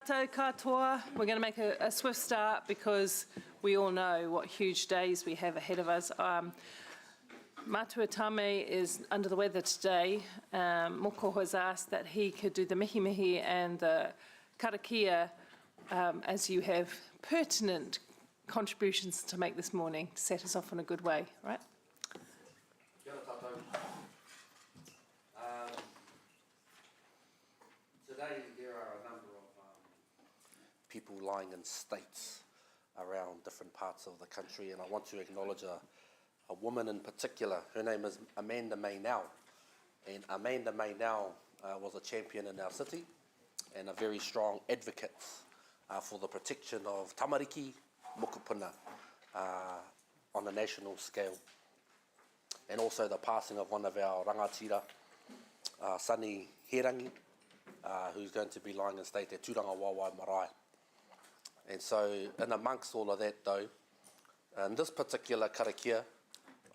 Katoa. We're going to make a swift start because we all know what huge days we have ahead of us. Matua Tame is under the weather today. Moko has asked that he could do the mihi mihi and the karakia as you have pertinent contributions to make this morning to set us off in a good way, right? Kia ora tātou. Today there are a number of people lying in states around different parts of the country, and I want to acknowledge a woman in particular. Her name is Amanda Mainau, and Amanda Mainau was a champion in our city and a very strong advocate for the protection of tamariki mokopuna on a national scale, and also the passing of one of our rangatira, Sani Herangi, who's going to be lying in state at Turanga Wawai Marae. And so, in amongst all of that though, in this particular karakia,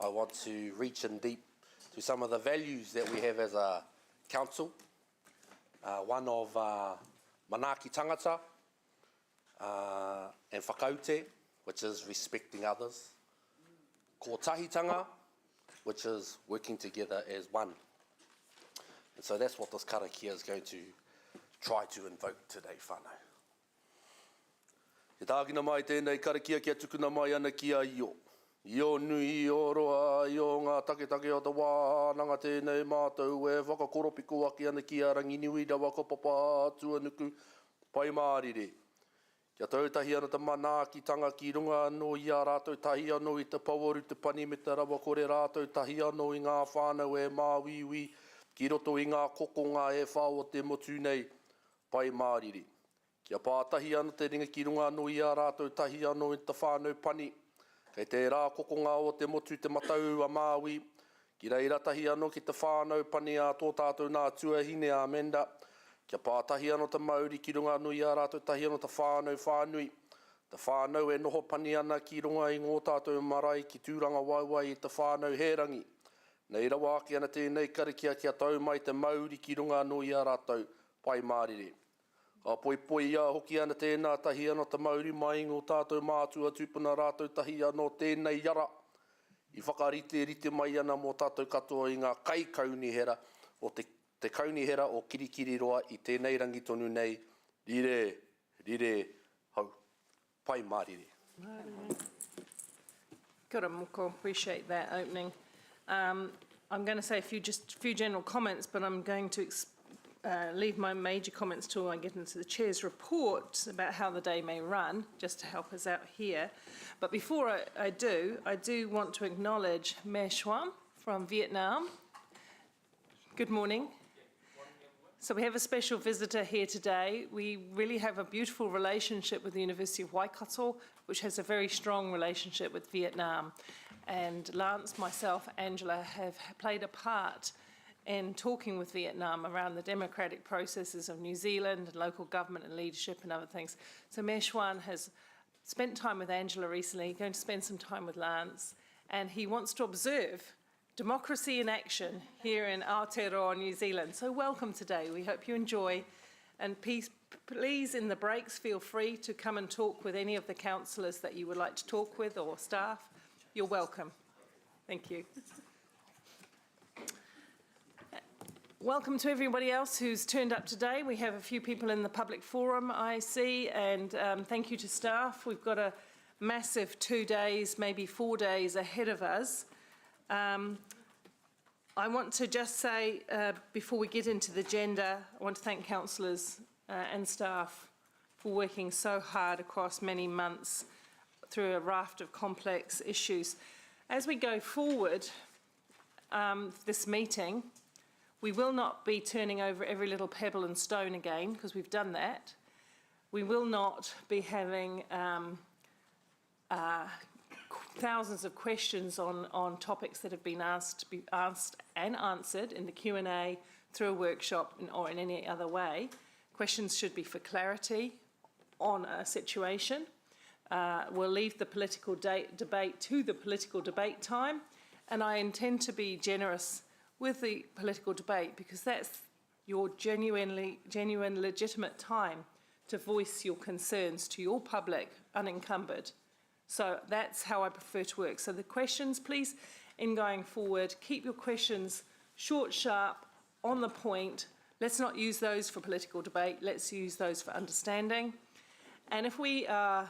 I want to reach in deep to some of the values that we have as a council. One of manaki tangata and whakaute, which is respecting others. Kotahitanga, which is working together as one. And so that's what this karakia is going to try to invoke today, whānau. He tākina mai tēnei karakia kia tukuna mai ana ki a io. Io nui, io roa, io ngā take o te wānanga tēnei mātou e whakakoropiko aki ana ki a ranginiwi da wako papa atua nuku pai mārire. Kia tautahi ana te manaki tanga ki runga anō i a rātou tahi anō i te pawaru te pani me te rawa kore rātou tahi anō i ngā whānau e māwiwi ki roto i ngā kokonga e whao te motu nei pai mārire. Kia pātahi ana te ringa ki runga anō i a rātou tahi anō i te whānau pani. Kei te rā kokonga o te motu te matau a Māui. Ki reira tahi anō ki te whānau pani a tō tātou nā tuahine a Amanda. Kia pātahi anō te Māori ki runga anō i a rātou tahi anō te whānau whānui. Te whānau e noho pani ana ki runga i ngō tātou marae ki tūranga waiwai i te whānau herangi. Nei rawa aki ana tēnei karakia kia tau mai te Māori ki runga anō i a rātou pai mārire. Ka poi ia hoki ana tēnā tahi ana te Māori mai ngō tātou mātua tūpuna rātou tahi anō tēnei yara. I whakarite mai ana mō tātou katoa i ngā kai kaunihera o te kaunihera o Kirikiri roa i tēnei rangi tonu nei. Rire, hau, pai mārire. Kia ora moko, appreciate that opening. I'm going to say a few general comments, but I'm going to leave my major comments till I get into the Chair's report about how the day may run, just to help us out here. But before I do want to acknowledge Meh Xuan from Vietnam. Good morning. So we have a special visitor here today. We really have a beautiful relationship with the University of Waikato, which has a very strong relationship with Vietnam. And Lance, myself, Angela have played a part in talking with Vietnam around the democratic processes of New Zealand and local government and leadership and other things. So Meh Xuan has spent time with Angela recently, going to spend some time with Lance, and he wants to observe democracy in action here in Aotearoa, New Zealand. So welcome today. We hope you enjoy. And please, in the breaks, feel free to come and talk with any of the councillors that you would like to talk with or staff. You're welcome. Thank you. Welcome to everybody else who's turned up today. We have a few people in the public forum, I see, and thank you to staff. We've got a massive 2 days, maybe 4 days ahead of us. I want to just say, before we get into the agenda, I want to thank councillors and staff for working so hard across many months through a raft of complex issues. As we go forward, this meeting, we will not be turning over every little pebble and stone again, because we've done that. We will not be having thousands of questions on topics that have been asked and answered in the Q&A, through a workshop or in any other way. Questions should be for clarity on a situation. We'll leave the political debate to the political debate time, and I intend to be generous with the political debate because that's your genuine legitimate time to voice your concerns to your public unencumbered. So that's how I prefer to work. So the questions, please, in going forward, keep your questions short, sharp, on the point. Let's not use those for political debate. Let's use those for understanding. And if we have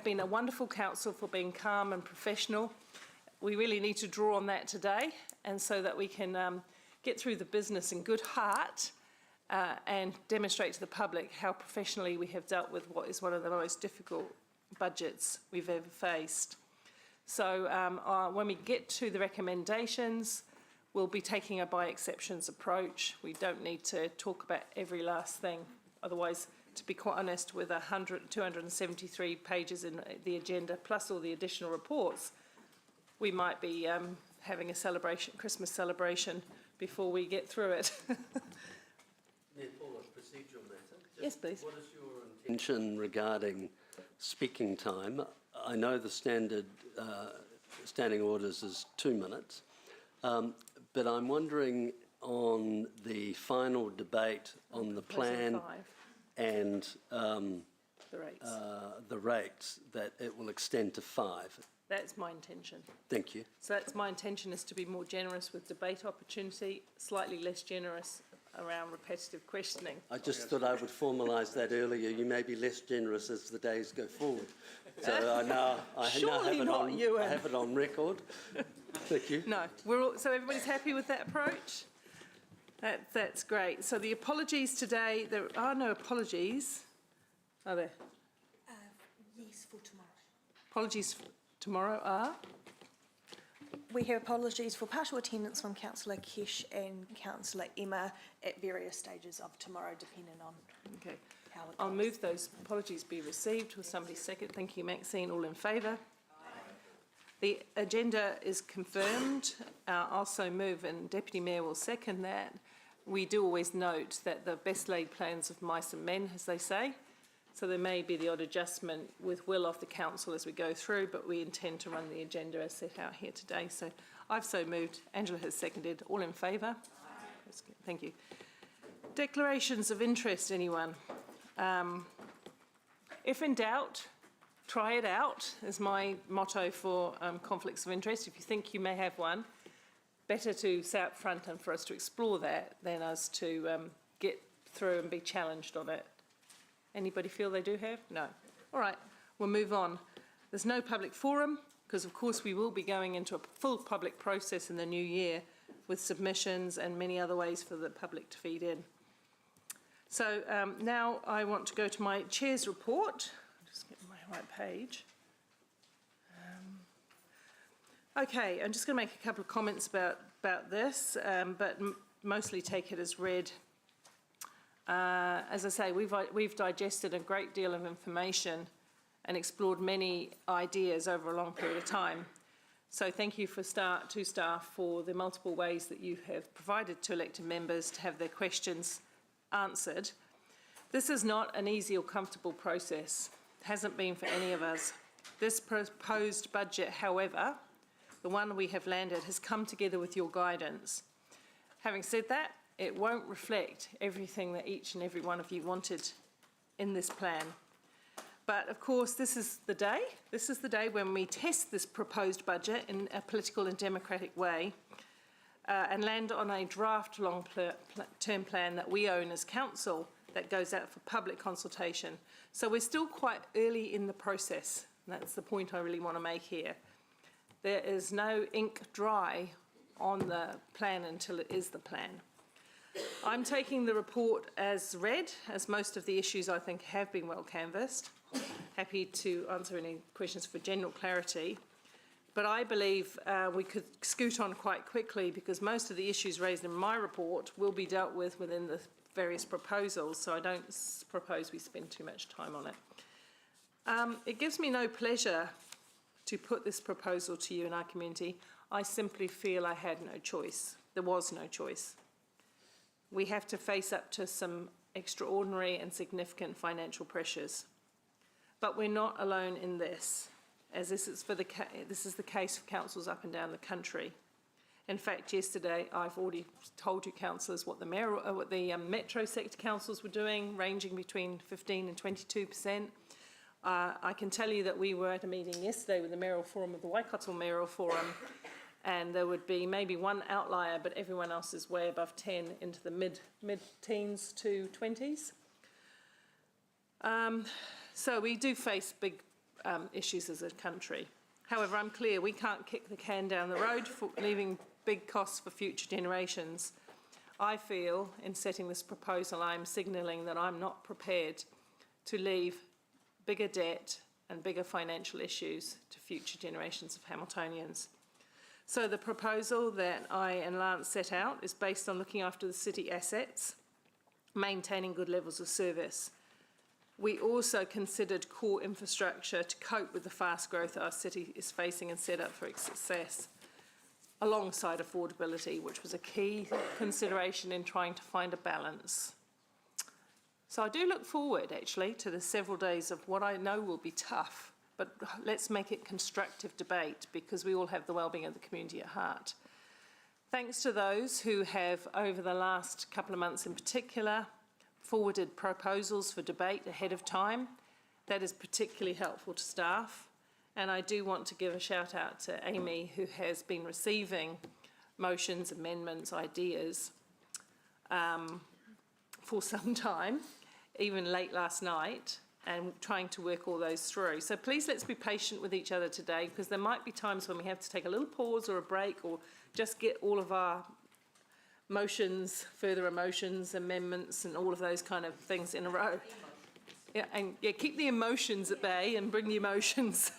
been a wonderful council for being calm and professional, we really need to draw on that today, and so that we can get through the business in good heart and demonstrate to the public how professionally we have dealt with what is one of the most difficult budgets we've ever faced. So when we get to the recommendations, we'll be taking a by exceptions approach. We don't need to talk about every last thing. Otherwise, to be quite honest, with 273 pages in the agenda, plus all the additional reports, we might be having a celebration, Christmas celebration, before we get through it. Therefore, a procedural matter. Yes, please. What is your intention regarding speaking time? I know the standard standing orders is 2 minutes, but I'm wondering on the final debate on the plan and the rates, that it will extend to 5. That's my intention. Thank you. So that's my intention, is to be more generous with debate opportunity, slightly less generous around repetitive questioning. I just thought I would formalise that earlier. You may be less generous as the days go forward. So I now have it on record. Thank you. No, so everybody's happy with that approach? That's great. So the apologies today, there are no apologies, are there? Yes, for tomorrow. Apologies for tomorrow are? We have apologies for partial attendance from Councillor Kesh and Councillor Emma at various stages of tomorrow, depending on Okay. how it I'll goes. move those apologies be received. Will somebody second? Thank you, Maxine. All in favour? The agenda is confirmed. I'll so move, and Deputy Mayor will second that. We do always note that the best laid plans of mice and men, as they say. So there may be the odd adjustment with will of the council as we go through, but we intend to run the agenda as set out here today. So I've so moved. Angela has seconded. All in favour? Thank you. Declarations of interest, anyone? If in doubt, try it out, is my motto for conflicts of interest. If you think you may have one, better to say up front and for us to explore that than us to get through and be challenged on it. Anybody feel they do have? No. All right, we'll move on. There's no public forum, because of course we will be going into a full public process in the new year with submissions and many other ways for the public to feed in. So now I want to go to my chair's report. I'll just get my right page. Okay, I'm just going to make a couple of comments about this, but mostly take it as read. As I say, we've digested a great deal of information and explored many ideas over a long period of time. So thank you to staff for the multiple ways that you have provided to elected members to have their questions answered. This is not an easy or comfortable process. It hasn't been for any of us. This proposed budget, however, the one we have landed, has come together with your guidance. Having said that, it won't reflect everything that each and every one of you wanted in this plan. But of course, this is the day. This is the day when we test this proposed budget in a political and democratic way and land on a draft long-term plan that we own as council that goes out for public consultation. So we're still quite early in the process. And that's the point I really want to make here. There is no ink dry on the plan until it is the plan. I'm taking the report as read, as most of the issues I think have been well canvassed. Happy to answer any questions for general clarity. But I believe we could scoot on quite quickly, because most of the issues raised in my report will be dealt with within the various proposals, so I don't propose we spend too much time on it. It gives me no pleasure to put this proposal to you in our community. I simply feel I had no choice. There was no choice. We have to face up to some extraordinary and significant financial pressures. But we're not alone in this, as this is the case for councils up and down the country. In fact, yesterday I've already told you, councillors, what the metro sector councils were doing, ranging between 15 and 22%. I can tell you that we were at a meeting yesterday with the Mayoral Forum of the Waikato Mayoral Forum, and there would be maybe one outlier, but everyone else is way above 10 into the mid-teens to 20s. So we do face big issues as a country. However, I'm clear we can't kick the can down the road, for leaving big costs for future generations. I feel in setting this proposal, I'm signalling that I'm not prepared to leave bigger debt and bigger financial issues to future generations of Hamiltonians. So the proposal that I and Lance set out is based on looking after the city assets, maintaining good levels of service. We also considered core infrastructure to cope with the fast growth our city is facing and set up for success, alongside affordability, which was a key consideration in trying to find a balance. So I do look forward, actually, to the several days of what I know will be tough, but let's make it constructive debate, because we all have the wellbeing of the community at heart. Thanks to those who have, over the last couple of months in particular, forwarded proposals for debate ahead of time. That is particularly helpful to staff. And I do want to give a shout out to Amy, who has been receiving motions, amendments, ideas for some time, even late last night, and trying to work all those through. So please, let's be patient with each other today, because there might be times when we have to take a little pause or a break, or just get all of our motions, further emotions, amendments, and all of those kind of things in a row. Yeah, and yeah, keep the emotions at bay and bring the emotions.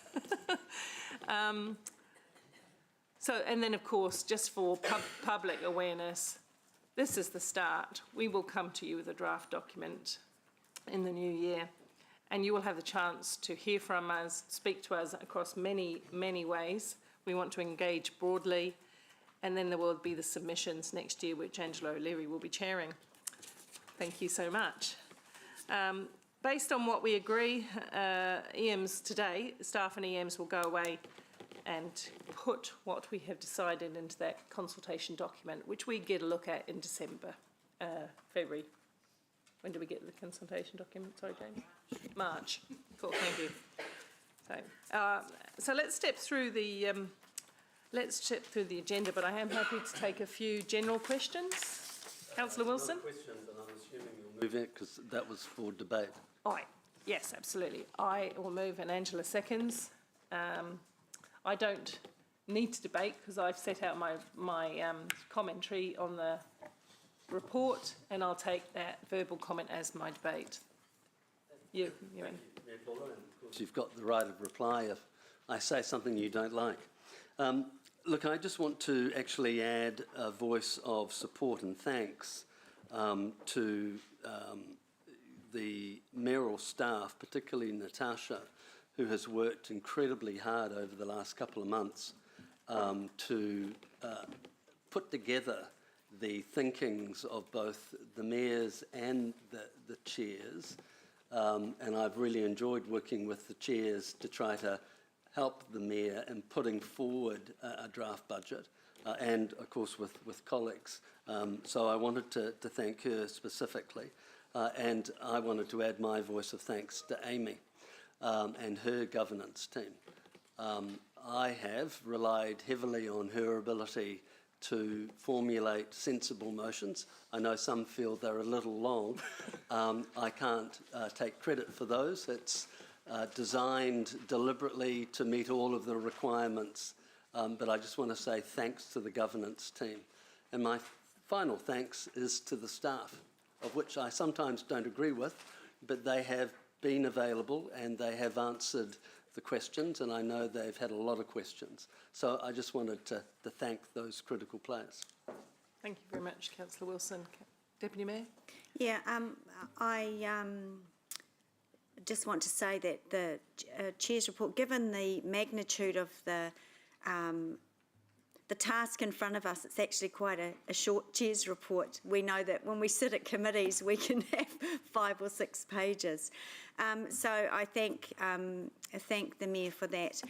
So, and then of course, just for public awareness, this is the start. We will come to you with a draft document in the new year, and you will have the chance to hear from us, speak to us across many, many ways. We want to engage broadly, and then there will be the submissions next year, which Angela O'Leary will be chairing. Thank you so much. Based on what we agree, EMs today, staff and EMs will go away and put what we have decided into that consultation document, which we get a look at in December, February. When do we get the consultation document? Sorry, James? March. Cool, thank you. So let's step through the agenda, but I am happy to take a few general questions. Councillor Wilson? Question, but I'm assuming you'll move it because that was for debate. Yes, absolutely. I will move and Angela seconds. I don't need to debate because I've set out my commentary on the report, and I'll take that verbal comment as my debate. You're in. Mayor Paula, and of course you've got the right of reply if I say something you don't like. Look, I just want to actually add a voice of support and thanks to the mayoral staff, particularly Natasha, who has worked incredibly hard over the last couple of months to put together the thinkings of both the mayors and the chairs. And I've really enjoyed working with the chairs to try to help the mayor in putting forward a draft budget, and of course with colleagues. So I wanted to thank her specifically, and I wanted to add my voice of thanks to Amy and her governance team. I have relied heavily on her ability to formulate sensible motions. I know some feel they're a little long. I can't take credit for those. It's designed deliberately to meet all of the requirements, but I just want to say thanks to the governance team. And my final thanks is to the staff, of which I sometimes don't agree with, but they have been available and they have answered the questions, and I know they've had a lot of questions. So I just wanted to thank those critical players. Thank you very much, Councillor Wilson. Deputy Mayor? Yeah, I just want to say that the Chair's report, given the magnitude of the the task in front of us, it's actually quite a short Chair's report. We know that when we sit at committees, we can have 5 or 6 pages. So I thank the Mayor for that.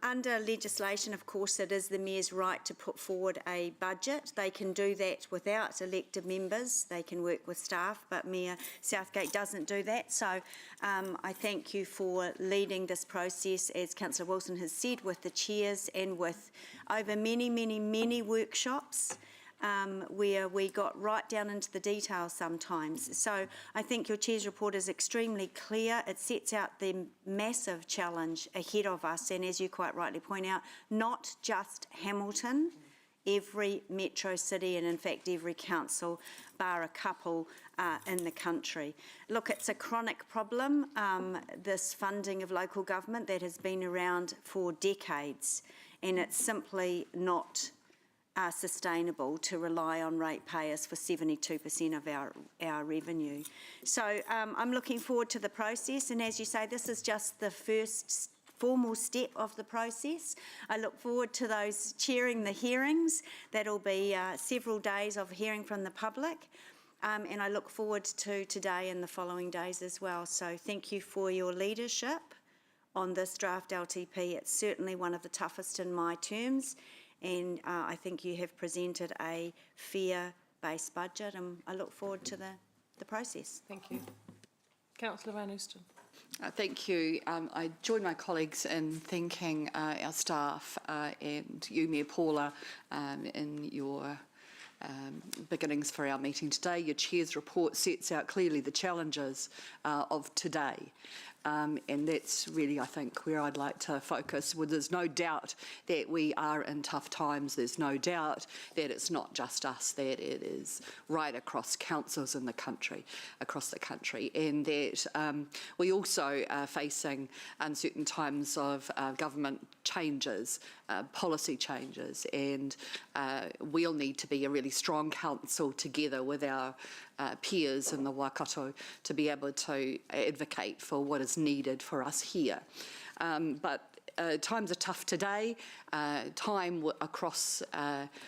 Under legislation, of course, it is the Mayor's right to put forward a budget. They can do that without elected members. They can work with staff, but Mayor Southgate doesn't do that. So I thank you for leading this process, as Councillor Wilson has said, with the chairs and with over many workshops. Where we got right down into the detail sometimes. So I think your Chair's report is extremely clear. It sets out the massive challenge ahead of us, and as you quite rightly point out, not just Hamilton, every metro city and in fact every council, bar a couple in the country. Look, it's a chronic problem, this funding of local government that has been around for decades, and it's simply not sustainable to rely on ratepayers for 72% of our revenue. So I'm looking forward to the process, and as you say, this is just the first formal step of the process. I look forward to those chairing the hearings. That'll be several days of hearing from the public, and I look forward to today and the following days as well. So thank you for your leadership on this draft LTP. It's certainly one of the toughest in my terms, and I think you have presented a fair-based budget, and I look forward to the process. Thank you. Councillor Van Oosten. Thank you. I join my colleagues in thanking our staff and you, Mayor Paula, in your beginnings for our meeting today. Your Chair's report sets out clearly the challenges of today. And that's really, I think, where I'd like to focus. Well, there's no doubt that we are in tough times. There's no doubt that it's not just us, that it is right across councils in the country, across the country, and that we also are facing uncertain times of government changes, policy changes, and we'll need to be a really strong council together with our peers in the Waikato to be able to advocate for what is needed for us here. But times are tough today. Time across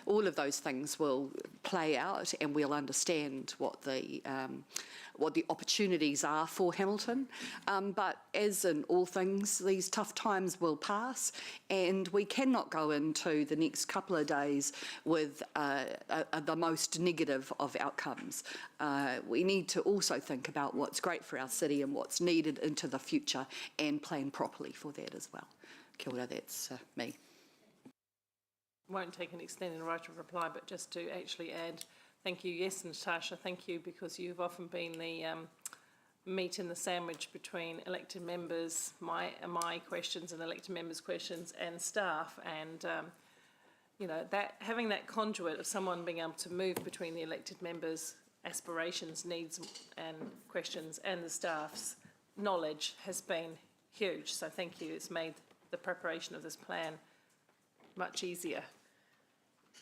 all of those things will play out, and we'll understand what the opportunities are for Hamilton. But as in all things, these tough times will pass, and we cannot go into the next couple of days with the most negative of outcomes. We need to also think about what's great for our city and what's needed into the future, and plan properly for that as well. Kia ora, that's me. Won't take an extended right of reply, but just to actually add, thank you, yes, Natasha, thank you, because you've often been the meat in the sandwich between elected members, my questions and elected members' questions, and staff, and you know, that having that conduit of someone being able to move between the elected members' aspirations, needs and questions and the staff's knowledge has been huge. So thank you. It's made the preparation of this plan much easier.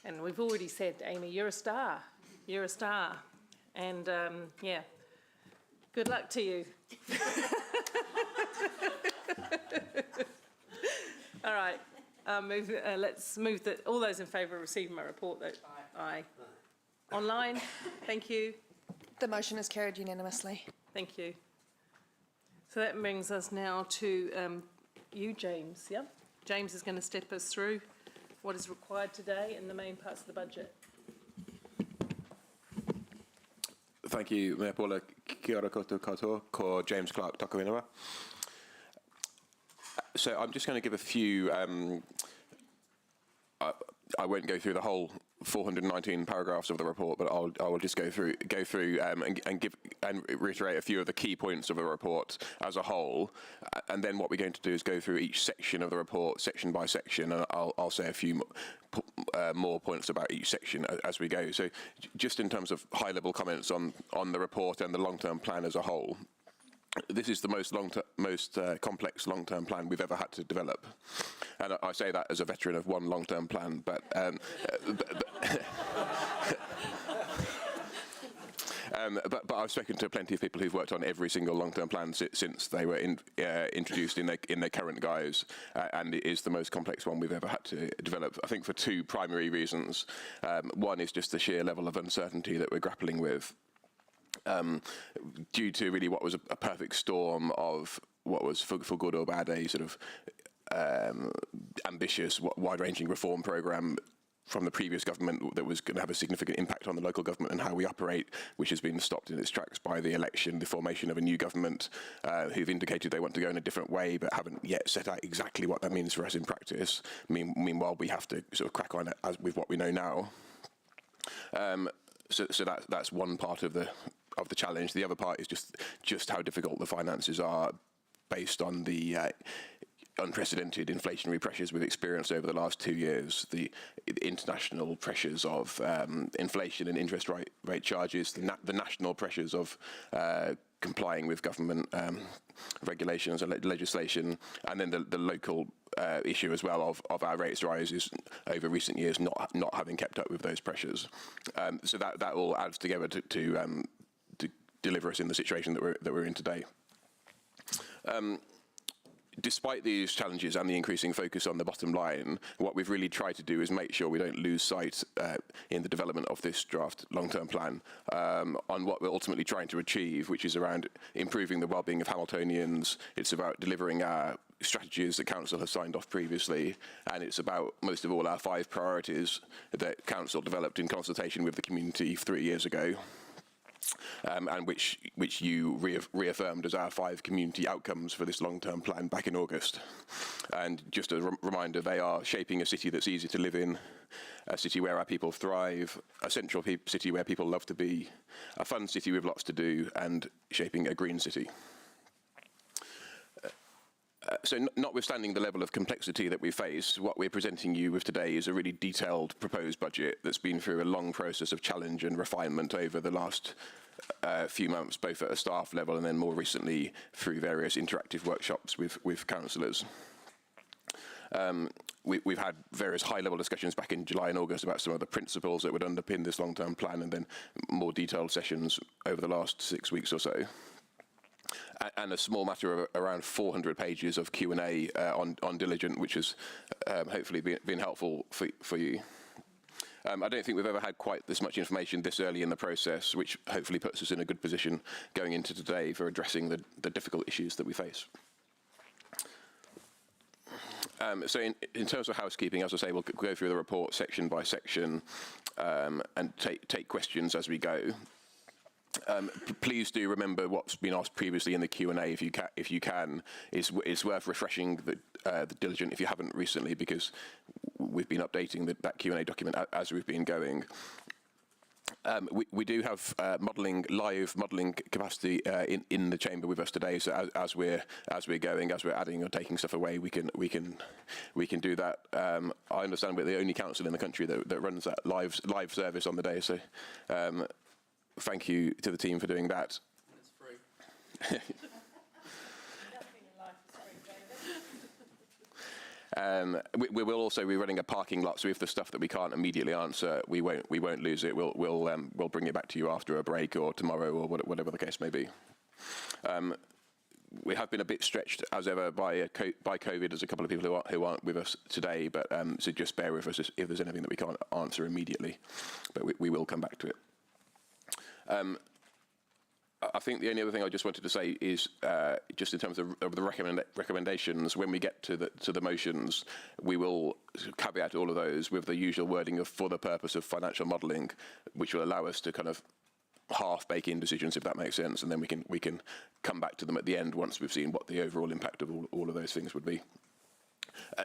And we've already said, Amy, you're a star. You're a star. And yeah, good luck to you. All right. Let's move that. All those in favour of receiving my report, though. Aye. Online, thank you. The motion is carried unanimously. Thank you. So that brings us now to you, James. Yeah, James is going to step us through what is required today and the main parts of the budget. Thank you, Mayor Paula. Kia ora koutou katoa, ko James Clark toku ingoa. So I'm just going to give a few. I won't go through the whole 419 paragraphs of the report, but I will just go through and reiterate a few of the key points of the report as a whole, and then what we're going to do is go through each section of the report, section by section, and I'll say a few more points about each section as we go. So, just in terms of high-level comments on the report and the long-term plan as a whole. This is the most complex long-term plan we've ever had to develop, and I say that as a veteran of one long-term plan. But But I've spoken to plenty of people who've worked on every single long-term plan since they were introduced in their current guise, and it is the most complex one we've ever had to develop, I think, for two primary reasons. One is just the sheer level of uncertainty that we're grappling with, due to really what was a perfect storm of what was, for good or bad, a sort of ambitious, wide-ranging reform programme from the previous government that was going to have a significant impact on the local government and how we operate, which has been stopped in its tracks by the election, the formation of a new government, who've indicated they want to go in a different way, but haven't yet set out exactly what that means for us in practice. Meanwhile, we have to sort of crack on with what we know now. So that's one part of the challenge. The other part is just how difficult the finances are, based on the unprecedented inflationary pressures we've experienced over the last 2 years, the international pressures of inflation and interest rate charges, the national pressures of complying with government regulations and legislation, and then the local issue as well of our rates rises over recent years not having kept up with those pressures. So that all adds together to deliver us in the situation that we're in today. Despite these challenges and the increasing focus on the bottom line, what we've really tried to do is make sure we don't lose sight in the development of this draft long-term plan on what we're ultimately trying to achieve, which is around improving the well-being of Hamiltonians. It's about delivering our strategies that Council has signed off previously, and it's about, most of all, our 5 priorities that Council developed in consultation with the community 3 years ago. And which you reaffirmed as our 5 community outcomes for this long-term plan back in August. And just a reminder, they are shaping a city that's easy to live in, a city where our people thrive, a central city where people love to be, a fun city with lots to do, and shaping a green city. So notwithstanding the level of complexity that we face, what we're presenting you with today is a really detailed proposed budget that's been through a long process of challenge and refinement over the last few months, both at a staff level and then more recently through various interactive workshops with councillors. We've had various high-level discussions back in July and August about some of the principles that would underpin this long-term plan, and then more detailed sessions over the last 6 weeks or so. And a small matter of around 400 pages of Q&A on Diligent, which has hopefully been helpful for you. I don't think we've ever had quite this much information this early in the process, which hopefully puts us in a good position going into today for addressing the difficult issues that we face. So in terms of housekeeping, as I say, we'll go through the report section by section and take questions as we go. Please do remember what's been asked previously in the Q&A if you can. It's worth refreshing the Diligent if you haven't recently, because we've been updating that Q&A document as we've been going. We do have live modelling capacity in the chamber with us today. So as we're going, as we're adding or taking stuff away, we can do that. I understand we're the only council in the country that runs that live service on the day. So thank you to the team for doing that. It's free. We will also be running a parking lot, so if the stuff that we can't immediately answer, we won't lose it. We'll bring it back to you after a break or tomorrow or whatever the case may be. We have been a bit stretched as ever by COVID. There's a couple of people who aren't with us today, but so just bear with us if there's anything that we can't answer immediately. But we will come back to it. I think the only other thing I just wanted to say is just in terms of the recommendations, when we get to the motions, we will caveat all of those with the usual wording of "for the purpose of financial modelling," which will allow us to kind of half bake in decisions, if that makes sense, and then we can come back to them at the end once we've seen what the overall impact of all of those things would be.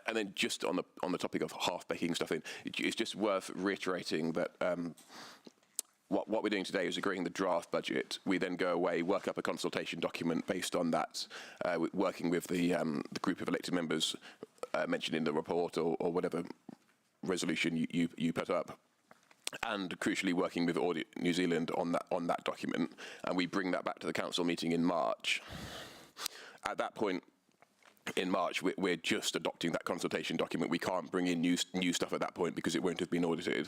And then just on the topic of half baking stuff in, it's just worth reiterating that. What we're doing today is agreeing the draft budget. We then go away, work up a consultation document based on that, working with the group of elected members mentioned in the report or whatever resolution you put up, and crucially working with Audit New Zealand on that document. And we bring that back to the council meeting in March. At that point, in March, we're just adopting that consultation document. We can't bring in new stuff at that point because it won't have been audited.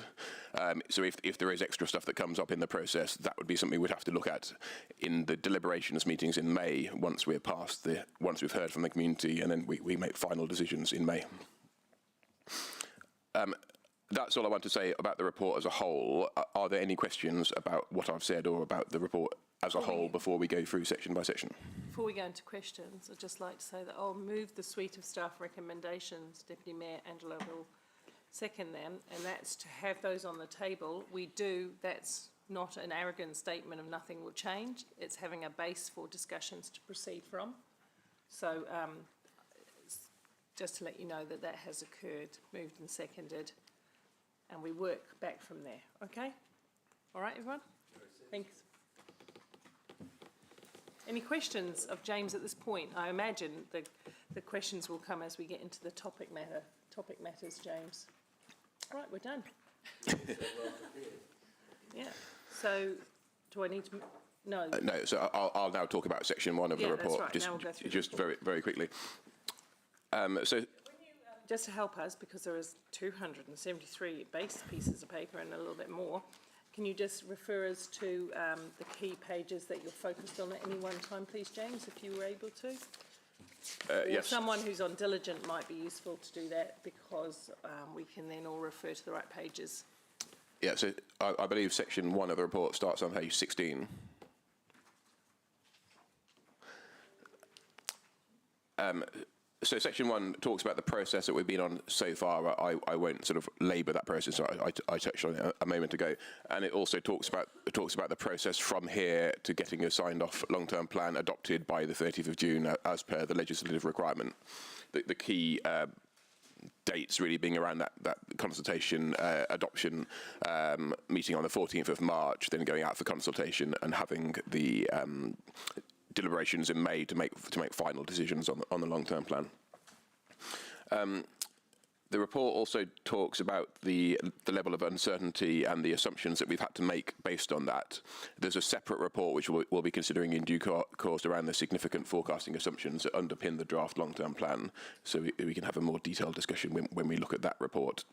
So if there is extra stuff that comes up in the process, that would be something we'd have to look at in the deliberations meetings in May once we've heard from the community, and then we make final decisions in May. That's all I want to say about the report as a whole. Are there any questions about what I've said or about the report as a whole before we go through section by section? Before we go into questions, I'd just like to say that I'll move the suite of staff recommendations. Deputy Mayor Angela will second them, and that's to have those on the table. That's not an arrogant statement of nothing will change. It's having a base for discussions to proceed from. So just to let you know that that has occurred, moved and seconded, and we work back from there, okay? All right, everyone? Thanks. Any questions of James at this point? I imagine the questions will come as we get into the topic matters, James. All right, we're done. Yeah, so do I need to, no. No, so I'll now talk about section 1 of the report. That's right. Now we'll go through just very, very quickly. Just to help us, because there is 273 base pieces of paper and a little bit more, can you just refer us to the key pages that you're focused on at any one time, please, James, if you were able to? Yes. Someone who's on diligent might be useful to do that, because we can then all refer to the right pages. Yeah, so I believe section 1 of the report starts on page 16. So section 1 talks about the process that we've been on so far. I won't sort of labour that process. I touched on it a moment ago, and it also talks about the process from here to getting a signed-off long-term plan adopted by the 30th of June, as per the legislative requirement. The key dates really being around that consultation adoption meeting on the 14th of March, then going out for consultation and having the deliberations in May to make final decisions on the long-term plan. The report also talks about the level of uncertainty and the assumptions that we've had to make based on that. There's a separate report which we'll be considering in due course around the significant forecasting assumptions that underpin the draft long-term plan, so we can have a more detailed discussion when we look at that report.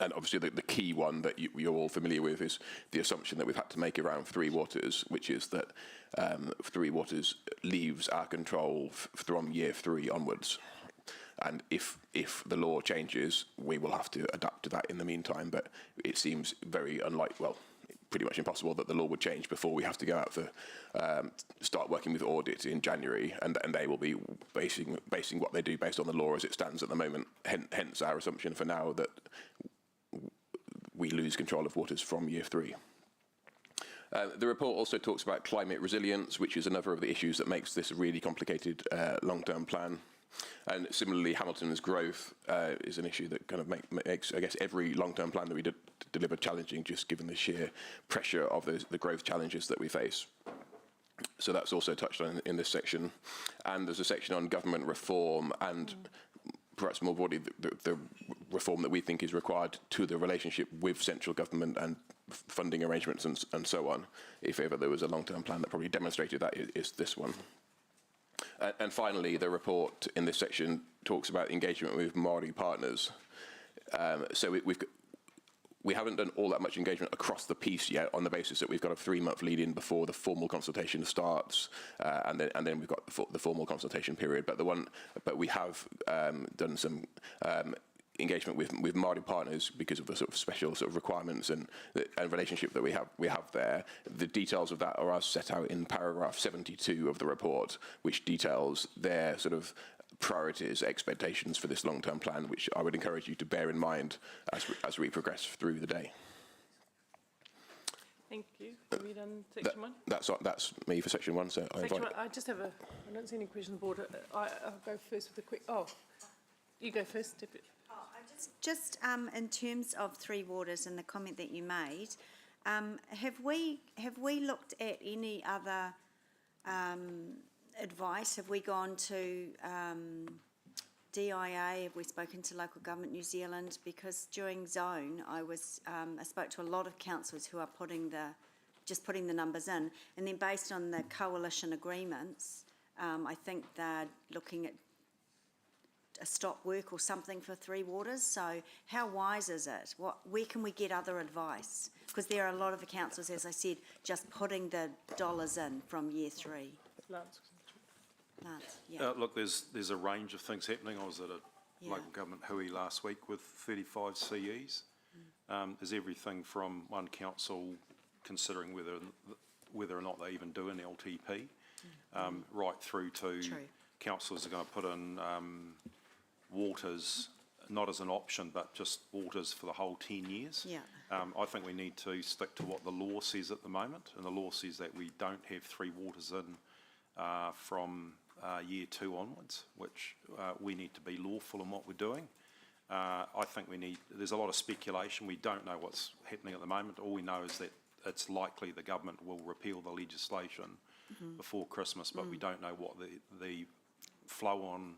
And obviously the key one that you're all familiar with is the assumption that we've had to make around Three Waters, which is that Three Waters leaves our control from year 3 onwards. And if the law changes, we will have to adapt to that in the meantime. But it seems very pretty much impossible that the law would change before we have to go out for start working with audit in January, and they will be basing what they do based on the law as it stands at the moment. Hence our assumption for now that we lose control of waters from year 3. The report also talks about climate resilience, which is another of the issues that makes this a really complicated long-term plan. And similarly, Hamilton's growth is an issue that kind of makes, I guess, every long-term plan that we deliver challenging, just given the sheer pressure of the growth challenges that we face. So that's also touched on in this section. And there's a section on government reform and perhaps more broadly the reform that we think is required to the relationship with central government and funding arrangements and so on. If ever there was a long-term plan that probably demonstrated that, is this one. And finally, the report in this section talks about engagement with Māori partners. So we haven't done all that much engagement across the piece yet, on the basis that we've got a 3-month lead-in before the formal consultation starts, and then we've got the formal consultation period. But we have done some engagement with Māori partners because of the sort of special sort of requirements and relationship that we have there. The details of that are as set out in paragraph 72 of the report, which details their sort of priorities, expectations for this long-term plan, which I would encourage you to bear in mind as we progress through the day. Thank you. Have you done section 1? That's me for section 1. So Section 1, I just have I don't see any question on the board. I'll go first with a quick, you go first, Deputy. Just in terms of Three Waters and the comment that you made, have we looked at any other advice? Have we gone to DIA? Have we spoken to Local Government New Zealand? Because during Zone, I spoke to a lot of councillors who are putting the numbers in, and then based on the coalition agreements, I think they're looking at a stop work or something for Three Waters. So how wise is it? Where can we get other advice? Because there are a lot of the councillors, as I said, just putting the dollars in from year 3. Lance. Lance, yeah. Look, there's a range of things happening. I was at a Yeah. local government hui last week with 35 CEs. There's everything from one council considering whether or not they even do an LTP, right through to True. councillors are going to put in waters, not as an option, but just waters for the whole 10 years. Yeah. I think we need to stick to what the law says at the moment, and the law says that we don't have 3 waters in from year 2 onwards, which we need to be lawful in what we're doing. I think there's a lot of speculation. We don't know what's happening at the moment. All we know is that it's likely the government will repeal the legislation before Christmas, but we don't know what the flow-on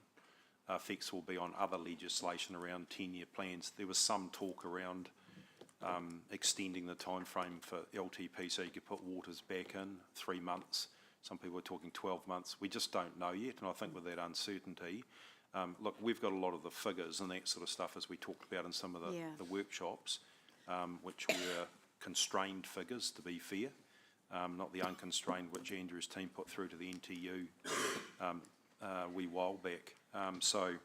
effects will be on other legislation around 10-year plans. There was some talk around extending the time frame for LTP so you could put waters back in 3 months. Some people are talking 12 months. We just don't know yet, and I think with that uncertainty, look, we've got a lot of the figures and that sort of stuff, as we talked about in some of the workshops, which were constrained figures, to be fair, not the unconstrained which Andrew's team put through to the NTU a wee while back. So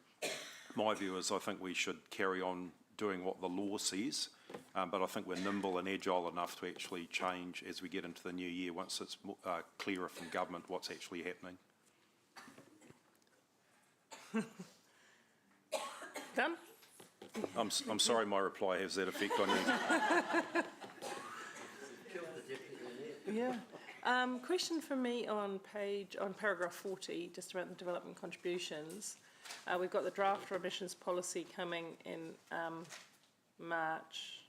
my view is I think we should carry on doing what the law says, but I think we're nimble and agile enough to actually change as we get into the new year once it's clearer from government what's actually happening. Done? I'm sorry my reply has that effect on you. Yeah. Question for me on paragraph 40, just around the development contributions. We've got the draft emissions policy coming in March.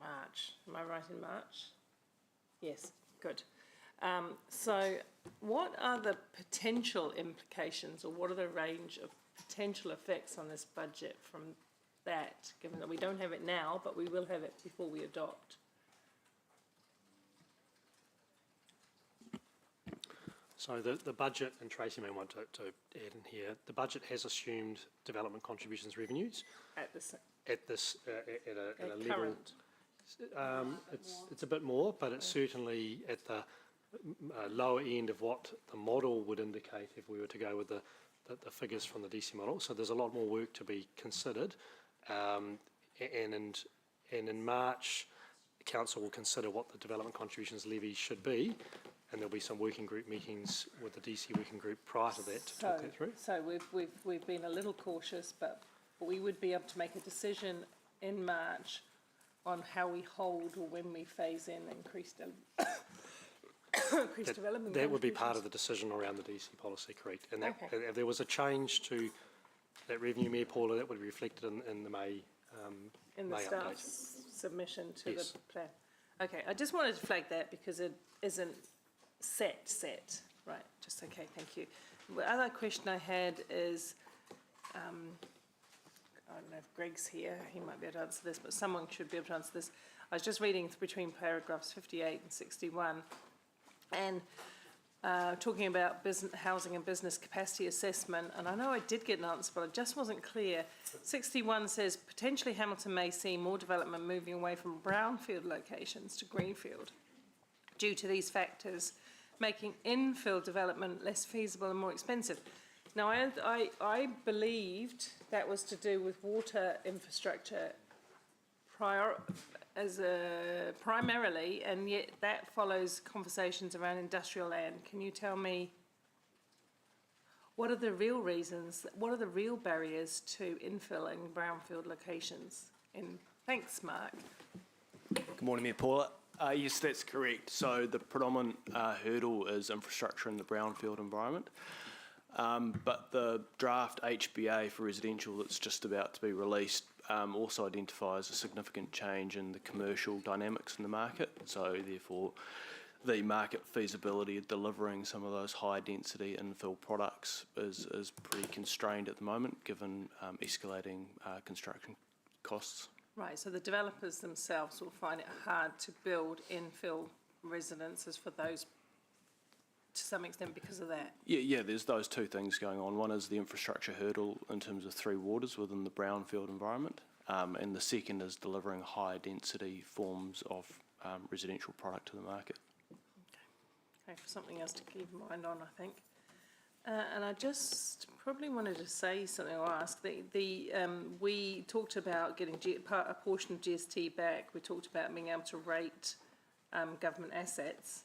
Am I right in March? Yes, good. So what are the potential implications, or what are the range of potential effects on this budget from that, given that we don't have it now, but we will have it before we adopt? So the budget, and Tracy may want to add in here, the budget has assumed development contributions revenues At this, at a level. current. It's a bit more, but it's certainly at the lower end of what the model would indicate if we were to go with the figures from the DC model. So there's a lot more work to be considered, and in March, the council will consider what the development contributions levy should be, and there'll be some working group meetings with the DC working group prior to that to talk that through. So we've been a little cautious, but we would be able to make a decision in March on how we hold or when we phase in increased development. That would be part of the decision around the DC policy, correct? And that, Okay. if there was a change to that revenue, Mayor Paula, that would be reflected in the May In the May staff's update. submission to Yes. the plan. Okay, I just wanted to flag that because it isn't set, right, just okay, thank you. The other question I had is, I don't know if Greg's here, he might be able to answer this, but someone should be able to answer this. I was just reading between paragraphs 58 and 61, and talking about housing and business capacity assessment, and I know I did get an answer, but I just wasn't clear. 61 says, potentially Hamilton may see more development moving away from brownfield locations to greenfield due to these factors, making infill development less feasible and more expensive. Now, I believed that was to do with water infrastructure primarily, and yet that follows conversations around industrial land. Can you tell me what are the real reasons, what are the real barriers to infilling brownfield locations? Thanks, Mark. Good morning, Mayor Paula. Yes, that's correct. So the predominant hurdle is infrastructure in the brownfield environment. But the draft HBA for residential that's just about to be released also identifies a significant change in the commercial dynamics in the market. So therefore, the market feasibility of delivering some of those high density infill products is pretty constrained at the moment, given escalating construction costs. Right, so the developers themselves will find it hard to build infill residences for those to some extent because of that. Yeah, there's those two things going on. One is the infrastructure hurdle in terms of three waters within the brownfield environment, and the second is delivering high density forms of residential product to the market. Okay, for something else to keep in mind on, I think. And I just probably wanted to say something or ask. We talked about getting a portion of GST back. We talked about being able to rate government assets.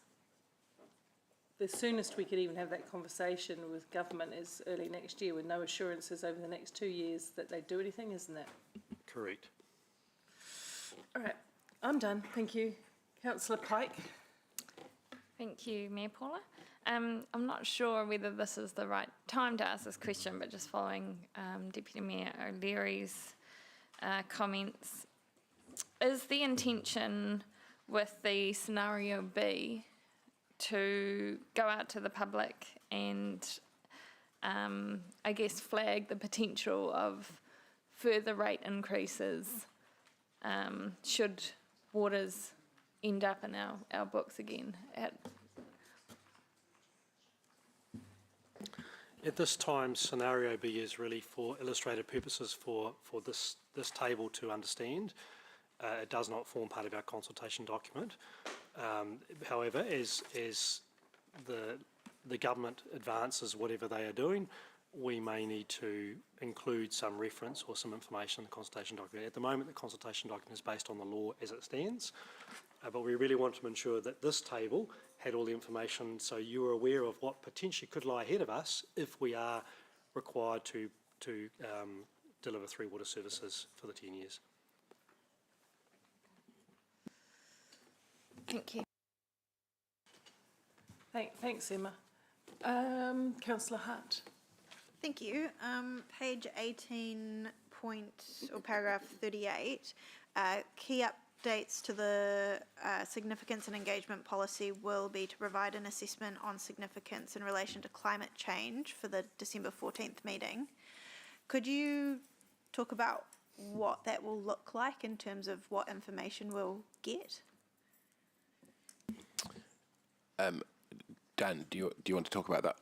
The soonest we could even have that conversation with government is early next year, with no assurances over the next 2 years that they do anything, isn't it? Correct. All right, I'm done. Thank you. Councillor Pike. Thank you, Mayor Paula. I'm not sure whether this is the right time to ask this question, but just following Deputy Mayor O'Leary's comments, is the intention with the scenario B to go out to the public and I guess flag the potential of further rate increases should waters end up in our books again? At this time, scenario B is really for illustrated purposes for this table to understand. It does not form part of our consultation document. However, as the government advances whatever they are doing, we may need to include some reference or some information in the consultation document. At the moment, the consultation document is based on the law as it stands, but we really want to ensure that this table had all the information so you are aware of what potentially could lie ahead of us if we are required to deliver three water services for the 10 years. Thank you. Thanks, Emma. Councillor Hart. Thank you. Page 18 paragraph 38, key updates to the significance and engagement policy will be to provide an assessment on significance in relation to climate change for the December 14th meeting. Could you talk about what that will look like in terms of what information we'll get? Dan, do you want to talk about that?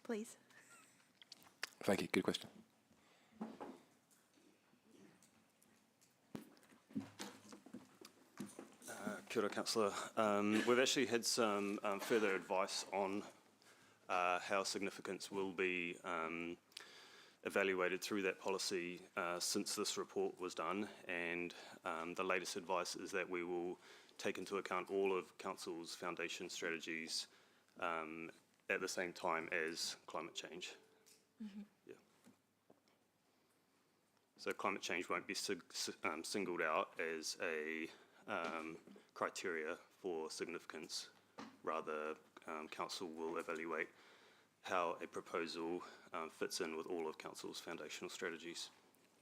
Please. Thank you. Good question. Kia ora, Councillor. We've actually had some further advice on how significance will be evaluated through that policy since this report was done, and the latest advice is that we will take into account all of Council's foundation strategies at the same time as climate change. Mm-hmm. Yeah. So climate change won't be singled out as a criteria for significance. Rather, Council will evaluate how a proposal fits in with all of Council's foundational strategies.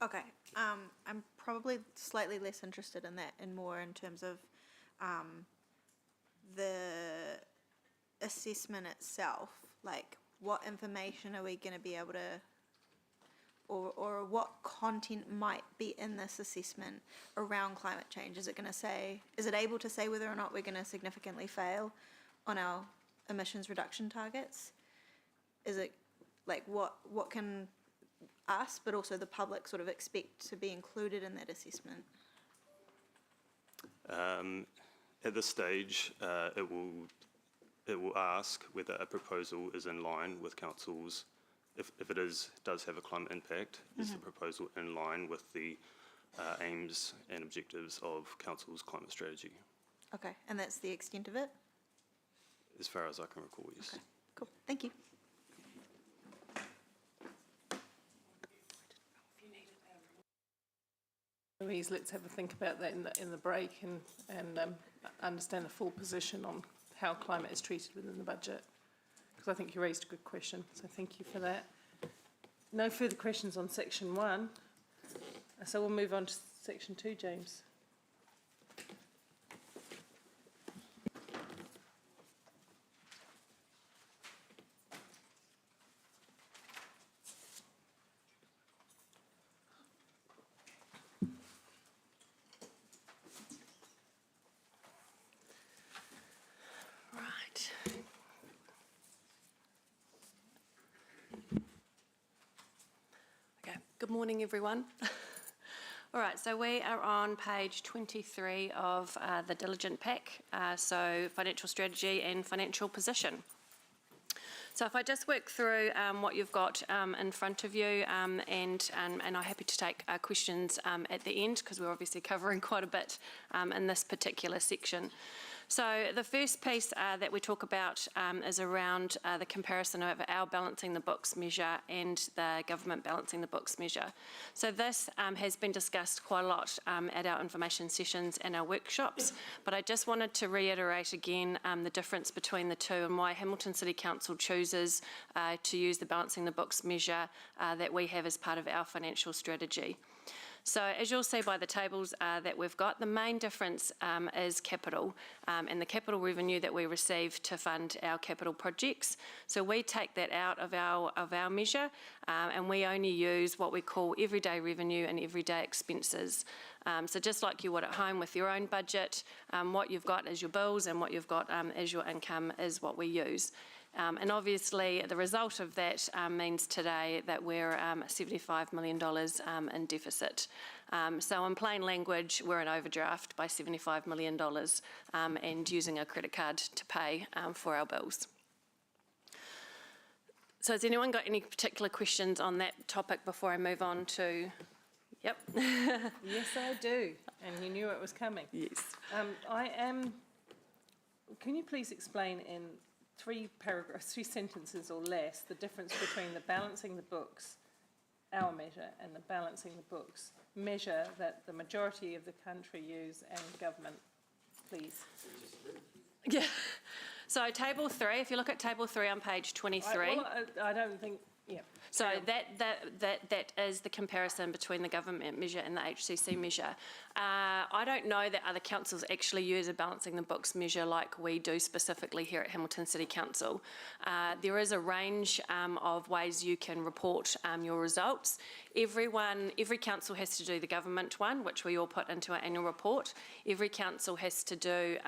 Okay. I'm probably slightly less interested in that and more in terms of the assessment itself. Like, what information are we going to be able to, or what content might be in this assessment around climate change? Is it going to say, is it able to say whether or not we're going to significantly fail on our emissions reduction targets? Is it, like, what can us, but also the public, sort of expect to be included in that assessment? At this stage, it will ask whether a proposal is in line with Council's, if it does have a climate impact, is the proposal in line with the aims and objectives of Council's climate strategy? Okay, and that's the extent of it? As far as I can recall, yes. Okay, cool, thank you. Louise, let's have a think about that in the break and understand the full position on how climate is treated within the budget. Because I think you raised a good question, so thank you for that. No further questions on section 1, so we'll move on to section 2, James. Good morning, everyone. All right, so we are on page 23 of the Diligent Pack, so financial strategy and financial position. So if I just work through what you've got in front of you, and I'm happy to take questions at the end, because we're obviously covering quite a bit in this particular section. So the first piece that we talk about is around the comparison of our balancing the books measure and the government balancing the books measure. So this has been discussed quite a lot at our information sessions and our workshops, but I just wanted to reiterate again the difference between the two and why Hamilton City Council chooses to use the balancing the books measure that we have as part of our financial strategy. So as you'll see by the tables that we've got, the main difference is capital and the capital revenue that we receive to fund our capital projects. So we take that out of our measure and we only use what we call everyday revenue and everyday expenses. So just like you would at home with your own budget, what you've got as your bills and what you've got as your income is what we use. And obviously the result of that means today that we're $75 million in deficit. So in plain language, we're in overdraft by $75 million and using a credit card to pay for our bills. So has anyone got any particular questions on that topic before I move on to... Yep. Yes, I do. And you knew it was coming. Yes. Can you please explain in 3 paragraphs, 3 sentences or less, the difference between the balancing the books, our measure, and the balancing the books measure that the majority of the country use and government, please? Yeah. So table 3, if you look at table 3 on page 23. I don't think, yeah. So that is the comparison between the government measure and the HCC measure. I don't know that other councils actually use a balancing the books measure like we do specifically here at Hamilton City Council. There is a range of ways you can report your results. Every council has to do the government one, which we all put into our annual report. Every council has to do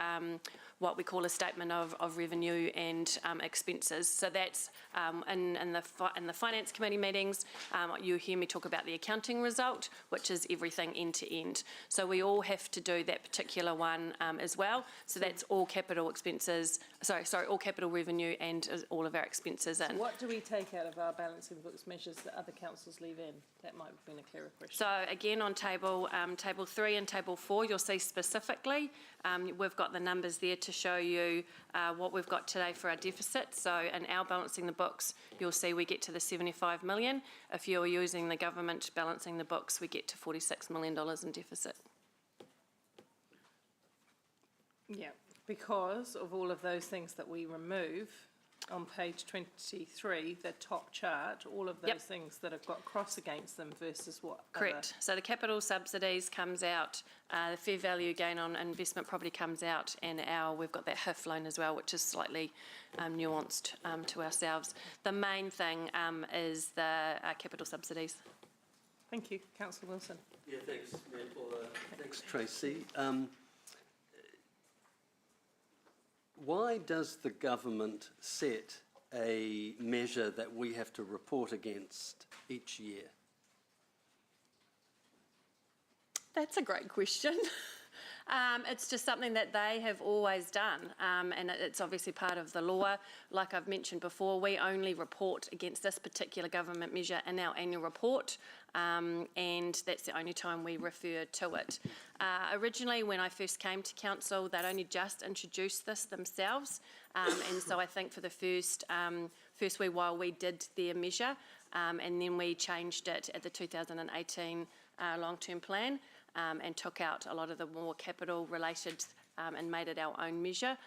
what we call a statement of revenue and expenses. So that's in the Finance Committee meetings, you hear me talk about the accounting result, which is everything end to end. So we all have to do that particular one as well. So that's all capital expenses, all capital revenue and all of our expenses in. What do we take out of our balancing the books measures that other councils leave in? That might have been a clearer question. So again, on table 3 and table 4, you'll see specifically, we've got the numbers there to show you what we've got today for our deficit. So in our balancing the books, you'll see we get to the 75 million. If you're using the government balancing the books, we get to $46 million in deficit. Yeah, because of all of those things that we remove on page 23, the top chart, all of those things that have got cross against them versus what? Correct. So the capital subsidies comes out, the fair value gain on investment property comes out, and we've got that HIF loan as well, which is slightly nuanced to ourselves. The main thing is the capital subsidies. Thank you. Councillor Wilson. Yeah, thanks, Mayor Paula. Thanks, Tracy. Why does the government set a measure that we have to report against each year? That's a great question. It's just something that they have always done, and it's obviously part of the law. Like I've mentioned before, we only report against this particular government measure in our annual report, and that's the only time we refer to it. Originally, when I first came to council, they'd only just introduced this themselves, and so I think for the first wee while we did their measure, and then we changed it at the 2018 long-term plan. And took out a lot of the more capital related and made it our own measure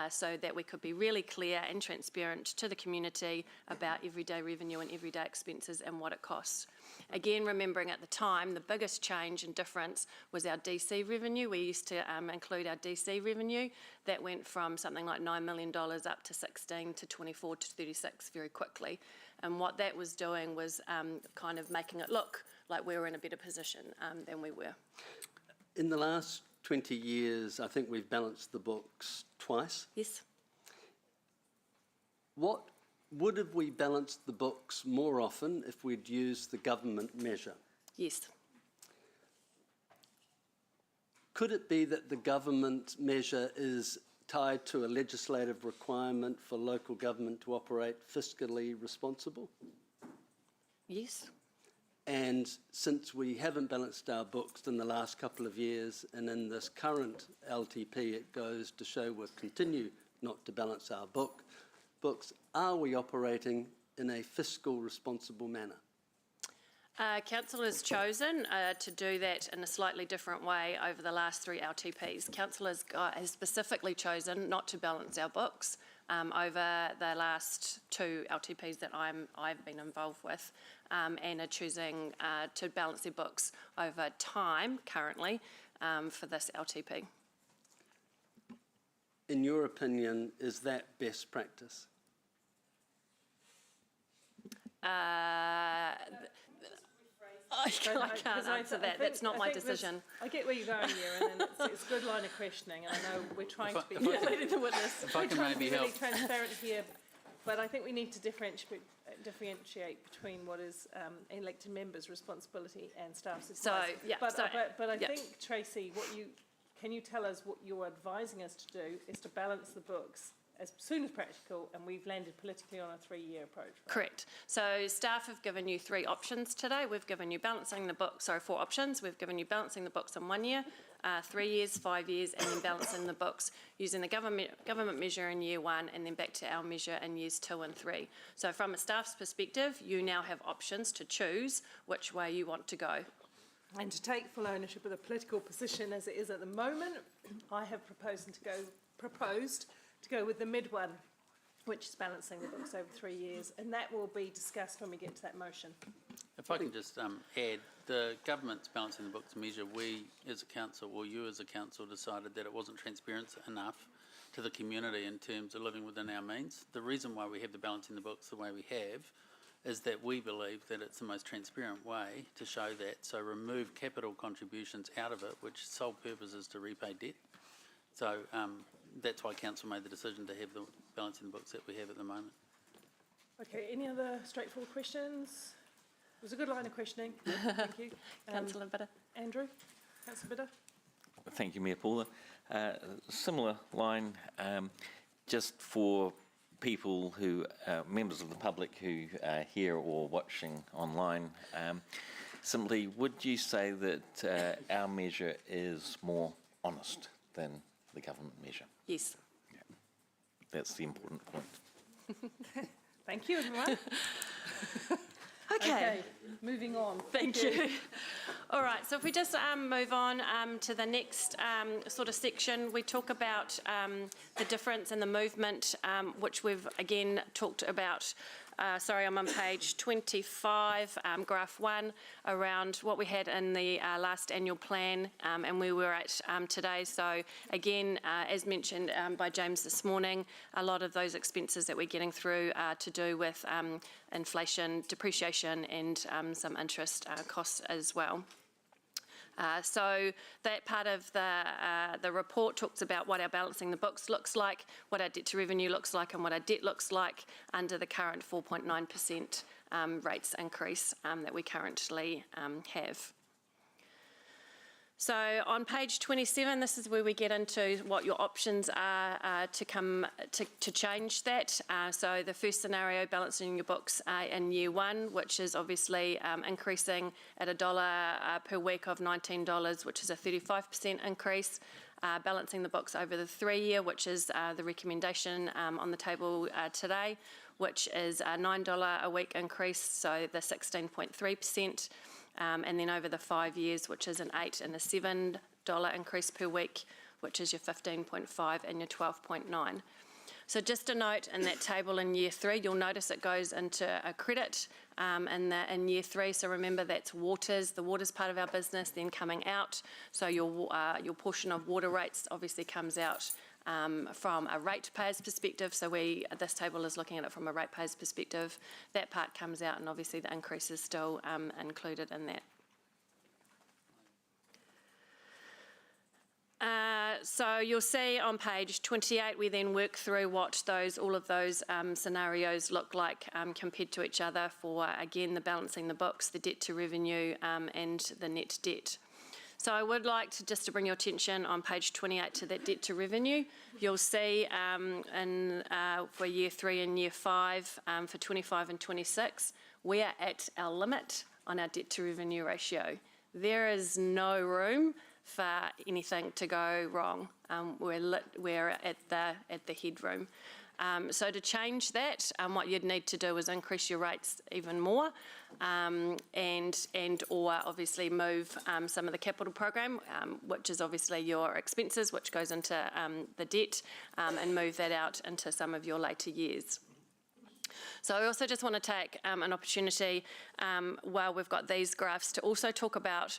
so that we could be really clear and transparent to the community about everyday revenue and everyday expenses and what it costs. Again, remembering at the time, the biggest change and difference was our DC revenue. We used to include our DC revenue. That went from something like $9 million up to 16 to 24 to 36 very quickly. And what that was doing was kind of making it look like we were in a better position than we were. In the last 20 years, I think we've balanced the books twice. Yes. Would have we balanced the books more often if we'd used the government measure? Yes. Could it be that the government measure is tied to a legislative requirement for local government to operate fiscally responsible? Yes. And since we haven't balanced our books in the last couple of years, and in this current LTP, it goes to show we'll continue not to balance our books, are we operating in a fiscal responsible manner? Council has chosen to do that in a slightly different way over the last 3 LTPs. Council has specifically chosen not to balance our books over the last 2 LTPs that I've been involved with, and are choosing to balance their books over time currently for this LTP. In your opinion, is that best practice? I can't answer that. That's not my decision. I get where you're going here, and then it's a good line of questioning, and I know we're trying to be the witness. If I can maybe help. Really transparent here, but I think we need to differentiate between what is elected members' responsibility and staff's advice. So, yeah. But I think, Tracy, can you tell us what you're advising us to do is to balance the books as soon as practical, and we've landed politically on a 3-year approach. Right? Correct. So staff have given you 3 options today. We've given you balancing the books, 4 options. We've given you balancing the books in 1 year, 3 years, 5 years, and then balancing the books using the government measure in year 1 and then back to our measure in years 2 and 3. So from a staff's perspective, you now have options to choose which way you want to go. And to take full ownership of the political position as it is at the moment, I have proposed to go with the mid one, which is balancing the books over 3 years, and that will be discussed when we get to that motion. If I can just add, the government's balancing the books measure, we as a council, or you as a council, decided that it wasn't transparent enough to the community in terms of living within our means. The reason why we have the balancing the books the way we have is that we believe that it's the most transparent way to show that. So remove capital contributions out of it, which sole purpose is to repay debt. So that's why council made the decision to have the balancing the books that we have at the moment. Okay, any other straightforward questions? It was a good line of questioning. Thank you. Councillor Bitter. Andrew, Councillor Bitter. Thank you, Mayor Paula. Similar line, just for people who are members of the public who are here or watching online, simply, would you say that our measure is more honest than the government measure? Yes. Yeah. That's the important point. Thank you, everyone. Okay. Moving on. Thank you. All right, so if we just move on to the next sort of section, we talk about the difference in the movement, which we've again talked about. Sorry, I'm on page 25, graph 1, around what we had in the last annual plan and where we're at today. So again, as mentioned by James this morning, a lot of those expenses that we're getting through are to do with inflation, depreciation, and some interest costs as well. So that part of the report talks about what our balancing the books looks like, what our debt to revenue looks like, and what our debt looks like under the current 4.9% rates increase that we currently have. So on page 27, this is where we get into what your options are to change that. So the first scenario, balancing your books in year 1, which is obviously increasing at $1 per week of $19, which is a 35% increase. Balancing the books over the 3-year, which is the recommendation on the table today, which is a $9 a week increase, so the 16.3%. And then over the 5 years, which is an $8 and a $7 increase per week, which is your 15.5 and your 12.9. So just a note in that table in year 3, you'll notice it goes into a credit in year 3. So remember that's waters, the waters part of our business, then coming out. So your portion of water rates obviously comes out from a ratepayer's perspective. So this table is looking at it from a ratepayer's perspective. That part comes out, and obviously the increase is still included in that. So you'll see on page 28, we then work through what all of those scenarios look like compared to each other for, again, the balancing the books, the debt to revenue, and the net debt. So I would like to bring your attention on page 28 to that debt to revenue. You'll see for year 3 and year 5, for 25 and 26, we are at our limit on our debt to revenue ratio. There is no room for anything to go wrong. We're at the headroom. So to change that, what you'd need to do is increase your rates even more, or obviously move some of the capital program, which is obviously your expenses, which goes into the debt, and move that out into some of your later years. So I also just want to take an opportunity while we've got these graphs to also talk about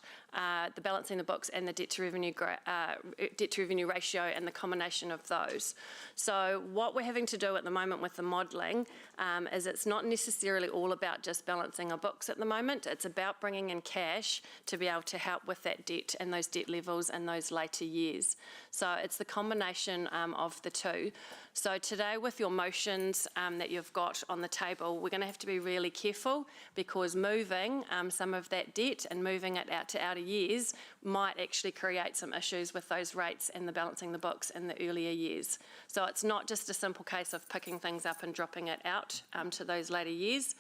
the balancing the books and the debt to revenue ratio and the combination of those. So what we're having to do at the moment with the modelling is it's not necessarily all about just balancing our books at the moment. It's about bringing in cash to be able to help with that debt and those debt levels in those later years. So it's the combination of the two. So today with your motions that you've got on the table, we're going to have to be really careful because moving some of that debt and moving it out to outer years might actually create some issues with those rates and the balancing the books in the earlier years. So it's not just a simple case of picking things up and dropping it out to those later years.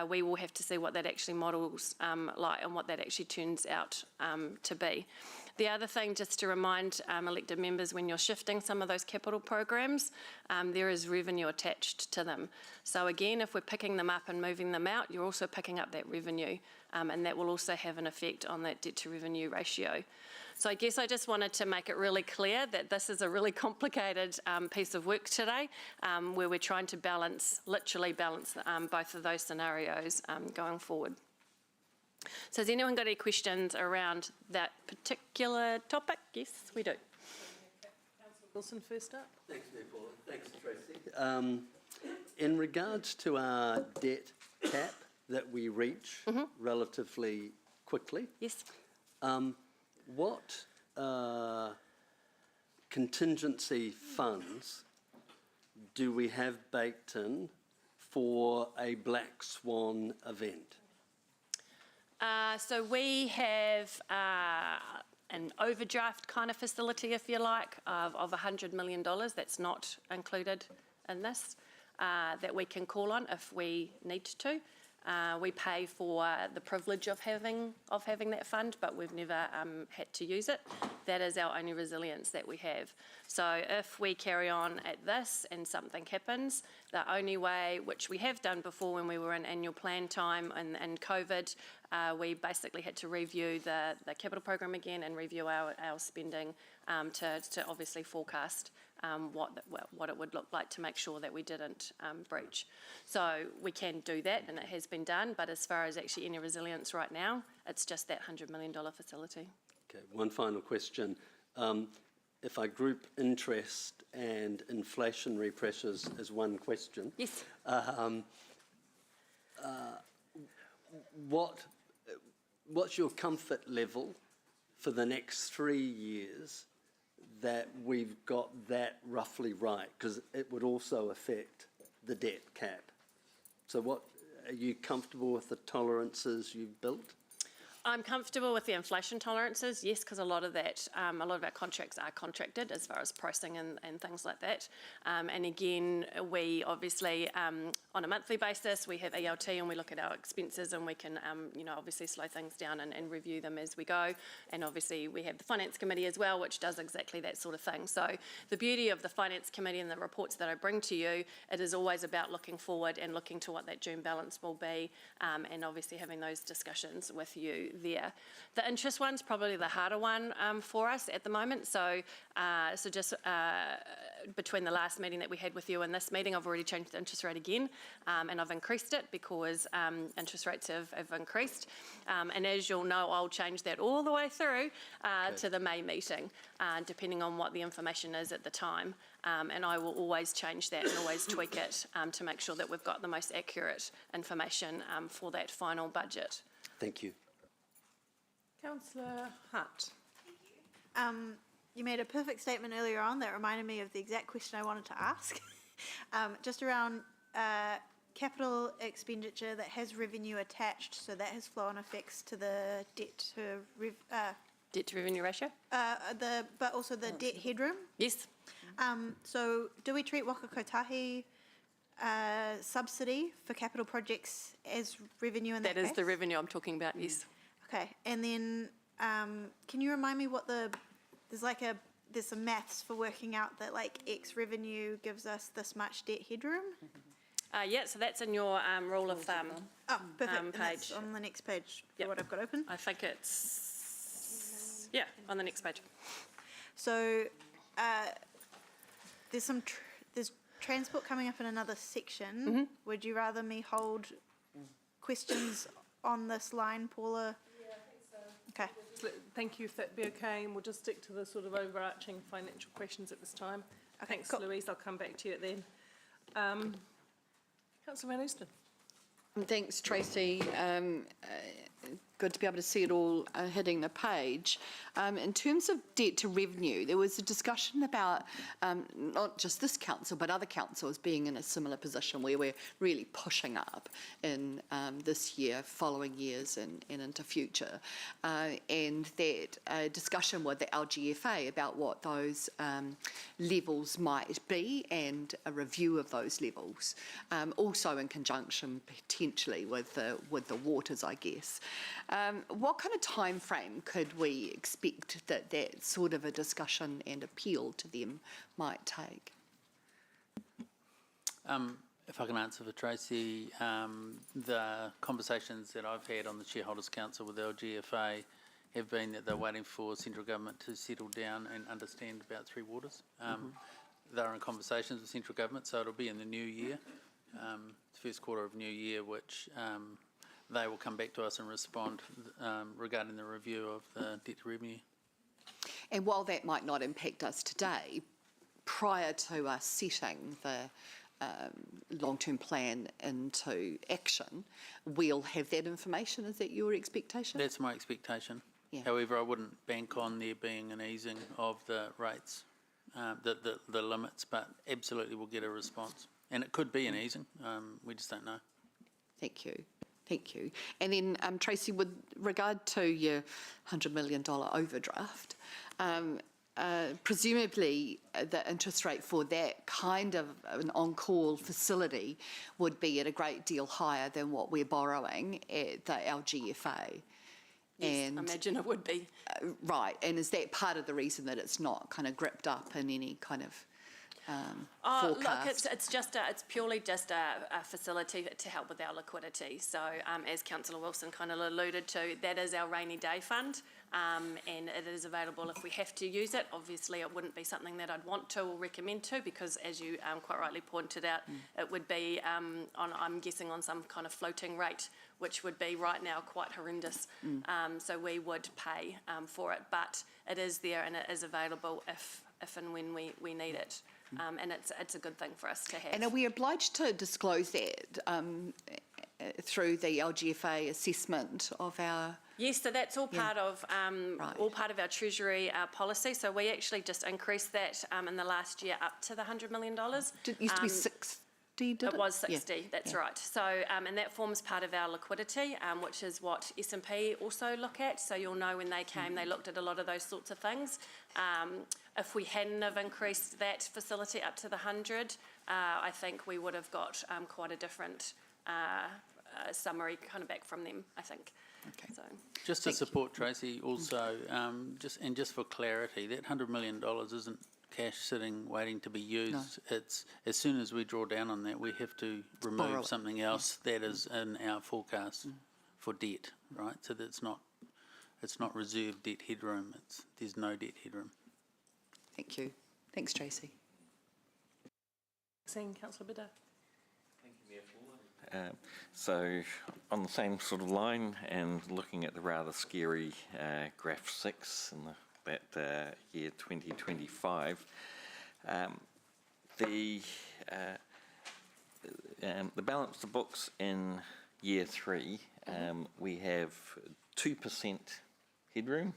We will have to see what that actually models like and what that actually turns out to be. The other thing, just to remind elected members, when you're shifting some of those capital programs, there is revenue attached to them. So again, if we're picking them up and moving them out, you're also picking up that revenue, and that will also have an effect on that debt to revenue ratio. So I guess I just wanted to make it really clear that this is a really complicated piece of work today, where we're trying to literally balance both of those scenarios going forward. So has anyone got any questions around that particular topic? Yes, we do. Councillor Wilson first up. Thanks, Mayor Paula. Thanks, Tracy. In regards to our debt cap that we reach relatively quickly, yes. What contingency funds do we have baked in for a black swan event? So we have an overdraft kind of facility, if you like, of $100 million that's not included in this, that we can call on if we need to. We pay for the privilege of having that fund, but we've never had to use it. That is our only resilience that we have. So if we carry on at this and something happens, the only way, which we have done before when we were in annual plan time and COVID, we basically had to review the capital program again and review our spending to obviously forecast what it would look like to make sure that we didn't breach. So we can do that, and it has been done, but as far as actually any resilience right now, it's just that $100 million facility. Okay, one final question. If I group interest and inflationary pressures as one question, yes. What's your comfort level for the next 3 years that we've got that roughly right? Because it would also affect the debt cap. So are you comfortable with the tolerances you've built? I'm comfortable with the inflation tolerances, yes, because a lot of our contracts are contracted as far as pricing and things like that. And again, we obviously, on a monthly basis, we have ELT and we look at our expenses and we can, obviously slow things down and review them as we go. And obviously we have the Finance Committee as well, which does exactly that sort of thing. So the beauty of the Finance Committee and the reports that I bring to you, it is always about looking forward and looking to what that June balance will be, and obviously having those discussions with you there. The interest one's probably the harder one for us at the moment. So just between the last meeting that we had with you and this meeting, I've already changed the interest rate again, and I've increased it because interest rates have increased. And as you'll know, I'll change that all the way through to the May meeting, depending on what the information is at the time. And I will always change that and always tweak it to make sure that we've got the most accurate information for that final budget. Thank you. Councillor Hart. you made a perfect statement earlier on that reminded me of the exact question I wanted to ask. Just around capital expenditure that has revenue attached, so that has flow-on effects to the debt to revenue ratio? But also the debt headroom. Yes. So do we treat Waka Kotahi subsidy for capital projects as revenue in that That is case? the revenue I'm talking about, yes. Okay, and then can you remind me what there's some maths for working out that like X revenue gives us this much debt headroom? Yeah, so that's in your rule of thumb. Oh, perfect. And Page. that's on the next page for what I've got open. I think it's, yeah, on the next page. So there's transport coming up in another section. Would you rather me hold questions on this line, Paula? Yeah, I think so. Okay. Thank you, if that'd be okay, and we'll just stick to the sort of overarching financial questions at this time. Okay, Thanks, cool. Louise. I'll come back to you at the end. Councillor Van Oosten. Thanks, Tracy. Good to be able to see it all hitting the page. In terms of debt to revenue, there was a discussion about not just this council, but other councils being in a similar position where we're really pushing up in this year, following years and into future. And that discussion with the LGFA about what those levels might be and a review of those levels, also in conjunction potentially with the waters, I guess. What kind of time frame could we expect that sort of a discussion and appeal to them might take? If I can answer for Tracy, the conversations that I've had on the Shareholders' Council with LGFA have been that they're waiting for central government to settle down and understand about Three Waters. They're in conversations with central government, so it'll be in the new year, the first quarter of new year, which they will come back to us and respond regarding the review of the debt to revenue. And while that might not impact us today, prior to us setting the long-term plan into action, we'll have that information. Is that your expectation? That's my expectation. Yeah. However, I wouldn't bank on there being an easing of the rates, the limits, but absolutely we'll get a response. And it could be an easing, we just don't know. Thank you. Thank you. And then, Tracy, with regard to your $100 million overdraft, presumably the interest rate for that kind of an on-call facility would be at a great deal higher than what we're borrowing at the LGFA. Yes, I imagine it would be. Right. And is that part of the reason that it's not kind of gripped up in any kind of forecast? Look, it's purely just a facility to help with our liquidity. So as Councillor Wilson kind of alluded to, that is our rainy day fund, and it is available if we have to use it. Obviously, it wouldn't be something that I'd want to or recommend to, because as you quite rightly pointed out, it would be I'm guessing on some kind of floating rate, which would be right now quite horrendous. So we would pay for it, but it is there and it is available if and when we need it. And it's a good thing for us to have. And are we obliged to disclose that through the LGFA assessment of our? Yes, so that's all part of our Treasury policy. So we actually just increased that in the last year up to the $100 million. It used to be 60, did it? It was 60, that's right. So, and that forms part of our liquidity, which is what S&P also look at. So you'll know when they came, they looked at a lot of those sorts of things. If we hadn't have increased that facility up to the 100, I think we would have got quite a different summary kind of back from them, I think. Okay. So, Just to support Tracy also, just for clarity, that $100 million isn't cash sitting waiting to be used. No. It's as soon as we draw down on that, we have to remove something else that is in our forecast for debt, right? So that it's not reserved debt headroom. There's no debt headroom. Thank you. Thanks, Tracy. Seeing Councillor Bidder. So on the same sort of line and looking at the rather scary graph 6 in that year 2025, the balance of books in year 3, we have 2% headroom.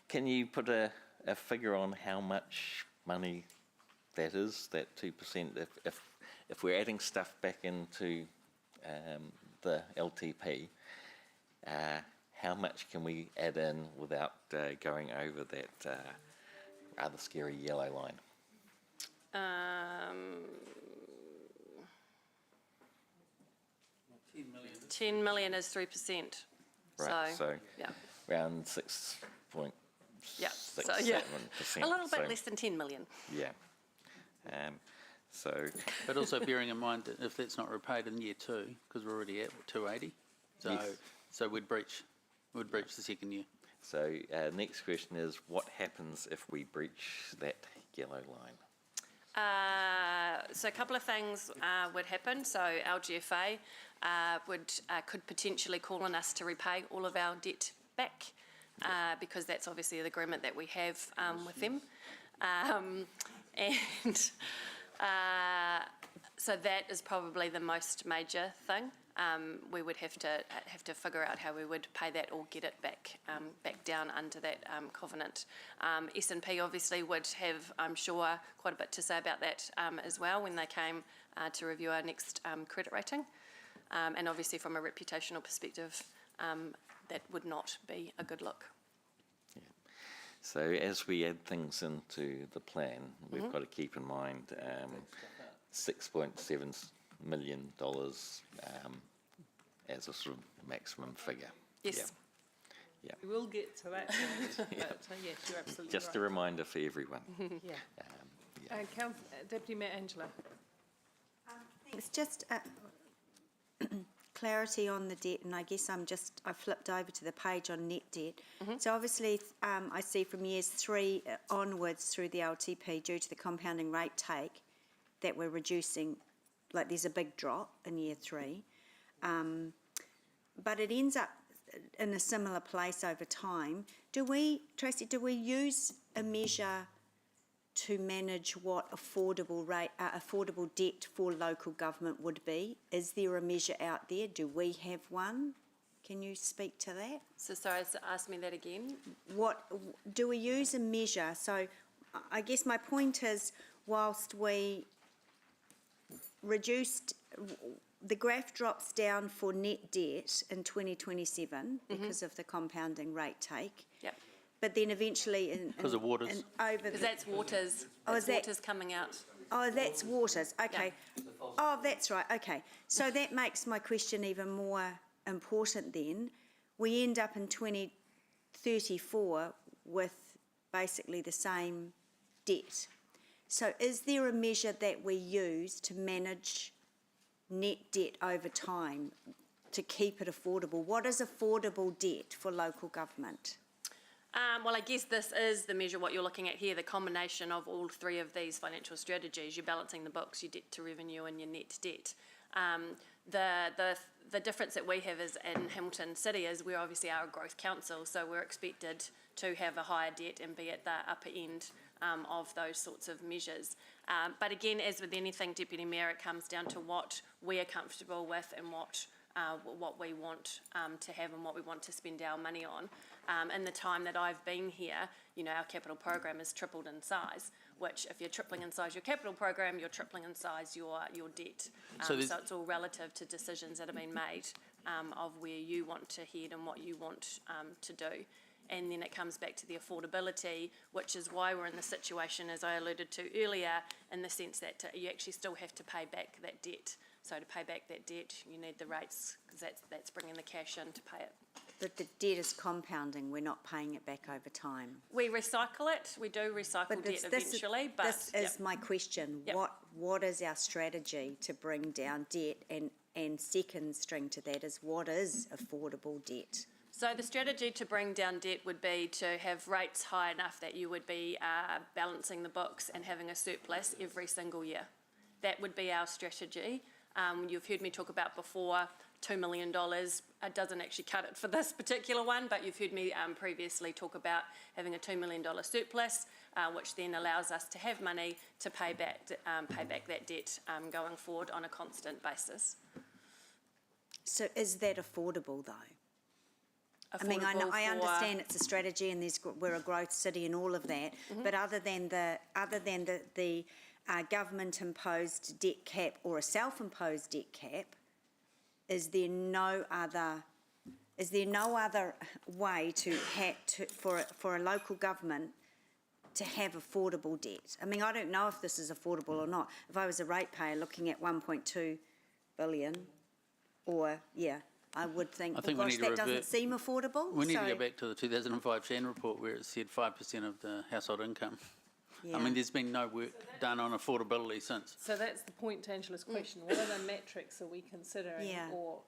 Can you put a figure on how much money that is, that 2%? If we're adding stuff back into the LTP, how much can we add in without going over that rather scary yellow line? 10 million is 3%. Right, so yeah. around 6.67%. Yeah, so yeah, a little bit so, less than 10 million. Yeah. So. But also bearing in mind that if that's not repaid in year 2, because we're already at 280, so Yes. so we'd breach the second year. So next question is, what happens if we breach that yellow line? So a couple of things would happen. So LGFA could potentially call on us to repay all of our debt back because that's obviously the agreement that we have with them. So that is probably the most major thing. We would have to figure out how we would pay that or get it back down under that covenant. S&P obviously would have, I'm sure, quite a bit to say about that as well when they came to review our next credit rating. And obviously from a reputational perspective, that would not be a good look. Yeah. So as we add things into the plan, we've got to keep in mind $6.7 million as a sort of maximum figure. Yes. Yeah. We will get to that point, Yeah. but yes, you're absolutely Just right. a reminder for everyone. Yeah. Deputy Mayor Angela. Thanks. Just clarity on the debt, and I guess I flipped over to the page on net debt. So obviously I see from years 3 onwards through the LTP, due to the compounding rate take, that we're reducing, like there's a big drop in year 3. But it ends up in a similar place over time. Tracy, do we use a measure to manage what affordable debt for local government would be? Is there a measure out there? Do we have one? Can you speak to that? So sorry, ask me that again. Do we use a measure? So I guess my point is, whilst we reduced, the graph drops down for net debt in 2027 because of the compounding rate take. Yep. But then eventually Because of waters. Because that's waters. Oh, That's is that- waters coming out. Oh, that's waters. Okay. Oh, that's right. Okay. So that makes my question even more important then. We end up in 2034 with basically the same debt. So is there a measure that we use to manage net debt over time to keep it affordable? What is affordable debt for local government? Well, I guess this is the measure, what you're looking at here, the combination of all 3 of these financial strategies. You're balancing the books, your debt to revenue and your net debt. The difference that we have is in Hamilton City is we obviously are a growth council, so we're expected to have a higher debt and be at the upper end of those sorts of measures. But again, as with anything, Deputy Mayor, it comes down to what we are comfortable with and what we want to have and what we want to spend our money on. In the time that I've been here, our capital program has tripled in size, which if you're tripling in size your capital program, you're tripling in size your debt. So it's all relative to decisions that have been made of where you want to head and what you want to do. And then it comes back to the affordability, which is why we're in the situation, as I alluded to earlier, in the sense that you actually still have to pay back that debt. So to pay back that debt, you need the rates, because that's bringing the cash in to pay it. But the debt is compounding. We're not paying it back over time. We recycle it. We do recycle debt eventually. But this is my question. Yep. What is our strategy to bring down debt? And second string to that is, what is affordable debt? So the strategy to bring down debt would be to have rates high enough that you would be balancing the books and having a surplus every single year. That would be our strategy. You've heard me talk about before, $2 million. It doesn't actually cut it for this particular one, but you've heard me previously talk about having a $2 million surplus, which then allows us to have money to pay back that debt going forward on a constant basis. So is that affordable though? I mean, I affordable for- understand it's a strategy and we're a growth city and all of that, but other than the government-imposed debt cap or a self-imposed debt cap, is there no other way for a local government to have affordable debt? I mean, I don't know if this is affordable or not. If I was a ratepayer looking at 1.2 billion, I would think, I think we gosh, need to that doesn't revert- seem affordable. We need to So- go back to the 2005 Shan report where it said 5% of the household income. I mean, there's been no work done on affordability since. So that's the point to Angela's question. What other metrics are we considering Yeah. or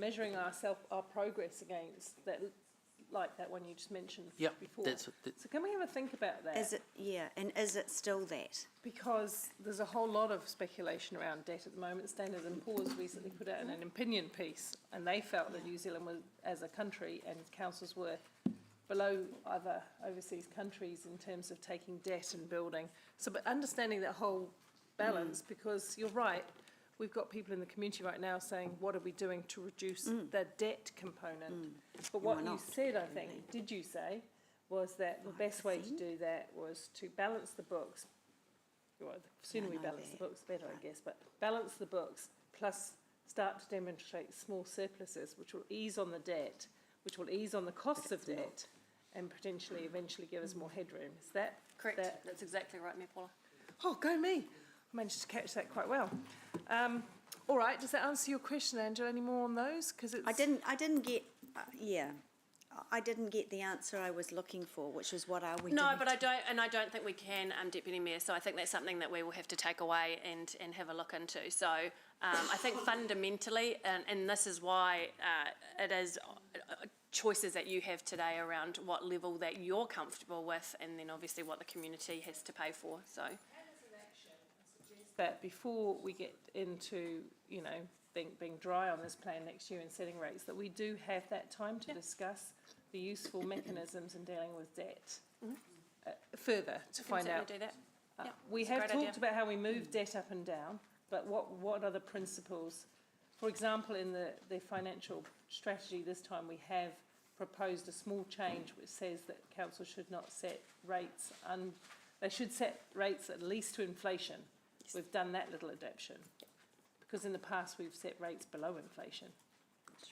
measuring our progress against that, like that one you just mentioned Yep, before? that's- So can we have a think about that? and is it still that? Because there's a whole lot of speculation around debt at the moment. Standard & Poor's recently put out an opinion piece, and they felt that New Zealand was, as a country, and councils were below other overseas countries in terms of taking debt and building. So, but understanding that whole balance, because you're right, we've got people in the community right now saying, what are we doing to reduce the debt component? But what you said, I think, did you say, was that the best way to do that was to balance the books. Well, the sooner we balance the books, the better, I guess, but balance the books, plus start to demonstrate small surpluses, which will ease on the debt, which will ease on the costs of debt, and potentially eventually give us more headroom. Is that Correct, that's exactly right, Mayor Paula. Oh, go me! I managed to catch that quite well. All right, does that answer your question, Angela? Any more on those? Because it's... I didn't get, I didn't get the answer I was looking for, which is what are we No, doing? but I don't think we can, Deputy Mayor, so I think that's something that we will have to take away and have a look into. So I think fundamentally, and this is why it is choices that you have today around what level that you're comfortable with, and then obviously what the community has to pay for, so. That before we get into, being dry on this plan next year and setting rates, that we do have that time to discuss the useful mechanisms in dealing with debt further to find out. Do that. We it's a have great idea. talked about how we move debt up and down, but what are the principles? For example, in the financial strategy this time, we have proposed a small change which says that council should not set rates, they should set rates at least to inflation. Yes. We've done that little adaptation because in the past we've set rates below inflation.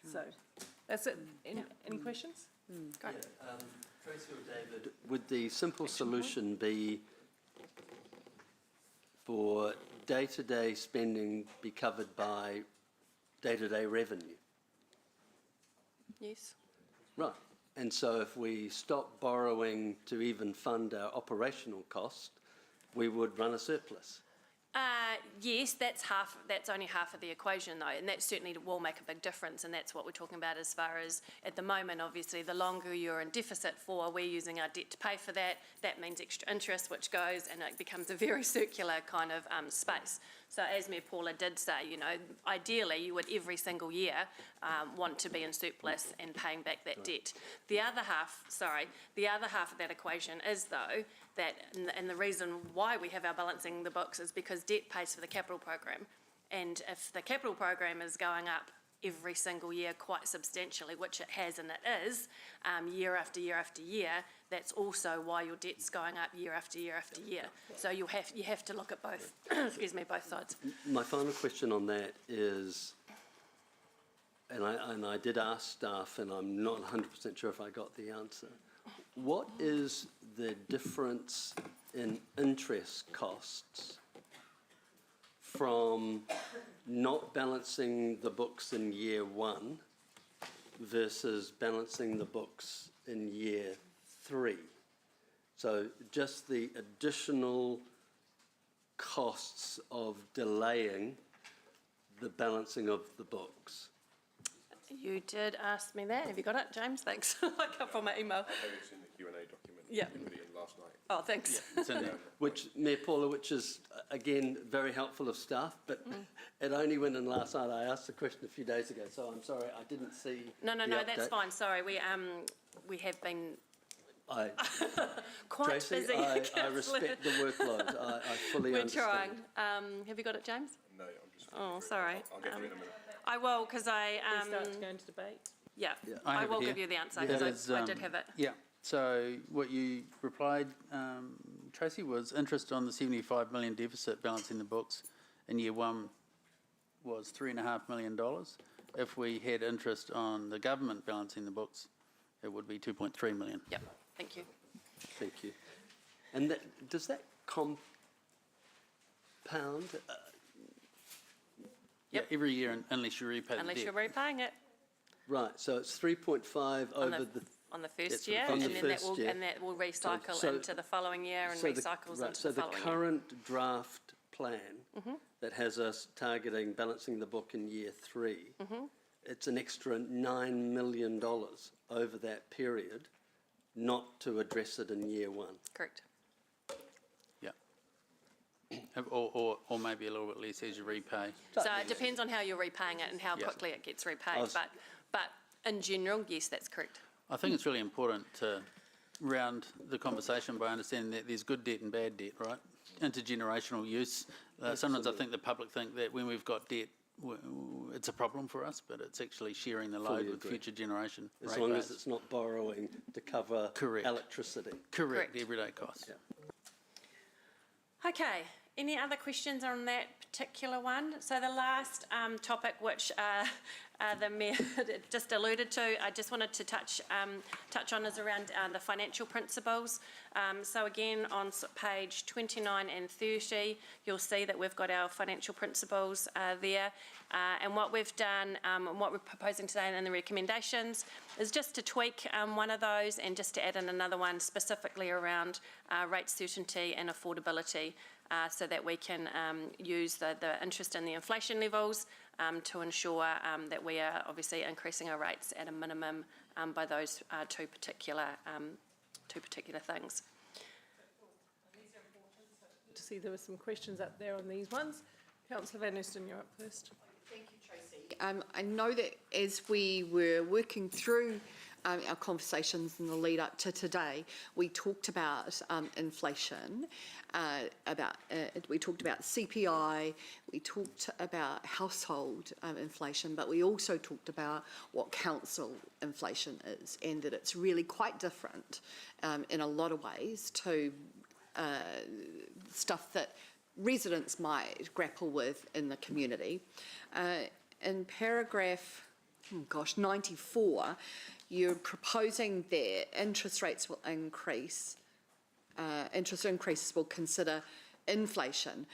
That's right. So that's it. Any questions? Great. Tracy or David, would the simple solution be for day-to-day spending be covered by day-to-day revenue? Yes. Right. And so if we stop borrowing to even fund our operational cost, we would run a surplus. Yes, that's only half of the equation though, and that certainly will make a big difference, and that's what we're talking about as far as at the moment, obviously, the longer you're in deficit for, we're using our debt to pay for that. That means extra interest, which goes, and it becomes a very circular kind of space. So as Mayor Paula did say, ideally you would every single year want to be in surplus and paying back that debt. The other half of that equation is though, that, and the reason why we have our balancing the books is because debt pays for the capital program. And if the capital program is going up every single year quite substantially, which it has and it is, year after year after year, that's also why your debt's going up year after year after year. So you have to look at both, both sides. My final question on that is, and I did ask staff, and I'm not 100% sure if I got the answer. What is the difference in interest costs from not balancing the books in year one versus balancing the books in year 3? So just the additional costs of delaying the balancing of the books. You did ask me that. Have you got it, James? Thanks. I got from my email. I think it's in the Q&A document. Yeah. You put it in last night. Oh, thanks. Yeah, it's in there. Which, Mayor Paula, which is, again, very helpful of staff, but it only went in last night. I asked the question a few days ago, so I'm sorry, I didn't see No, the that's update. fine. Sorry, we have been quite Tracy, busy. I respect the workload. I fully We're understand. trying. Have you got it, James? No, I'm just... Oh, sorry. I'll get to it in a minute. I will, because We start to go into debate. Yeah, I I have it will here. give you the answer It because is, I did have it. Yeah, so what you replied, Tracy, was interest on the 75 million deficit balancing the books in year one was $3.5 million. If we had interest on the government balancing the books, it would be 2.3 million. Yep, thank you. Thank you. And does that compound? Yeah, every year unless you repay the Unless debt. you're repaying it Right, so it's 3.5 over the... on the It's first for the year, first and then that will, year. and that will recycle So- into the following year and so recycles right, into so the the following year. current draft plan that has us targeting balancing the book in year 3, it's an extra $9 million over that period, not to address it in year 1. Correct. Yeah. Or maybe a little bit less as you repay. So it depends on how you're repaying it and how Yeah. quickly it gets repaid, was- but in general, yes, that's correct. I think it's really important to round the conversation by understanding that there's good debt and bad debt, right? Intergenerational use. Sometimes I think the public think that when we've got debt, it's a problem for us, but it's actually sharing the load Fully with agree. future generation. As long as it's not borrowing to cover Correct. electricity. Correct, Correct. everyday costs. Yeah. Okay, any other questions on that particular one? So the last topic, which the Mayor just alluded to, I just wanted to touch on is around the financial principles. So again, on page 29 and 30, you'll see that we've got our financial principles there. And what we've done, and what we're proposing today in the recommendations, is just to tweak one of those and just to add in another one specifically around rate certainty and affordability, so that we can use the interest in the inflation levels to ensure that we are obviously increasing our rates at a minimum by those two particular things. To see there were some questions up there on these ones. Councillor Van Oosten, you're up first. Thank you, Tracy. I know that as we were working through our conversations in the lead up to today, we talked about inflation, we talked about CPI, we talked about household inflation, but we also talked about what council inflation is, and that it's really quite different in a lot of ways to stuff that residents might grapple with in the community. In paragraph, 94, you're proposing that interest rates will increase, interest increases will consider inflation.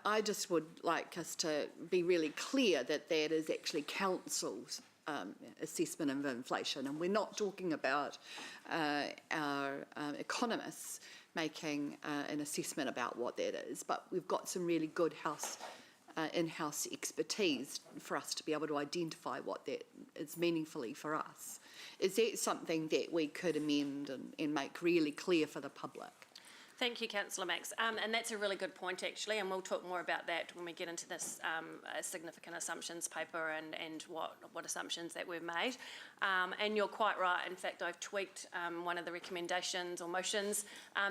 I just would like us to be really clear that that is actually council's assessment of inflation, and we're not talking about our economists making an assessment about what that is, but we've got some really good in-house expertise for us to be able to identify what that is meaningfully for us. Is that something that we could amend and make really clear for the public? Thank you, Councillor Max. And that's a really good point, actually, and we'll talk more about that when we get into this significant assumptions paper and what assumptions that we've made. And you're quite right. In fact, I've tweaked one of the recommendations or motions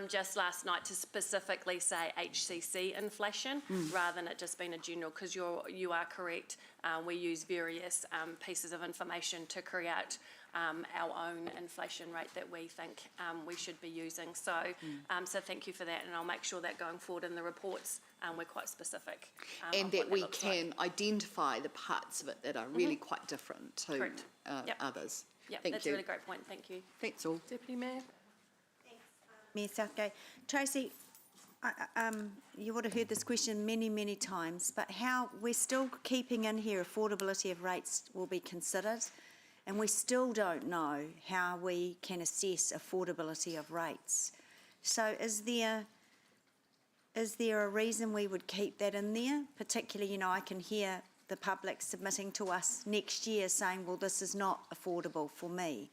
just last night to specifically say HCC inflation rather than it just being a general, because you are correct. We use various pieces of information to create our own inflation rate that we think we should be using. So, so thank you for that, and I'll make sure that going forward in the reports we're quite specific. And of that what we looks can identify the parts of it that are really quite different to Correct. Yep. others. Yep, Thank that's you. a really great point. Thank you. That's all. Deputy Mayor. Mayor Southgate. Tracy, you would have heard this question many, many times, but how we're still keeping in here affordability of rates will be considered, and we still don't know how we can assess affordability of rates. So is there a reason we would keep that in there? Particularly, I can hear the public submitting to us next year saying, well, this is not affordable for me.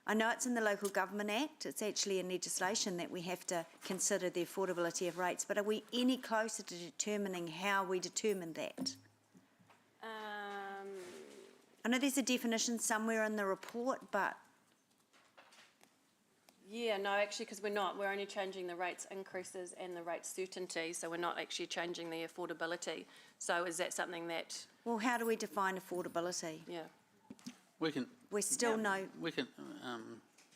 I know it's in the Local Government Act, it's actually in legislation that we have to consider the affordability of rates, but are we any closer to determining how we determine that? I know there's a definition somewhere in the report, but... Yeah, no, actually, because we're not. We're only changing the rates increases and the rate certainty, so we're not actually changing the affordability. So is that something that... Well, how do we define affordability? Yeah. We can, we're still no, we can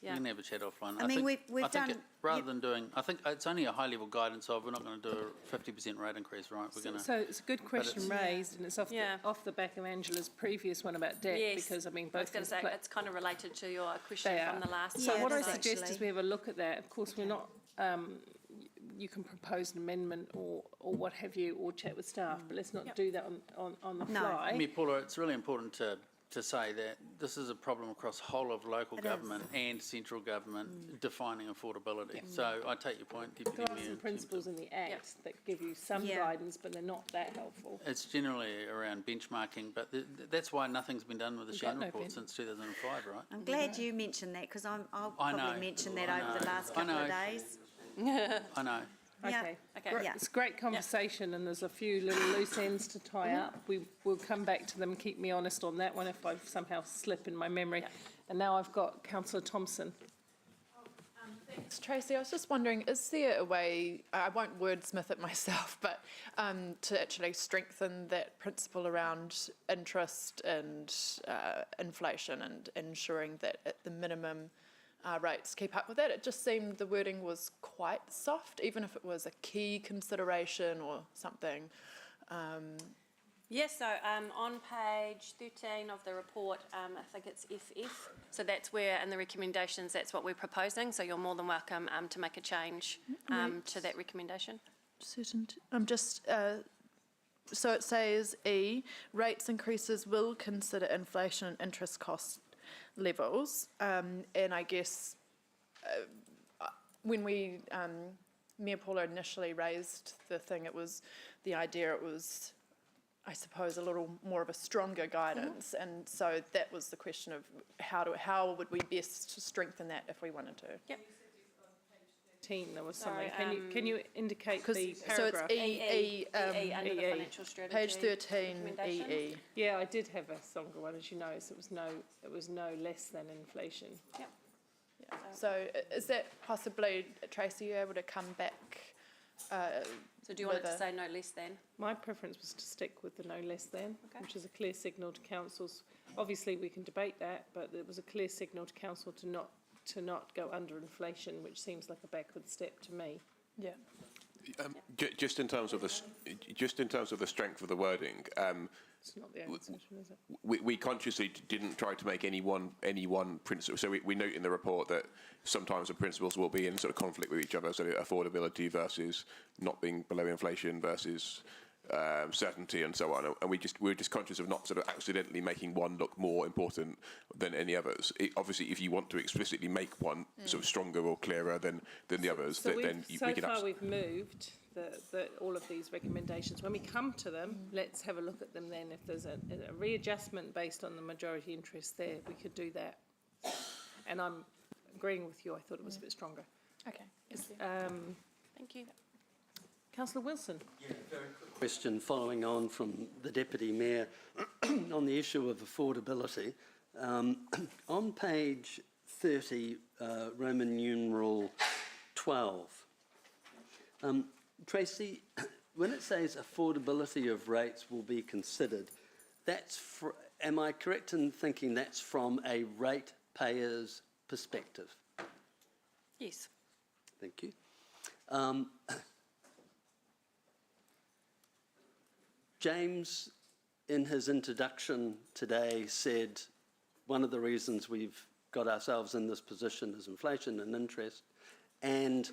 have a chat offline. I mean, think- we've I think done- rather than doing, I think it's only a high-level guidance of, we're not going to do a 50% rate increase, right? We're going to. So it's a good question it's- raised, and it's off, off the back of Angela's previous one about debt, Yes. because I mean, I was both going to things say, play- it's kind of related to your question they from are. the last. So Yeah, what I it is suggest is actually. we have a look at that. Of course, we're not, you can propose an amendment or what have you, or chat with staff, but let's not do that on the No. fly. Mayor Paula, it's really important to say that this is a problem across whole of local It government and central government defining affordability. So I take your point, Deputy There are Mayor. some in terms principles in the Act that give you some Yeah. guidance, but they're not that helpful. It's generally around benchmarking, but that's why nothing's been done with the We've got Shan no report ben- since 2005, right? I'm glad you mentioned that, because I'll I know. probably mention that I over the know. last I couple of know. days. I know. Yeah. Okay. Okay. Yeah. It's a great conversation, and there's a few little loose ends to tie up. We'll come back to them. Keep me honest on that one if I somehow slip in my memory. And now I've got Councillor Thompson. Thanks, Tracy. I was just wondering, is there a way, I won't wordsmith it myself, but to actually strengthen that principle around interest and inflation and ensuring that at the minimum rates keep up with that? It just seemed the wording was quite soft, even if it was a key consideration or something. Yes, so on page 13 of the report, I think it's FF. So that's where, in the recommendations, that's what we're proposing. So you're more than welcome to make a change to that recommendation. Certain. I'm just, so it says E, rates increases will consider inflation and interest cost levels. And I guess when we, Mayor Paula initially raised the thing, it was the idea, it was, I suppose, a little more of a stronger guidance. And so that was the question of how would we best strengthen that if we wanted to? Yep. There was Sorry, something. Can you indicate the So it's paragraph? EE, EE under the EE. financial strategy. page 13, recommendations. EE. Yeah, I did have a stronger one, as you know. So it was no less than inflation. Yep. Yeah. So is that possibly, Tracy, you able to come back? So do you want it with to a- say no less than? My preference was to stick with the no less than, Okay. which is a clear signal to councils. Obviously, we can debate that, but it was a clear signal to council to not go under inflation, which seems like a backward step to me. Yeah. Just in terms of the strength of the wording, It's not the only solution, is it? we consciously didn't try to make any one principle. So we note in the report that sometimes the principles will be in sort of conflict with each other. So affordability versus not being below inflation versus certainty and so on. And we're just conscious of not sort of accidentally making one look more important than any others. Obviously, if you want to explicitly make one sort of stronger or clearer than the others, So then so we can. far we've moved all of these recommendations. When we come to them, let's have a look at them then. If there's a readjustment based on the majority interest there, we could do that. And I'm agreeing with you. I thought it was a bit stronger. Okay. Thank you. Councillor Wilson. Question following on from the Deputy Mayor on the issue of affordability. On page 30, Roman numeral 12, Tracy, when it says affordability of rates will be considered, am I correct in thinking that's from a ratepayer's perspective? Yes. Thank you. James, in his introduction today, said one of the reasons we've got ourselves in this position is inflation and interest, and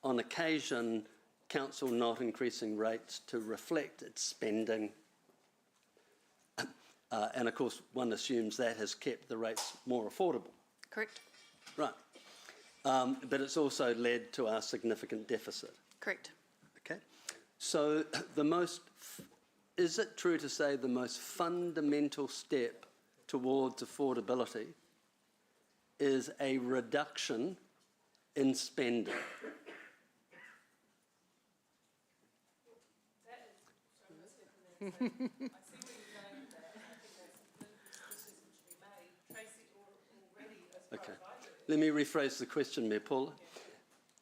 on occasion, council not increasing rates to reflect its spending. And of course, one assumes that has kept the rates more affordable. Correct. Right. But it's also led to our significant deficit. Correct. Okay. So is it true to say the most fundamental step towards affordability is a reduction in spending? Okay. Let me rephrase the question, Mayor Paula.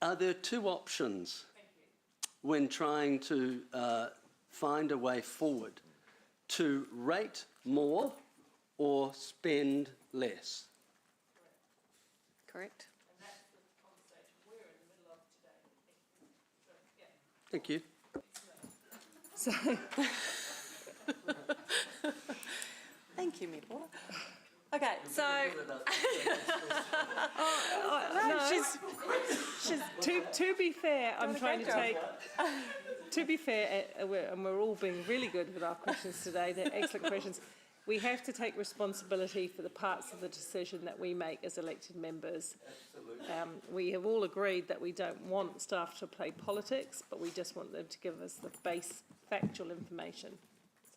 Are there two options when trying to find a way forward: to rate more or spend less. Correct? Thank you. So, Thank you, Mayor Paula. Okay, so. to be fair, I'm trying to take. To be fair, and we're all being really good with our questions today. They're excellent questions. We have to take responsibility for the parts of the decision that we make as elected members. We have all agreed that we don't want staff to play politics, but we just want them to give us the base factual information.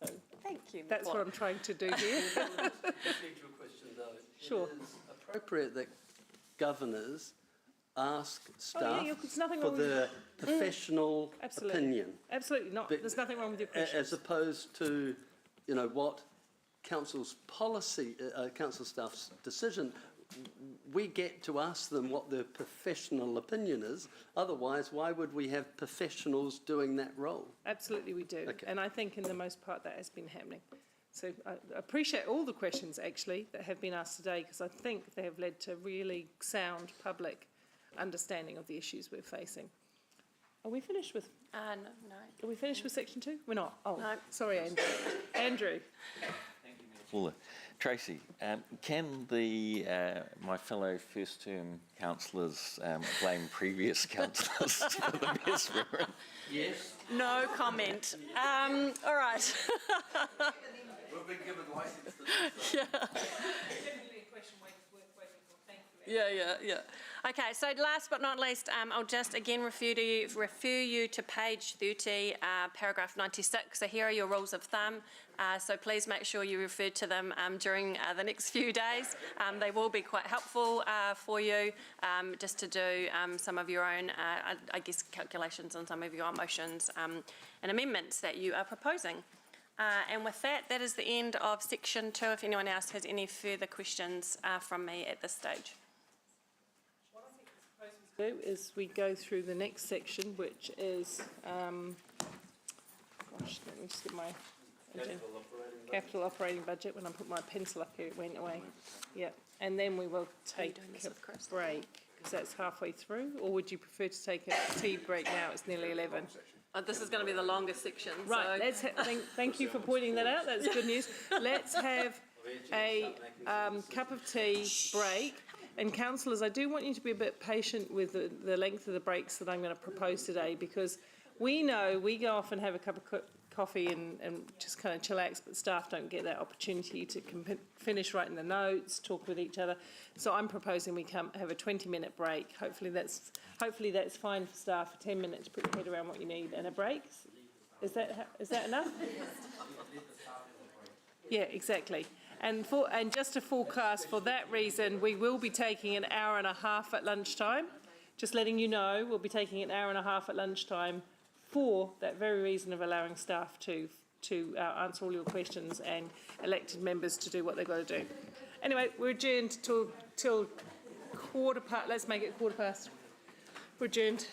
So thank you. That's what I'm trying to do here. Procedural question though. Sure. It is appropriate that governors ask staff there's nothing for wrong with their professional opinion. Absolutely not. There's nothing wrong with your question. As opposed to, you know, what council's policy, council staff's decision. We get to ask them what their professional opinion is. Otherwise, why would we have professionals doing that role? Absolutely we do. Okay. And I think in the most part that has been happening. So I appreciate all the questions actually that have been asked today, because I think they have led to really sound public understanding of the issues we're facing. Are we finished with? No. Are we finished with section 2? We're not. Oh, No. sorry, Andrew. Andrew. Fuller. Tracy, can my fellow first-term councillors blame previous councillors for the mess we're in? Yes. No comment. All right. We've been given license to Yeah. Yeah. Okay, so last but not least, I'll just again refer you to page 30, paragraph 96. So here are your rules of thumb. So please make sure you refer to them during the next few days. They will be quite helpful for you just to do some of your own, I guess, calculations on some of your motions and amendments that you are proposing. And with that, that is the end of section 2. If anyone else has any further questions from me at this stage. Do is we go through the next section, which is, let me just get my capital operating budget. When I put my pencil up here, it went away. Yeah, and then we will take a break, because that's halfway through. Or would you prefer to take a tea break now? It's nearly 11. This is going to be the longest section. Right, so. Thank you for pointing that out. That's good news. Let's have a cup of tea break. And councillors, I do want you to be a bit patient with the length of the breaks that I'm going to propose today, because we know we go off and have a cup of coffee and just kind of chillax, but staff don't get that opportunity to finish writing the notes, talk with each other. So I'm proposing we have a 20-minute break. Hopefully that's fine for staff, for 10 minutes, put your head around what you need, and a break. Is that enough? Yeah, exactly. And just to forecast, for that reason, we will be taking an hour and a half at lunchtime. Just letting you know, we'll be taking an hour and a half at lunchtime for that very reason of allowing staff to answer all your questions and elected members to do what they've got to do. Anyway, we're adjourned till 1:15. Let's make it 1:15. We're adjourned.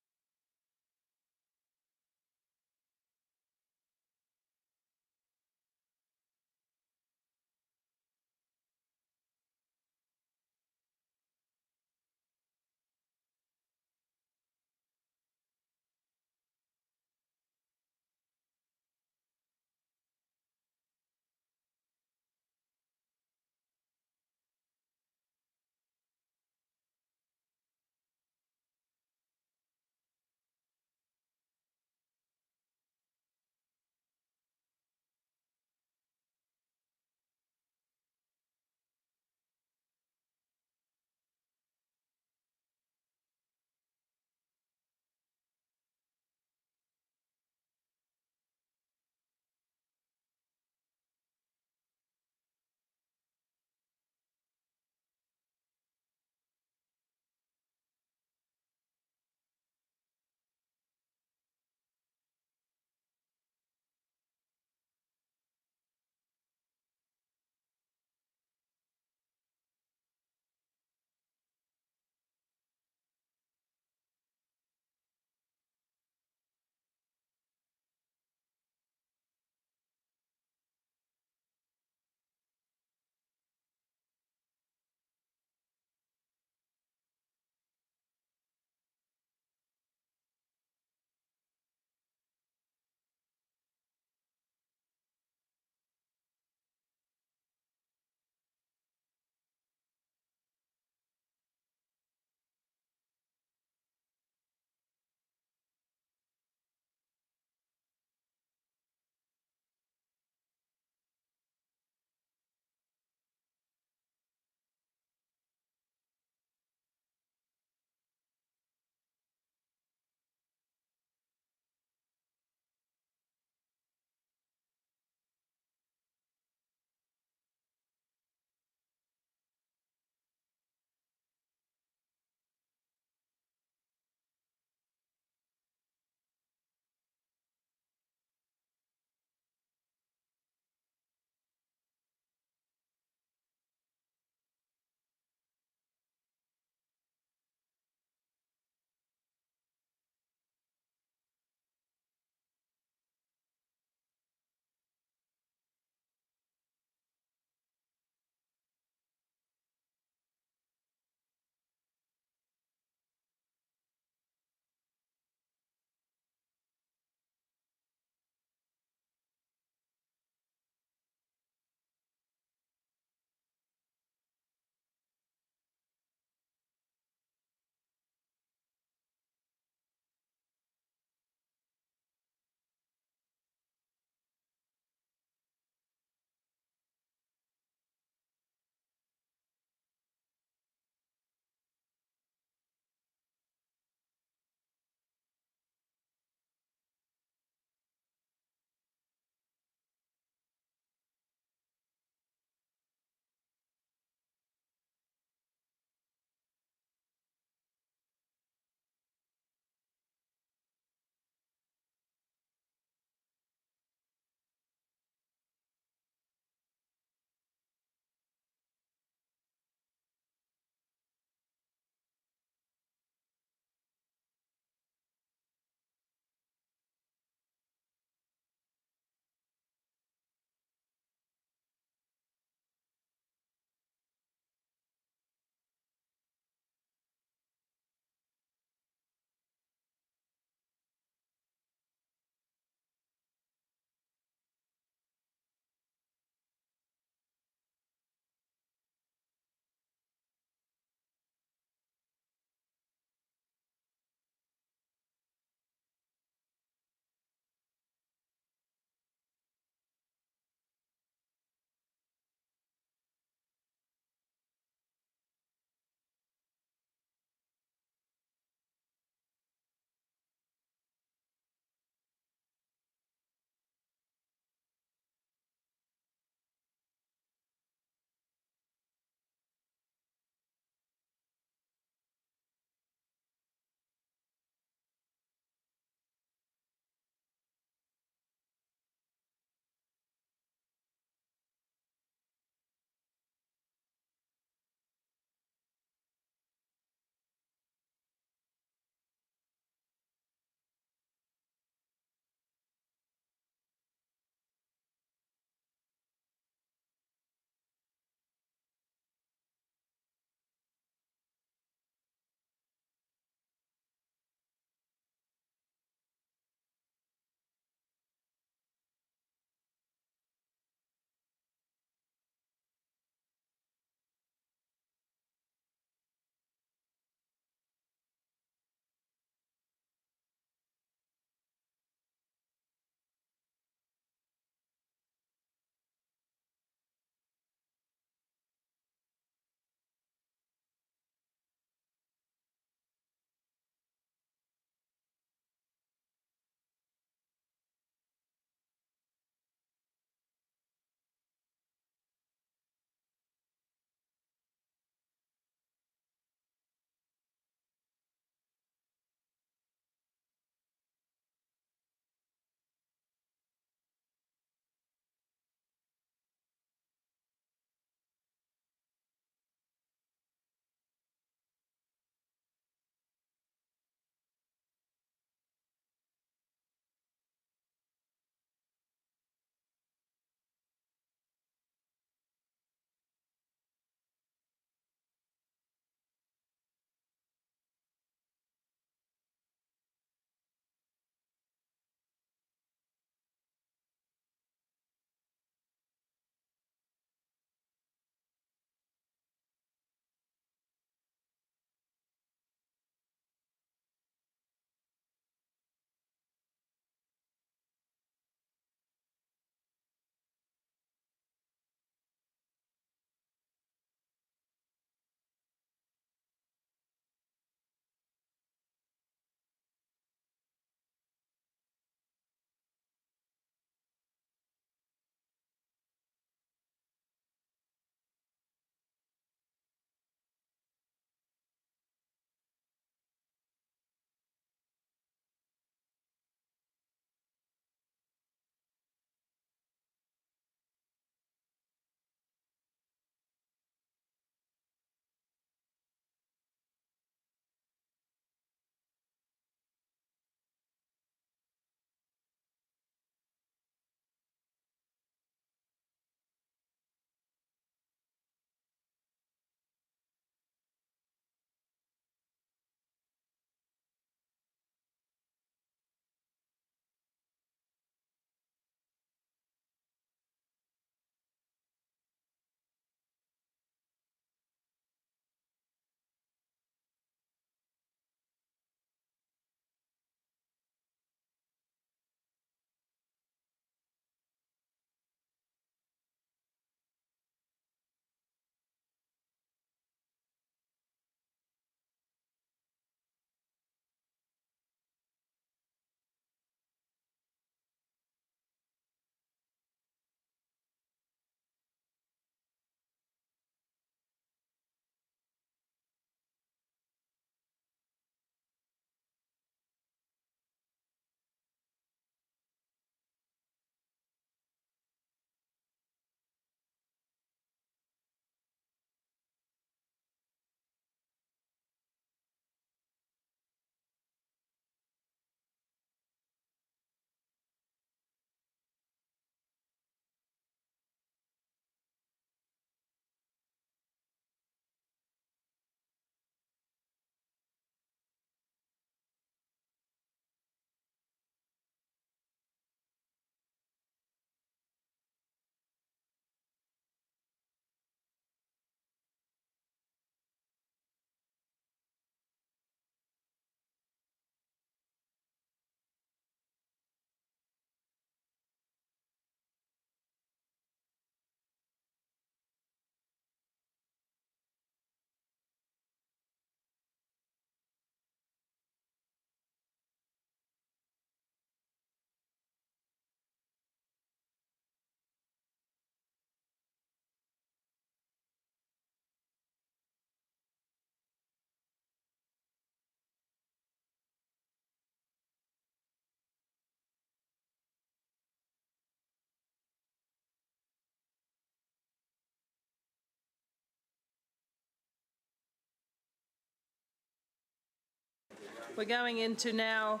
We're going into now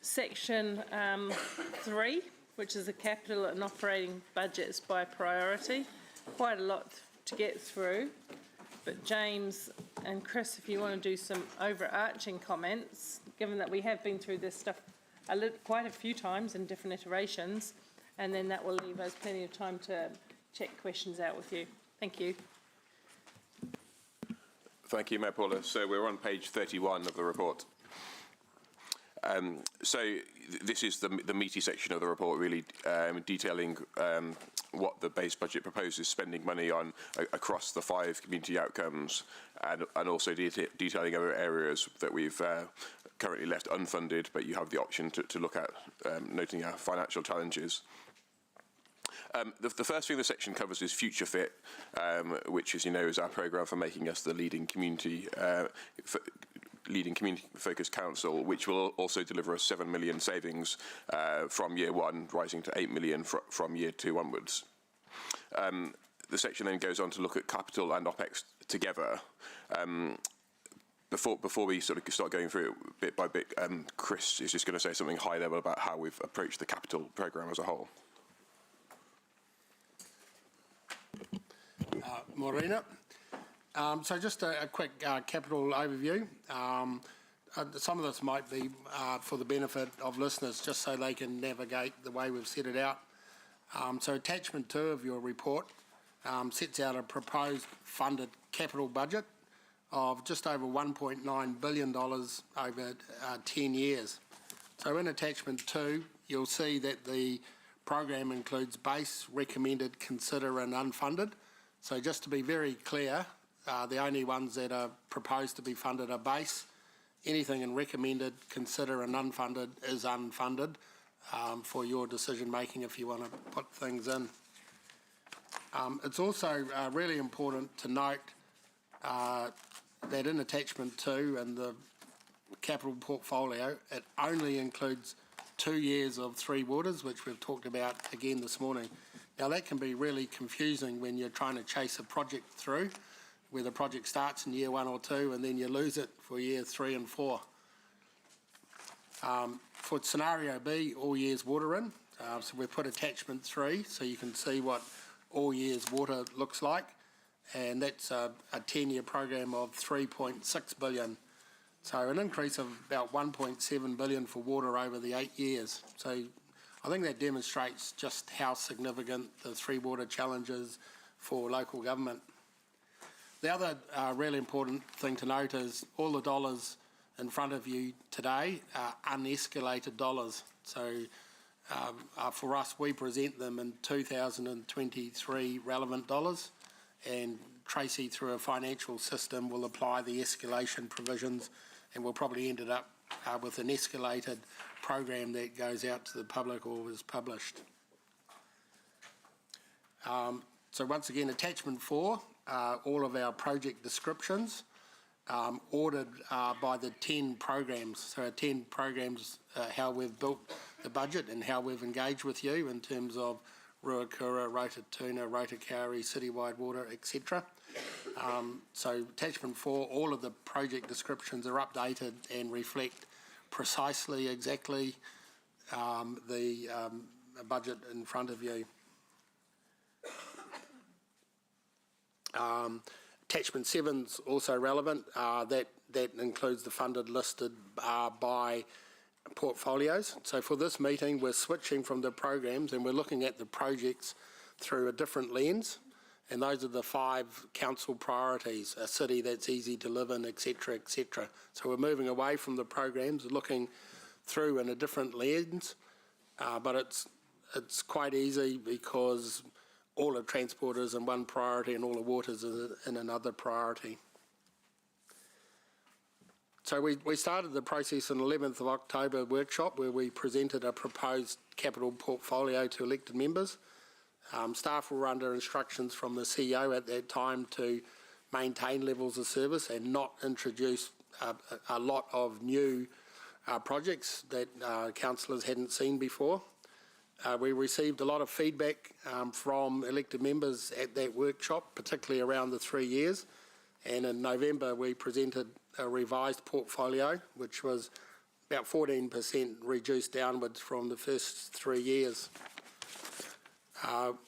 section 3, which is the capital and operating budgets by priority. Quite a lot to get through, but James and Chris, if you want to do some overarching comments, given that we have been through this stuff quite a few times in different iterations, and then that will leave us plenty of time to check questions out with you. Thank you. Thank you, Mayor Paula. So we're on page 31 of the report. This is the meaty section of the report, really detailing what the base budget proposes spending money on across the 5 community outcomes, and also detailing other areas that we've currently left unfunded, but you have the option to look at, noting our financial challenges. The first thing the section covers is Future Fit, which, as you know, is our programme for making us the leading community-focused council, which will also deliver us 7 million savings from year 1, rising to 8 million from year 2 onwards. The section then goes on to look at capital and OPEX together. Before we sort of start going through it bit by bit, Chris is just going to say something high level about how we've approached the capital programme as a whole. Morena. So just a quick capital overview. Some of this might be for the benefit of listeners, just so they can navigate the way we've set it out. So attachment 2 of your report sets out a proposed funded capital budget of just over $1.9 billion over 10 years. So in attachment 2, you'll see that the program includes base, recommended, consider and unfunded. So just to be very clear, the only ones that are proposed to be funded are base. Anything in recommended, consider and unfunded is unfunded for your decision making if you want to put things in. It's also really important to note that in attachment 2 and the capital portfolio, it only includes 2 years of Three Waters, which we've talked about again this morning. Now that can be really confusing when you're trying to chase a project through, where the project starts in year 1 or 2 and then you lose it for year 3 and 4. For scenario B, all years water in, so we've put attachment 3 so you can see what all years water looks like, and that's a 10-year program of $3.6 billion. So an increase of about $1.7 billion for water over the 8 years. So I think that demonstrates just how significant the Three Water challenge is for local government. The other really important thing to note is all the dollars in front of you today are unescalated dollars. So for us, we present them in 2023 relevant dollars, and Tracy, through a financial system, will apply the escalation provisions, and we'll probably end it up with an escalated program that goes out to the public or is published. So once again, attachment 4, all of our project descriptions ordered by the 10 programs. So our 10 programs, how we've built the budget and how we've engaged with you in terms of Ruakura, Rotorua, Rotokauri, Citywide Water, etc. So attachment 4, all of the project descriptions are updated and reflect precisely, exactly the budget in front of you. Attachment 7's also relevant. That includes the funded listed by portfolios. So for this meeting, we're switching from the programs and we're looking at the projects through a different lens. And those are the 5 council priorities: a city that's easy to live in, etc., etc. So we're moving away from the programs, looking through in a different lens. But it's quite easy because all of transport is in one priority and all of waters is in another priority. So we started the process on 11th of October workshop, where we presented a proposed capital portfolio to elected members. Staff were under instructions from the CEO at that time to maintain levels of service and not introduce a lot of new projects that councillors hadn't seen before. We received a lot of feedback from elected members at that workshop, particularly around the 3 years, And in November, we presented a revised portfolio, which was about 14% reduced downwards from the first 3 years.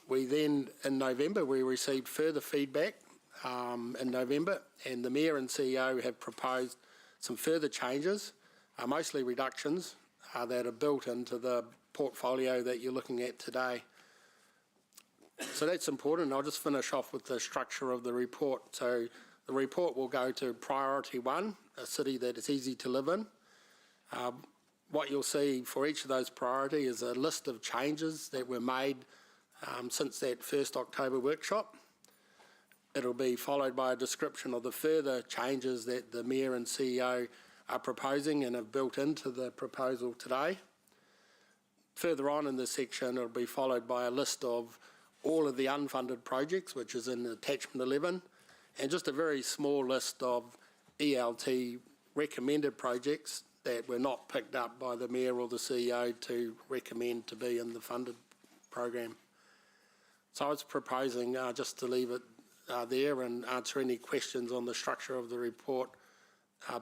We then, in November, we received further feedback in November, and the Mayor and CEO have proposed some further changes, mostly reductions, that are built into the portfolio that you're looking at today. So that's important. I'll just finish off with the structure of the report. So the report will go to priority 1, a city that is easy to live in. What you'll see for each of those priority is a list of changes that were made since that 1st October workshop. It'll be followed by a description of the further changes that the Mayor and CEO are proposing and have built into the proposal today. Further on in this section, it'll be followed by a list of all of the unfunded projects, which is in attachment 11, and just a very small list of ELT recommended projects that were not picked up by the Mayor or the CEO to recommend to be in the funded program. So I was proposing just to leave it there and answer any questions on the structure of the report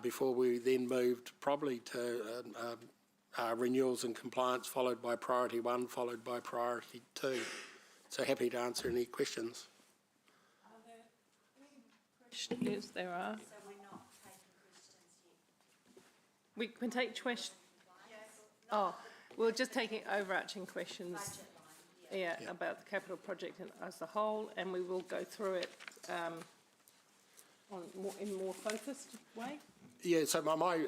before we then moved probably to renewals and compliance, followed by priority 1, followed by priority 2. So happy to answer any questions. Are there any questions? Yes, there are. So we're not taking questions yet? We can take questions. Oh, we're just taking overarching questions. Yeah, about the capital project as a whole, and we will go through it in more focused way. Yeah, so my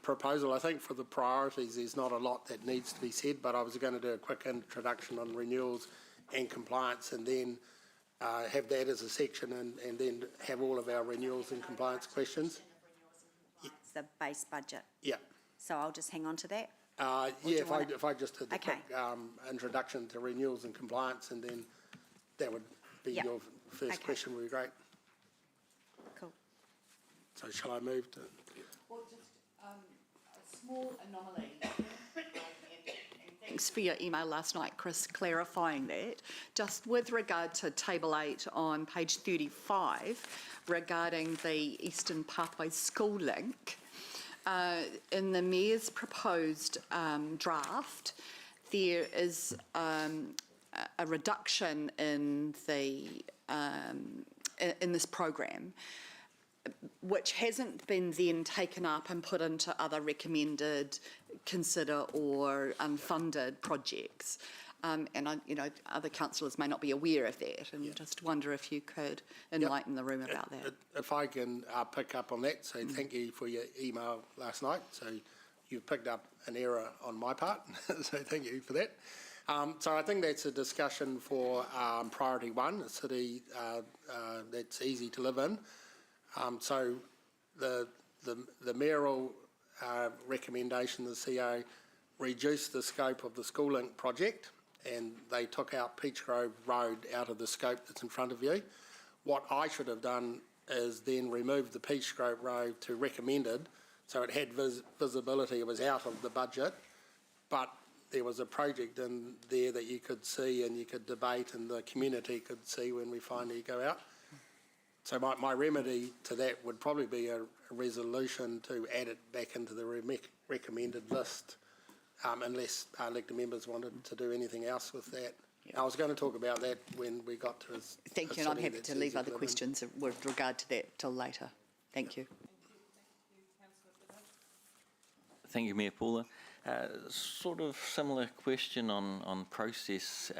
proposal, I think for the priorities, there's not a lot that needs to be said, but I was going to do a quick introduction on renewals and compliance, and then have that as a section, and then have all of our renewals and compliance questions. It's the base budget. Yeah. So I'll just hang on to that? Yeah, if I just did the quick introduction to renewals and compliance, and then that would be your first question, would be great. Cool. So shall I move to? Well, just a small anomaly. Thanks for your email last night, Chris, clarifying that. Just with regard to Table 8 on page 35, regarding the Eastern Pathways School link, in the Mayor's proposed draft, there is a reduction in the in this program, which hasn't been then taken up and put into other recommended, consider or unfunded projects. And other councillors may not be aware of that, and just wonder if you could enlighten the room about that. If I can pick up on that, so thank you for your email last night. So you've picked up an error on my part, so thank you for that. So I think that's a discussion for priority 1, a city that's easy to live in. So the mayoral recommendation, the CEO, reduced the scope of the School Link project, and they took out Peachgrove Road out of the scope that's in front of you. What I should have done is then remove the Peachgrove Road to recommended, so it had visibility, it was out of the budget, but there was a project in there that you could see and you could debate and the community could see when we finally go out. So my remedy to that would probably be a resolution to add it back into the recommended list, unless elected members wanted to do anything else with that. I was going to talk about that when we got to Thank you, and I'm happy to leave other questions with regard to that till later. Thank you. Thank you, Mayor Paula. Sort of similar question on process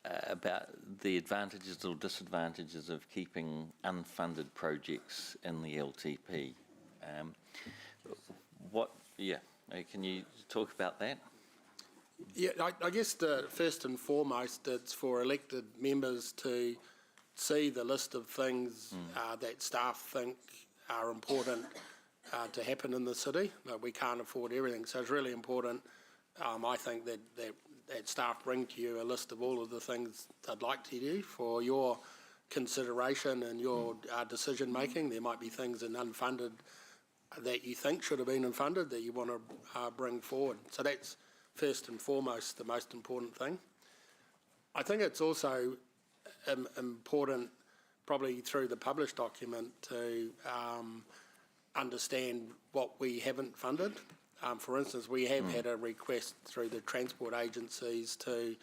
about the advantages or disadvantages of keeping unfunded projects in the LTP. Can you talk about that? Yeah, I guess first and foremost, it's for elected members to see the list of things that staff think are important to happen in the city. We can't afford everything, so it's really important, I think, that staff bring to you a list of all of the things they'd like to do for your consideration and your decision making. There might be things in unfunded that you think should have been funded that you want to bring forward. So that's first and foremost the most important thing. I think it's also important probably through the published document to understand what we haven't funded. For instance, we have had a request through the transport agencies to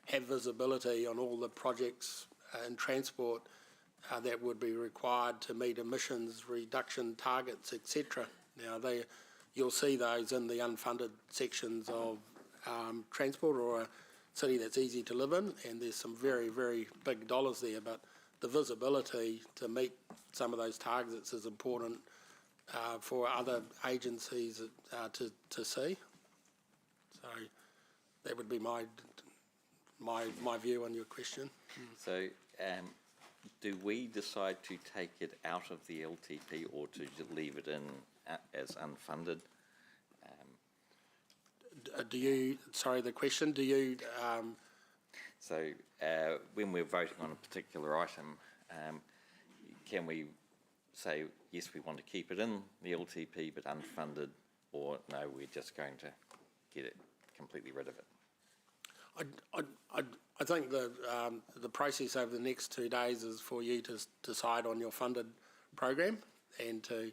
have visibility on all the projects in transport that would be required to meet emissions reduction targets, etc. Now, you'll see those in the unfunded sections of transport, or a city that's easy to live in, and there's some very, very big dollars there, but the visibility to meet some of those targets is important for other agencies to see. So that would be my view on your question. So do we decide to take it out of the LTP or to leave it in as unfunded? Do you, sorry, the question, do you... So when we're voting on a particular item, can we say, yes, we want to keep it in the LTP but unfunded, or no, we're just going to get it completely rid of it? I think the process over the next 2 days is for you to decide on your funded program and to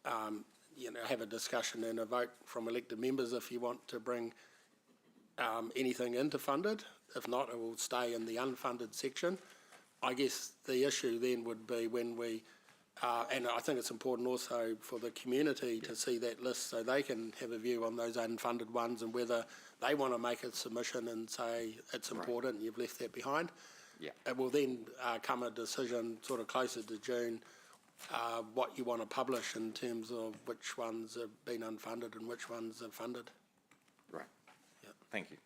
have a discussion and a vote from elected members if you want to bring anything into funded. If not, it will stay in the unfunded section. I guess the issue then would be when we, and I think it's important also for the community to see that list so they can have a view on those unfunded ones and whether they want to make a submission and say it's important and you've left that behind. Yeah. It will then come a decision sort of closer to June what you want to publish in terms of which ones have been unfunded and which ones are funded. Right. Yeah. Thank you.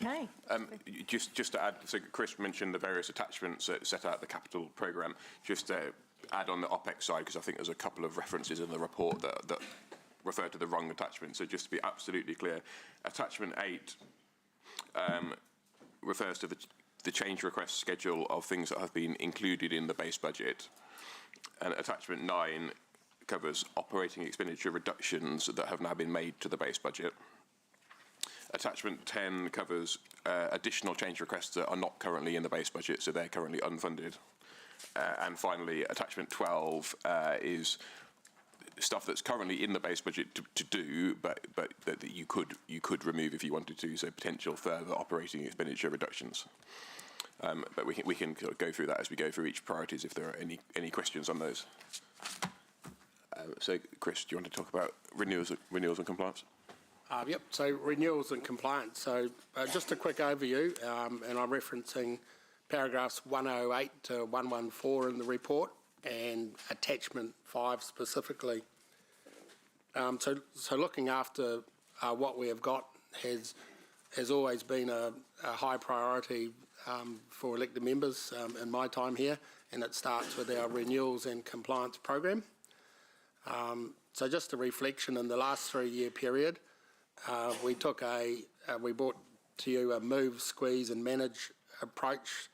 Okay. Just to add, so Chris mentioned the various attachments that set out the capital programme. Just to add on the OPEX side, because I think there's a couple of references in the report that refer to the wrong attachment. So just to be absolutely clear, attachment 8 refers to the change request schedule of things that have been included in the base budget, and attachment 9 covers operating expenditure reductions that have now been made to the base budget. Attachment 10 covers additional change requests that are not currently in the base budget, so they're currently unfunded. And finally, attachment 12 is stuff that's currently in the base budget to do, but that you could remove if you wanted to, so potential further operating expenditure reductions. But we can go through that as we go through each priorities if there are any questions on those. So, Chris, do you want to talk about renewals and compliance? Yep, so renewals and compliance. So just a quick overview, and I'm referencing paragraphs 108 to 114 in the report and attachment 5 specifically. So looking after what we have got has always been a high priority for elected members in my time here, and it starts with our renewals and compliance program. So just a reflection, in the last 3-year period, we brought to you a move, squeeze and manage approach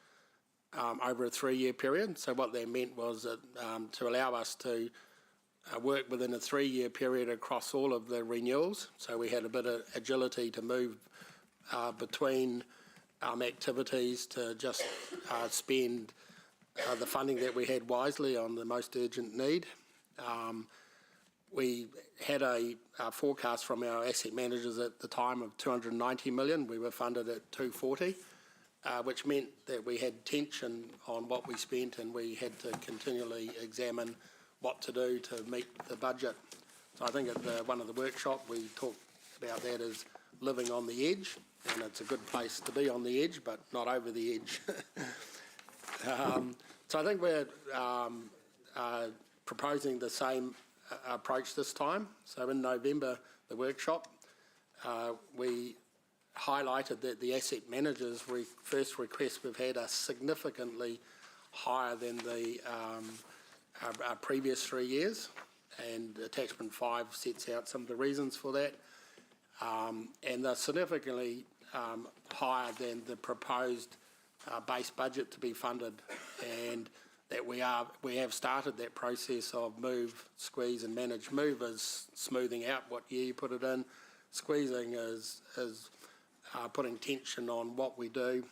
over a 3-year period. So what that meant was that to allow us to work within a 3-year period across all of the renewals. So we had a bit of agility to move between activities to just spend the funding that we had wisely on the most urgent need. We had a forecast from our asset managers at the time of 290 million. We were funded at 240, which meant that we had tension on what we spent, and we had to continually examine what to do to meet the budget. So I think at one of the workshops we talked about that as living on the edge, and it's a good place to be on the edge, but not over the edge. So I think we're proposing the same approach this time. So in November, the workshop, we highlighted that the asset managers' first request we've had are significantly higher than the our previous 3 years, and attachment 5 sets out some of the reasons for that, and they're significantly higher than the proposed base budget to be funded, and that we have started that process of move, squeeze and manage. Move is smoothing out what year you put it in. Squeezing is putting tension on what we do,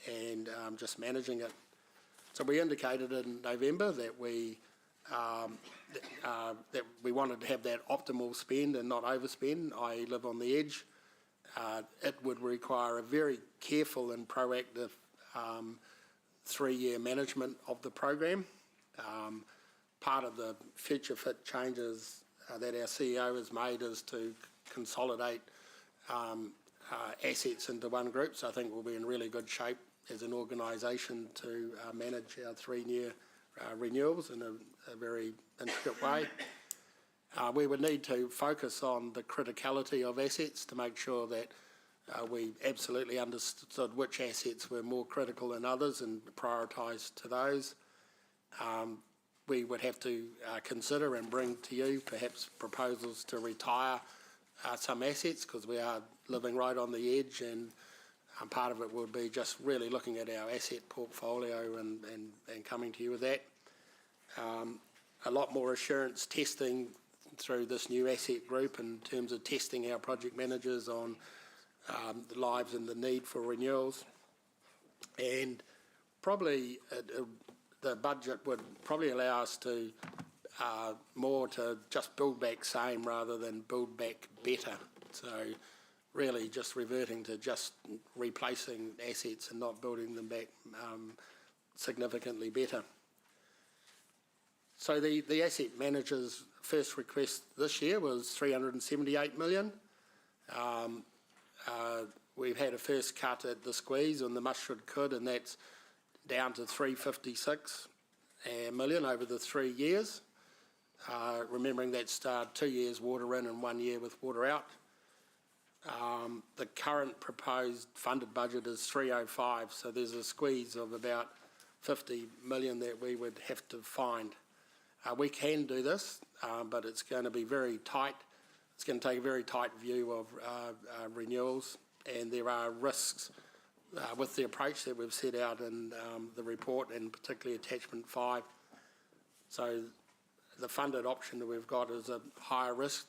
and just managing it. So we indicated in November that we wanted to have that optimal spend and not overspend, i.e. live on the edge. It would require a very careful and proactive 3-year management of the program. Part of the future fit changes that our CEO has made is to consolidate assets into one group. So I think we'll be in really good shape as an organisation to manage our 3-year renewals in a very intricate way. We would need to focus on the criticality of assets to make sure that we absolutely understood which assets were more critical than others and prioritised to those. We would have to consider and bring to you perhaps proposals to retire some assets, because we are living right on the edge, and part of it would be just really looking at our asset portfolio and coming to you with that. A lot more assurance testing through this new asset group in terms of testing our project managers on the lives and the need for renewals. And probably the budget would probably allow us to more to just build back same rather than build back better. So really just reverting to just replacing assets and not building them back significantly better. So the asset manager's first request this year was 378 million. We've had a first cut at the squeeze on the must, could, and that's down to 356 million over the 3 years. Remembering that's 2 years water in and 1 year with water out. The current proposed funded budget is 305, so there's a squeeze of about 50 million that we would have to find. We can do this, but it's going to be very tight. It's going to take a very tight view of renewals, and there are risks with the approach that we've set out in the report, and particularly attachment 5. So the funded option that we've got is a higher risk.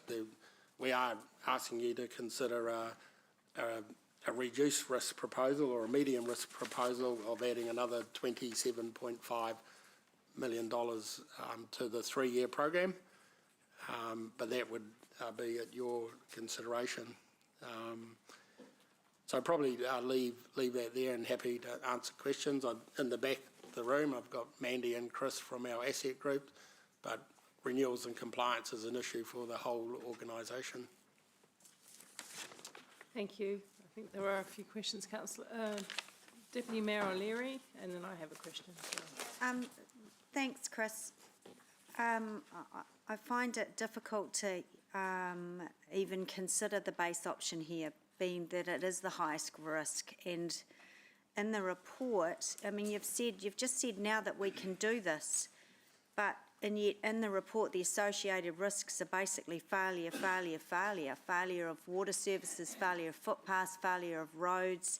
We are asking you to consider a reduced risk proposal or a medium risk proposal of adding another $27.5 million to the 3-year program, but that would be at your consideration. So probably leave that there, and happy to answer questions. In the back of the room I've got Mandy and Chris from our asset group, but renewals and compliance is an issue for the whole organisation. Thank you. I think there are a few questions, Councillor. Deputy Mayor O'Leary, and then I have a question as well. Thanks, Chris. I find it difficult to even consider the base option here, being that it is the highest risk. And in the report, I mean, you've just said now that we can do this, and yet in the report the associated risks are basically failure of water services, failure of footpaths, failure of roads.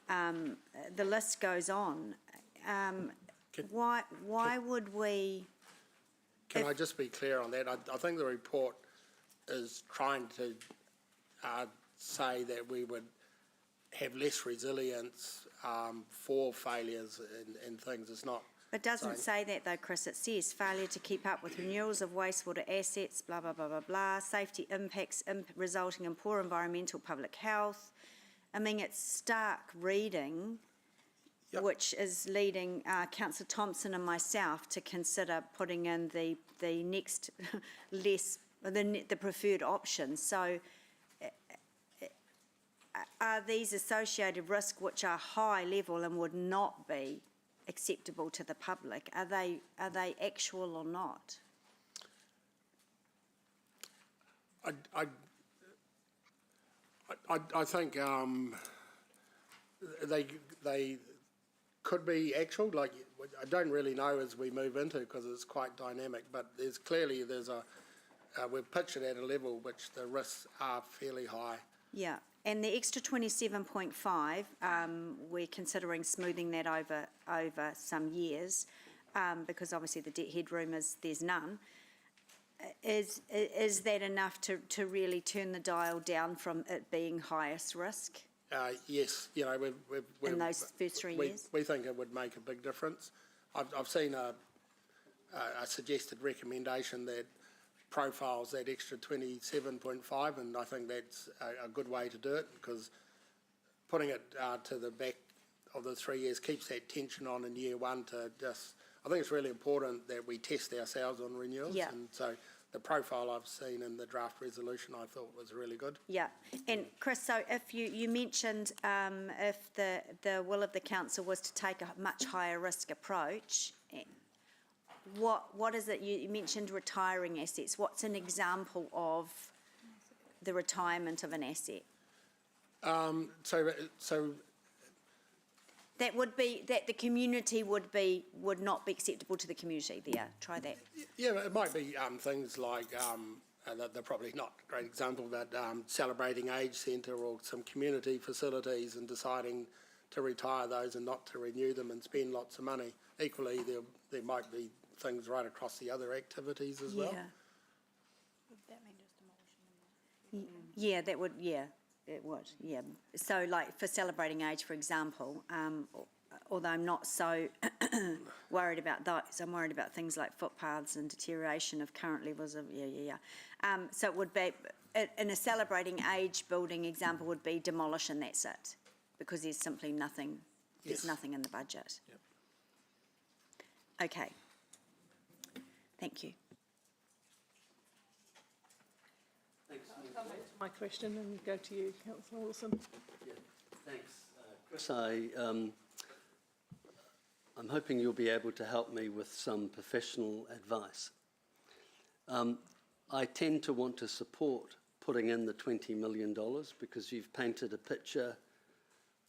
The list goes on. Why would we... Can I just be clear on that? I think the report is trying to say that we would have less resilience for failures and things. It's not... It doesn't say that though, Chris. It says failure to keep up with renewals of wastewater assets, blah, blah, blah, blah, blah, safety impacts resulting in poor environmental public health. I mean, it's stark reading, yep, which is leading Councillor Thompson and myself to consider putting in the next the preferred option. So are these associated risks, which are high level and would not be acceptable to the public, are they actual or not? I think they could be actual. Like, I don't really know as we move into, because it's quite dynamic. But there's clearly we've pitched it at a level which the risks are fairly high. Yeah. And the extra 27.5, we're considering smoothing that over some years, because obviously the debt headroom there's none. Is that enough to really turn the dial down from it being highest risk? Yes, you know, in those first 3 years? We think it would make a big difference. I've seen a suggested recommendation that profiles that extra 27.5, and I think that's a good way to do it, because putting it to the back of the 3 years keeps that tension on in year one to just, I think it's really important that we test ourselves on renewals. Yeah. And so the profile I've seen in the draft resolution I thought was really good. Yeah, and Chris, so if you mentioned if the will of the council was to take a much higher risk approach, what is it, you mentioned retiring assets, what's an example of the retirement of an asset? So That would be, that the community would not be acceptable to the community there, try that. yeah, it might be things like, they're probably not a great example, but celebrating age centre or some community facilities and deciding to retire those and not to renew them and spend lots of money. Equally, there might be things right across the other activities as well. Yeah, that would, yeah, it would, yeah. So like for celebrating age, for example, although I'm not so worried about those, I'm worried about things like footpaths and deterioration of current levels of, so it would be, in a celebrating age building example would be demolish and that's it, because there's simply nothing, there's nothing in the budget. Yep. Okay. Thank you. Come back to my question and go to you, Councillor Wilson. Yeah, thanks. Chris, I'm hoping you'll be able to help me with some professional advice. I tend to want to support putting in the $20 million because you've painted a picture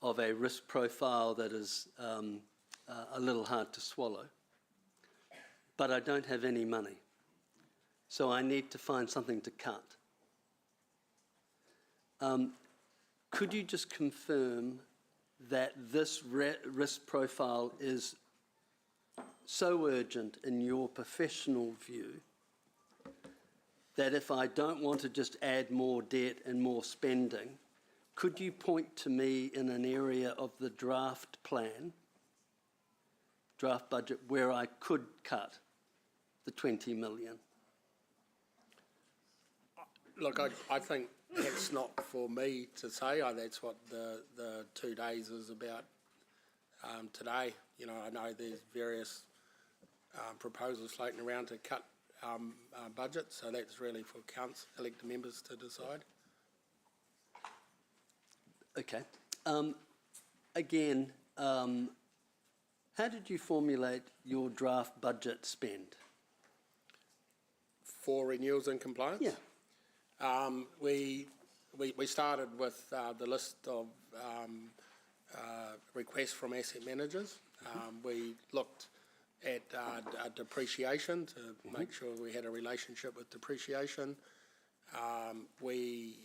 of a risk profile that is a little hard to swallow. But I don't have any money, so I need to find something to cut. Could you just confirm that this risk profile is so urgent in your professional view that if I don't want to just add more debt and more spending, could you point to me in an area of the draft plan, draft budget, where I could cut the 20 million? Look, I think that's not for me to say. That's what the 2 days is about today. You know, I know there's various proposals floating around to cut budgets, so that's really for elected members to decide. Okay. Again, how did you formulate your draft budget spend? For renewals and compliance? Yeah. We started with the list of requests from asset managers. We looked at depreciation to make sure we had a relationship with depreciation. We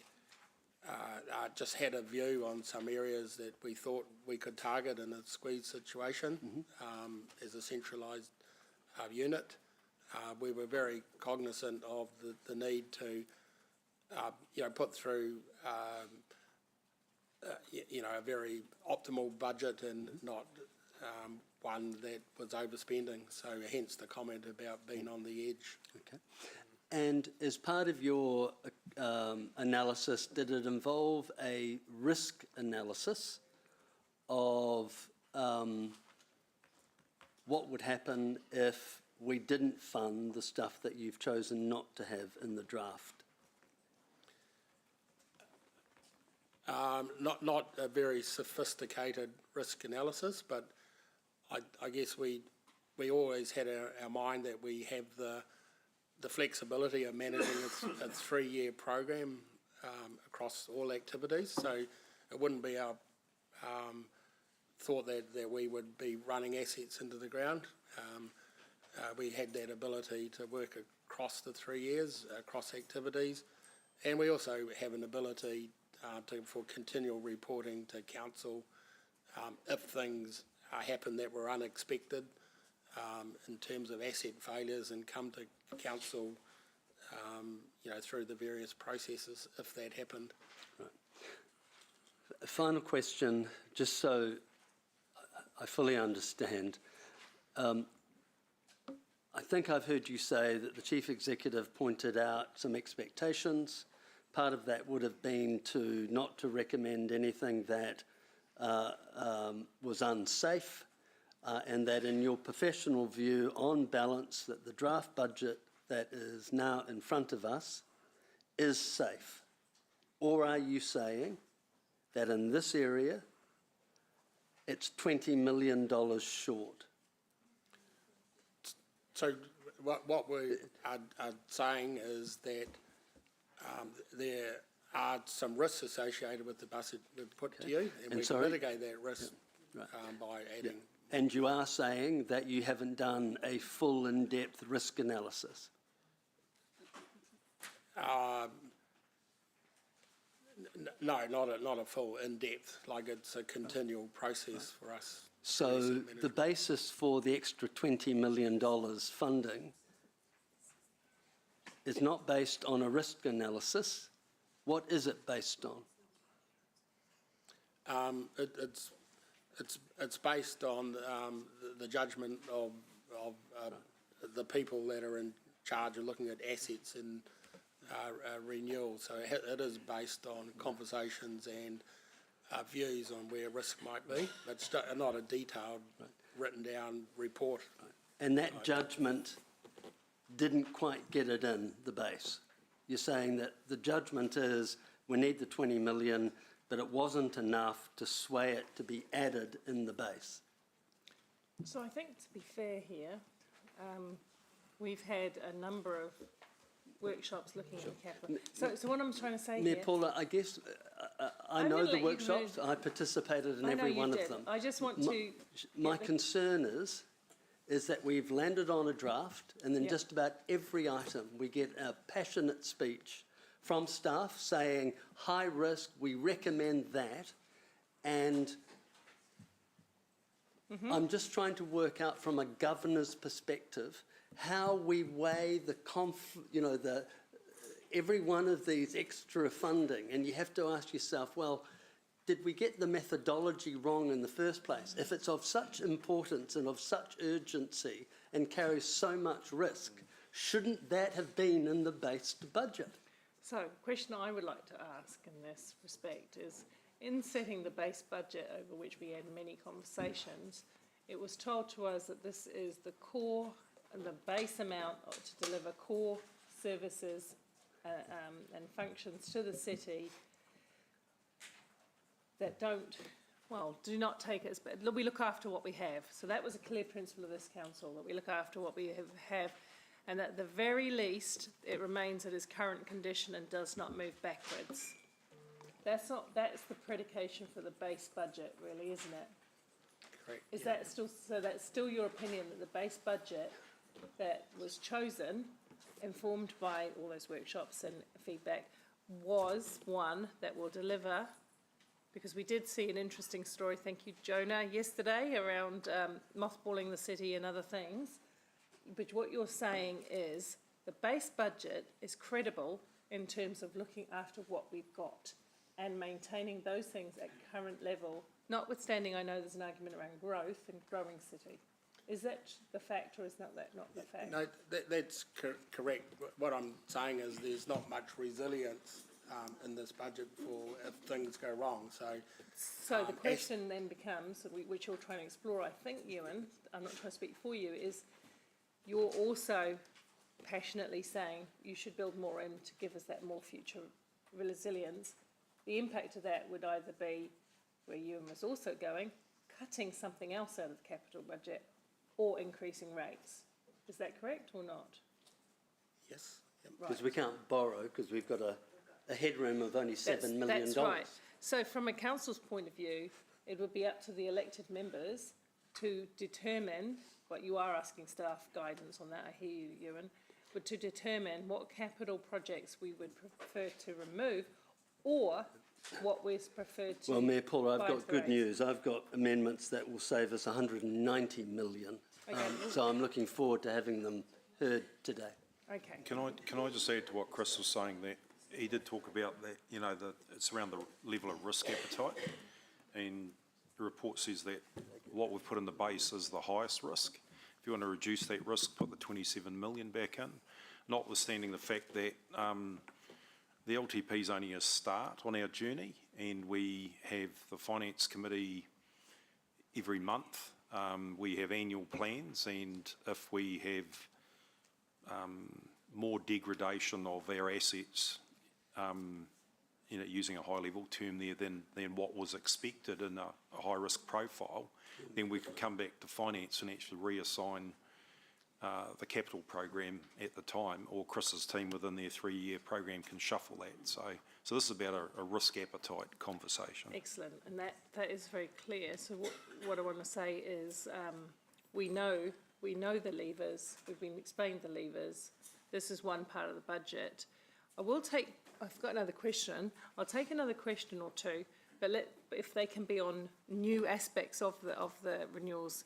just had a view on some areas that we thought we could target in a squeeze situation as a centralised unit. We were very cognisant of the need to put through a very optimal budget and not one that was overspending. So hence the comment about being on the edge. Okay. And as part of your analysis, did it involve a risk analysis of what would happen if we didn't fund the stuff that you've chosen not to have in the draft? Not a very sophisticated risk analysis, but I guess we always had our mind that we have the flexibility of managing a 3-year program across all activities. So it wouldn't be our thought that we would be running assets into the ground. We had that ability to work across the 3 years, across activities, and we also have an ability for continual reporting to council if things happen that were unexpected in terms of asset failures, and come to council through the various processes if that happened. Right. Final question, just so I fully understand. I think I've heard you say that the Chief Executive pointed out some expectations. Part of that would have been not to recommend anything that was unsafe, and that in your professional view, on balance, that the draft budget that is now in front of us is safe? Or are you saying that in this area, it's $20 million short? So what we are saying is that there are some risks associated with the budget we've put to you, and we can mitigate that risk by adding. And you are saying that you haven't done a full in-depth risk analysis? No, not a full in-depth, like it's a continual process for us. So the basis for the extra $20 million funding is not based on a risk analysis. What is it based on? It's based on the judgment of the people that are in charge of looking at assets and renewal. So it is based on conversations and views on where risk might be. It's not a detailed, written down report. And that judgment didn't quite get it in the base. You're saying that the judgment is we need the 20 million, but it wasn't enough to sway it to be added in the base. So I think, to be fair here, we've had a number of workshops looking at capital. So what I'm trying to say Mayor here... Paula, I guess I know the workshops. I participated in every one of them. I just want to... My concern is that we've landed on a draft, and then just about every item we get a passionate speech from staff saying, high risk, we recommend that, and I'm just trying to work out from a governor's perspective how we weigh every one of these extra funding, and you have to ask yourself, well, did we get the methodology wrong in the first place? If it's of such importance and of such urgency and carries so much risk, shouldn't that have been in the base budget? So, the question I would like to ask in this respect is, in setting the base budget over which we had many conversations, it was told to us that this is the core and the base amount to deliver core services and functions to the city that do not take us, but we look after what we have. So that was a clear principle of this council, that we look after what we have, and at the very least, it remains at its current condition and does not move backwards. That's the predication for the base budget, really, isn't it? Correct. Is that still, so that's still your opinion that the base budget that was chosen, informed by all those workshops and feedback, was one that will deliver? Because we did see an interesting story, thank you, Jonah, yesterday around mothballing the city and other things. But what you're saying is the base budget is credible in terms of looking after what we've got and maintaining those things at current level, notwithstanding I know there's an argument around growth and growing city. Is that the fact, or is that not the fact? No, that's correct. What I'm saying is there's not much resilience in this budget for if things go wrong. So the question then becomes, which you're trying to explore, I think, Ewan, I'm not trying to speak for you, is you're also passionately saying you should build more in to give us that more future resilience. The impact of that would either be, where Ewan was also going, cutting something else out of the capital budget or increasing rates. Is that correct or not? Yes. Because we can't borrow because we've got a headroom of only $7 million. That's right. So from a council's point of view, it would be up to the elected members to determine, what you are asking staff guidance on that, I hear you, Ewan, but to determine what capital projects we would prefer to remove or what we prefer to... Well, Mayor Paula, I've got good news. I've got amendments that will save us $190 million. Okay. So I'm looking forward to having them heard today. Okay. Can I just add to what Chris was saying there? he did talk about that, you know, it's around the level of risk appetite. And the report says that what we've put in the base is the highest risk. If you want to reduce that risk, put the 27 million back in, notwithstanding the fact that the LTP is only a start on our journey, and we have the Finance Committee every month. We have annual plans, and if we have more degradation of our assets, you know, using a high-level term there, than what was expected in a high-risk profile, then we could come back to finance and actually reassign the capital program at the time, or Chris's team within their 3-year program can shuffle that. So this is about a risk appetite conversation. Excellent, and that is very clear. So what I want to say is we know the levers. We've been explaining the levers. This is one part of the budget. I've got another question. I'll take another question or two, but if they can be on new aspects of the renewals,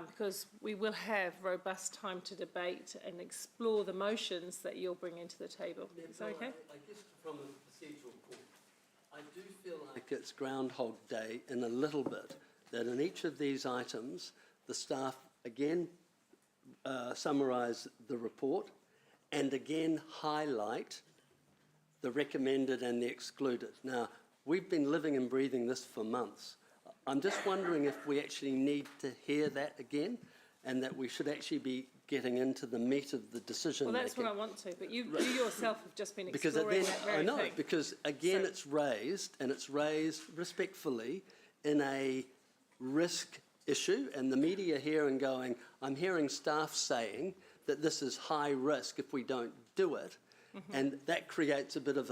because we will have robust time to debate and explore the motions that you'll bring into the table. Is that okay? I guess from a procedural point, I do feel like it's Groundhog Day in a little bit, that in each of these items, the staff again summarise the report and again highlight the recommended and the excluded. Now, we've been living and breathing this for months. I'm just wondering if we actually need to hear that again, and that we should actually be getting into the meat of the decision making. Well, that's what I want to, but you yourself have just been exploring that very I know, thing. because again, it's raised, and it's raised respectfully in a risk issue, and the media here and going, I'm hearing staff saying that this is high risk if we don't do it, and that creates a bit of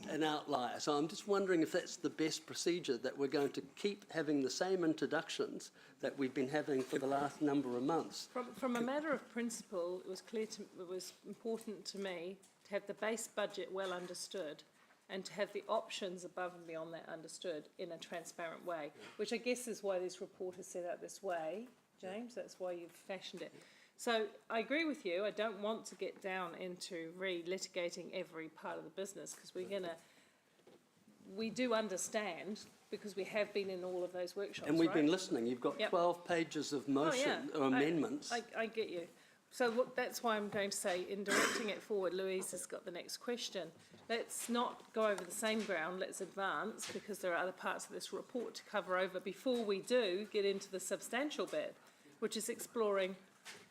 an outlier. So I'm just wondering if that's the best procedure, that we're going to keep having the same introductions that we've been having for the last number of months. From a matter of principle, it was important to me to have the base budget well understood, and to have the options above and beyond that understood in a transparent way, which I guess is why this report is set out this way, James. That's why you've fashioned it. So I agree with you. I don't want to get down into re-litigating every part of the business, because we do understand, because we have been in all of those workshops. And we've been listening. You've got 12 pages of motion or amendments. I get you. So that's why I'm going to say, in directing it forward, Louise has got the next question. Let's not go over the same ground. Let's advance, because there are other parts of this report to cover over before we do get into the substantial bit, which is exploring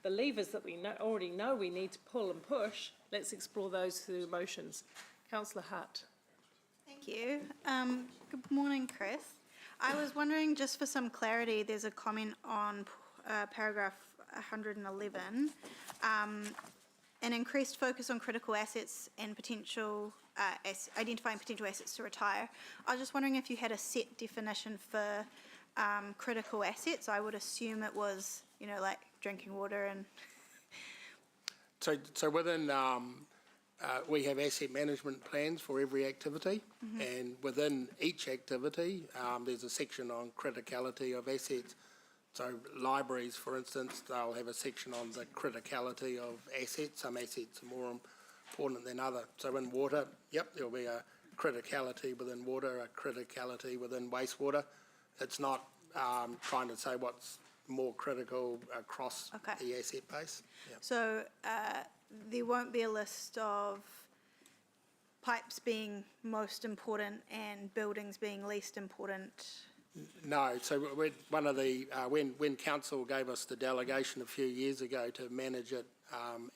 the levers that we already know we need to pull and push. Let's explore those through motions. Councillor Hart. Thank you. Good morning, Chris. I was wondering, just for some clarity, there's a comment on paragraph 111, an increased focus on critical assets and potential identifying potential assets to retire. I was just wondering if you had a set definition for critical assets. I would assume it was, like drinking water and... So within, we have asset management plans for every activity, and within each activity, there's a section on criticality of assets. So libraries, for instance, they'll have a section on the criticality of assets. Some assets are more important than others. So in water, there'll be a criticality within water, a criticality within wastewater. It's not trying to say what's more critical across the asset base. So there won't be a list of pipes being most important and buildings being least important? No. So one of the when council gave us the delegation a few years ago to manage it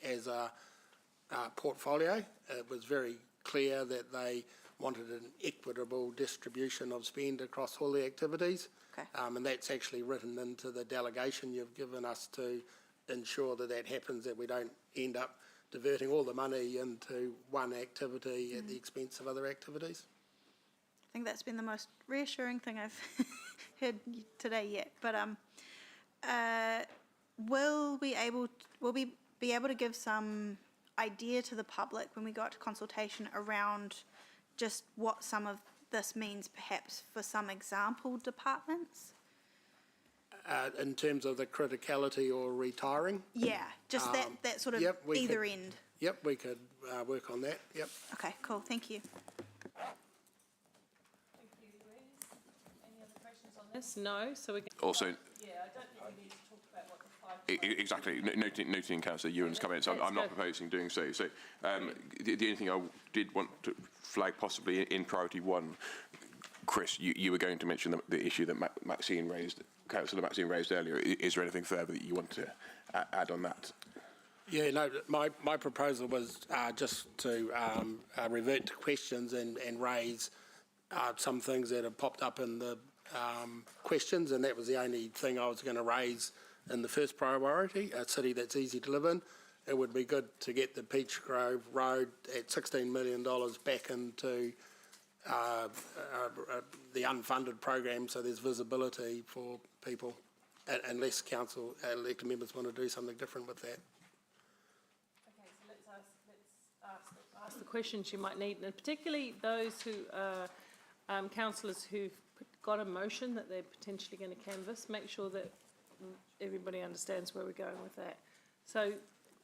as a portfolio, it was very clear that they wanted an equitable distribution of spend across all the activities. And that's actually written into the delegation you've given us to ensure that that happens, that we don't end up diverting all the money into one activity at the expense of other activities. I think that's been the most reassuring thing I've heard today yet. But will we be able to give some idea to the public when we go out to consultation around just what some of this means, perhaps for some example departments? In terms of the criticality or retiring? Yeah, just that sort of either end. Yep, we could work on that, yep. Okay, cool, thank you. Yes, no, so we. Also, Yeah, I don't think we need to talk about what the 5. Exactly. Noting Councillor Ewan's comments, I'm not proposing doing so. So the only thing I did want to flag possibly in priority 1, Chris, you were going to mention the issue that Councillor Maxine raised earlier. Is there anything further that you want to add on that? Yeah, no, my proposal was just to revert to questions and raise some things that have popped up in the questions, and that was the only thing I was going to raise in the first priority, a city that's easy to live in. It would be good to get the Peach Grove Road at $16 million back into the unfunded program, so there's visibility for people, unless council elected members want to do something different with that. Okay, so let's ask the questions you might need, and particularly those who are councillors who've got a motion that they're potentially going to canvass. Make sure that everybody understands where we're going with that. So,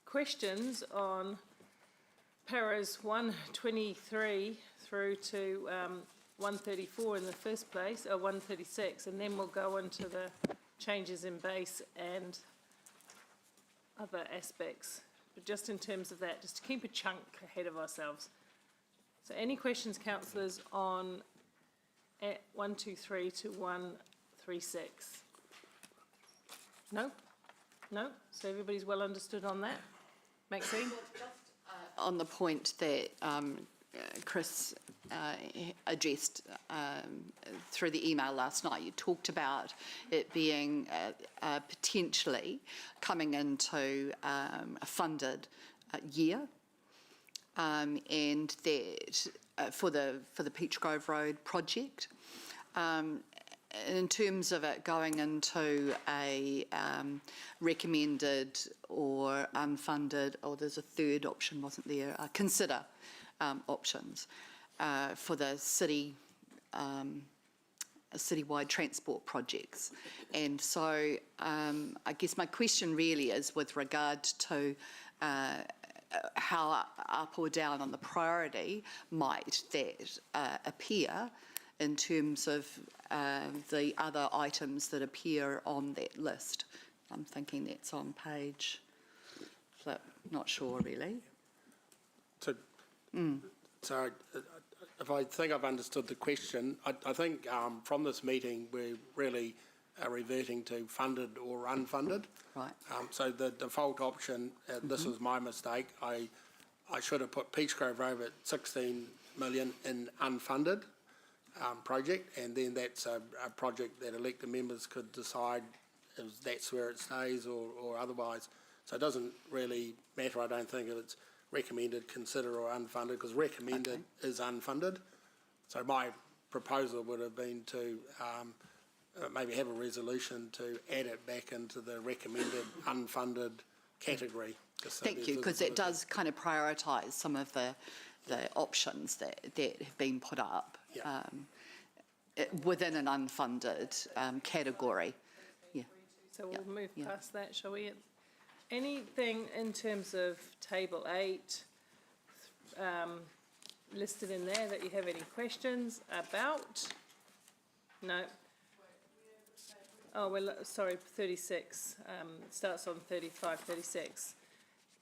questions on paras 123 through to 134 in the first place, or 136, and then we'll go into the changes in base and other aspects. But just in terms of that, just to keep a chunk ahead of ourselves. So any questions, councillors, on 123 to 136? No? No? So everybody's well understood on that? Maxine? On the point that Chris addressed through the email last night, you talked about it being potentially coming into a funded year, and that for the Peach Grove Road project. In terms of it going into a recommended or unfunded, or there's a third option, wasn't there? Consider options for the citywide transport projects. And so I guess my question really is with regard to how up or down on the priority might that appear in terms of the other items that appear on that list. I'm thinking that's on page, not sure really. So, so if I think I've understood the question, I think from this meeting we're really reverting to funded or unfunded. Right. So the default option, this was my mistake, I should have put Peach Grove Road at 16 million in unfunded project, and then that's a project that elected members could decide if that's where it stays or otherwise. So it doesn't really matter, I don't think, if it's recommended, consider or unfunded, because recommended is unfunded. So my proposal would have been to maybe have a resolution to add it back into the recommended unfunded category. Thank you, because it does kind of prioritise some of the options that have been put up within an unfunded category. Yeah. So we'll move past that, shall we? Anything in terms of table 8 listed in there that you have any questions about? No. Oh, well, sorry, 36, starts on 35, 36.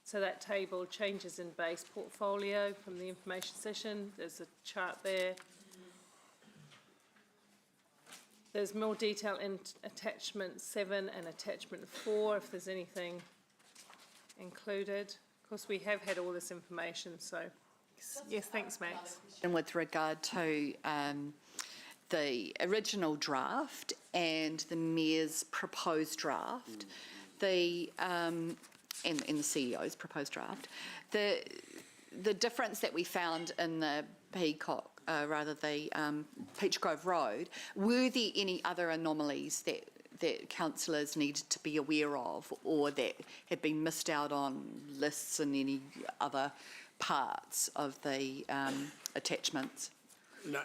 So that table, changes in base portfolio from the information session, there's a chart there. There's more detail in attachment 7 and attachment 4, if there's anything included. Of course, we have had all this information, so yes, thanks, Max. And with regard to the original draft and the Mayor's proposed draft, and the CEO's proposed draft, the difference that we found in the Peacock, the Peach Grove Road, were there any other anomalies that councillors needed to be aware of, or that had been missed out on lists in any other parts of the attachments?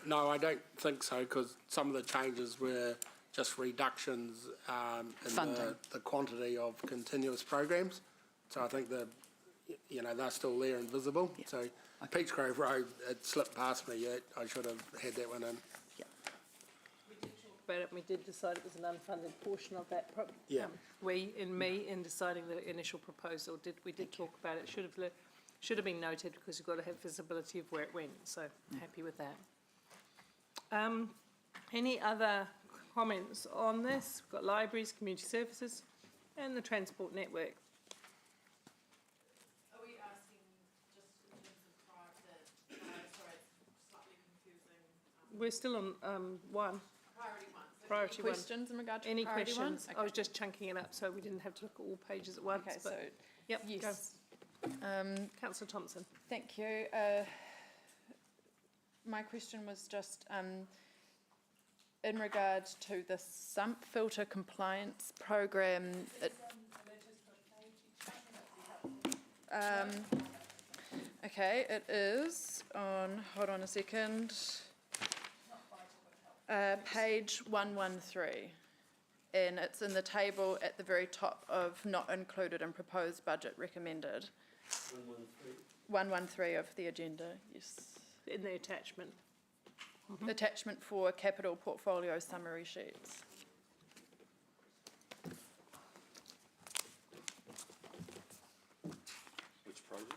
No, I don't think so, because some of the changes were just reductions in the quantity of continuous programs. So I think you know, they're still there and visible. So Peach Grove Road, it slipped past me. I should have had that one in. About it, and we did decide it was an unfunded portion of that. Yeah. In deciding the initial proposal, we did talk about it. Should have been noted because you've got to have visibility of where it went. So happy with that. Any other comments on this? We've got libraries, community services, and the transport network. Are we asking just in terms of sorry, it's slightly confusing. We're still on one. Priority one. So Priority one. Questions in regard to Any priority one? questions? I was just chunking it up so we didn't have to look at all pages at once. Okay, but so yep, yes. Councillor Thompson. Thank you. My question was just in regard to the sump filter compliance program. Okay, it is on, hold on a second, page 113. And it's in the table at the very top of not included in proposed budget recommended. 113 of the agenda, yes. In the attachment. Attachment for capital portfolio summary sheets. Which project?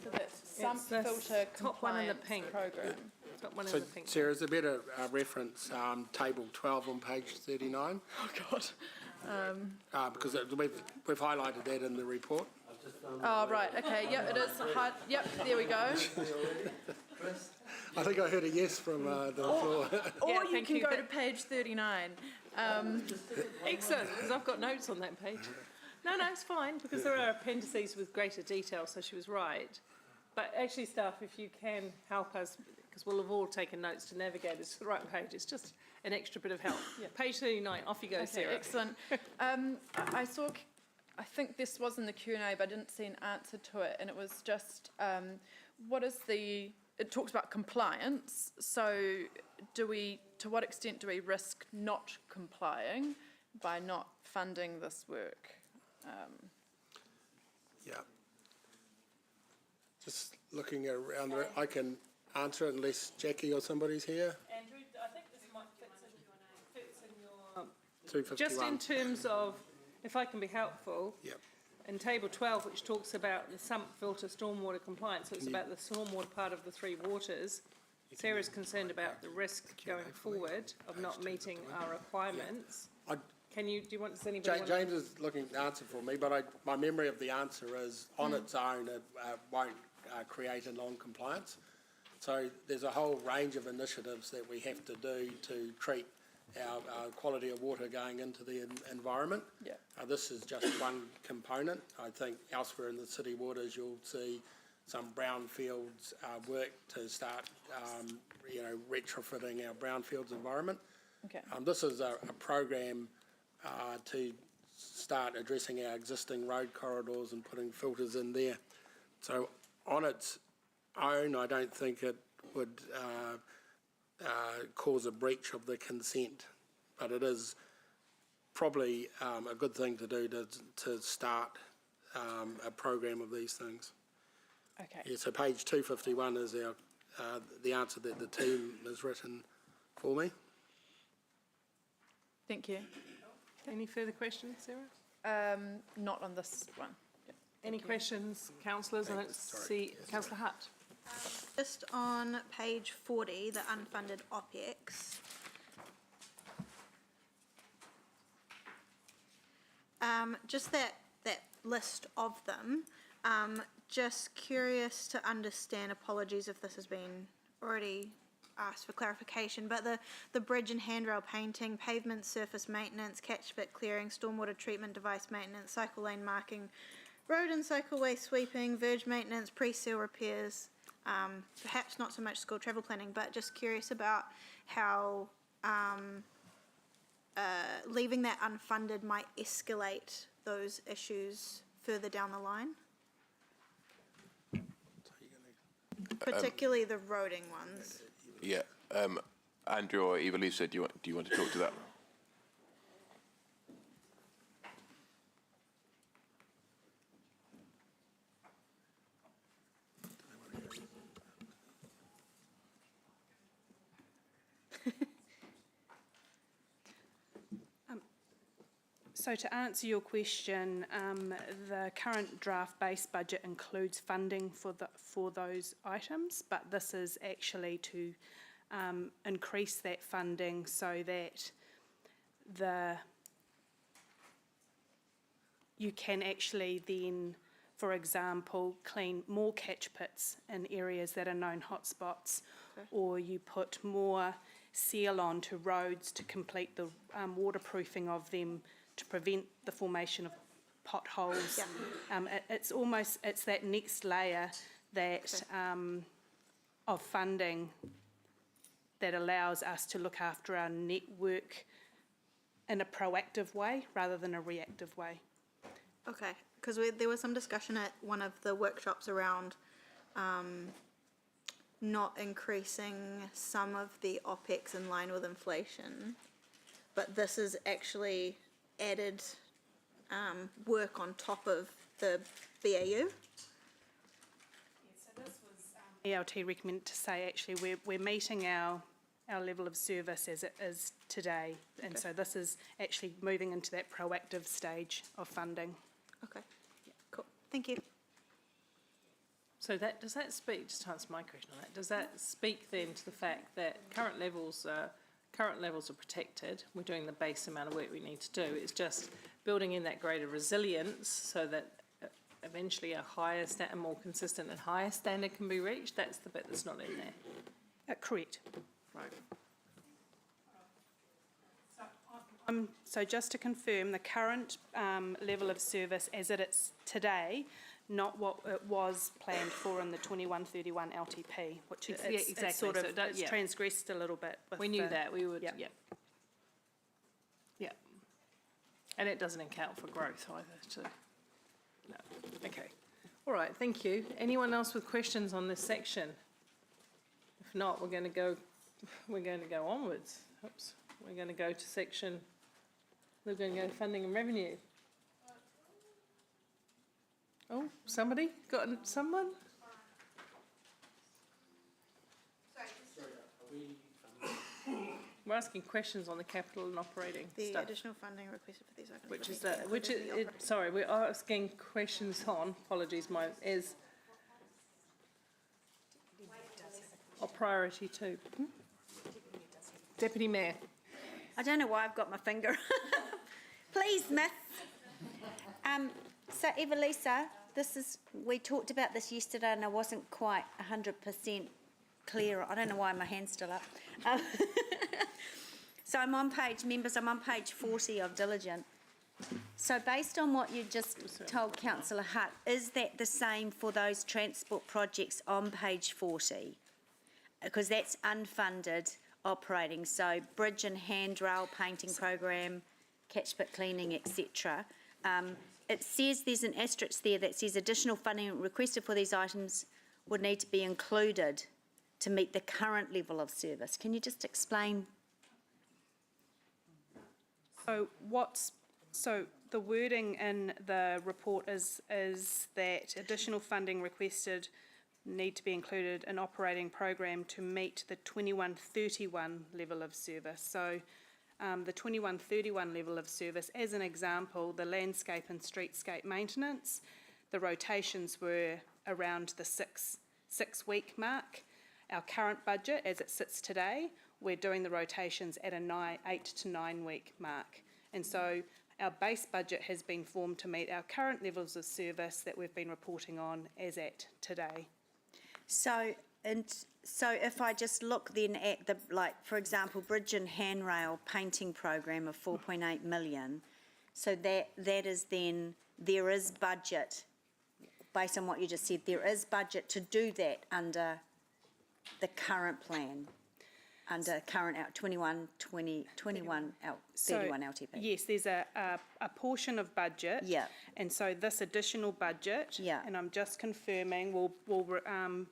So that's sump the filter top one in the compliance pink. program. Top one in So, the pink. Sarah, is a better reference table 12 on page 39? Oh, God. Because we've highlighted that in the report. Oh, right, okay, yep, it is, yep, there we go. I think I heard a yes from the floor. Or Yeah, you thank can you. go to page 39. Excellent, because I've got notes on that page. No, it's fine, because there are appendices with greater detail, so she was right. But actually, staff, if you can help us, because we'll have all taken notes to navigate us to the right page, it's just an extra bit of help. Page 39, off you go, Okay, Sarah. excellent. I think this was in the Q&A, but I didn't see an answer to it, and it was just, it talks about compliance, so to what extent do we risk not complying by not funding this work? Yeah. Just looking around, I can answer it unless Jackie or somebody's here. Andrew, I think this might fits in your... 251. Just in terms of, if I can be helpful, Yep. in table 12, which talks about the sump filter stormwater compliance, so it's about the stormwater part of the three waters. Sarah's concerned about the risk going forward of not meeting our requirements. Do does anybody want James is looking at the answer for me, but my memory of the answer is on its own it won't create a non-compliance. So there's a whole range of initiatives that we have to do to treat our quality of water going into the environment. Yeah. This is just one component. I think elsewhere in the city waters you'll see some brownfields work to start retrofitting our brownfields environment. Okay. This is a program to start addressing our existing road corridors and putting filters in there. So on its own, I don't think it would cause a breach of the consent, but it is probably a good thing to do to start a program of these things. Okay. Yeah, so page 251 is the answer that the team has written for me. Thank you. Any further questions, Sarah? Not on this one. Yeah. Any questions, councillors? I don't see Councillor Hutt. Just on page 40, the unfunded OPEX. Just that list of them, just curious to understand, apologies if this has been already asked for clarification, but the bridge and handrail painting, pavement surface maintenance, catch pit clearing, stormwater treatment device maintenance, cycle lane marking, road and cycleway sweeping, verge maintenance, pre-seal repairs, perhaps not so much school travel planning, but just curious about how leaving that unfunded might escalate those issues further down the line. Particularly the roading ones. Yeah. Andrew or Eva Lisa, do you want to talk to that? So to answer your question, the current draft base budget includes funding for those items, but this is actually to increase that funding so that you can actually then, for example, clean more catch pits in areas that are known hotspots, or you put more seal onto roads to complete the waterproofing of them to prevent the formation of potholes. It's that next layer that of funding that allows us to look after our network in a proactive way rather than a reactive way. Okay, because there was some discussion at one of the workshops around not increasing some of the OPEX in line with inflation, but this is actually added work on top of the BAU. ELT recommended to say actually we're meeting our level of service as it is today, and so this is actually moving into that proactive stage of funding. Okay, cool, thank you. So does that speak, just to answer my question on that, does that speak then to the fact that current levels are protected? We're doing the base amount of work we need to do. It's just building in that greater resilience so that eventually a more consistent and higher standard can be reached. That's the bit that's not in there. Correct. Right. So just to confirm, the current level of service as it is today, not what it was planned for in the 21-31 LTP, which is exactly. It's sort of So it's transgressed a little bit. We knew that. We would. Yeah. And it doesn't account for growth either. So. No. Okay. All right. Thank you. Anyone else with questions on this section? If not, we're going to go onwards. Oops. We're going to go to section. We're going to go to funding and revenue. Oh, somebody? Got someone? We're asking questions on the capital and operating The stuff. additional funding requested for these items. Which is sorry, we're asking questions on, apologies, is priority two. Deputy Mayor. I don't know why I've got my finger. Please, Miss. So Evelisa, we talked about this yesterday and I wasn't quite 100% clear. I don't know why my hand's still up. So I'm on page 40 of Diligent. So based on what you just told Councillor Hutt, is that the same for those transport projects on page 40? Because that's unfunded operating, so bridge and handrail painting program, catch pit cleaning, etc. It says there's an asterisk there that says additional funding requested for these items would need to be included to meet the current level of service. Can you just explain? So the wording in the report is that additional funding requested need to be included in operating program to meet the 21-31 level of service. So the 21-31 level of service, as an example, the landscape and streetscape maintenance, the rotations were around the six-week mark. Our current budget, as it sits today, we're doing the rotations at a 8 to 9 week mark. And so our base budget has been formed to meet our current levels of service that we've been reporting on as at today. So if I just look then at the, for example, bridge and handrail painting program of 4.8 million, so that is then, there is budget, based on what you just said, there is budget to do that under the current plan, under current 31 LTP. Yes, there's a portion of budget. Yeah. And so this additional budget, and I'm just confirming, will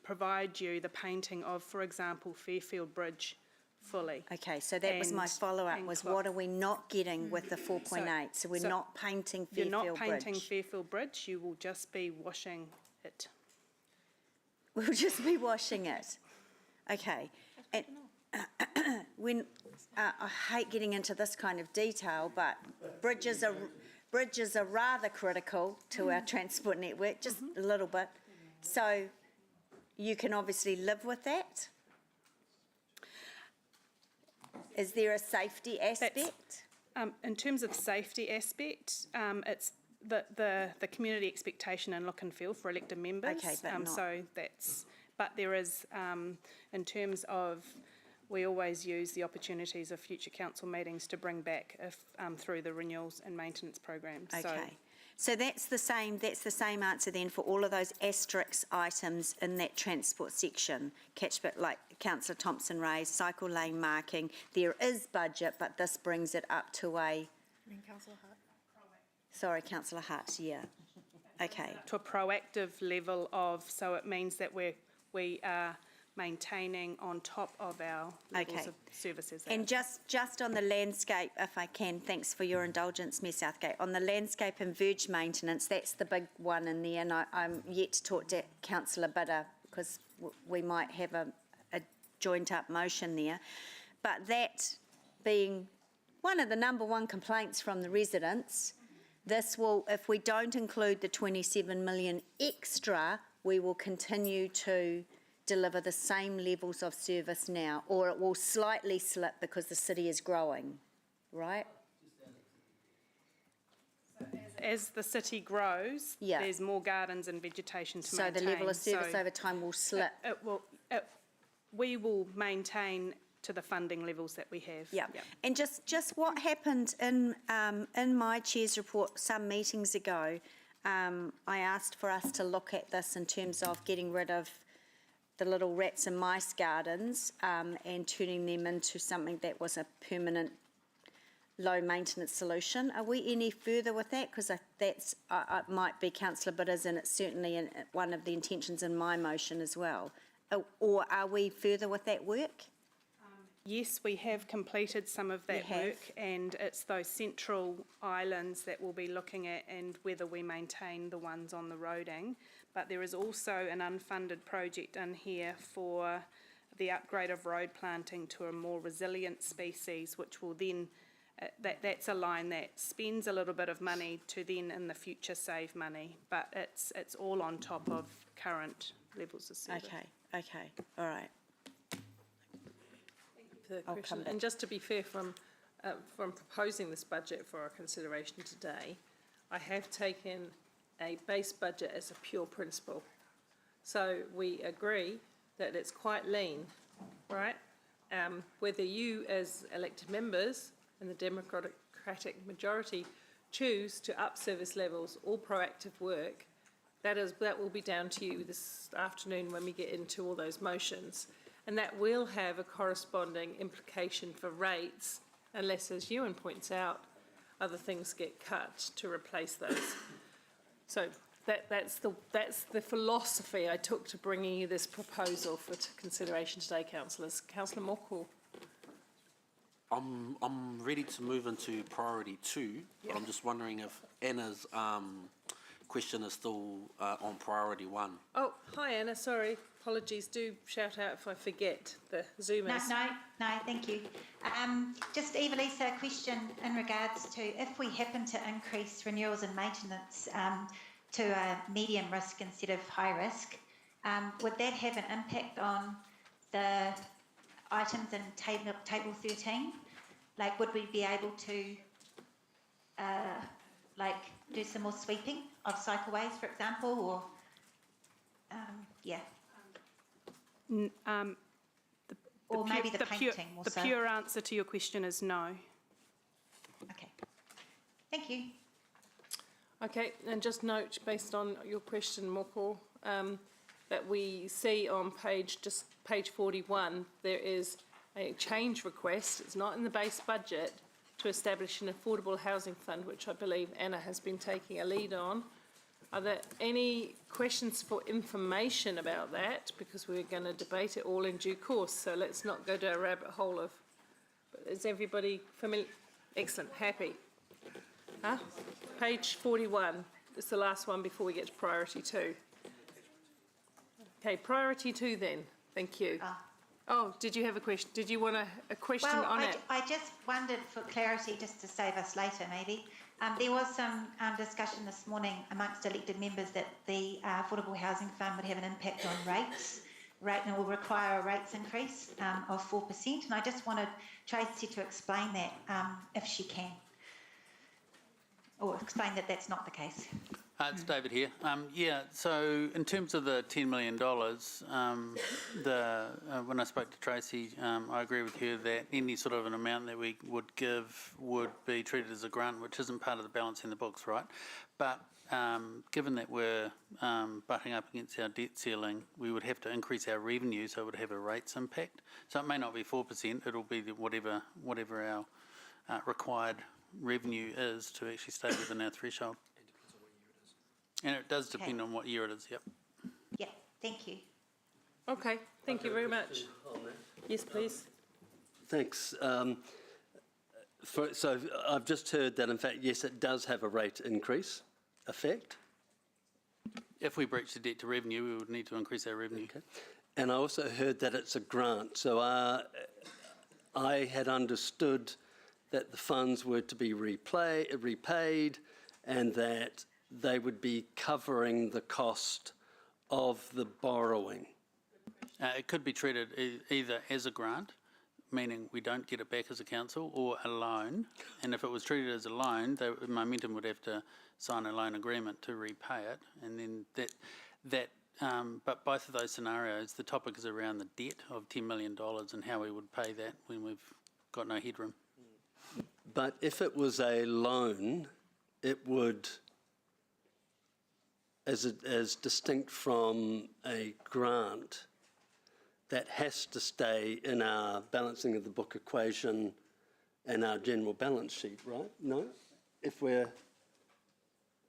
provide you the painting of, for example, Fairfield Bridge fully. Okay, so that was my follow-up, was what are we not getting with the 4.8? So we're not painting Fairfield Bridge. You're not painting Fairfield Bridge, you will just be washing it. We'll just be washing it. Okay. And I hate getting into this kind of detail, but bridges bridges are rather critical to our transport network, just a little bit. So you can obviously live with that. Is there a safety aspect? In terms of safety aspect, it's the community expectation and look and feel for elected members. Okay, but not. So that's, but there is, in terms of, we always use the opportunities of future council meetings to bring back if, through the renewals and maintenance programs. Okay. So that's the same answer then for all of those asterisk items in that transport section. Catchment, like Councillor Thompson raised, cycle lane marking. There is budget, but this brings it up to a. Councillor Hart. Sorry, Councillor Hart. Yeah. Okay. To a proactive level of, so it means that we are maintaining on top of our levels of services. And just on the landscape, if I can, thanks for your indulgence, Mayor Southgate. On the landscape and verge maintenance, that's the big one in there, and I'm yet to talk to Councillor Bidder because we might have a joint up motion there. But that being one of the #1 complaints from the residents, this will, if we don't include the 27 million extra, we will continue to deliver the same levels of service now, or it will slightly slip because the city is growing, right? As the city grows, Yeah. there's more gardens and vegetation to So maintain. the level of service So over time will slip. we will maintain to the funding levels that we have. Yeah. And just what happened in my chair's report some meetings ago, I asked for us to look at this in terms of getting rid of the little rats and mice gardens and turning them into something that was a permanent low maintenance solution. Are we any further with that? Because that's it might be Councillor Bidder's, and it's certainly one of the intentions in my motion as well. Or are we further with that work? Yes, we have completed some of that work, and it's those central islands that we'll be looking at and whether we maintain the ones on the roading. But there is also an unfunded project in here for the upgrade of road planting to a more resilient species, which will then, that's a line that spends a little bit of money to then in the future save money, but it's all on top of current levels of service. Okay, all right. I'll come back. And just to be fair, from proposing this budget for our consideration today, I have taken a base budget as a pure principle. So we agree that it's quite lean, right? Whether you as elected members and the Democratic majority choose to up service levels or proactive work, that will be down to you this afternoon when we get into all those motions. And that will have a corresponding implication for rates, unless, as Ewan points out, other things get cut to replace those. So that's the philosophy I took to bringing you this proposal for consideration today, councillors. Councillor Morkel. I'm ready to move into priority 2, but I'm just wondering if Anna's question is still on priority 1. Oh, hi Anna, sorry. Apologies, do shout out if I forget the Zoomers. No, thank you. Just Evelisa, a question in regards to if we happen to increase renewals and maintenance to a medium risk instead of high risk, would that have an impact on the items in table 13? Like, would we be able to do some more sweeping of cycleways, for example, or maybe the painting more so? The pure answer to your question is no. Okay. Thank you. Okay, and just note, based on your question, Morkel, that we see on page 41, there is a change request. It's not in the base budget to establish an affordable housing fund, which I believe Anna has been taking a lead on. Are there any questions for information about that? Because we're going to debate it all in due course, so let's not go down a rabbit hole of... But is everybody familiar? Excellent, happy. Page 41, it's the last one before we get to priority 2. Okay, priority 2 then, thank you. Oh, did you have a question? Did you want a question on it? I just wondered for clarity, just to save us later maybe, There was some discussion this morning amongst elected members that the Affordable Housing Fund would have an impact on rates. Will require a rates increase of 4%, and I just wanted Tracy to explain that if she can, or explain that that's not the case. It's David here. Yeah, so in terms of the $10 million, when I spoke to Tracy, I agree with her that any sort of an amount that we would give would be treated as a grant, which isn't part of the balancing the books, right? But given that we're butting up against our debt ceiling, we would have to increase our revenue, so it would have a rates impact. So it may not be 4%, it'll be whatever our required revenue is to actually stay within our threshold. And it does depend on what year it is, yep. Yeah, thank you. Okay, thank you very much. Yes, please. Thanks. So I've just heard that, in fact, yes, it does have a rate increase effect. If we breach the debt to revenue, we would need to increase our revenue. Okay. And I also heard that it's a grant. So I had understood that the funds were to be repaid and that they would be covering the cost of the borrowing. It could be treated either as a grant, meaning we don't get it back as a council, or a loan. And if it was treated as a loan, Momentum would have to sign a loan agreement to repay it. And then but both of those scenarios, the topic is around the debt of $10 million and how we would pay that when we've got no headroom. But if it was a loan, it would, as distinct from a grant, that has to stay in our balancing of the book equation and our general balance sheet, right? No?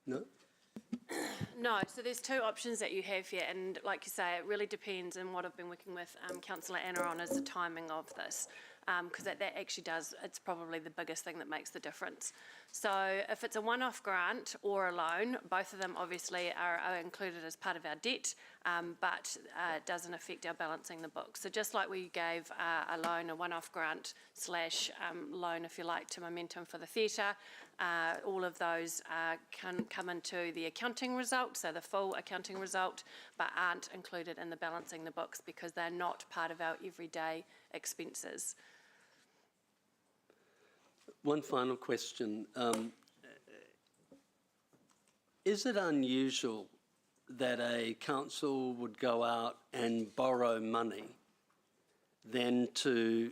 No? No, so there's two options that you have here, and like you say, it really depends, and what I've been working with Councillor Anna on is the timing of this, because that actually does, it's probably the biggest thing that makes the difference. So if it's a one-off grant or a loan, both of them obviously are included as part of our debt, but it doesn't affect our balancing the books. So just like we gave a loan, a one-off grant / loan, if you like, to Momentum for the theatre, all of those can come into the accounting result, so the full accounting result, but aren't included in the balancing the books because they're not part of our everyday expenses. One final question. Is it unusual that a council would go out and borrow money than to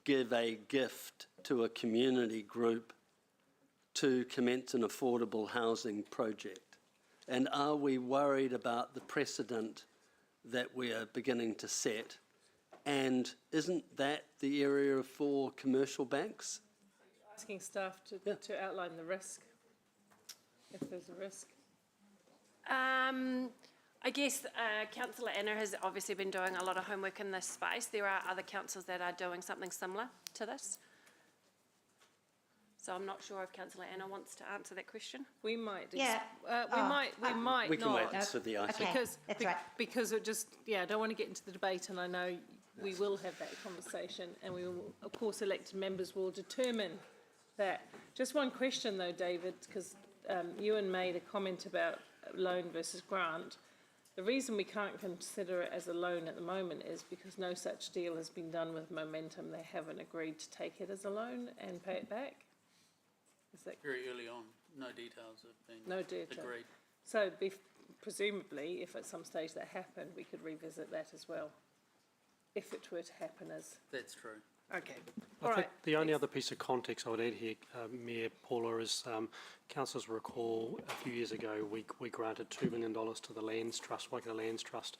give a gift to a community group to commence an affordable housing project? And are we worried about the precedent that we are beginning to set? And isn't that the area for commercial banks? Asking staff to outline the risk, if there's a risk. I guess Councillor Anna has obviously been doing a lot of homework in this space. There are other councils that are doing something similar to this. So I'm not sure if Councillor Anna wants to answer that question. We might. Yeah. We might We can not. wait for the item. Okay, that's right. Because it just, I don't want to get into the debate, and I know we will have that conversation, and we will, of course, elected members will determine that. Just one question though, David, because Ewan made a comment about loan versus grant. The reason we can't consider it as a loan at the moment is because no such deal has been done with Momentum. They haven't agreed to take it as a loan and pay it back. Is that Very early on, no details have been agreed. So presumably, if at some stage that happened, we could revisit that as well, if it were to happen as. That's true. Okay. I think the only other piece of context I would add here, Mayor Paula, is councillors recall a few years ago we granted $2 million to the Lands Trust, Waikato Lands Trust.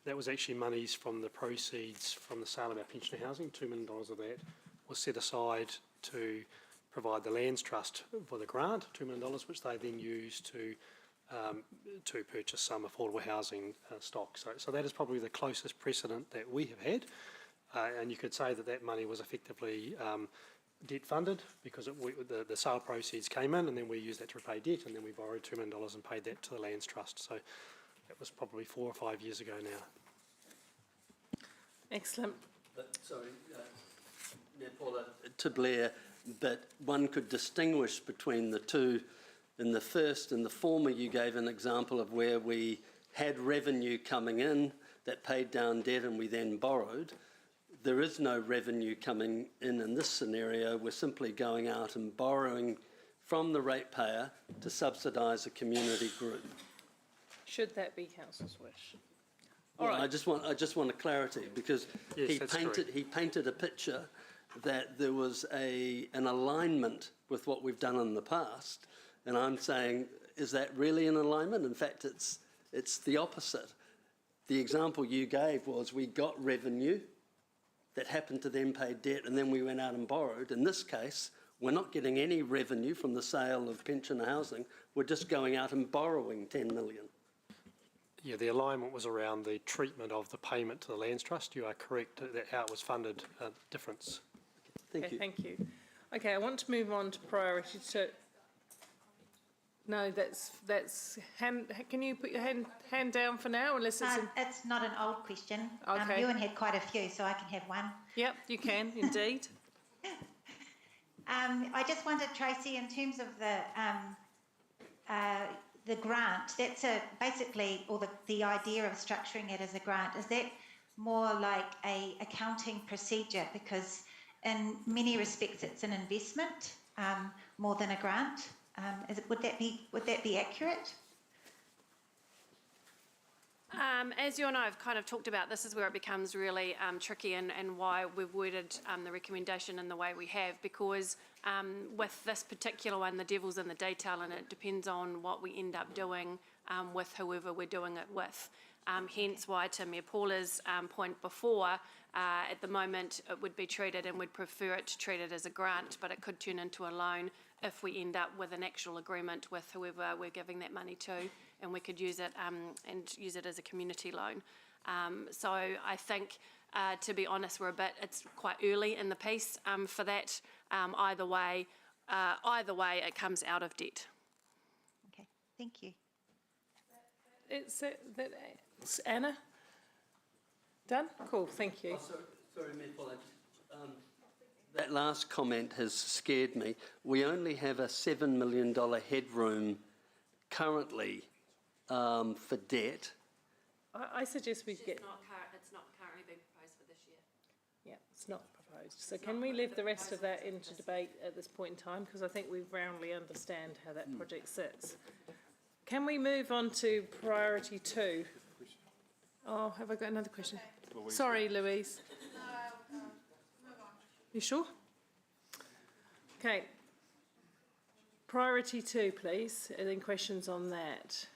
That was actually monies from the proceeds from the sale of our pensioner housing. $2 million of that was set aside to provide the Lands Trust for the grant, $2 million, which they then used to purchase some affordable housing stock. So that is probably the closest precedent that we have had. And you could say that money was effectively debt funded because the sale proceeds came in and then we used that to repay debt, and then we borrowed $2 million and paid that to the Lands Trust. So that was probably 4 or 5 years ago now. Excellent. But, sorry, Mayor Paula, to Blair, but one could distinguish between the two. In the first, in the former, you gave an example of where we had revenue coming in that paid down debt and we then borrowed. There is no revenue coming in this scenario. We're simply going out and borrowing from the ratepayer to subsidise a community group. Should that be council's wish? Well, I just want a clarity, because Yes, that's correct. he painted a picture that there was an alignment with what we've done in the past, and I'm saying, is that really an alignment? In fact, it's the opposite. The example you gave was we got revenue that happened to then pay debt, and then we went out and borrowed. In this case, we're not getting any revenue from the sale of pensioner housing. We're just going out and borrowing 10 million. Yeah, the alignment was around the treatment of the payment to the Lands Trust. You are correct that how it was funded, difference. Thank you. Thank you. Okay, I want to move on to priority 2. No, that's can you put your hand down for now, unless it's... It's not an old question. Okay. Ewan had quite a few, so I can have one. Yep, you can, indeed. I just wondered, Tracy, in terms of the grant, that's basically, or the idea of structuring it as a grant, is that more like a accounting procedure? Because in many respects it's an investment more than a grant. Would that be accurate? As you and I have kind of talked about, this is where it becomes really tricky, and why we've worded the recommendation in the way we have, because with this particular one, the devil's in the detail, and it depends on what we end up doing with whoever we're doing it with. Hence why, to Mayor Paula's point before, at the moment it would be treated, and we'd prefer it to treat it as a grant, but it could turn into a loan if we end up with an actual agreement with whoever we're giving that money to, and we could use it and use it as a community loan. So I think, to be honest, it's quite early in the piece for that. Either way, it comes out of debt. Okay, thank you. It's Anna? Done? Cool, thank you. Sorry, Mayor Paula. That last comment has scared me. We only have a $7 million headroom currently for debt. I suggest we get... It's not currently being proposed for this year. Yeah, it's not proposed. So can we leave the rest of that into debate at this point in time? Because I think we roundly understand how that project sits. Can we move on to priority 2? Oh, have I got another question? Sorry, Louise. You sure? Okay. Priority 2, please. Any questions on that?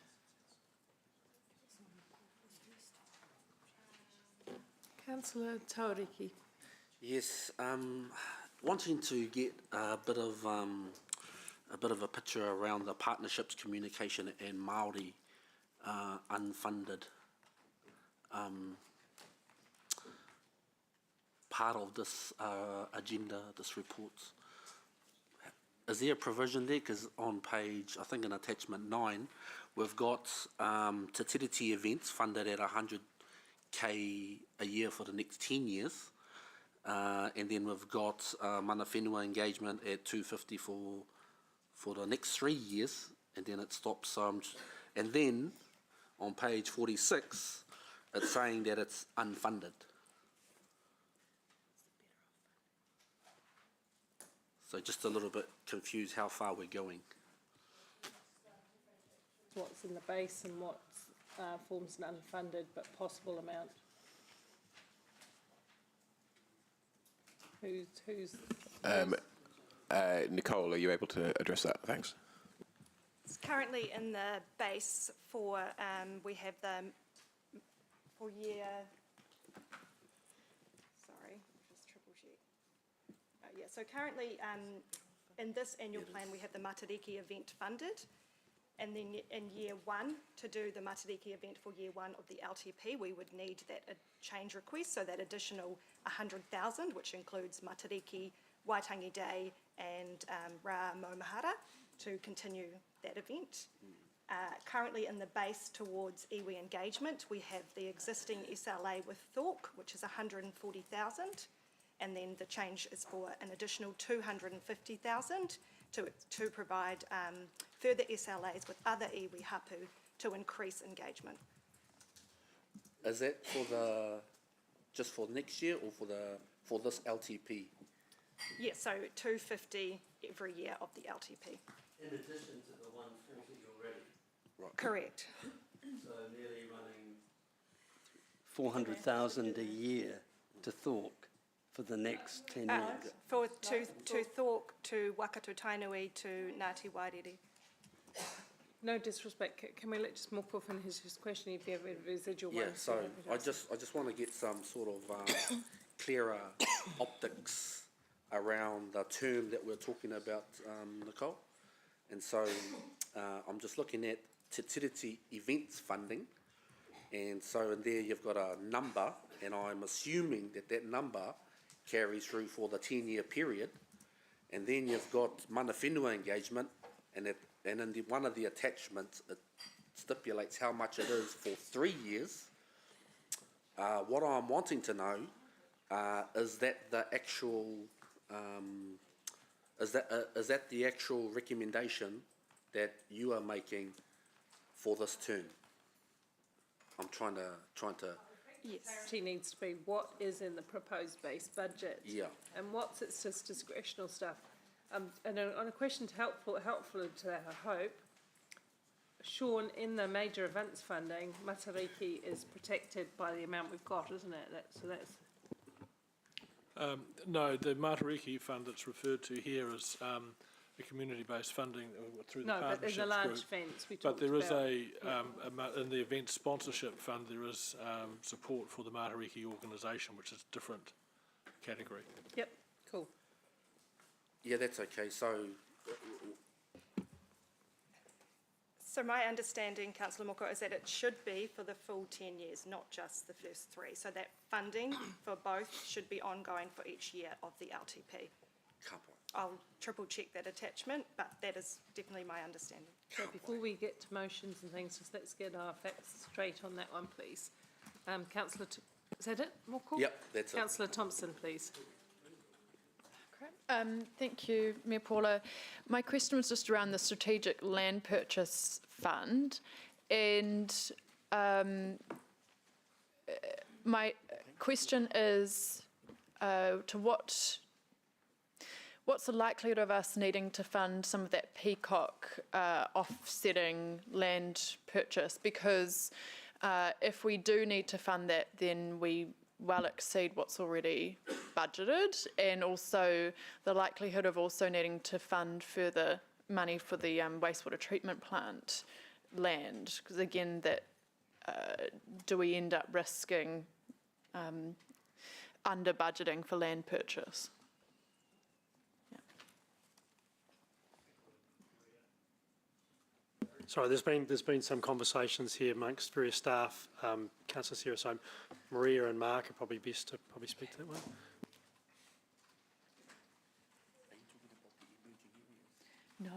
Councillor Tauriki. Yes, wanting to get a bit of a picture around the partnerships, communication, and Māori unfunded part of this agenda, this report. Is there a provision there? Because on page, I think in attachment 9, we've got Te Tiriti events funded at 100K a year for the next 10 years. And then we've got mana whenua engagement at 250 for the next 3 years, and then it stops. And then on page 46, it's saying that it's unfunded. So just a little bit confused how far we're going. What's in the base and what forms an unfunded but possible amount? Who's Nicole, are you able to address that? Thanks. It's currently in the base for, we have the, for year, sorry, just triple check. Yeah, so currently in this annual plan we have the Matariki event funded, and then in year 1 to do the Matariki event for year 1 of the LTP we would need that change request, so that additional 100,000, which includes Matariki, Waitangi Day and Rā Maumahara to continue that event. Currently in the base towards iwi engagement we have the existing SLA with Thorpe, which is 140,000. And then the change is for an additional 250,000 to provide further SLAs with other iwi hapu to increase engagement. Is that just for next year or for this LTP? Yes, so 250 every year of the LTP. In addition to the 140 already? Right. Correct. So nearly running 400,000 a year to Thorpe for the next 10 years. To Thorpe, to Wakatu Tainui, to Ngāti Wairere. No disrespect, can we let just Moko finish his question if you have a residual one? Yeah, so I just want to get some sort of clearer optics around the term that we're talking about, Nicole. And so I'm just looking at Te Tiriti events funding. And so in there you've got a number, and I'm assuming that that number carries through for the 10-year period. And then you've got mana whenua engagement, and in one of the attachments it stipulates how much it is for 3 years. What I'm wanting to know is that the actual is that the actual recommendation that you are making for this term? I'm trying to. Yes. She needs to be what is in the proposed base budget. Yeah. And what's its just discretional stuff. And on a question helpful to that, I hope, Sean, in the major events funding, Matariki is protected by the amount we've got, isn't it? So that's. No, the Matariki fund that's referred to here is a community-based funding through the partnerships group. No, but there's a large events we talked about. But there is about. in the event sponsorship fund, there is support for the Matariki organisation, which is a different category. Yep, cool. Yeah, that's okay. So my understanding, Councillor Moko, is that it should be for the full 10 years, not just the first 3. So that funding for both should be ongoing for each year of the LTP. I'll triple check that attachment, but that is definitely my understanding. So before we get to motions and things, just let's get our facts straight on that one, please. Councillor, is that it, Moko? Yep, that's it. Councillor Thompson, please. Thank you, Mayor Paula. My question was just around the Strategic Land Purchase Fund, and my question is what's the likelihood of us needing to fund some of that peacock offsetting land purchase? Because if we do need to fund that, then we well exceed what's already budgeted, and also the likelihood of also needing to fund further money for the wastewater treatment plant land, because again, that do we end up risking under budgeting for land purchase? Sorry, there's been some conversations here amongst various staff, councillors here, so Maria and Mark are probably best to speak to that one. No,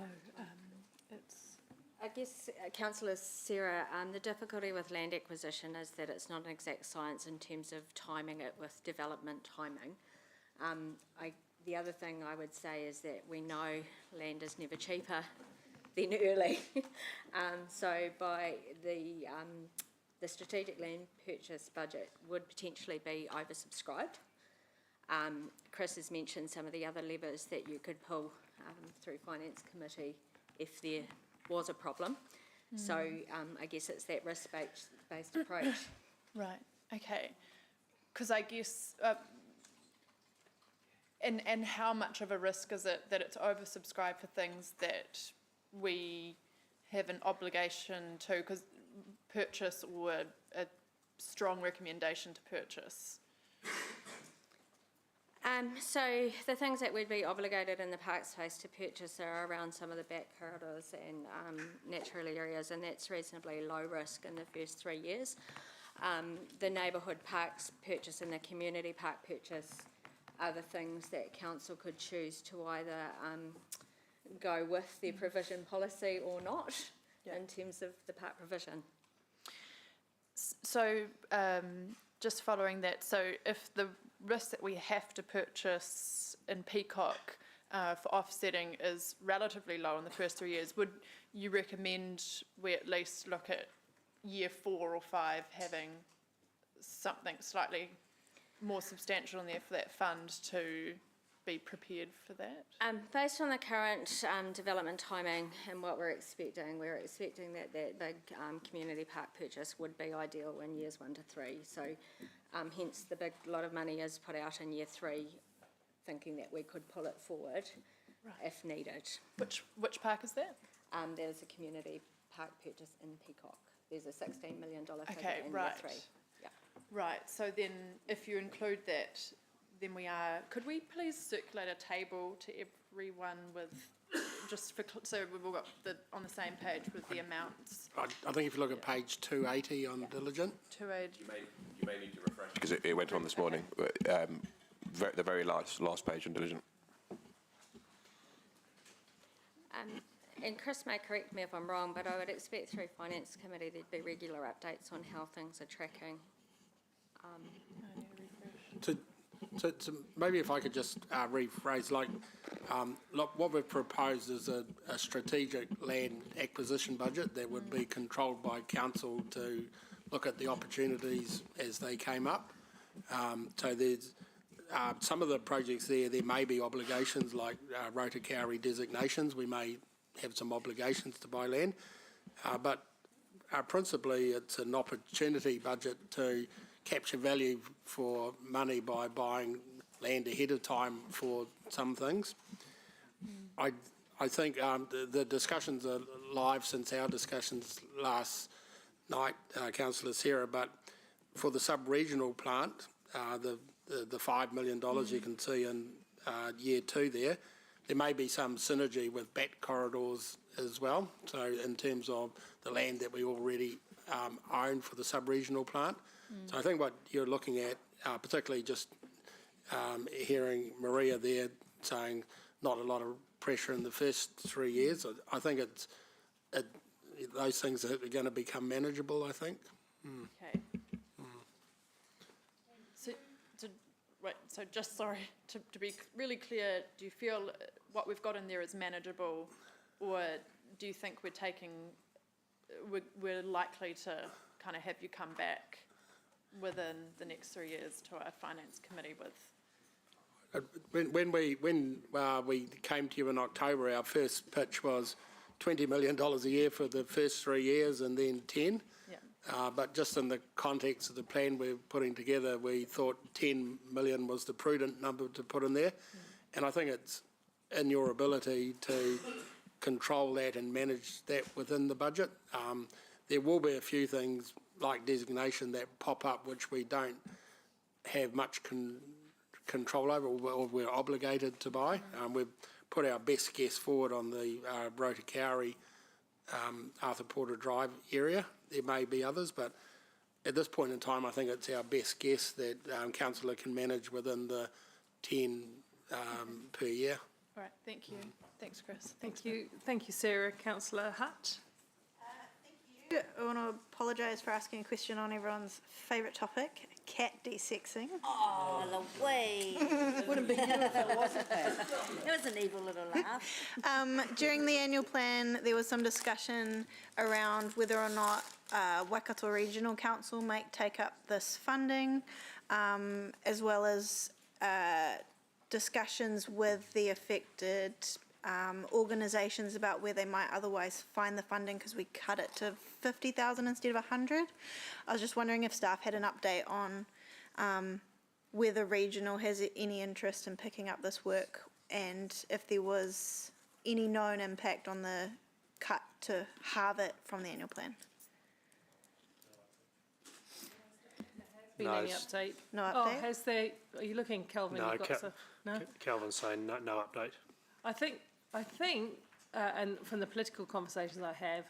it's. I guess, Councillor Sarah, the difficulty with land acquisition is that it's not an exact science in terms of timing it with development timing. The other thing I would say is that we know land is never cheaper than early. So by the strategic land purchase budget would potentially be oversubscribed. Chris has mentioned some of the other levers that you could pull through Finance Committee if there was a problem. So I guess it's that risk-based approach. Right, okay. Because I guess, and how much of a risk is it that it's oversubscribed for things that we have an obligation to purchase, or a strong recommendation to purchase? So the things that we'd be obligated in the park space to purchase are around some of the back corridors and natural areas, and that's reasonably low risk in the first 3 years. The neighbourhood parks purchase and the community park purchase are the things that council could choose to either go with their provision policy or not in terms of the park provision. So just following that, so if the risk that we have to purchase in Peacock for offsetting is relatively low in the first 3 years, would you recommend we at least look at year 4 or 5 having something slightly more substantial in there for that fund to be prepared for that? Based on the current development timing and what we're expecting that that big community park purchase would be ideal in years 1 to 3. So hence the big lot of money is put out in year 3, thinking that we could pull it forward if needed. Which park is that? There's a community park purchase in Peacock. There's a $16 million figure Okay, in right. year 3. Yeah. Right, so then if you include that, then we are, could we please circulate a table to everyone with, just for, so we've all got on the same page with the amounts? I think if you look at page 280 on Diligent. 280. You may need to refresh because it went on this morning. The very last page on Diligent. And Chris may correct me if I'm wrong, but I would expect through Finance Committee there'd be regular updates on how things are tracking. So maybe if I could just rephrase, look, what we've proposed is a strategic land acquisition budget that would be controlled by council to look at the opportunities as they came up. So there's some of the projects there may be obligations like Rotokauri designations. We may have some obligations to buy land, but principally it's an opportunity budget to capture value for money by buying land ahead of time for some things. I think the discussions are live since our discussions last night, Councillor Sarah, but for the sub-regional plant, the $5 million you can see in year 2 there may be some synergy with BAT corridors as well. So in terms of the land that we already own for the sub-regional plant. So I think what you're looking at, particularly just hearing Maria there saying not a lot of pressure in the first 3 years, I think those things are going to become manageable, I think. Okay. So just sorry, to be really clear, do you feel what we've got in there is manageable, or do you think we're likely to kind of have you come back within the next 3 years to our Finance Committee with? When we came to you in October, our first pitch was $20 million a year for the first 3 years and then 10. Yeah. But just in the context of the plan we're putting together, we thought 10 million was the prudent number to put in there. And I think it's in your ability to control that and manage that within the budget. There will be a few things like designation that pop up which we don't have much control over or we're obligated to buy. We've put our best guess forward on the Rotokauri Arthur Porter Drive area. There may be others, but at this point in time I think it's our best guess that councillor can manage within the 10 per year. All right, thank you. Thanks, Chris. Thank you, Sarah. Councillor Hutt. I want to apologise for asking a question on everyone's favourite topic, cat desexing. Oh, Louise. Wouldn't be you if it wasn't. It was an evil little laugh. During the annual plan, there was some discussion around whether or not Waikato Regional Council might take up this funding, as well as discussions with the affected organisations about where they might otherwise find the funding because we cut it to 50,000 instead of 100. I was just wondering if staff had an update on whether regional has any interest in picking up this work and if there was any known impact on the cut to halve it from the annual plan. Been any update? No update? Oh, has there? Are you looking, Kelvin? No, You've got some, no? Calvin's saying no update. I think, and from the political conversations I have,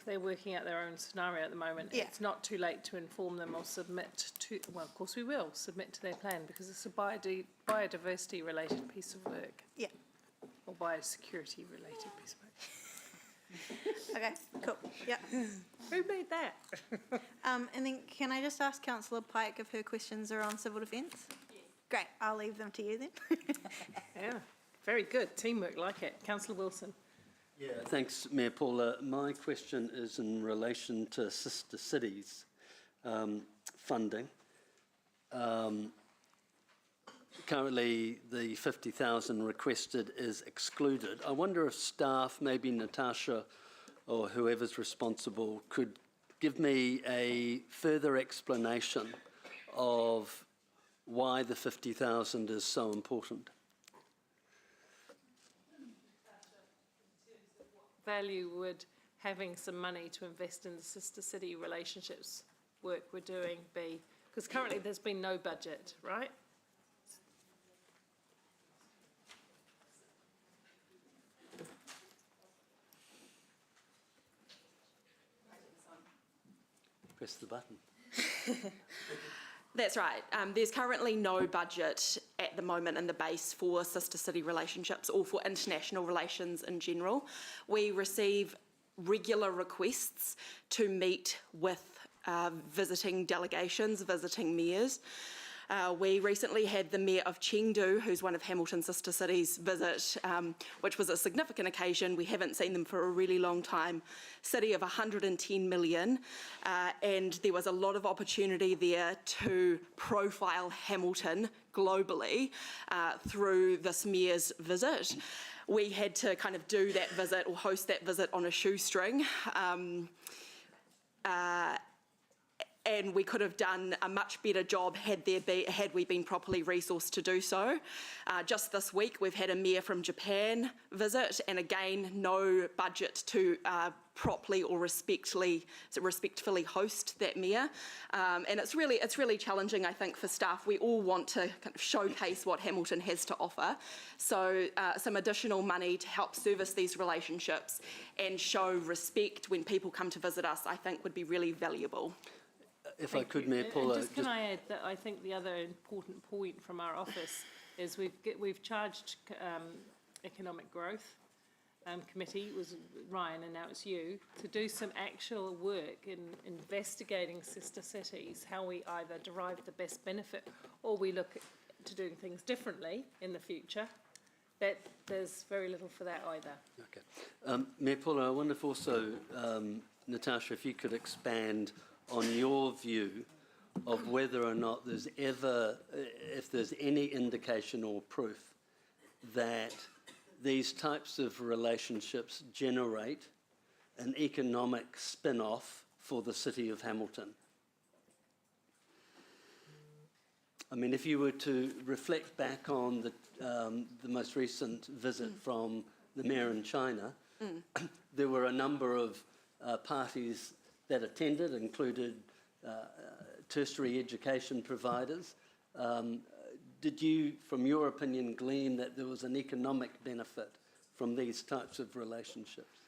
they're working out their own scenario at the moment. Yeah. It's not too late to inform them or submit to, well, of course we will submit to their plan because it's a biodiversity related piece of work. Yeah. Or biosecurity related piece of work. Okay, cool. Yeah. Who made that? And then can I just ask Councillor Pike if her questions are on civil defence? Yes. Great, I'll leave them to you then. Yeah, very good. Teamwork, like it. Councillor Wilson. Yeah, thanks, Mayor Paula. My question is in relation to sister cities funding. Currently, the 50,000 requested is excluded. I wonder if staff, maybe Natasha or whoever's responsible, could give me a further explanation of why the 50,000 is so important. Value would having some money to invest in the sister city relationships work we're doing be? Because currently there's been no budget, right? Press the button. That's right. There's currently no budget at the moment in the base for sister city relationships or for international relations in general. We receive regular requests to meet with visiting delegations, visiting mayors. We recently had the Mayor of Chengdu, who's one of Hamilton's sister cities, visit, which was a significant occasion. We haven't seen them for a really long time. City of 110 million, and there was a lot of opportunity there to profile Hamilton globally through this Mayor's visit. We had to kind of do that visit or host that visit on a shoestring. And we could have done a much better job had we been properly resourced to do so. Just this week, we've had a mayor from Japan visit, and again, no budget to properly or respectfully host that mayor. And it's really challenging, I think, for staff. We all want to kind of showcase what Hamilton has to offer. So some additional money to help service these relationships and show respect when people come to visit us, I think, would be really valuable. If I could, Mayor Paula. Can I add that I think the other important point from our office is we've charged Economic Growth Committee, it was Ryan and now it's you, to do some actual work in investigating sister cities, how we either derive the best benefit or we look to doing things differently in the future. That there's very little for that either. Okay. Mayor Paula, I wonder if also, Natasha, if you could expand on your view of whether or not there's ever, if there's any indication or proof that these types of relationships generate an economic spin-off for the city of Hamilton. I mean, if you were to reflect back on the most recent visit from the mayor in China, there were a number of parties that attended, included tertiary education providers. Did you, from your opinion, glean that there was an economic benefit from these types of relationships?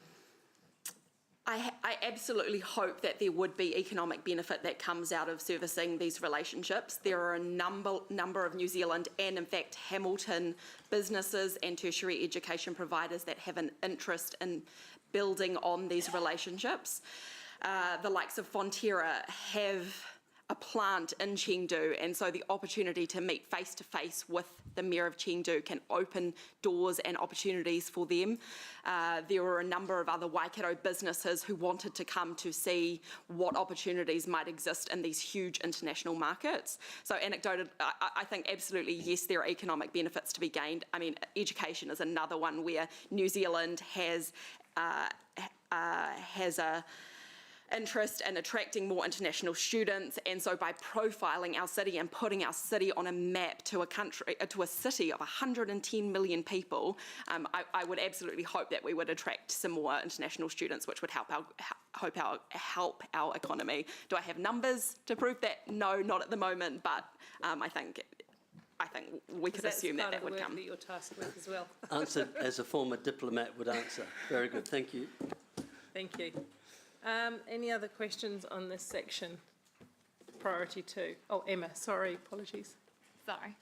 I absolutely hope that there would be economic benefit that comes out of servicing these relationships. There are a number of New Zealand and, in fact, Hamilton businesses and tertiary education providers that have an interest in building on these relationships. The likes of Fonterra have a plant in Chengdu, and so the opportunity to meet face-to-face with the Mayor of Chengdu can open doors and opportunities for them. There were a number of other Waikato businesses who wanted to come to see what opportunities might exist in these huge international markets. So anecdotal, I think absolutely yes, there are economic benefits to be gained. I mean, education is another one where New Zealand has a interest in attracting more international students, and so by profiling our city and putting our city on a map to a city of 110 million people, I would absolutely hope that we would attract some more international students, which would help our economy. Do I have numbers to prove that? No, not at the moment, but I think we could assume that would come. That you're tasked with as well. Answered as a former diplomat would answer. Very good, thank you. Thank you. Any other questions on this section? Priority 2. Oh, Emma, sorry, apologies. Sorry.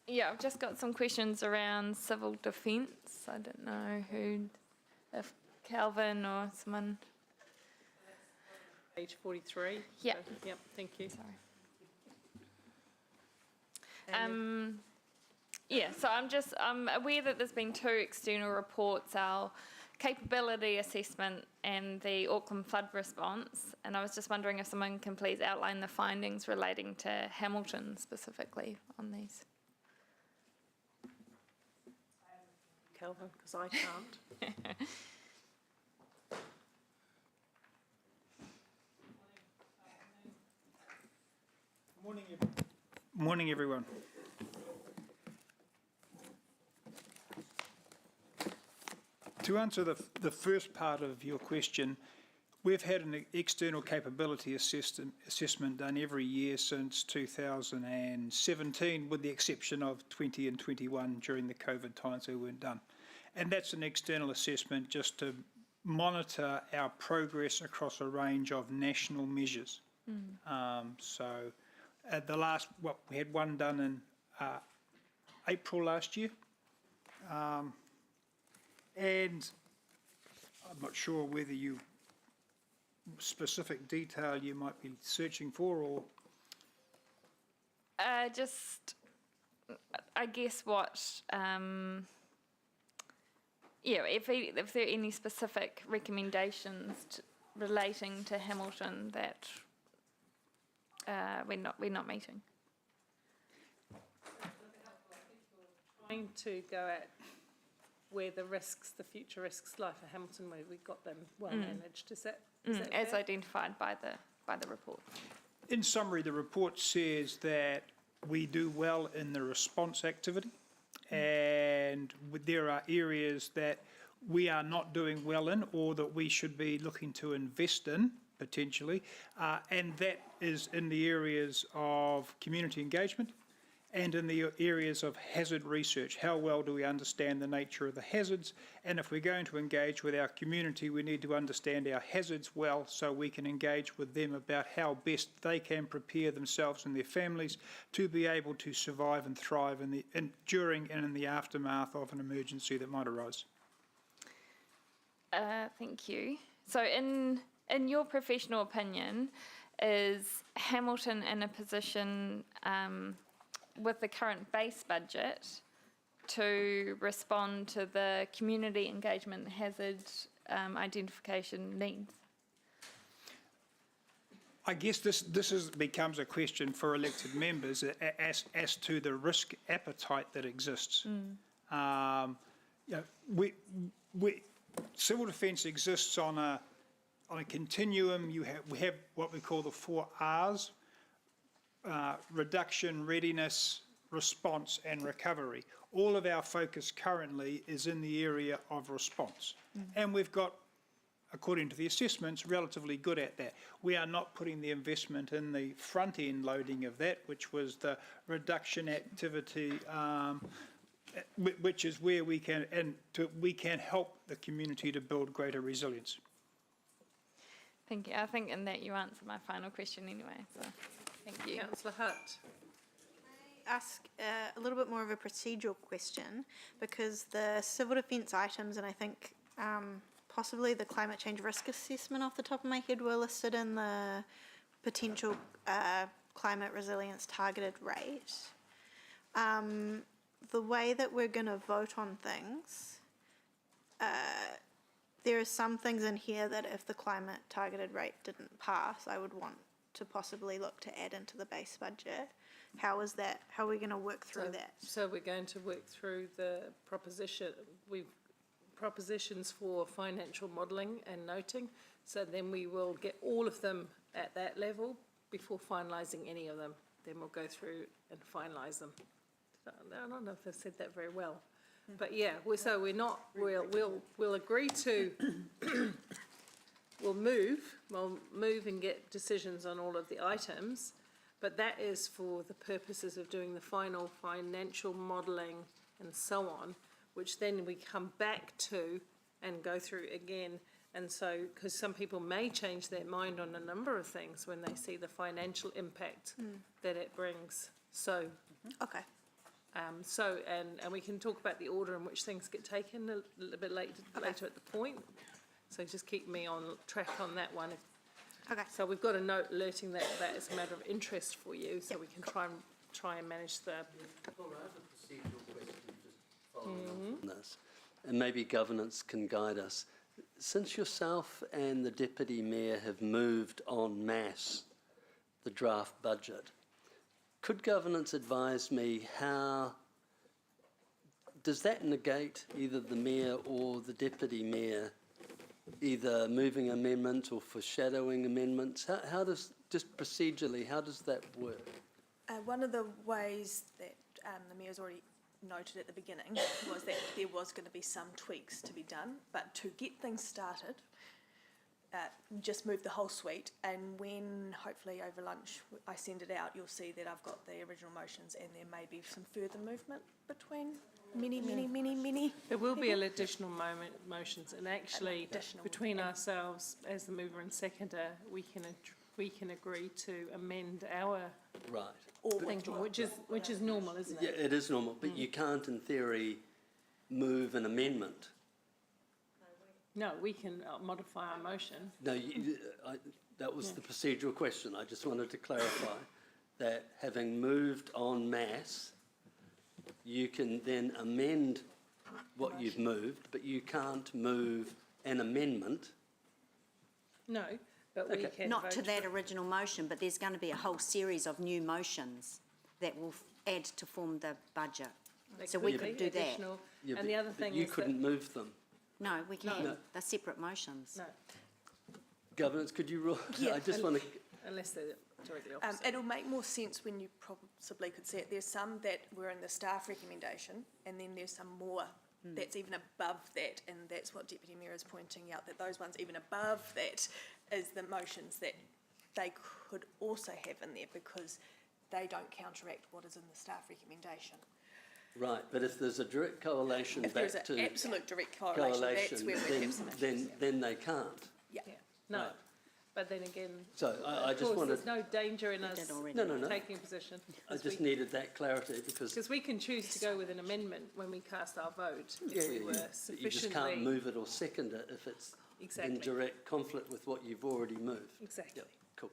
Yeah, I've just got some questions around civil defence. I don't know if Calvin or someone? Page 43. Yeah. So, yep, thank you. Sorry. And So I'm aware that there's been 2 external reports, our capability assessment and the Auckland flood response, and I was just wondering if someone can please outline the findings relating to Hamilton specifically on these. Calvin, because I can't. Morning, everyone. To answer the first part of your question, we've had an external capability assessment done every year since 2017, with the exception of 20 and 21 during the COVID times they weren't done. And that's an external assessment just to monitor our progress across a range of national measures. So at we had one done in April last year. And I'm not sure whether specific detail you might be searching for, or Just, I guess what, if there are any specific recommendations relating to Hamilton that we're not meeting. Trying to go at where the future risks lie for Hamilton, where we got them well managed. Is that as fair? identified by the report. in summary, the report says that we do well in the response activity, and there are areas that we are not doing well in, or that we should be looking to invest in, potentially, and that is in the areas of community engagement and in the areas of hazard research. How well do we understand the nature of the hazards? And if we're going to engage with our community, we need to understand our hazards well, so we can engage with them about how best they can prepare themselves and their families to be able to survive and thrive during and in the aftermath of an emergency that might arise. Thank you. So in your professional opinion, is Hamilton in a position with the current base budget to respond to the community engagement hazard identification needs? I guess this becomes a question for elected members as to the risk appetite that exists. Civil defence exists on a continuum. We have what we call the 4 R's: reduction, readiness, response, and recovery. All of our focus currently is in the area of response, and we've got, according to the assessments, relatively good at that. We are not putting the investment in the front-end loading of that, which was the reduction activity, which is where we can help the community to build greater resilience. Thank you. I think in that you answered my final question anyway, so thank you. Councillor Hutt. Ask a little bit more of a procedural question, because the civil defence items, and I think possibly the climate change risk assessment off the top of my head, were listed in the potential climate resilience targeted rate. The way that we're going to vote on things, there are some things in here that if the climate targeted rate didn't pass, I would want to possibly look to add into the base budget. How is that? How are we going to work through that? So we're going to work through the propositions for financial modelling and noting. So then we will get all of them at that level before finalising any of them. Then we'll go through and finalise them. I don't know if I've said that very well, but yeah. We'll agree to. We'll move and get decisions on all of the items, but that is for the purposes of doing the final financial modelling and so on, which then we come back to and go through again. And so, because some people may change their mind on a number of things when they see the financial impact that it brings. So, okay. And we can talk about the order in which things get taken a little bit later at the point. So just keep me on track on that one. Okay. So we've got a note alerting that that is a matter of interest for you, so we can try and manage the. On this, and maybe governance can guide us. Since yourself and the Deputy Mayor have moved en masse the draft budget, could governance advise me how, does that negate either the Mayor or the Deputy Mayor either moving amendments or foreshadowing amendments? How does, just procedurally, how does that work? One of the ways that the Mayor's already noted at the beginning was that there was going to be some tweaks to be done, but to get things started, just move the whole suite, and when hopefully over lunch I send it out, you'll see that I've got the original motions and there may be some further movement between many. There will be additional motions, and actually between ourselves as the mover and seconder, we can agree to amend our thinking, which is normal, isn't it? Yeah, it is normal, but you can't, in theory, move an amendment. No, we can modify our motion. No, that was the procedural question. I just wanted to clarify that having moved en masse, you can then amend what you've moved, but you can't move an amendment. No, but we can Not vote to that original motion, but there's going to be a whole series of new motions that will add to form the budget. So we could do that. Yeah, And the other thing you is couldn't move them. No, we can. No. They're separate motions. No. Governance, could you rule? Yeah. I just want to. Unless they're directly opposite. It'll make more sense when you possibly could see it. There's some that were in the staff recommendation, and then there's some more that's even above that, and that's what Deputy Mayor is pointing out, that those ones even above that is the motions that they could also have in there because they don't counteract what is in the staff recommendation. Right, but if there's a direct correlation If back there's to an absolute direct correlation, that's where we have some issues. then they can't. Yeah. No, Right. but then again, So I of just course, wanted. there's no danger in us No. taking a position. I just needed that clarity because we can choose to go with an amendment when we cast our vote. If we were you just sufficiently. can't move it or second it if it's Exactly. in direct conflict with what you've already moved. Exactly. Yep, cool.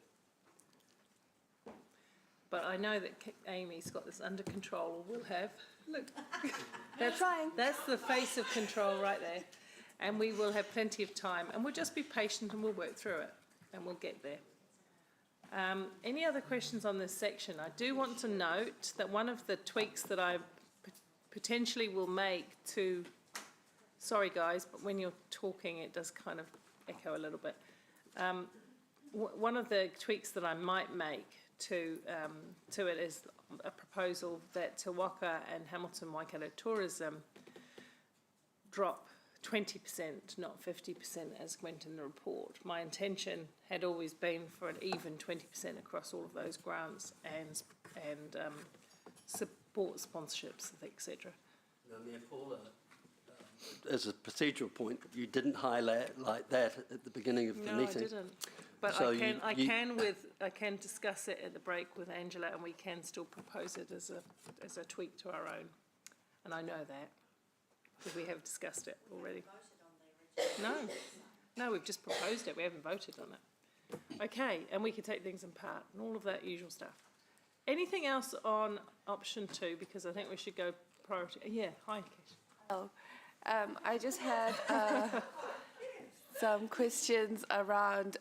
But I know that Amy's got this under control, or will have. Look, that's the face of control right there. And we will have plenty of time, and we'll just be patient and we'll work through it, and we'll get there. Any other questions on this section? I do want to note that one of the tweaks that I potentially will make to, sorry guys, but when you're talking it does kind of echo a little bit. One of the tweaks that I might make to it is a proposal that Te Waka and Hamilton Waikato Tourism drop 20%, not 50%, as went in the report. My intention had always been for an even 20% across all of those grants and support sponsorships, etc. Now, Mayor Paula, as a procedural point, you didn't highlight like that at the beginning of the meeting. No, I didn't. But So I can discuss it at the break with Angela, and we can still propose it as a tweak to our own. And I know that, because we have discussed it already. No, we've just proposed it, we haven't voted on it. Okay, and we can take things in part, and all of that usual stuff. Anything else on option 2, because I think we should go priority, yeah, hi, Kesh. I just had some questions around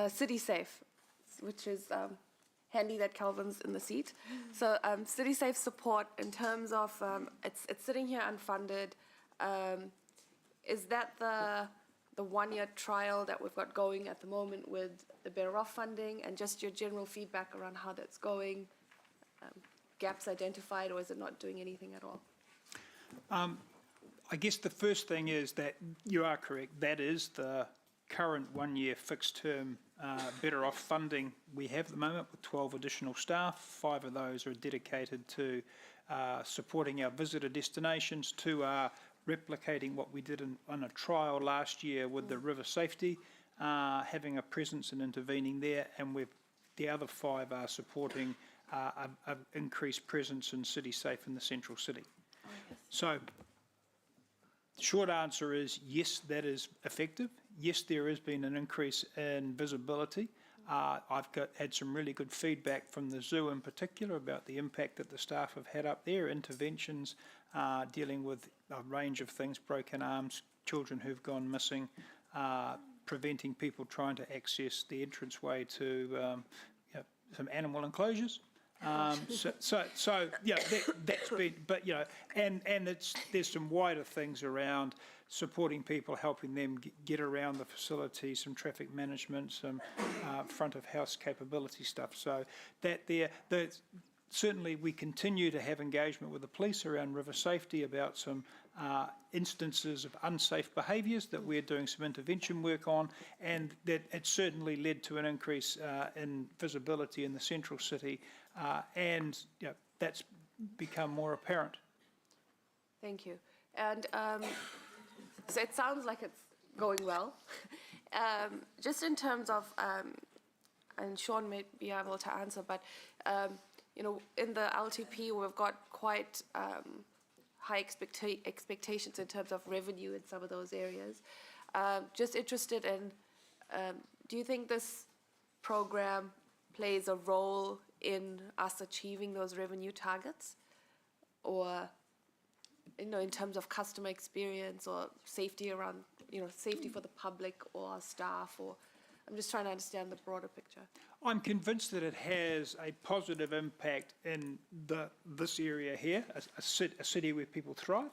City Safe, which is handy that Calvin's in the seat. So City Safe support in terms of, it's sitting here unfunded. Is that the one-year trial that we've got going at the moment with the Better Off funding, and just your general feedback around how that's going? Gaps identified, or is it not doing anything at all? I guess the first thing is that you are correct. That is the current one-year fixed-term Better Off funding we have at the moment, with 12 additional staff. 5 of those are dedicated to supporting our visitor destinations. 2 are replicating what we did on a trial last year with the river safety, having a presence and intervening there, and the other 5 are supporting an increased presence in City Safe in the central city. So Short answer is yes, that is effective. Yes, there has been an increase in visibility. I've had some really good feedback from the zoo in particular about the impact that the staff have had up there, interventions dealing with a range of things, broken arms, children who've gone missing, preventing people trying to access the entranceway to some animal enclosures. That's been, but and there's some wider things around supporting people, helping them get around the facility, some traffic management, some front of house capability stuff. So certainly we continue to have engagement with the police around river safety about some instances of unsafe behaviours that we're doing some intervention work on, and that it certainly led to an increase in visibility in the central city, and that's become more apparent. Thank you. And so it sounds like it's going well. Just in terms of, and Sean may be able to answer, but in the LTP we've got quite high expectations in terms of revenue in some of those areas. Just interested in, do you think this program plays a role in us achieving those revenue targets, or in terms of customer experience or safety around, safety for the public or our staff? Or I'm just trying to understand the broader picture. I'm convinced that it has a positive impact in this area here, a city where people thrive.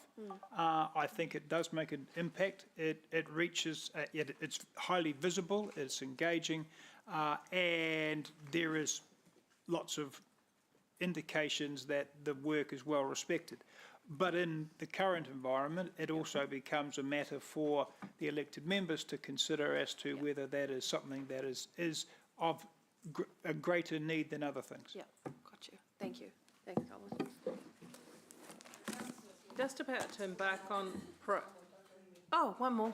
I think it does make an impact. It reaches, it's highly visible, it's engaging, and there is lots of indications that the work is well respected. But in the current environment, it also becomes a matter for the elected members to consider as to whether that is something that is of a greater need than other things. Yeah, got you. Thank you. Thanks, Colin. Just about to embark on one more.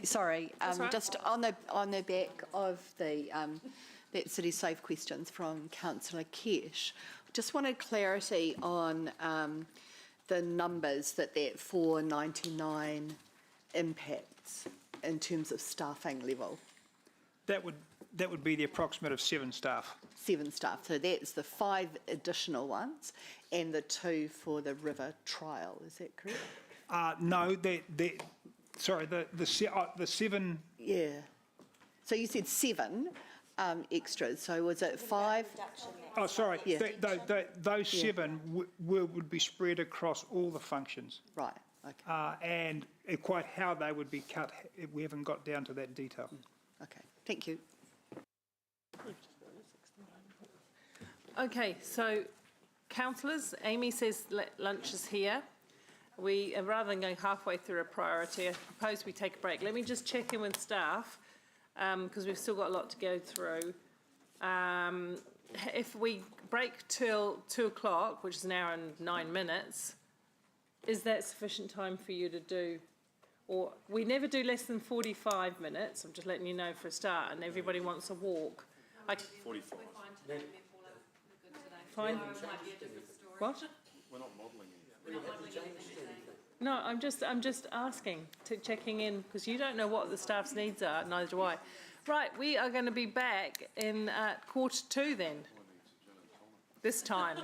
Sorry, right. just on the back of that City Safe questions from Councillor Kirsch, just wanted clarity on the numbers that 499 impacts in terms of staffing level. That would be the approximate of 7 staff. 7 staff. So that's the 5 additional ones and the 2 for the river trial. Is that correct? No, sorry, the 7. Yeah. So you said 7 extras. So was it 5? Oh, sorry. Yeah. Those 7 would be spread across all the functions. Right. Okay. And quite how they would be cut, we haven't got down to that detail. Okay. Thank you. Okay, so councillors, Amy says lunch is here. We, rather than going halfway through a priority, I propose we take a break. Let me just check in with staff, because we've still got a lot to go through. If we break till 2 o'clock, which is an hour and 9 minutes, is that sufficient time for you to do? Or we never do less than 45 minutes, I'm just letting you know for a start, and everybody wants a walk. 45. Fine. What? We're not modelling it. No, I'm just asking, checking in, because you don't know what the staff's needs are, neither do I. Right, we are going to be back in 1:45 then, this time.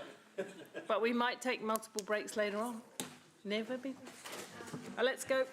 But we might take multiple breaks later on. Never be. Let's go.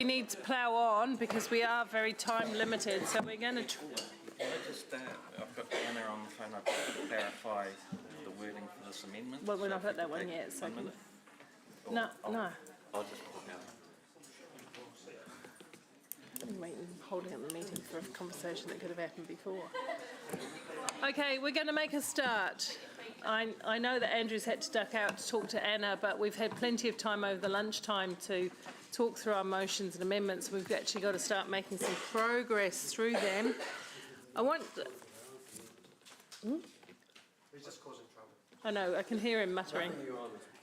We need to plough on because we are very time limited, so we're going to... Can I just, I've got Anna on the phone, I've got to clarify the wording for this amendment. Well, we're not So at that if you one could yet, take so... 1 minute. No, no. I'll just call now. I'm waiting, holding up the meeting for a conversation that could have happened before. Okay, we're going to make a start. I know that Andrew's had to duck out to talk to Anna, but we've had plenty of time over the lunchtime to talk through our motions and amendments. We've actually got to start making some progress through them. I want... He's just causing trouble. I know, I can hear him muttering.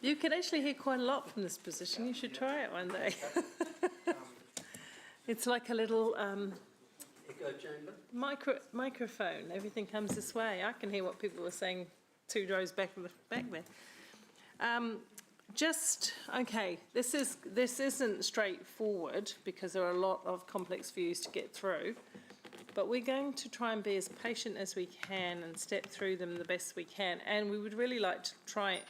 You can actually hear quite a lot from this position. You should try it one day. It's like a little Echo chamber? microphone. Everything comes this way. I can hear what people were saying 2 rows back there. Okay, this isn't straightforward because there are a lot of complex views to get through, but we're going to try and be as patient as we can and step through them the best we can. And we would really like to try,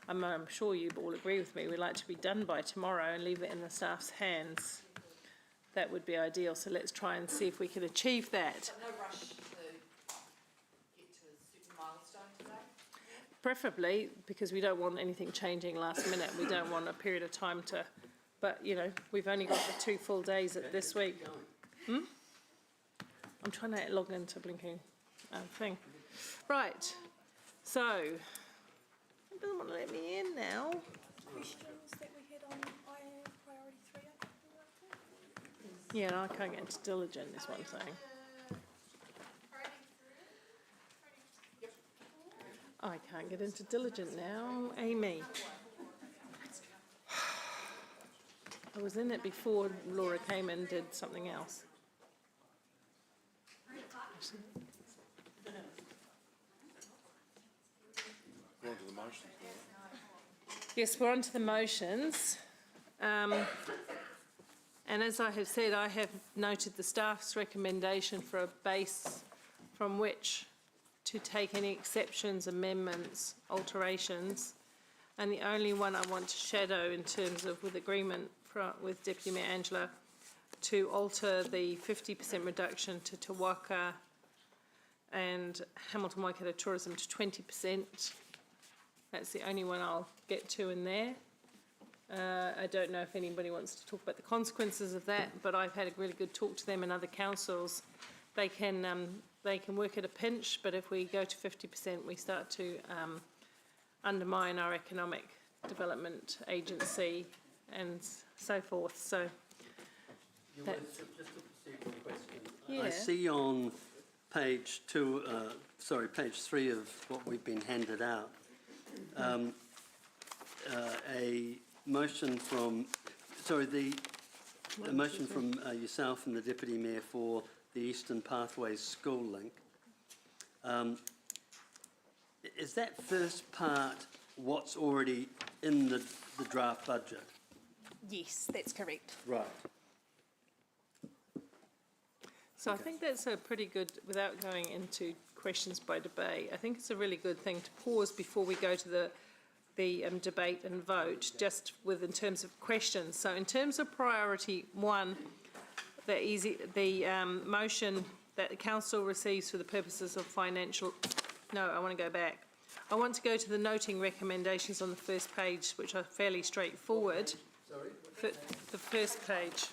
I'm sure you all agree with me, we'd like to be done by tomorrow and leave it in the staff's hands. That would be ideal, so let's try and see if we can achieve that. No rush to get to a certain milestone today? Preferably, because we don't want anything changing last minute. We don't want a period of time to, but, you know, we've only got the 2 full days at this week. I'm trying to log into blinking thing. Right, so, it doesn't want to let me in now. Questions that we had on priority 3, I think we were up to? Yeah, and I can't get into diligent is what I'm saying. I can't get into diligent now, Amy. I was in it before Laura came and did something else. We're on to the motions now. Yes, we're on to the motions. And as I have said, I have noted the staff's recommendation for a base from which to take any exceptions, amendments, alterations. And the only one I want to shadow in terms of with agreement with Deputy Mayor Angela to alter the 50% reduction to Te Waka and Hamilton Waikato Tourism to 20%. That's the only one I'll get to in there. I don't know if anybody wants to talk about the consequences of that, but I've had a really good talk to them and other councils. They can work at a pinch, but if we go to 50%, we start to undermine our economic development agency and so forth. So that's Just a procedural question. Yeah. I see on page 3 of what we've been handed out, a motion from, a motion from yourself and the Deputy Mayor for the Eastern Pathways School Link. Is that first part what's already in the draft budget? Yes, that's correct. Right. So I think that's a pretty good, without going into questions by debate, I think it's a really good thing to pause before we go to the debate and vote, just in terms of questions. So in terms of priority 1, the motion that the council receives for the purposes of financial, no, I want to go back. I want to go to the noting recommendations on the first page, which are fairly straightforward. Sorry? The first page.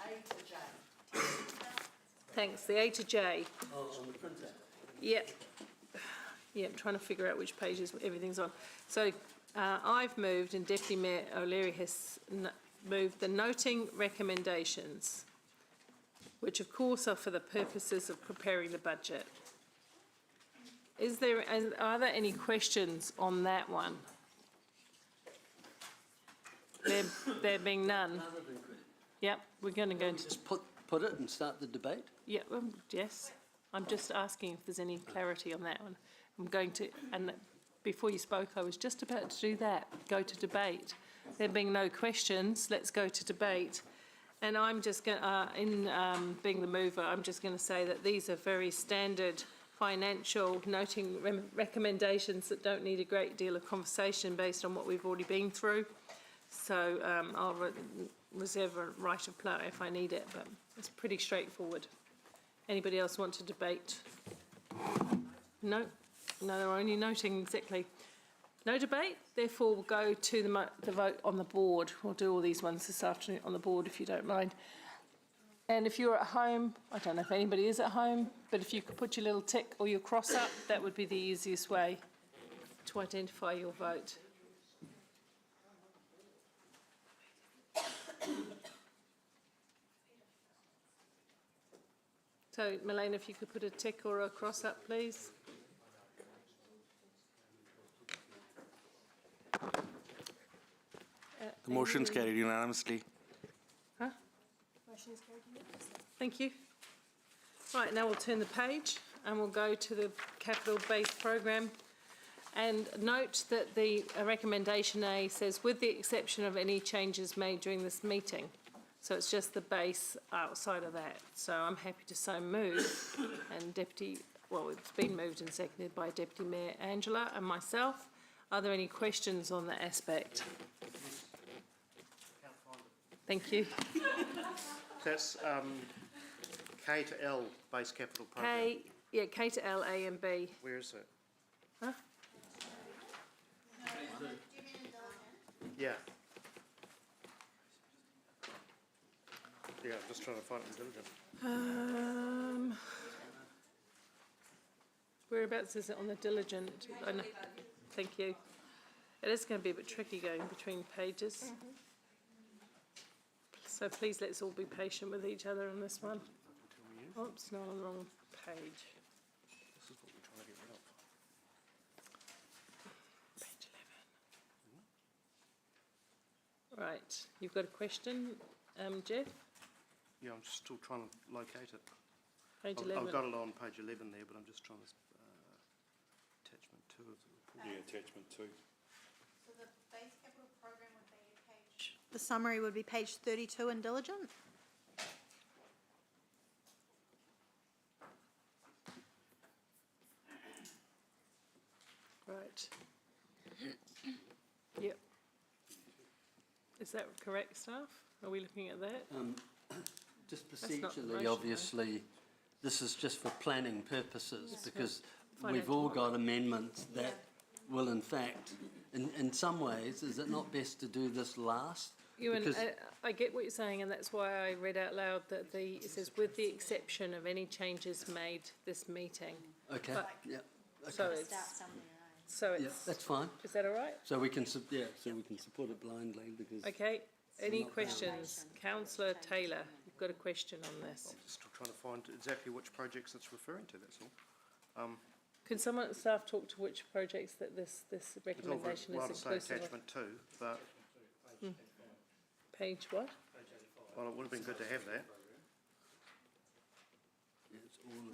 Thanks, the A to J. Oh, on the printout? Yep. Yeah, I'm trying to figure out which pages everything's on. So I've moved, and Deputy Mayor O'Leary has moved the noting recommendations, which of course are for the purposes of preparing the budget. Are there any questions on that one? There being none. Yep, we're going to go into... Just put it and start the debate? Yeah, yes. I'm just asking if there's any clarity on that one. I'm going to, and before you spoke, I was just about to do that, go to debate. There being no questions, let's go to debate. And I'm just going to, being the mover, I'm just going to say that these are very standard financial noting recommendations that don't need a great deal of conversation based on what we've already been through. So I'll reserve a right of play if I need it, but it's pretty straightforward. Anybody else want to debate? No? No, they're only noting exactly. No debate, therefore we'll go to the vote on the board. We'll do all these ones this afternoon on the board if you don't mind. And if you're at home, I don't know if anybody is at home, but if you could put your little tick or your cross up, that would be the easiest way to identify your vote. So, Malene, if you could put a tick or a cross up, please. The motion's carried unanimously. Huh? Thank you. Right, now we'll turn the page and we'll go to the capital base program. And note that the recommendation A says, with the exception of any changes made during this meeting. So it's just the base outside of that. So I'm happy to so move. And it's been moved and seconded by Deputy Mayor Angela and myself. Are there any questions on that aspect? Thank you. That's K to L base capital program. K to L, A and B. Where is it? Huh? Yeah. Yeah, I'm just trying to find it in Diligent. Whereabouts is it on the Diligent? Oh, no. Thank you. It is going to be a bit tricky going between pages. So please let's all be patient with each other on this one. Oops, no, on the wrong page. This is what we're trying to get rid of. Page 11. Right, you've got a question, Jeff? Yeah, I'm just still trying to locate it. Page 11. I've got it on page 11 there, but I'm just trying to, attachment 2 of the report. Yeah, attachment 2. So the base capital program would be page... The summary would be page 32 in Diligent? Right. Yep. Is that correct, staff? Are we looking at that? Just That's not the procedurally, motion, though. obviously, this is just for planning purposes Yes. because we've Financial all model. got amendments that will in fact, in some ways, is it not best to do this last? Ewan, Because- I get what you're saying, and that's why I read out loud that it says, with the exception of any changes made this meeting. Okay, But- yeah. So okay. Yeah, it's, that's fine. is that all right? So we can, so we can support it blindly because. Okay, any not bound. questions? Councillor Taylor, you've got a question on this. I'm just still trying to find exactly which projects it's referring to, that's all. Can someone at staff talk to which projects that this It's all recommendation well is to say inclusive of? attachment 2, but, Page what? well, it would have been good to have that. It's all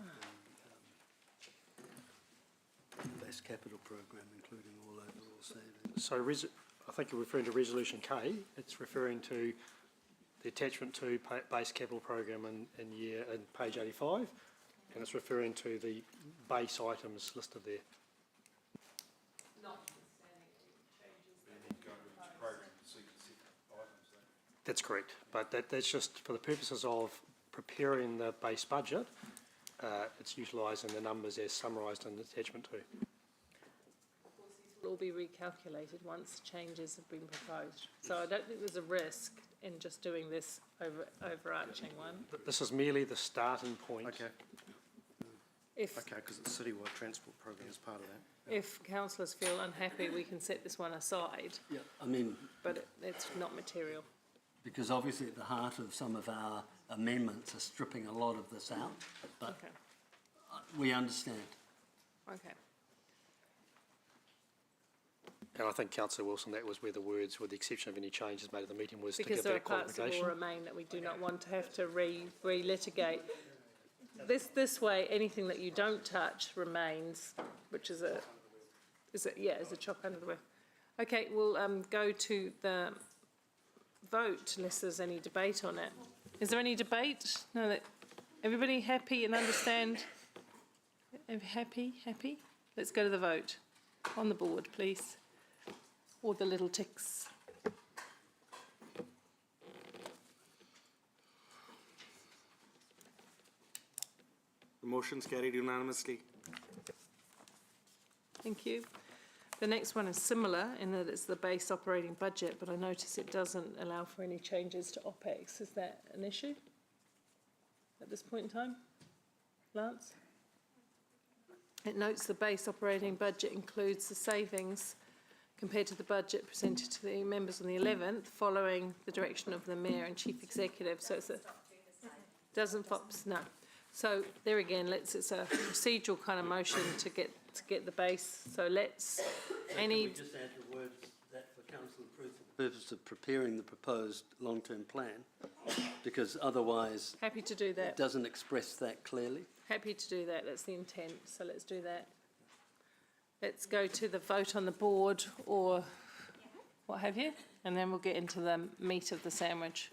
of the base capital program, including all overall savings. So I think you're referring to Resolution K. It's referring to the attachment to base capital program in page 85, and it's referring to the base items listed there. That's correct, but that's just for the purposes of preparing the base budget. It's utilising the numbers as summarised in attachment 2. Will all be recalculated once changes have been proposed. So I don't think there's a risk in just doing this overarching one. This is merely the starting point. Okay. Okay, because it's citywide transport program is part of that. If councillors feel unhappy, we can set this one aside. Yeah, I mean. But it's not material. Because obviously at the heart of some of our amendments are stripping a lot of this out, but Okay. We understand. Okay. And I think, Councillor Wilson, that was where the words, with the exception of any changes made at the meeting, was to Because give there are that parts that will qualification. remain that we do not want to have to relitigate. This way, anything that you don't touch remains, which is a chop under the whip. Okay, we'll go to the vote unless there's any debate on it. Is there any debate? No, everybody happy and understand? Happy? Let's go to the vote. On the board, please. Or the little ticks. The motion's carried unanimously. Thank you. The next one is similar in that it's the base operating budget, but I notice it doesn't allow for any changes to OPEX. Is that an issue at this point in time? Lance? It notes the base operating budget includes the savings compared to the budget presented to the members on the 11th, following the direction of the Mayor and Chief Executive. So it's a, doesn't FOPS, no. So there again, it's a procedural kind of motion to get the base. So let's, any... Can we just add the words that for council approval for the purpose of preparing the proposed long-term plan? Because otherwise... Happy to do that. It doesn't express that clearly. Happy to do that, that's the intent, so let's do that. Let's go to the vote on the board or what have you, and then we'll get into the meat of the sandwich.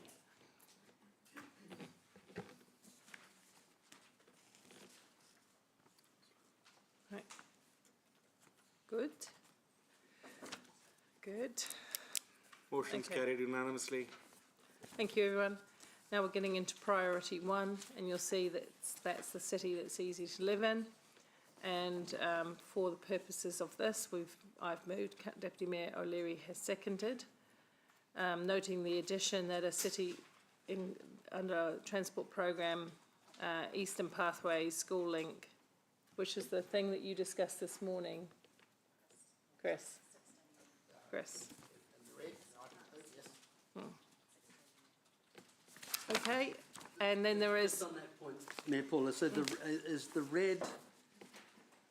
Right. Good. Good. Motion's Okay. carried unanimously. Thank you, everyone. Now we're getting into priority 1, and you'll see that that's the city that's easy to live in. And for the purposes of this, I've moved, Deputy Mayor O'Leary has seconded, noting the addition that a city under a transport program, Eastern Pathways, School Link, which is the thing that you discussed this morning, Chris. Okay, and then there is... Just on that point, Mayor Paula, so is the red...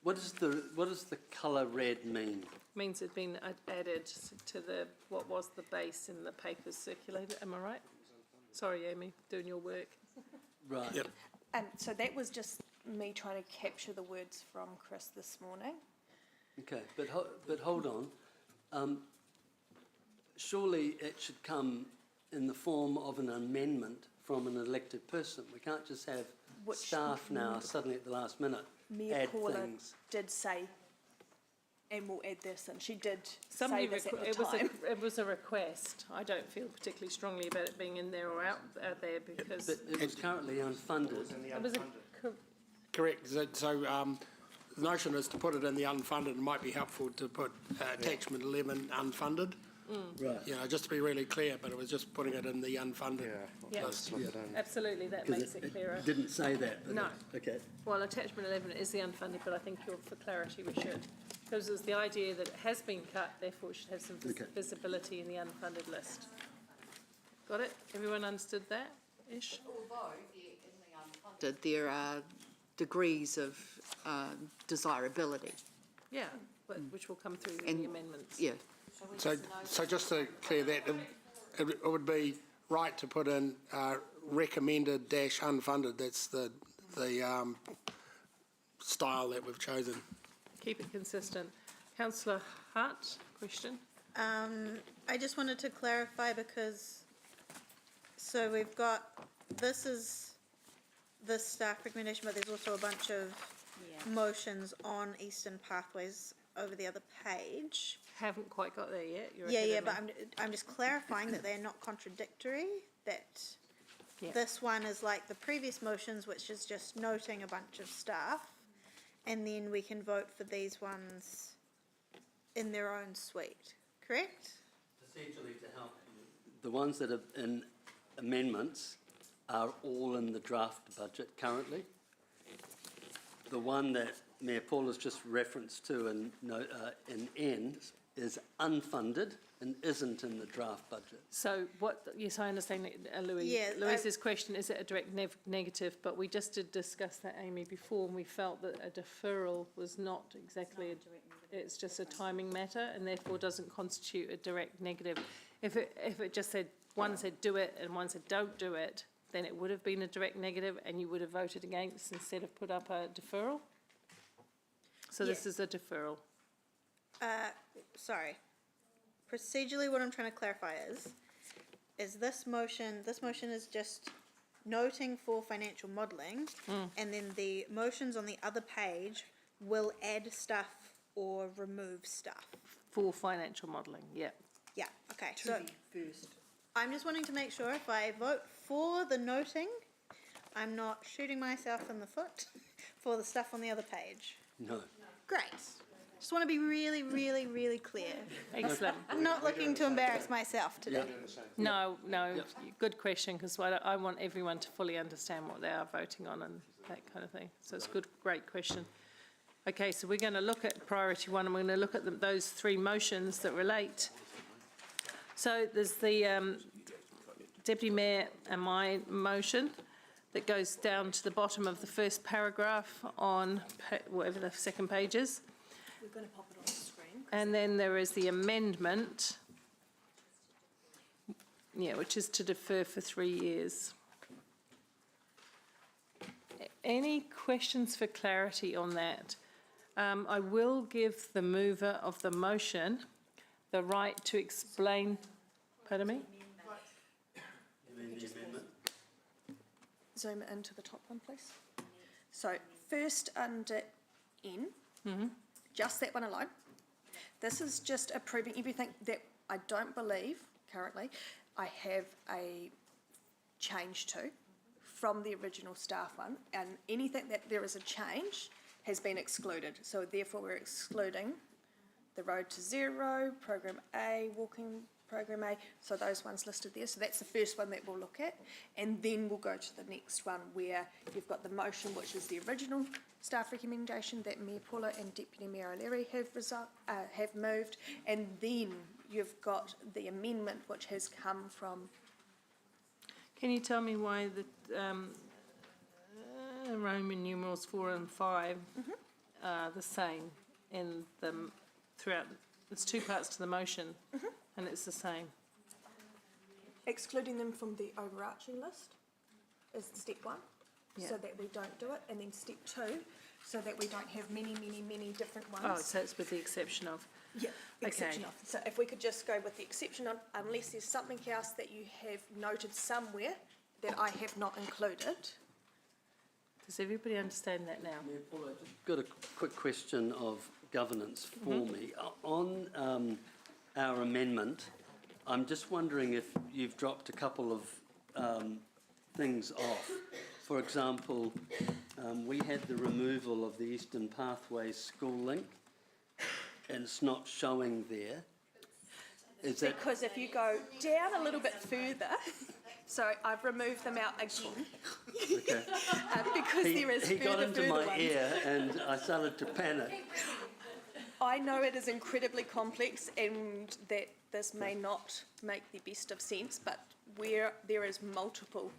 What does the colour red mean? Means it's been added to what was the base in the papers circulated, am I right? Sorry, Amy, doing your work. Right. Yep. So that was just me trying to capture the words from Chris this morning. Okay, but hold on. Surely it should come in the form of an amendment from an elected person. We can't just have staff now suddenly at the last minute Mayor add Paula things. did say, and we'll add this, and she did Somebody say this at the it time. it was a request. I don't feel particularly strongly about it being in there or out there because... But it was currently unfunded. It was Correct. So the notion is to put it in the unfunded. It might be helpful to put attachment 11 unfunded. Right. You know, just to be really clear, but it was just putting it in the unfunded list. Absolutely, that makes it clearer. Didn't say that. But No. Okay. Well, attachment 11 is the unfunded, but I think for clarity we should. Because it's the idea that it has been cut, therefore it should have some visibility in the unfunded list. Got it? Everyone understood that, ish? Although in the unfunded, there are degrees of desirability. Yeah, but which will come through in the amendments. Yeah. So just to clear that, it would be right to put in recommended dash unfunded. That's the style that we've chosen. Keep it consistent. Councillor Hart, question? I just wanted to clarify because, so we've got, this is the staff recommendation, but there's also a bunch of motions on Eastern Pathways over the other page. Haven't quite got there yet. You're Yeah, ahead yeah, of but me. I'm just clarifying that they're not contradictory, that this one is like the previous motions, which is just noting a bunch of stuff, and then we can vote for these ones in their own suite, correct? Essentially to help you, the ones that are in amendments are all in the draft budget currently. The one that Mayor Paul has just referenced to in N is unfunded and isn't in the draft budget. So yes, I understand Louise's question, is it a direct negative? But we just did discuss that, Amy, before, and we felt that a deferral was not exactly, it's just a timing matter and therefore doesn't constitute a direct negative. If it just said, one said do it and one said don't do it, then it would have been a direct negative and you would have voted against instead of put up a deferral. So this is a deferral. Sorry. Procedurally, what I'm trying to clarify is this motion is just noting for financial modelling, and then the motions on the other page will add stuff or remove stuff. For financial modelling, yeah. Yeah, okay. So I'm just wanting to make sure if I vote for the noting, I'm not shooting myself in the foot for the stuff on the other page? No. Great. Just want to be really, really, really clear. Excellent. I'm not looking to embarrass myself today. No, good question, because I want everyone to fully understand what they are voting on and that kind of thing. So it's good, great question. Okay, so we're going to look at priority one, and we're going to look at those three motions that relate. So there's the Deputy Mayor and my motion that goes down to the bottom of the first paragraph on whatever the second page is. We're going to pop it on the screen. And then there is the amendment, which is to defer for 3 years. Any questions for clarity on that? I will give the mover of the motion the right to explain. Pardon me? Zoom into the top one, please. So first under N, just that one alone. This is just approving everything that I don't believe currently I have a change to from the original staff one, and anything that there is a change has been excluded. So therefore we're excluding the Road to Zero, Program A, Walking Program A, so those ones listed there. So that's the first one that we'll look at, and then we'll go to the next one where you've got the motion, which is the original staff recommendation that Mayor Paula and Deputy Mayor O'Leary have moved, and then you've got the amendment which has come from. Can you tell me why the Roman numerals 4 and 5 are the same in them throughout? There's two parts to the motion, and it's the same. Excluding them from the overarching list is step one, so that we don't do it, and then step two, so that we don't have many, many, many different ones. Oh, so it's with the exception of. Yeah, exception of. So if we could just go with the exception of, unless there's something else that you have noted somewhere that I have not included. Does everybody understand that now? Mayor Paula, I've just got a quick question of governance for me. On our amendment, I'm just wondering if you've dropped a couple of things off. For example, we had the removal of the Eastern Pathways school link, and it's not showing there. Is that because if you go down a little bit further, so I've removed them out again. okay? Because there is he got further into my ones. ear, and I started to panic. I know it is incredibly complex and that this may not make the best of sense, but where there is multiple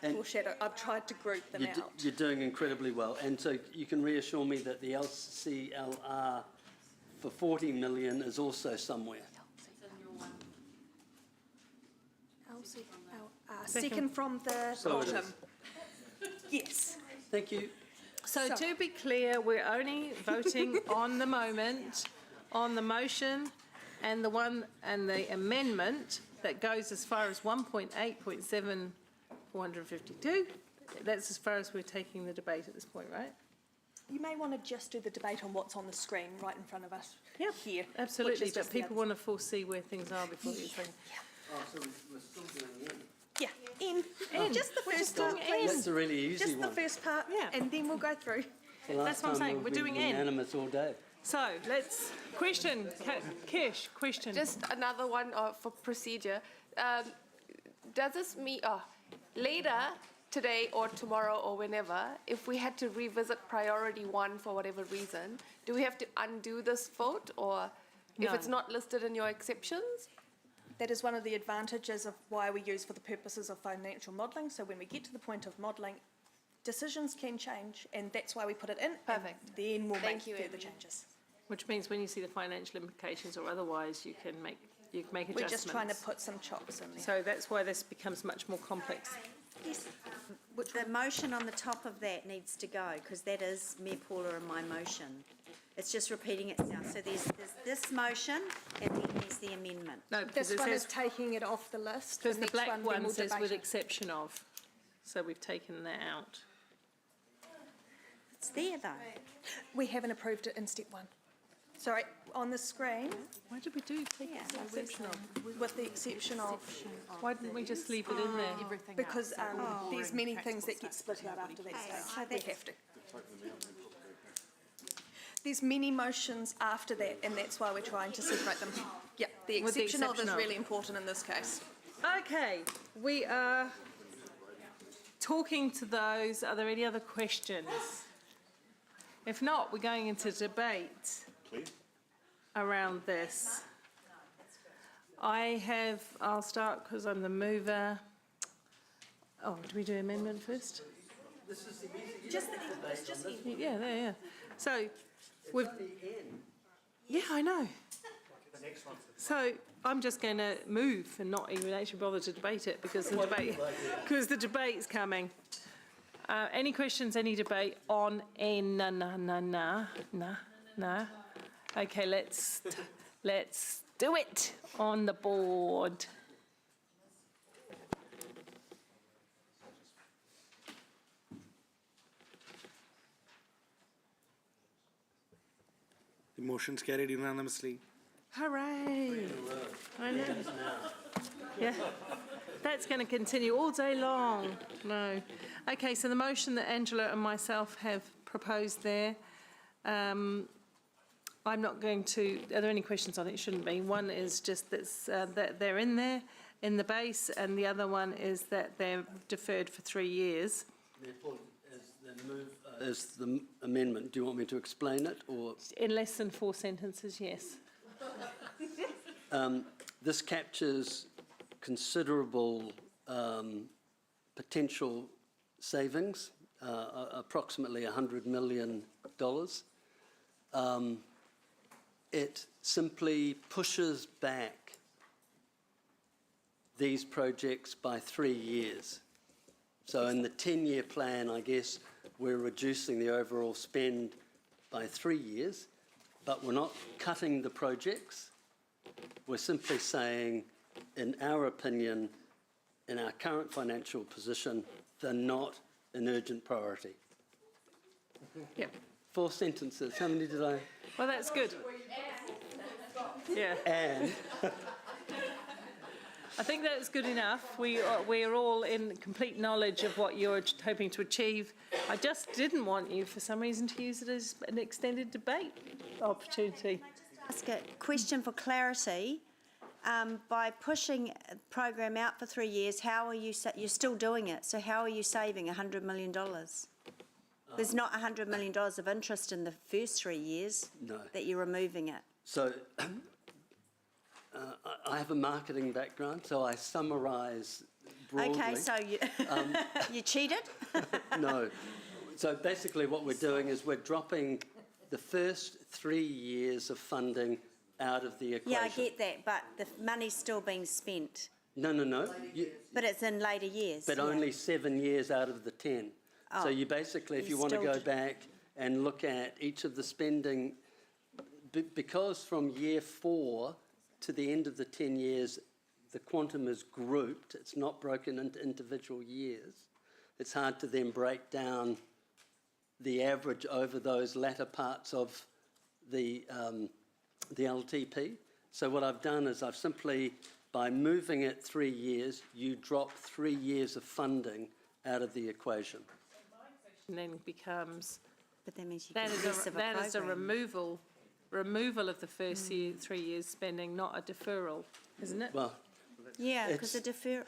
foreshadow, I've tried to group them out. You're doing incredibly well, and so you can reassure me that the LCLR for 40 million is also somewhere. Second from the bottom. Yes. Thank you. So to be clear, we're only voting on the moment, on the motion, and the one and the amendment that goes as far as 1.8.7 452. That's as far as we're taking the debate at this point, right? You may want to just do the debate on what's on the screen right in front of us here. Absolutely, which is but just the people want to foresee where things are before you say. Oh, so we're still doing N. Yeah, N. Just the first part, please. That's a really easy Just one. the first part, and then we'll go through. That's what I'm saying, we're doing N. Unanimous all day. So let's, question, Kish, question. Just another one for procedure. Does this mean, later today or tomorrow or whenever, if we had to revisit priority one for whatever reason, do we have to undo this vote, or if No. it's not listed in your exceptions? That is one of the advantages of why we use for the purposes of financial modelling. So when we get to the point of modelling, decisions can change, and that's why we put it in. Perfect. And then we'll Thank make you, further Emily. changes. Which means when you see the financial implications or otherwise, you can make adjustments. We're just trying to put some chops in there. So that's why this becomes much more complex. Yes. The motion on the top of that needs to go, because that is Mayor Paula and my motion. It's just repeating itself. So there's this motion, and then there's the amendment. No, because This it one is says, taking it off the list. because the next black then one we'll says debate with it. exception of. So we've taken that out. It's there, though. We haven't approved it in step one. Sorry, on the screen, Why did we do take the exception of? with the exception of, Why didn't we just leave it in there? because there's many things that get split out after that stage. We have to. There's many motions after that, and that's why we're trying to separate them. Yeah, the With the exception of is exception of. really important in this case. Okay, we are talking to those. Are there any other questions? If not, we're going into debate around this. I'll start because I'm the mover. Oh, do we do amendment first? This is the easy. Just Yeah, there, yeah. So, we've. Yeah, I know. So, I'm just going to move and not even actually bother to debate it because the debate's coming. Any questions, any debate on no. Okay, let's do it on the board. The motion's carried unanimously. Hooray! I know. Yeah, that's going to continue all day long. No. Okay, so the motion that Angela and myself have proposed there, I'm not going to, are there any questions on it? Shouldn't be. One is just that they're in there, in the base, and the other one is that they're deferred for 3 years. Therefore, as the amendment, do you want me to explain it, or? In less than 4 sentences, yes. This captures considerable potential savings, approximately $100 million. It simply pushes back these projects by 3 years. So in the 10-year plan, I guess, we're reducing the overall spend by 3 years, but we're not cutting the projects. We're simply saying, in our opinion, in our current financial position, they're not an urgent priority. Yep. 4 sentences. How many did I? Well, that's good. Yeah. And I think that's good enough. We're all in complete knowledge of what you're hoping to achieve. I just didn't want you, for some reason, to use it as an extended debate opportunity. Ask a question for clarity. By pushing the program out for 3 years, how are you, you're still doing it, so how are you saving $100 million? There's not $100 million of interest in the first 3 years that you're removing it. so I have a marketing background, so I summarise broadly. Okay, so you, you cheated? No. So basically what we're doing is we're dropping the first 3 years of funding out of the equation. Yeah, I get that, but the money's still being spent. No. But it's in later years. But only 7 years out of the 10. So you basically, if you want to go back and look at each of the spending, because from year 4 to the end of the 10 years, the quantum is grouped, it's not broken into individual years, it's hard to then break down the average over those latter parts of the LTP. So what I've done is I've simply, by moving it 3 years, you drop 3 years of funding out of the equation. And then becomes, but that means you that get is less of a that is a program. removal of the first 3 years spending, not a deferral, isn't it? Well, Yeah, because the defer.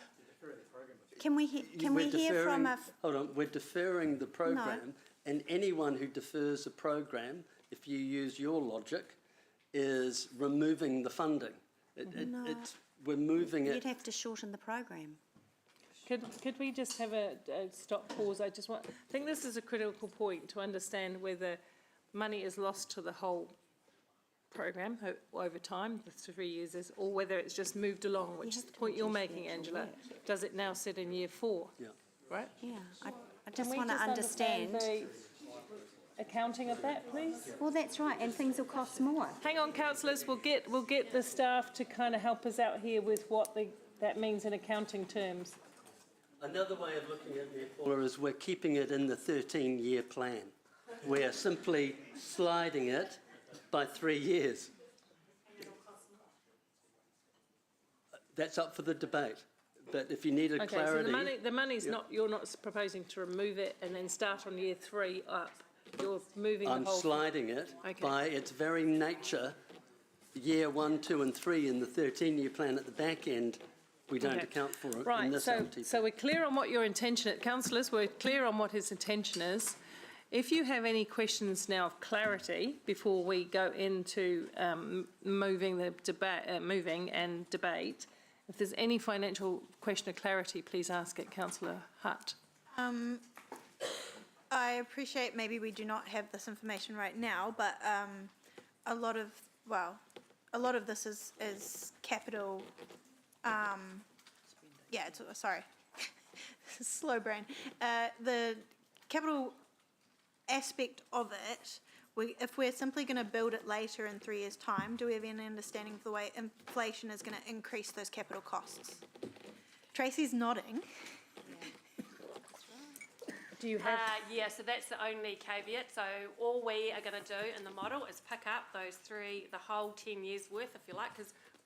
Can we hear from a? Hold on, we're deferring the program, and anyone who defers a program, if you use your logic, is removing the funding. We're moving it. You'd have to shorten the program. Could we just have a stop pause? I think this is a critical point to understand whether money is lost to the whole program over time, the 3 years is, or whether it's just moved along, which is the point you're making, Angela. Does it now sit in year 4? Yeah. Right? Yeah, I just want to understand. The accounting of that, please? Well, that's right, and things will cost more. Hang on, councillors, we'll get the staff to kind of help us out here with what that means in accounting terms. Another way of looking at it, Paula, is we're keeping it in the 13-year plan. We're simply sliding it by 3 years. That's up for the debate. But if you needed clarity... So the money's not, you're not proposing to remove it and then start on year 3 up. You're moving the I'm whole... sliding it Okay. by its very nature. Year 1, 2 and 3 in the 13-year plan at the back end, we don't Okay. account for it in Right, this so, LTP. so we're clear on what your intention, councillors, we're clear on what his intention is. If you have any questions now of clarity before we go into moving and debate, if there's any financial question of clarity, please ask it, Councillor Hutt. I appreciate maybe we do not have this information right now, but a lot of this is capital. Sorry, slow brain. The capital aspect of it. If we're simply going to build it later in 3 years' time, do we have any understanding of the way inflation is going to increase those capital costs? Tracy's nodding. Do you have... Yeah, so that's the only caveat. So all we are going to do in the model is pick up the whole 10 years worth, if you like,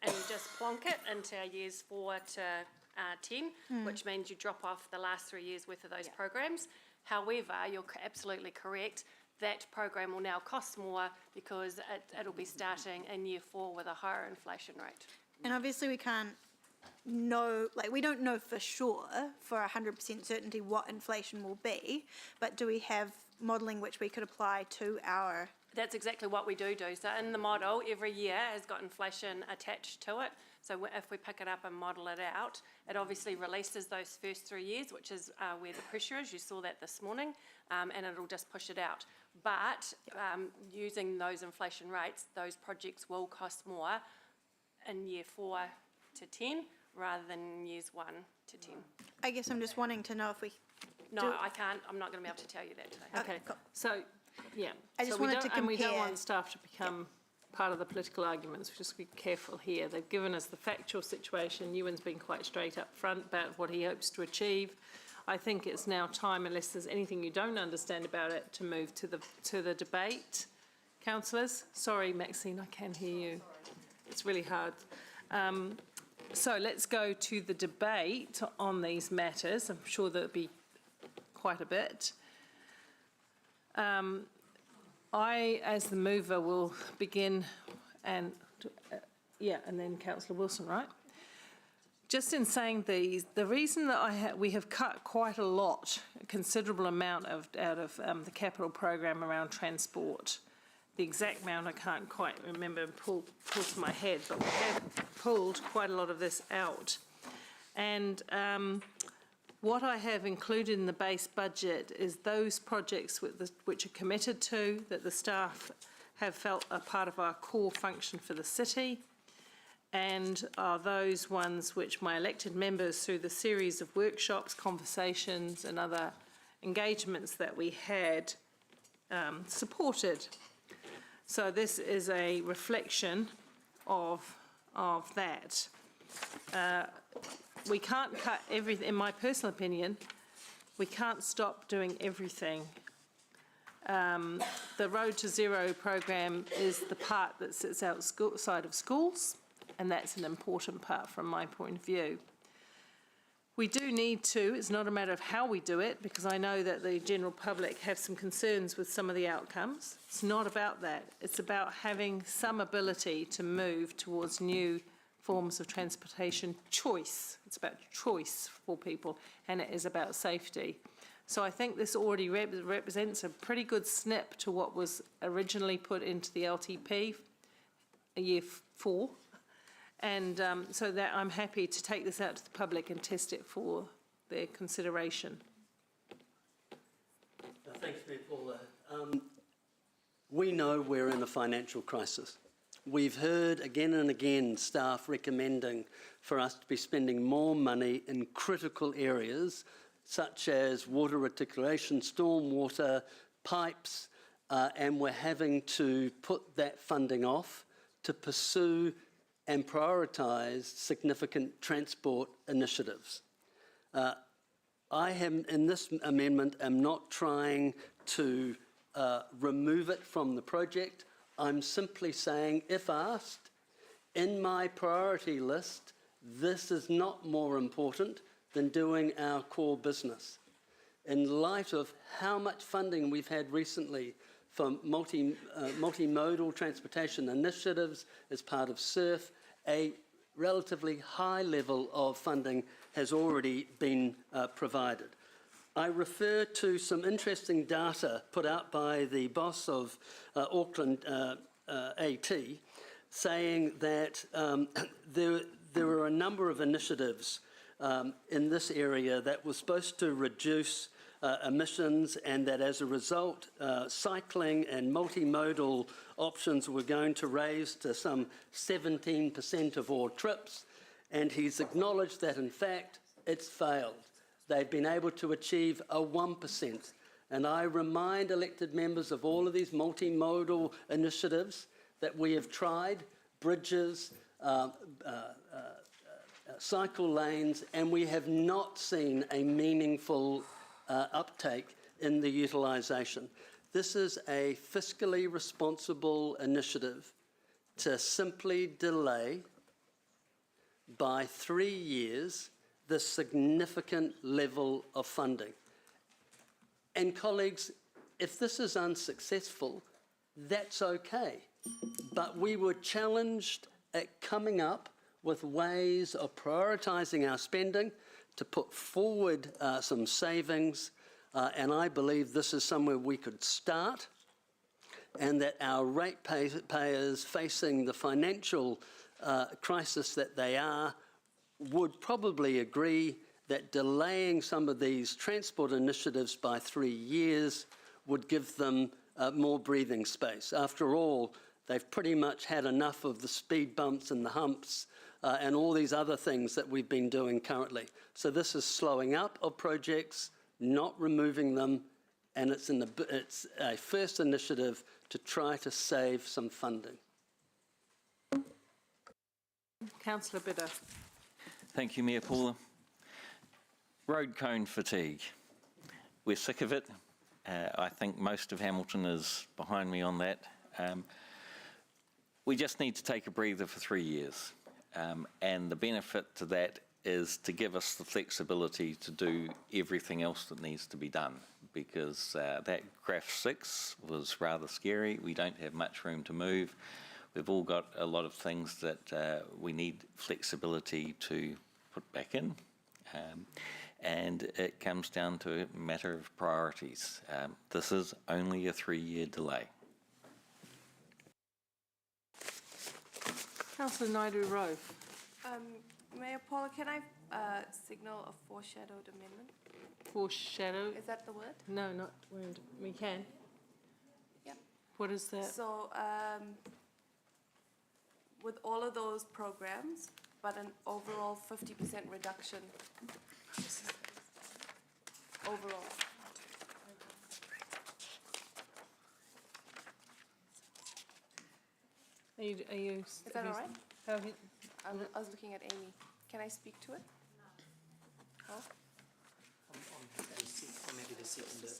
and just plonk it into our years 4 to 10, which means you drop off the last 3 years worth of those programs. However, you're absolutely correct. That program will now cost more because it'll be starting in year 4 with a higher inflation rate. And obviously we can't know, we don't know for sure, for 100% certainty, what inflation will be, but do we have modelling which we could apply to our... That's exactly what we do. So in the model, every year has got inflation attached to it. So if we pick it up and model it out, it obviously releases those first 3 years, which is where the pressure is. You saw that this morning, and it'll just push it out. But using those inflation rates, those projects will cost more in year 4 to 10 rather than years 1 to 10. I guess I'm just wanting to know if we... No, I can't. I'm not going to be able to tell you that today. Okay, cool. So, yeah. I just So we wanted don't- to And we don't compare- want staff to become part of the political arguments. We just be careful here. They've given us the factual situation. Ewan's been quite straight up front about what he hopes to achieve. I think it's now time, unless there's anything you don't understand about it, to move to the debate. Councillors? Sorry, Maxine, I can hear you. It's really hard. So let's go to the debate on these matters. I'm sure there'll be quite a bit. I, as the mover, will begin and then Councillor Wilson, right? Just in saying these, the reason that we have cut quite a lot, a considerable amount out of the capital program around transport. The exact amount I can't quite remember and pull to my head, but we have pulled quite a lot of this out. And what I have included in the base budget is those projects which are committed to, that the staff have felt are part of our core function for the city, and are those ones which my elected members, through the series of workshops, conversations and other engagements that we had, supported. So this is a reflection of that. We can't cut everything, in my personal opinion, we can't stop doing everything. The Road to Zero program is the part that sits outside of schools, and that's an important part from my point of view. We do need to, it's not a matter of how we do it, because I know that the general public have some concerns with some of the outcomes. It's not about that. It's about having some ability to move towards new forms of transportation choice. It's about choice for people, and it is about safety. So I think this already represents a pretty good snip to what was originally put into the LTP, year 4. And so that I'm happy to take this out to the public and test it for their consideration. Thanks, Mayor Paula. We know we're in a financial crisis. We've heard again and again staff recommending for us to be spending more money in critical areas such as water reticulation, stormwater, pipes, and we're having to put that funding off to pursue and prioritise significant transport initiatives. I am, in this amendment, am not trying to remove it from the project. I'm simply saying, if asked, in my priority list, this is not more important than doing our core business. in light of how much funding we've had recently for multimodal transportation initiatives as part of SURF, a relatively high level of funding has already been provided. I refer to some interesting data put out by the boss of Auckland AT, saying that there were a number of initiatives in this area that were supposed to reduce emissions, and that as a result, cycling and multimodal options were going to raise to some 17% of all trips. And he's acknowledged that, in fact, it's failed. They've been able to achieve a 1%. And I remind elected members of all of these multimodal initiatives that we have tried, bridges, cycle lanes, and we have not seen a meaningful uptake in the utilisation. This is a fiscally responsible initiative to simply delay by 3 years the significant level of funding. And colleagues, if this is unsuccessful, that's okay. But we were challenged at coming up with ways of prioritising our spending to put forward some savings, and I believe this is somewhere we could start, and that our ratepayers facing the financial crisis that they are would probably agree that delaying some of these transport initiatives by 3 years would give them more breathing space. After all, they've pretty much had enough of the speed bumps and the humps and all these other things that we've been doing currently. So this is slowing up of projects, not removing them, and it's a first initiative to try to save some funding. Councillor Bidder. Thank you, Mayor Paula. Road cone fatigue. We're sick of it. I think most of Hamilton is behind me on that. We just need to take a breather for 3 years. And the benefit to that is to give us the flexibility to do everything else that needs to be done, because that graph 6 was rather scary. We don't have much room to move. We've all got a lot of things that we need flexibility to put back in. And it comes down to a matter of priorities. This is only a 3-year delay. Councillor Naidu-Rowe. Mayor Paula, can I signal a foreshadowed amendment? Foreshadow? Is that the word? No, not, we can. Yep. What is that? So, with all of those programs, but an overall 50% reduction overall. Are you? Is that all right? How I was looking at Amy. Can I speak to it? No? I'm happy to second it.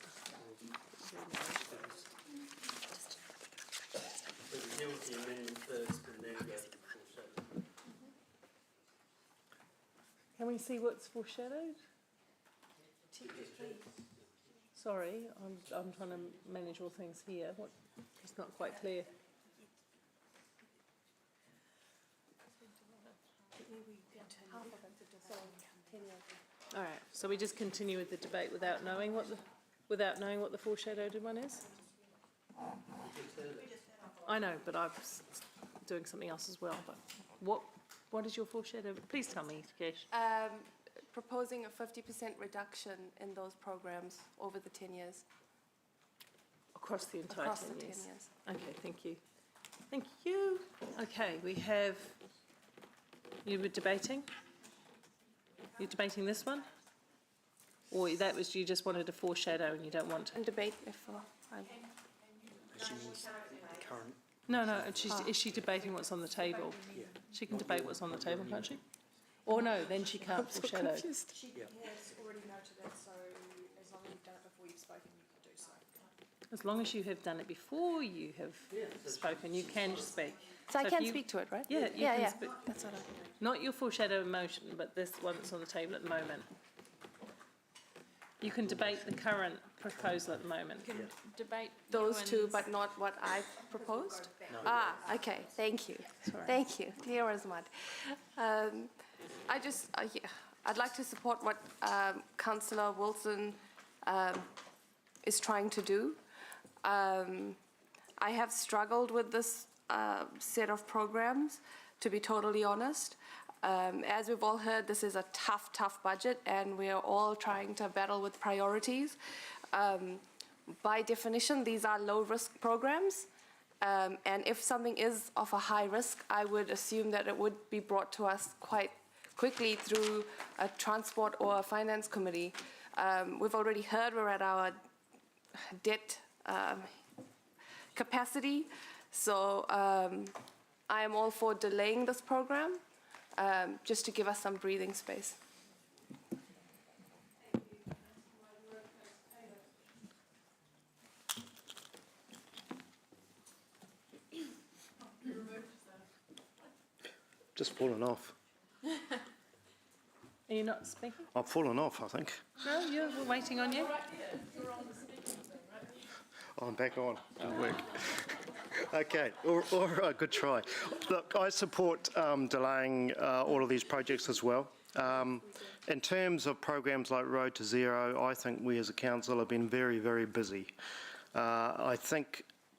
Deal with the amendment first and then go to foreshadow. Can we see what's foreshadowed? Sorry, I'm trying to manage all things here. It's not quite clear. All right, so we just continue with the debate without knowing what the foreshadowed one is? I know, but I'm doing something else as well. But what is your foreshadow? Please tell me, Kesh. Proposing a 50% reduction in those programs over the 10 years. Across the entire Across 10 the years. 10 years. Okay, thank you. Thank you. Okay, we have, you were debating? You're debating this one? Or that was, you just wanted a foreshadow and you don't want to? And debate if She means the current. No, is she debating what's on the table? Yeah. She can debate what's on the table, can't she? Or no, then she can't foreshadow. She has already noted it, so as long as you've done it before you've spoken, you can do so. As long as you have done it before you have spoken, you can speak. So I if can you- speak to it, right? Yeah, you can yeah. speak. That's what Not your foreshadow motion, but this one that's on the table at the moment. You can debate the current proposal at the moment. Debate Those two, Ewan's- but not what I've proposed? No. Okay, thank you. Sorry. Thank you, clear as mud. I'd like to support what Councillor Wilson is trying to do. I have struggled with this set of programs, to be totally honest. As we've all heard, this is a tough budget, and we are all trying to battle with priorities. By definition, these are low-risk programs, and if something is of a high risk, I would assume that it would be brought to us quite quickly through a transport or a finance committee. We've already heard we're at our debt capacity, so I am all for delaying this program, just to give us some breathing space. Just fallen off. Are you not speaking? I've fallen off, I think. No, we're waiting on you. Oh, I'm back on. It'll work. Okay, all right, good try. Look, I support delaying all of these projects as well. In terms of programs like Road to Zero, I think we as a council have been very, very busy.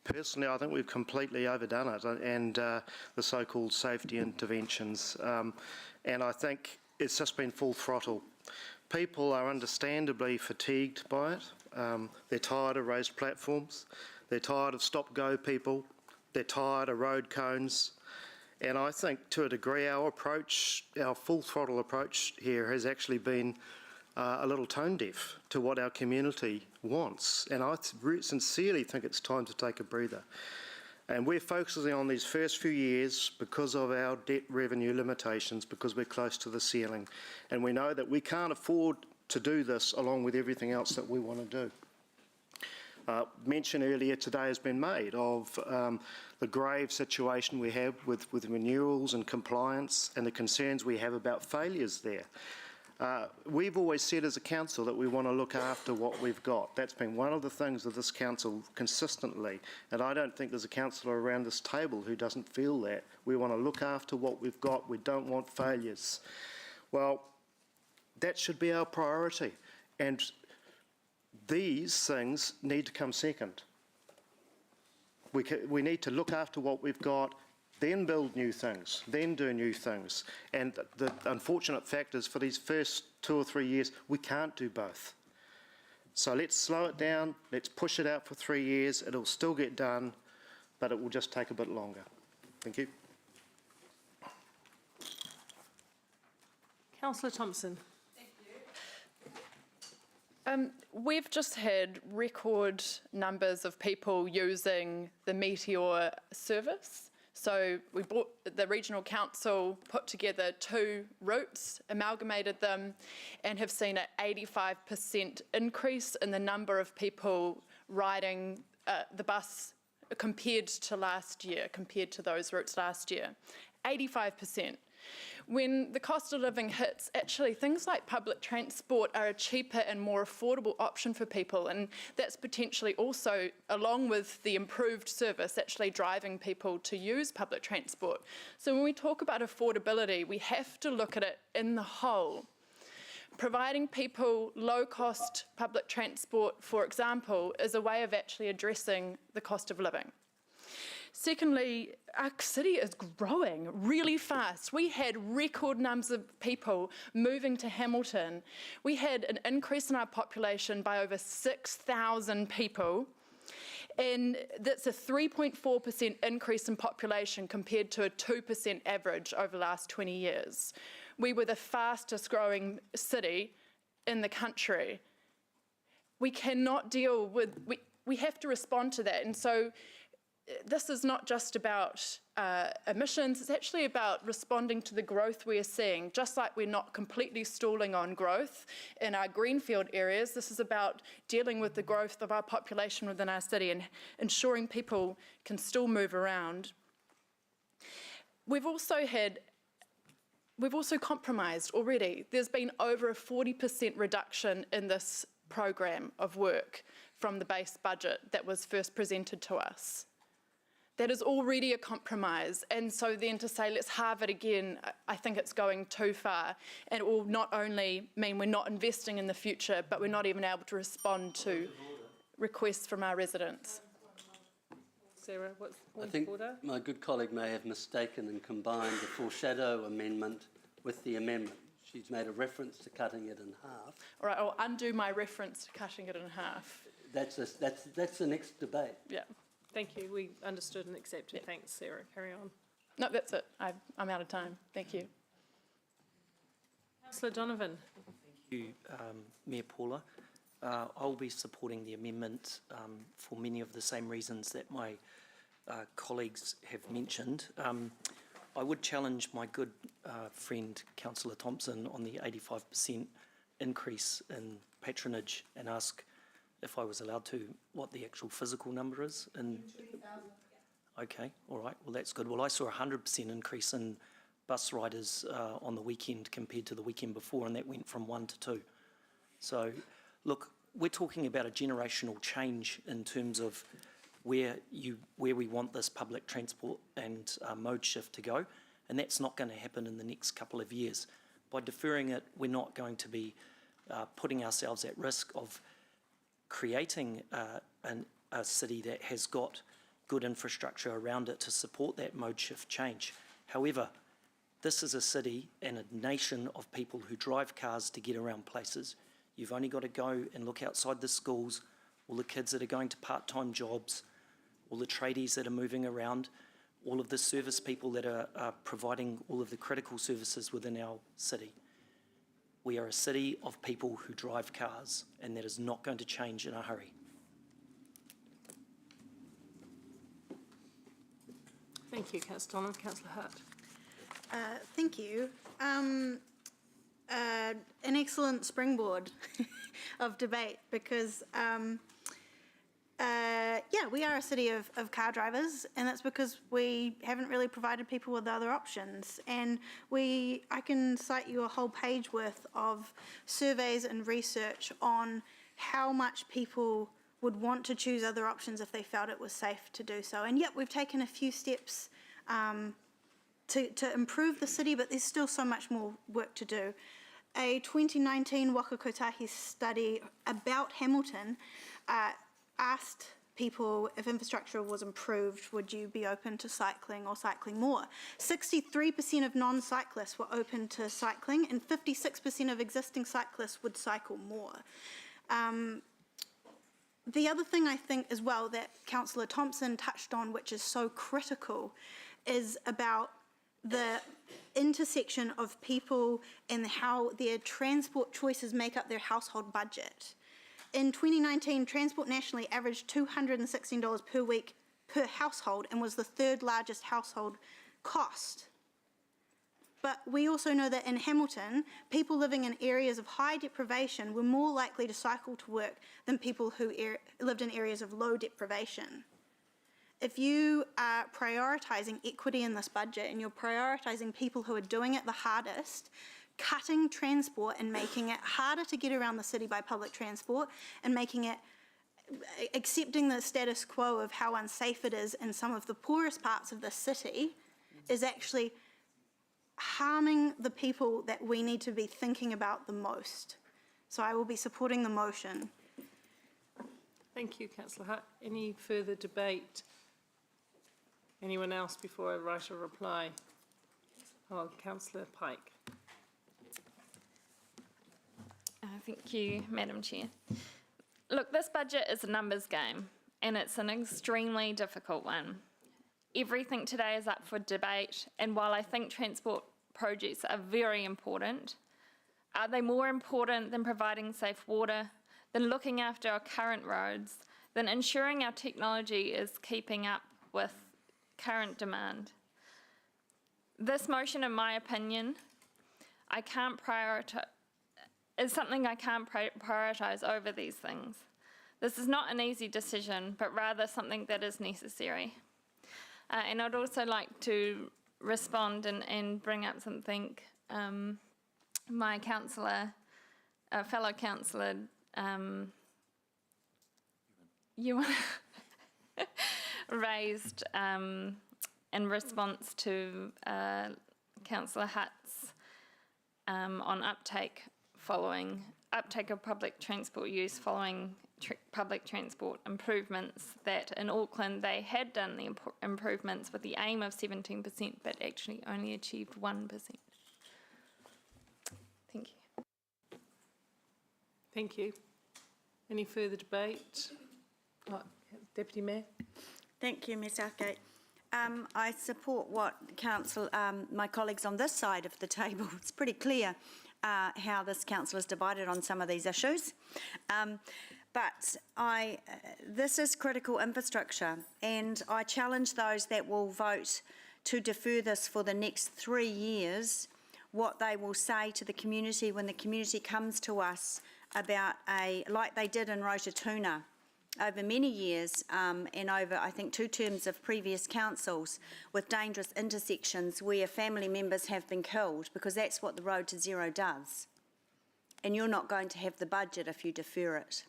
Personally, I think we've completely overdone it, and the so-called safety interventions. And I think it's just been full throttle. People are understandably fatigued by it. They're tired of raised platforms. They're tired of stop-go people. They're tired of road cones. And I think, to a degree, our approach, our full throttle approach here has actually been a little tone deaf to what our community wants. And I sincerely think it's time to take a breather. And we're focusing on these first few years because of our debt revenue limitations, because we're close to the ceiling. And we know that we can't afford to do this along with everything else that we want to do. Mention earlier today has been made of the grave situation we have with renewals and compliance, and the concerns we have about failures there. We've always said as a council that we want to look after what we've got. That's been one of the things of this council consistently, and I don't think there's a councillor around this table who doesn't feel that. We want to look after what we've got. We don't want failures. Well, that should be our priority, and these things need to come second. We need to look after what we've got, then build new things, then do new things. And the unfortunate fact is, for these first 2 or 3 years, we can't do both. So let's slow it down, let's push it out for 3 years. It'll still get done, but it will just take a bit longer. Thank you. Councillor Thompson. We've just had record numbers of people using the Meteor service. So the regional council put together 2 routes, amalgamated them, and have seen an 85% increase in the number of people riding the bus compared to last year, compared to those routes last year. 85%. When the cost of living hits, actually things like public transport are a cheaper and more affordable option for people, and that's potentially also, along with the improved service, actually driving people to use public transport. So when we talk about affordability, we have to look at it in the whole. Providing people low-cost public transport, for example, is a way of actually addressing the cost of living. Secondly, our city is growing really fast. We had record numbers of people moving to Hamilton. We had an increase in our population by over 6,000 people, and that's a 3.4% increase in population compared to a 2% average over the last 20 years. We were the fastest growing city in the country. We cannot deal with, we have to respond to that, and so this is not just about emissions, it's actually about responding to the growth we are seeing. Just like we're not completely stalling on growth in our greenfield areas, this is about dealing with the growth of our population within our city and ensuring people can still move around. We've also compromised already. There's been over a 40% reduction in this programme of work from the base budget that was first presented to us. That is already a compromise, and so then to say let's halve it again, I think it's going too far, and it will not only mean we're not investing in the future, but we're not even able to respond to requests from our residents. Sarah, what's the I point think of order? my good colleague may have mistaken and combined the foreshadow amendment with the amendment. She's made a reference to cutting it in half. All right, I'll undo my reference to cutting it in half. That's the next debate. Yeah. Thank you. We understood and accepted. Yeah. Thanks, Sarah. Carry on. No, that's it. I'm out of time. Thank you. Councillor Donovan. Thank you, Mayor Paula. I'll be supporting the amendment for many of the same reasons that my colleagues have mentioned. I would challenge my good friend Councillor Thompson on the 85% increase in patronage and ask if I was allowed to, what the actual physical number is. Okay, all right, well that's good. Well, I saw a 100% increase in bus riders on the weekend compared to the weekend before, and that went from 1 to 2. So, look, we're talking about a generational change in terms of where we want this public transport and mode shift to go, and that's not going to happen in the next couple of years. By deferring it, we're not going to be putting ourselves at risk of creating a city that has got good infrastructure around it to support that mode shift change. However, this is a city and a nation of people who drive cars to get around places. You've only got to go and look outside the schools, all the kids that are going to part-time jobs, all the tradies that are moving around, all of the service people that are providing all of the critical services within our city. We are a city of people who drive cars, and that is not going to change in a hurry. Thank you, Councillor Donovan. Councillor Hart. Thank you. An excellent springboard of debate because, yeah, we are a city of car drivers, and that's because we haven't really provided people with other options. And I can cite you a whole page worth of surveys and research on how much people would want to choose other options if they felt it was safe to do so. And yet we've taken a few steps to improve the city, but there's still so much more work to do. A 2019 Waka Kotahi study about Hamilton asked people if infrastructure was improved, would you be open to cycling or cycling more? 63% of non-cyclists were open to cycling, and 56% of existing cyclists would cycle more. The other thing I think as well that Councillor Thompson touched on, which is so critical, is about the intersection of people and how their transport choices make up their household budget. In 2019, Transport nationally averaged $216 per week per household and was the third largest household cost. But we also know that in Hamilton, people living in areas of high deprivation were more likely to cycle to work than people who lived in areas of low deprivation. If you are prioritising equity in this budget and you're prioritising people who are doing it the hardest, cutting transport and making it harder to get around the city by public transport and making it, accepting the status quo of how unsafe it is in some of the poorest parts of the city is actually harming the people that we need to be thinking about the most. So I will be supporting the motion. Thank you, Councillor Hart. Any further debate? Anyone else before I write a reply? Oh, Councillor Pike. Thank you, Madam Chair. Look, this budget is a numbers game, and it's an extremely difficult one. Everything today is up for debate, and while I think transport projects are very important, are they more important than providing safe water, than looking after our current roads, than ensuring our technology is keeping up with current demand? This motion, in my opinion, is something I can't prioritise over these things. This is not an easy decision, but rather something that is necessary. And I'd also like to respond and bring up something my fellow councillor you raised in response to Councillor Hutt's on uptake of public transport use following public transport improvements, that in Auckland they had done the improvements with the aim of 17%, but actually only achieved 1%. Thank you. Thank you. Any further debate? Deputy Mayor. Thank you, Ms Southgate. I support what council, my colleagues on this side of the table, it's pretty clear how this council is divided on some of these issues. But this is critical infrastructure, and I challenge those that will vote to defer this for the next 3 years, what they will say to the community when the community comes to us about like they did in Rototuna over many years and over, I think, 2 terms of previous councils, with dangerous intersections where family members have been killed, because that's what the Road to Zero does. And you're not going to have the budget if you defer it.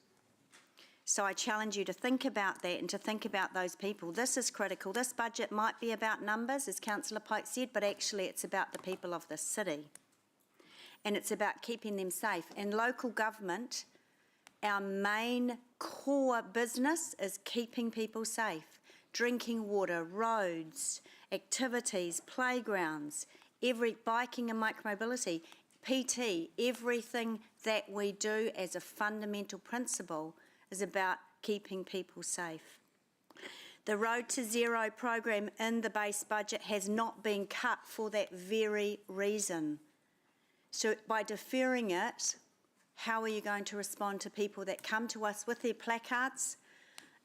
So I challenge you to think about that and to think about those people. This is critical. This budget might be about numbers, as Councillor Pike said, but actually it's about the people of this city. And it's about keeping them safe. And local government, our main core business is keeping people safe. Drinking water, roads, activities, playgrounds, biking and micromobility, PT, everything that we do as a fundamental principle is about keeping people safe. The Road to Zero program in the base budget has not been cut for that very reason. So by deferring it, how are you going to respond to people that come to us with their placards?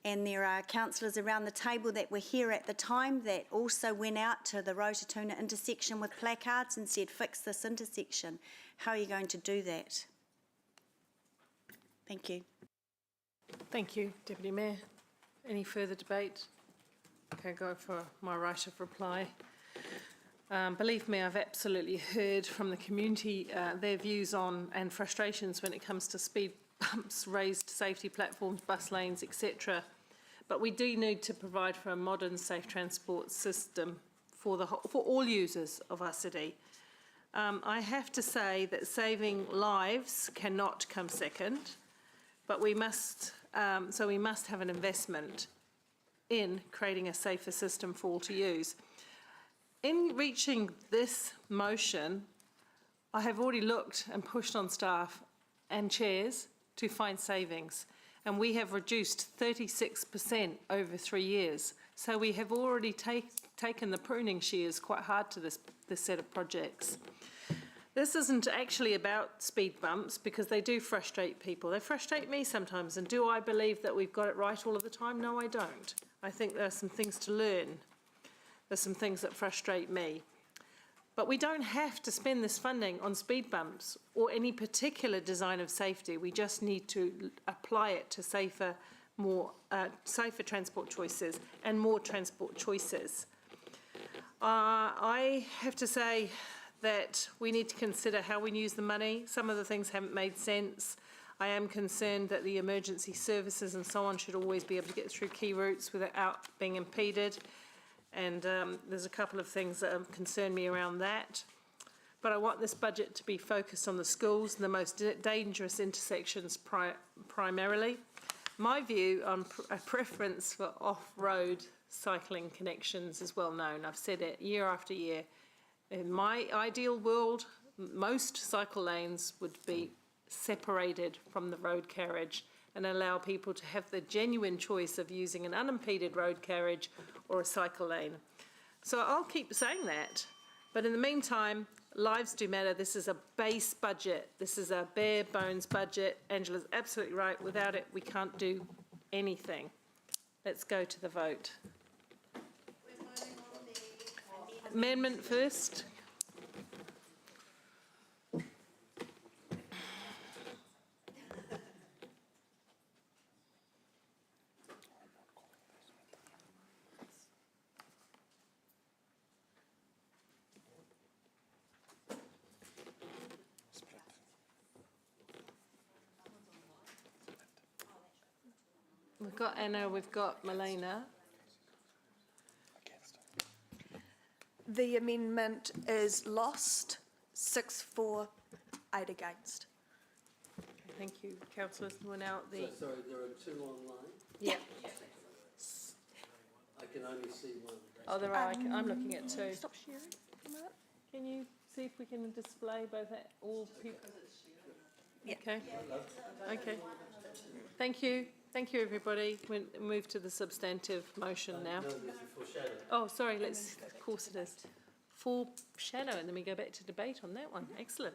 And there are councillors around the table that were here at the time that also went out to the Rototuna intersection with placards and said, fix this intersection. How are you going to do that? Thank you. Thank you, Deputy Mayor. Any further debate? Okay, go for my right of reply. Believe me, I've absolutely heard from the community their views on and frustrations when it comes to speed bumps, raised safety platforms, bus lanes, etc. But we do need to provide for a modern, safe transport system for all users of our city. I have to say that saving lives cannot come second, but we must have an investment in creating a safer system for all to use. In reaching this motion, I have already looked and pushed on staff and chairs to find savings, and we have reduced 36% over 3 years. So we have already taken the pruning shears quite hard to this set of projects. This isn't actually about speed bumps, because they do frustrate people. They frustrate me sometimes, and do I believe that we've got it right all of the time? No, I don't. I think there are some things to learn. There's some things that frustrate me. But we don't have to spend this funding on speed bumps or any particular design of safety. We just need to apply it to safer transport choices and more transport choices. I have to say that we need to consider how we use the money. Some of the things haven't made sense. I am concerned that the emergency services and so on should always be able to get through key routes without being impeded. And there's a couple of things that concern me around that. But I want this budget to be focused on the schools and the most dangerous intersections primarily. My view on a preference for off-road cycling connections is well known. I've said it year after year. In my ideal world, most cycle lanes would be separated from the road carriage and allow people to have the genuine choice of using an unimpeded road carriage or a cycle lane. So I'll keep saying that. But in the meantime, lives do matter. This is a base budget. This is a bare bones budget. Angela's absolutely right. Without it, we can't do anything. Let's go to the vote. Amendment first. We've got Anna, we've got Malena. The amendment is lost, 6 for, 8 against. Thank you, councillors. We're now at the. Sorry, there are 2 online? Yeah. I can only see 1. Oh, there are. I'm looking at 2. Stop sharing. Can you see if we can display both all people? Yeah. Okay. Okay. Thank you. Thank you, everybody. We move to the substantive motion now. No, there's a foreshadow. Oh, sorry. Of course it is. Foreshadow, and then we go back to debate on that one. Excellent.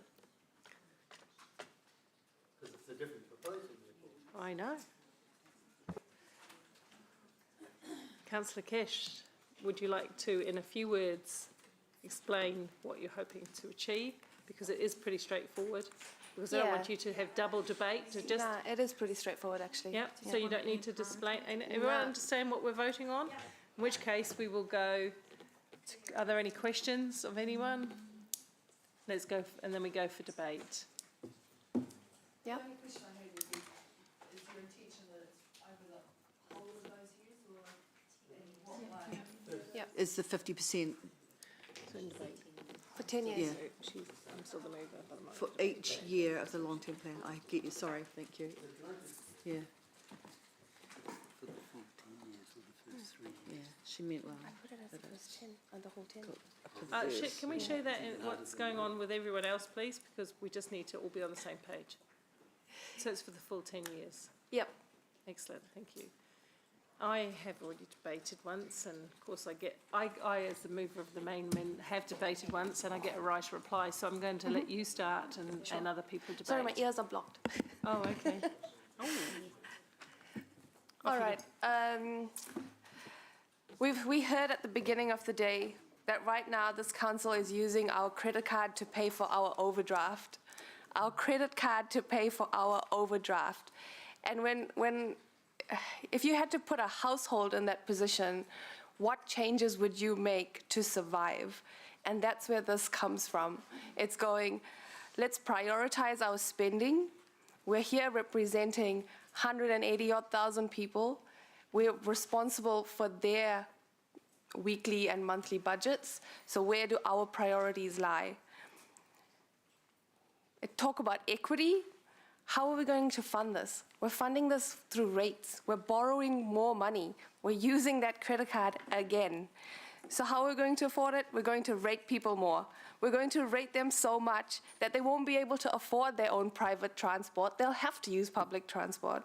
Because it's a different proposal. I know. Councillor Cash, would you like to, in a few words, explain what you're hoping to achieve? Because it is pretty straightforward. Because I don't want you to have double debate. To just it is pretty straightforward, actually. yeah. So you don't need to display. And everyone understand what we're voting on? In which case we will go. Are there any questions of anyone? Let's go, and then we go for debate. Yeah. Is the 50% For 10 years. Yeah. I'm still the mover, but I'm not. for each year of the long-term plan? I get you, sorry, thank you. Yeah, For the full 10 years or the first 3 years? yeah, she meant well. I put it as the first 10, the whole 10. Can we show that in what's going on with everyone else, please? Because we just need to all be on the same page. So it's for the full 10 years. Yep. Excellent, thank you. I have already debated once, and of course I as the mover of the main amendment have debated once, and I get a right to reply, so I'm going to let you start and other people debate. Sorry, my ears are blocked. Oh, okay. All right. We heard at the beginning of the day that right now this council is using our credit card to pay for our overdraft. Our credit card to pay for our overdraft. And if you had to put a household in that position, what changes would you make to survive? And that's where this comes from. It's going, let's prioritize our spending. We're here representing 180,000 people. We're responsible for their weekly and monthly budgets. So where do our priorities lie? Talk about equity. How are we going to fund this? We're funding this through rates. We're borrowing more money. We're using that credit card again. So how are we going to afford it? We're going to rate people more. We're going to rate them so much that they won't be able to afford their own private transport. They'll have to use public transport.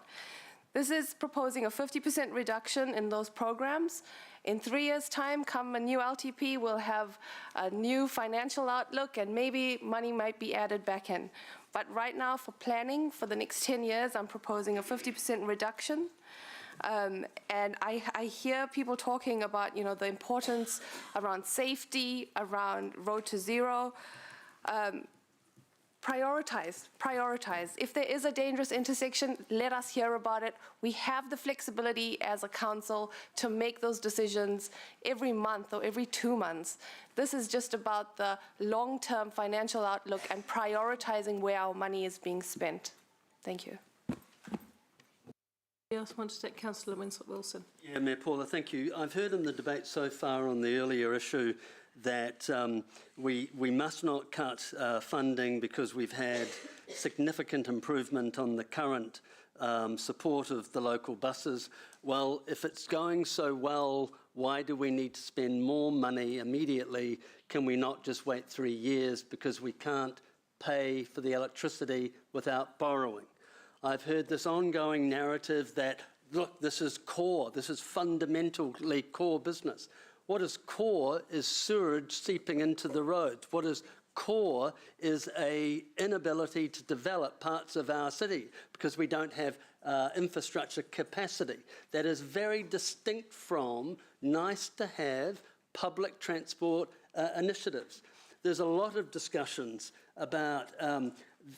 This is proposing a 50% reduction in those programs. In 3 years' time, come a new LTP, we'll have a new financial outlook, and maybe money might be added back in. But right now, for planning for the next 10 years, I'm proposing a 50% reduction. And I hear people talking about, the importance around safety, around Road to Zero. Prioritize. If there is a dangerous intersection, let us hear about it. We have the flexibility as a council to make those decisions every month or every 2 months. This is just about the long-term financial outlook and prioritizing where our money is being spent. Thank you. Anybody else want to take Councillor Winslet Wilson? Yeah, Mayor Paula, thank you. I've heard in the debate so far on the earlier issue that we must not cut funding because we've had significant improvement on the current support of the local buses. Well, if it's going so well, why do we need to spend more money immediately? Can we not just wait 3 years because we can't pay for the electricity without borrowing? I've heard this ongoing narrative that, look, this is core, this is fundamentally core business. What is core is sewage seeping into the roads. What is core is an inability to develop parts of our city because we don't have infrastructure capacity. That is very distinct from nice to have public transport initiatives. There's a lot of discussions about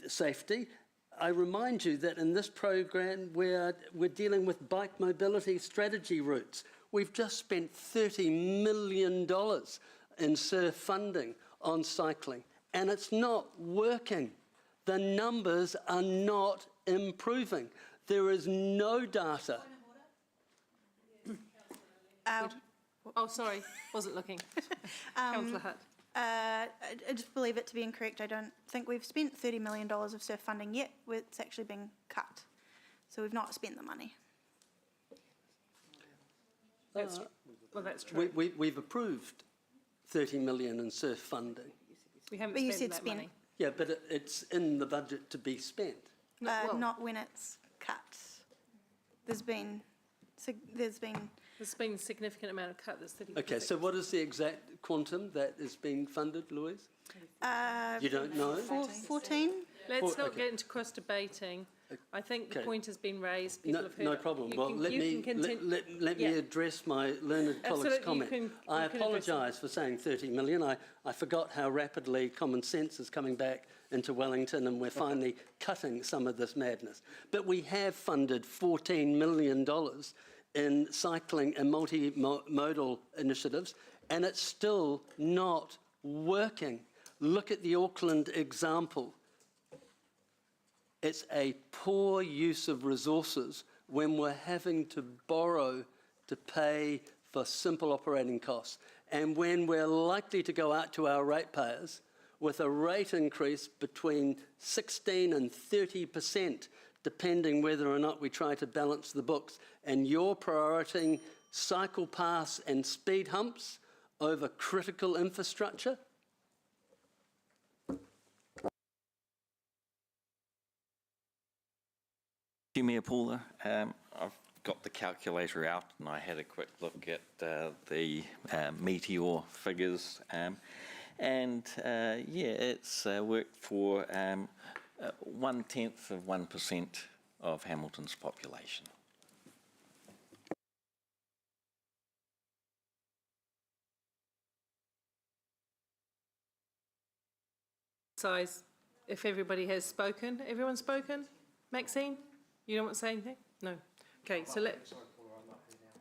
safety. I remind you that in this program we're dealing with bike mobility strategy routes. We've just spent $30 million in SURF funding on cycling, and it's not working. The numbers are not improving. There is no data. Oh, sorry, wasn't looking. Councillor Hutt. I just believe it to be incorrect. I don't think we've spent $30 million of surf funding yet. It's actually been cut. So we've not spent the money. Well, that's true. We've approved 30 million in surf funding. We haven't But you spent said that money. Yeah, but it's in the budget to be spent. Not when it's cut. There's been There's been a significant amount of cut. There's 30%. Okay, so what is the exact quantum that is being funded, Louise? You don't know? 14? Let's not get into cross debating. I think the point has been raised. People have heard No it. problem. You Well, can- let you me can continue. let me address my learned colleague's Absolutely, comment. you I can address apologise for saying 30 million. I forgot how rapidly common sense is coming back into Wellington, and we're finally cutting some of this madness. But we have funded $14 million in cycling and multimodal initiatives, and it's still not working. Look at the Auckland example. It's a poor use of resources when we're having to borrow to pay for simple operating costs, and when we're likely to go out to our ratepayers with a rate increase between 16 and 30%, depending whether or not we try to balance the books, and you're prioritising cycle paths and speed humps over critical infrastructure? Thank you, Mayor Paula. I've got the calculator out and I had a quick look at the Meteor figures. It's worked for 0.1% of Hamilton's population. Size, if everybody has spoken. Everyone's spoken? Maxine? You don't want to say anything? No. Okay, so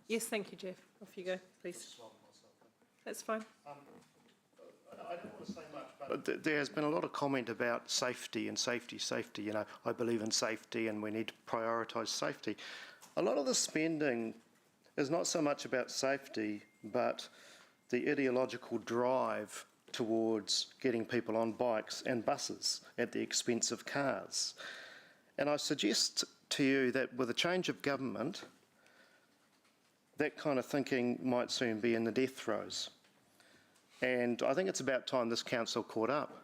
Yes, thank you, Jeff. Off you go, please. That's fine. I don't want to say much, but there has been a lot of comment about safety and safety. You know, I believe in safety and we need to prioritise safety. A lot of the spending is not so much about safety, but the ideological drive towards getting people on bikes and buses at the expense of cars. And I suggest to you that with a change of government, that kind of thinking might soon be in the death throes. And I think it's about time this council caught up.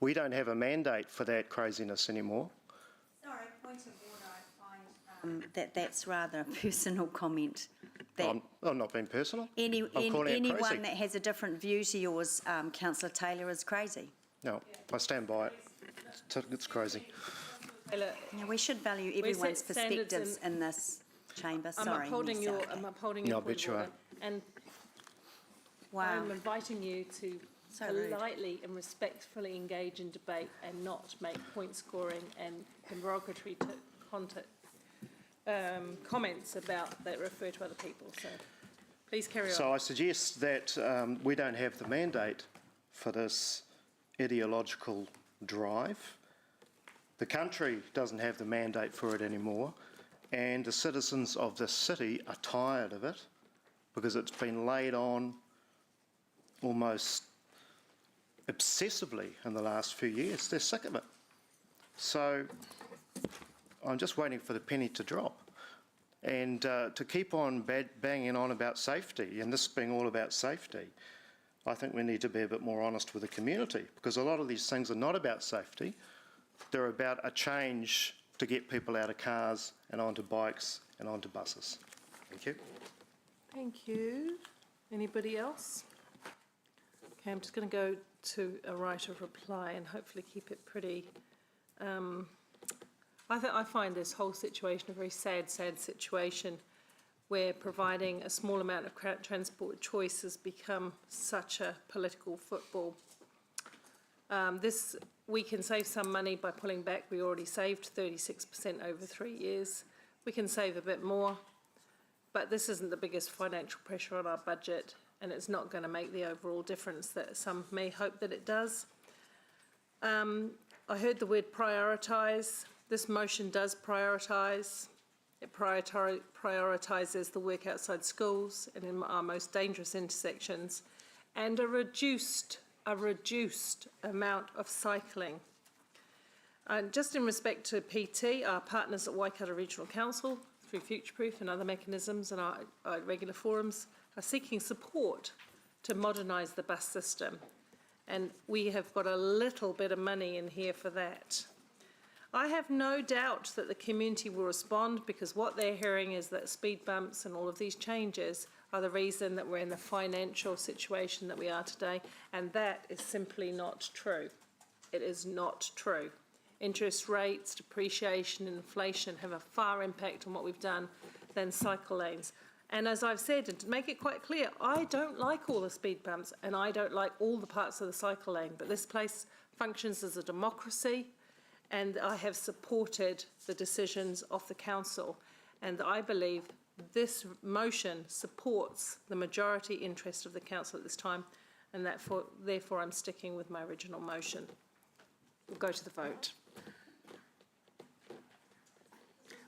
We don't have a mandate for that craziness anymore. Sorry, point of order, I find that's rather a personal comment. That I'm not being personal. I'm calling it crazy. Anyone that has a different view to yours, Councillor Taylor, is crazy. No, I stand by it. It's crazy. Yeah, we should value everyone's perspectives in this chamber. I'm Sorry. upholding your No, I bet you are. And Wow. I'm inviting you to So rude. politely and respectfully engage in debate and not make point scoring and derogatory comments about that refer to other people. So please carry on. So I suggest that we don't have the mandate for this ideological drive. The country doesn't have the mandate for it anymore, and the citizens of this city are tired of it because it's been laid on almost obsessively in the last few years. They're sick of it. So I'm just waiting for the penny to drop. And to keep on banging on about safety, and this being all about safety, I think we need to be a bit more honest with the community, because a lot of these things are not about safety. They're about a change to get people out of cars and onto bikes and onto buses. Thank you. Thank you. Anybody else? Okay, I'm just going to go to a right of reply and hopefully keep it pretty. I find this whole situation a very sad situation where providing a small amount of transport choice has become such a political football. We can save some money by pulling back. We already saved 36% over 3 years. We can save a bit more, but this isn't the biggest financial pressure on our budget, and it's not going to make the overall difference that some may hope that it does. I heard the word prioritise. This motion does prioritise. It prioritises the work outside schools and in our most dangerous intersections, and a reduced amount of cycling. And just in respect to PT, our partners at Waikato Regional Council, through Future-Proof and other mechanisms and our regular forums, are seeking support to modernise the bus system. And we have got a little bit of money in here for that. I have no doubt that the community will respond, because what they're hearing is that speed bumps and all of these changes are the reason that we're in the financial situation that we are today, and that is simply not true. It is not true. Interest rates, depreciation, inflation have a far impact on what we've done than cycle lanes. And as I've said, and to make it quite clear, I don't like all the speed bumps and I don't like all the parts of the cycle lane, but this place functions as a democracy, and I have supported the decisions of the council, and I believe this motion supports the majority interest of the council at this time, and therefore I'm sticking with my original motion. We'll go to the vote.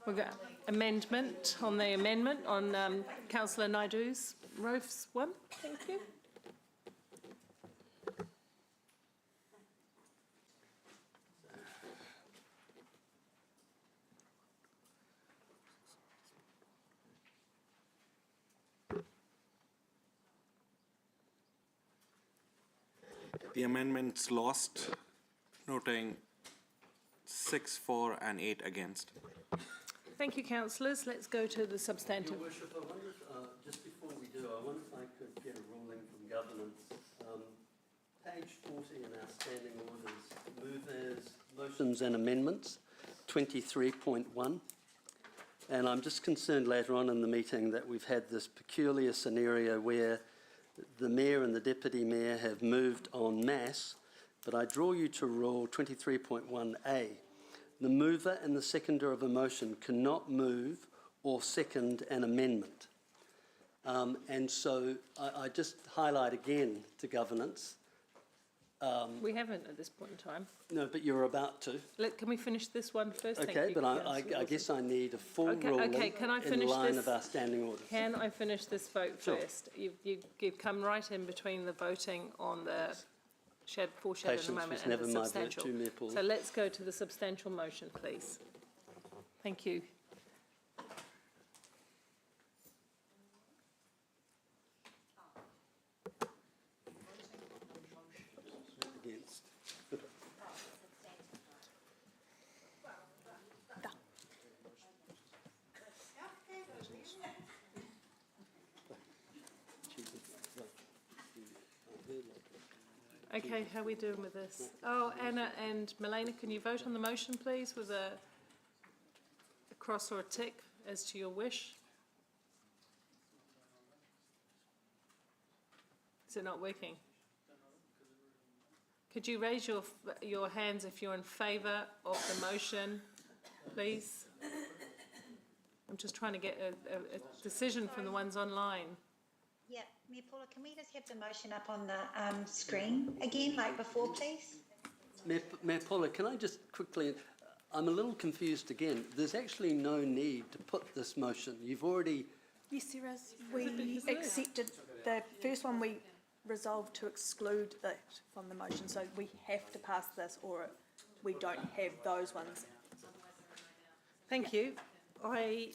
We've got amendment on the amendment on Councillor Naidu's Rofe's one. Thank you. The amendments lost, noting 6 for and 8 against. Thank you, councillors. Let's go to the substantive. Your Worship, I wonder if, just before we do, I wonder if I could get a ruling from governance. Page 40 in our standing orders, move as motions and amendments, 23.1. And I'm just concerned later on in the meeting that we've had this peculiar scenario where the Mayor and the Deputy Mayor have moved en masse, but I draw you to Rule 23.1A. The mover and the seconder of a motion cannot move or second an amendment. And so I just highlight again to governance. We haven't at this point in time. No, but you're about to. Can we finish this one first? Thank Okay, you, but I Councillor guess I need a full Okay, ruling okay, can I in finish line this? of our standing orders. Can I finish this vote Sure. first? You've come right in between the voting on the foreshadowed Patience amendment was and never the my substantial. virtue, Mayor Paul. So let's go to the substantial motion, please. Thank you. Against. Okay, how are we doing with this? Oh, Anna and Milena, can you vote on the motion, please, with a cross or a tick as to your wish? Is it not working? Could you raise your hands if you're in favour of the motion, please? I'm just trying to get a decision from the ones online. Yeah, Mayor Paula, can we just have the motion up on the screen again, like before, please? Mayor Paula, can I just quickly, I'm a little confused again. There's actually no need to put this motion. You've already... Yes, there is. We accepted the first one, we resolved to exclude that from the motion, so we have to pass this or we don't have those ones. Thank you. I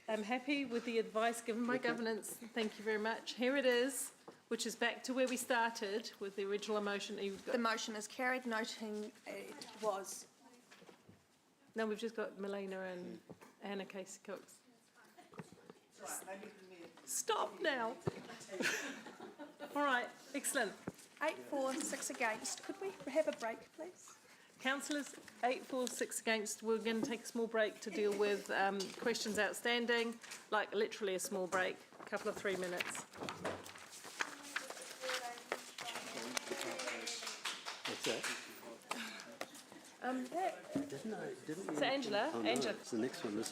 am happy with the advice given by governance. Thank you very much. Here it is, which is back to where we started with the original motion. The motion is carried, noting it was. No, we've just got Milena and Anna Casey-Cox. Stop now. All right, excellent. 8 for, 6 against. Could we have a break, please? Councillors, 8 for, 6 against. We're going to take a small break to deal with questions outstanding, like literally a small break, a couple of 3 minutes. What's that? Didn't we? So Angela, Oh, no, Angela. it's the next one.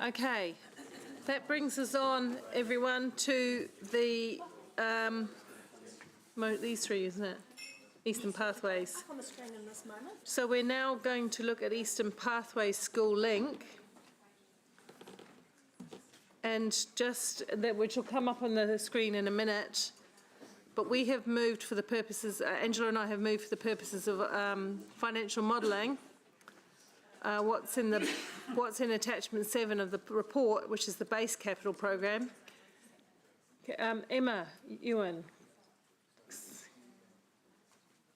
Okay, that brings us on, everyone, to the, these three, isn't it? Eastern Pathways. Up on the screen in this moment. So we're now going to look at Eastern Pathways School Link. And just that, which will come up on the screen in a minute. But we have moved for the purposes, Angela and I have moved for the purposes of financial modelling. What's in attachment 7 of the report, which is the base capital program. Emma Ewan.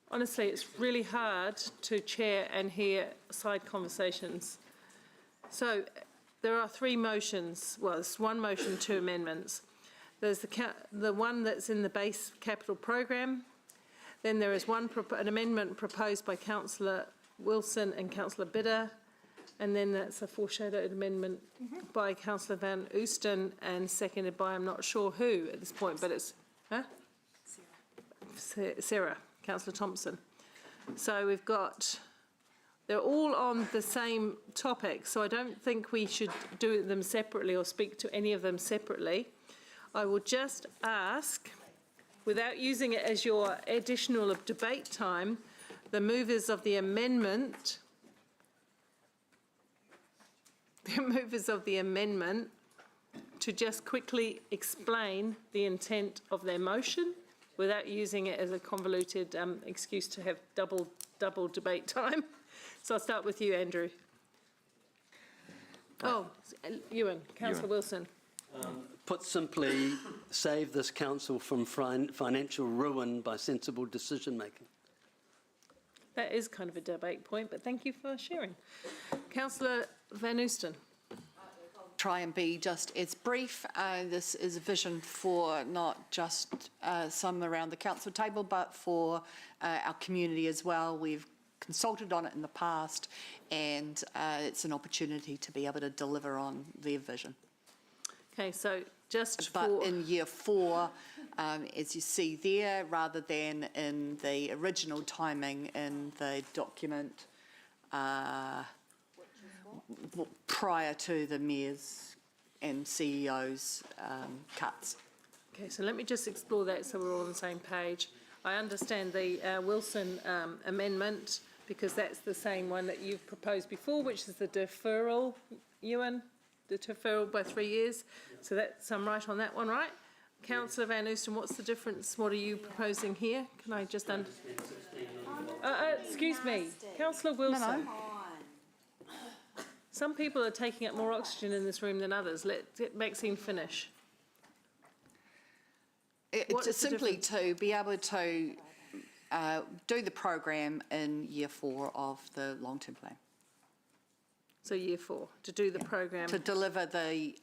Honestly, it's really hard to chair and hear side conversations. So there are 3 motions. Well, it's 1 motion, 2 amendments. There's the one that's in the base capital program. Then there is an amendment proposed by Councillor Wilson and Councillor Bidder. And then that's a foreshadowed amendment by Councillor Van Oosten and seconded by I'm not sure who at this point, but it's Sarah, Councillor Thompson. So we've got, they're all on the same topic, so I don't think we should do them separately or speak to any of them separately. I will just ask, without using it as your additional debate time, the movers of the amendment to just quickly explain the intent of their motion without using it as a convoluted excuse to have double debate time. So I'll start with you, Andrew. Oh, Ewan, Councillor Wilson. Put simply, save this council from financial ruin by sensible decision making. That is kind of a debate point, but thank you for sharing. Councillor Van Oosten. Try and be just as brief. This is a vision for not just some around the council table, but for our community as well. We've consulted on it in the past, and it's an opportunity to be able to deliver on their vision. Okay, so just but for... in year 4, as you see there, rather than in the original timing in the document prior to the mayor's and CEO's cuts. Okay, so let me just explore that so we're all on the same page. I understand the Wilson amendment because that's the same one that you've proposed before, which is the deferral, Ewan, the deferral by 3 years. So that's, I'm right on that one, right? Councillor Van Oosten, what's the difference? What are you proposing here? Can I just excuse me, Councillor Wilson. No. Some people are taking up more oxygen in this room than others. Let Maxine finish. It's simply to be able to do the program in year 4 of the long-term plan. So year 4, to do the program. To deliver the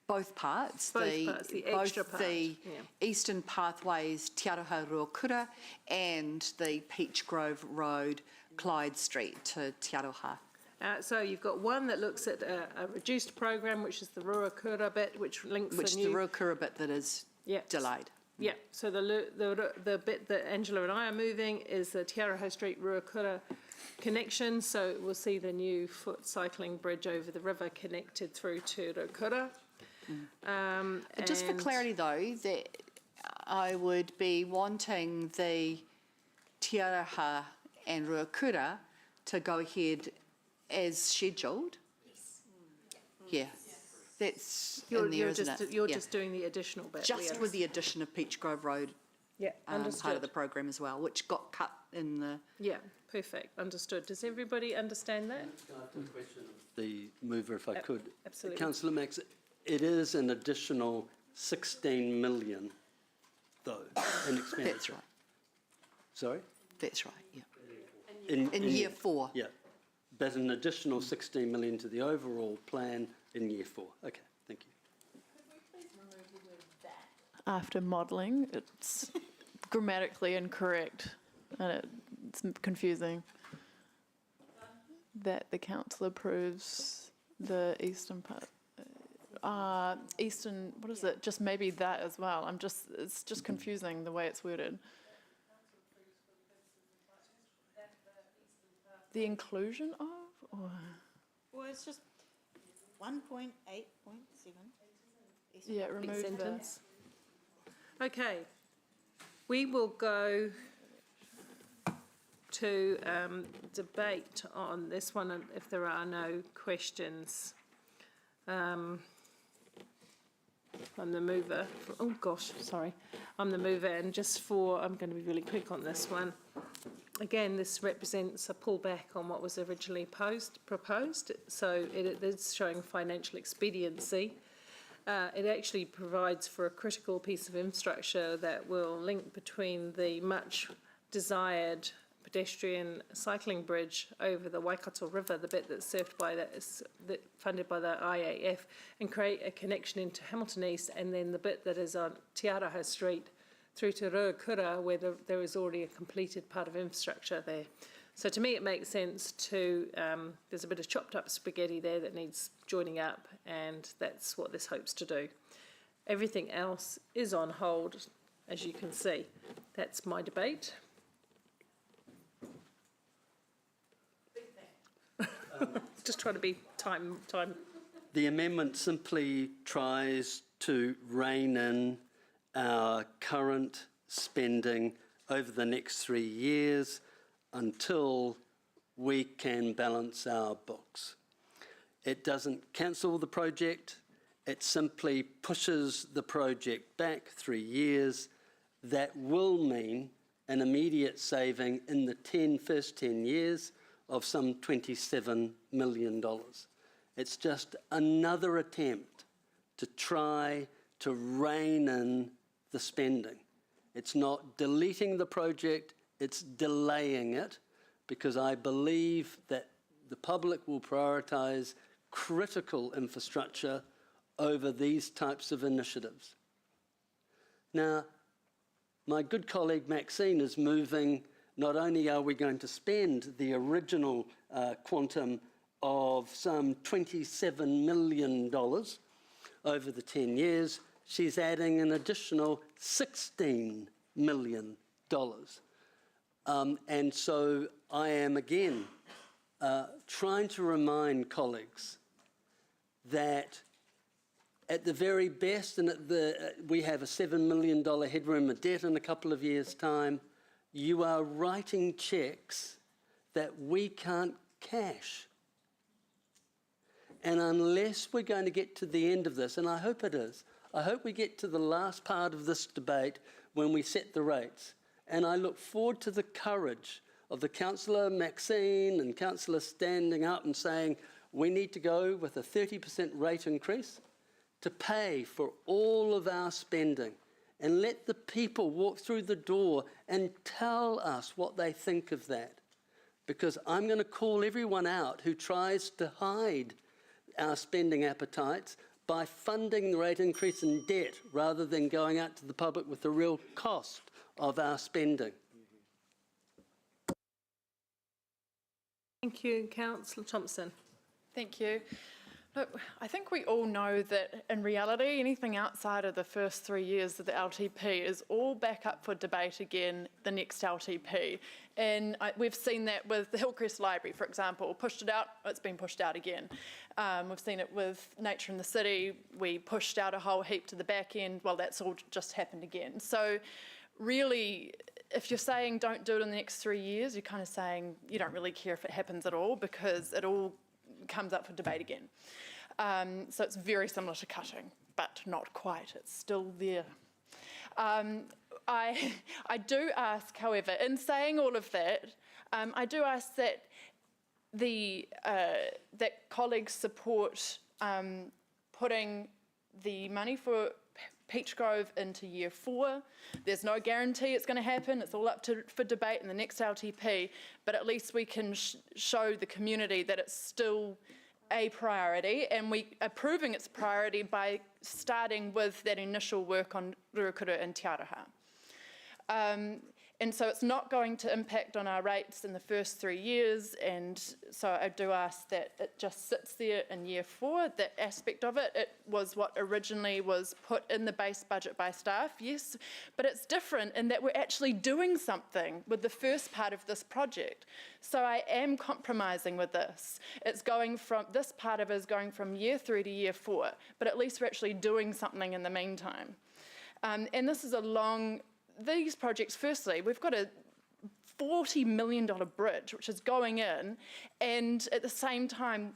both parts. Both the extra part. The Eastern Pathways, Te Aroha Ruakura, and the Peach Grove Road, Clyde Street to Te Aroha. So you've got one that looks at a reduced program, which is the Ruakura bit, which links the Ruakura bit that is delayed. Yeah, so the bit that Angela and I are moving is the Te Aroha Street Ruakura connection, so we'll see the new foot cycling bridge over the river connected through to Ruakura. Just for clarity though, that I would be wanting the Te Aroha and Ruakura to go ahead as scheduled. Yeah. That's in there, isn't it? You're just doing the additional bit. Just with the addition of Peach Grove Road. Yeah, understood. Part of the program as well, which got cut in the... Yeah, perfect, understood. Does everybody understand that? The mover, if I could. Absolutely. Councillor Max, it is an additional 16 million, though, in expenditure. That's right. Sorry? That's right, yeah. In year 4. Yeah, but an additional 16 million to the overall plan in year 4. Okay, thank you. After modelling, it's grammatically incorrect and it's confusing. That the council approves the eastern part. Eastern, what is it? Just maybe that as well. It's just confusing the way it's worded. The inclusion of? Or? Well, it's just, 1.8.7. Yeah, Big remove the, sentence. Okay, we will go to debate on this one if there are no questions. I'm the mover. Oh gosh, sorry. I'm the mover, and I'm going to be really quick on this one. Again, this represents a pullback on what was originally proposed, so it is showing financial expediency. It actually provides for a critical piece of infrastructure that will link between the much desired pedestrian cycling bridge over the Waikato River, the bit that's served by funded by the IAF, and create a connection into Hamilton East, and then the bit that is on Te Araha Street through to Ruakura, where there is already a completed part of infrastructure there. So to me it makes sense to, there's a bit of chopped up spaghetti there that needs joining up, and that's what this hopes to do. Everything else is on hold, as you can see. That's my debate. Just try to be time. The amendment simply tries to rein in our current spending over the next 3 years until we can balance our books. It doesn't cancel the project, it simply pushes the project back 3 years. That will mean an immediate saving in the first 10 years of some $27 million. It's just another attempt to try to rein in the spending. It's not deleting the project, it's delaying it, because I believe that the public will prioritise critical infrastructure over these types of initiatives. Now, my good colleague Maxine is moving. Not only are we going to spend the original quantum of some $27 million over the 10 years, she's adding an additional $16 million. And so I am again trying to remind colleagues that at the very best, and we have a $7 million headroom of debt in a couple of years' time, you are writing cheques that we can't cash. And unless we're going to get to the end of this, and I hope it is, I hope we get to the last part of this debate when we set the rates. And I look forward to the courage of the Councillor Maxine and Councillor standing up and saying, we need to go with a 30% rate increase to pay for all of our spending, and let the people walk through the door and tell us what they think of that. Because I'm going to call everyone out who tries to hide our spending appetites by funding the rate increase in debt rather than going out to the public with the real cost of our spending. Thank you, Councillor Thompson. Thank you. Look, I think we all know that in reality, anything outside of the first 3 years of the LTP is all back up for debate again the next LTP. And we've seen that with the Hillcrest Library, for example. Pushed it out, it's been pushed out again. We've seen it with Nature in the City. We pushed out a whole heap to the back end. Well, that's all just happened again. So really, if you're saying don't do it in the next 3 years, you're kind of saying you don't really care if it happens at all, because it all comes up for debate again. So it's very similar to cutting, but not quite. It's still there. I do ask, however, in saying all of that, I do ask that that colleagues support putting the money for Peach Grove into year 4. There's no guarantee it's going to happen. It's all up for debate in the next LTP, but at least we can show the community that it's still a priority, and we are proving it's a priority by starting with that initial work on Ruakura and Te Araha. And so it's not going to impact on our rates in the first 3 years, and so I do ask that it just sits there in year 4, that aspect of it. It was what originally was put in the base budget by staff, yes, but it's different in that we're actually doing something with the first part of this project. So I am compromising with this. It's going from, this part of it is going from year 3 to year 4, but at least we're actually doing something in the meantime. And this is a long, these projects, firstly, we've got a $40 million bridge, which is going in, and at the same time,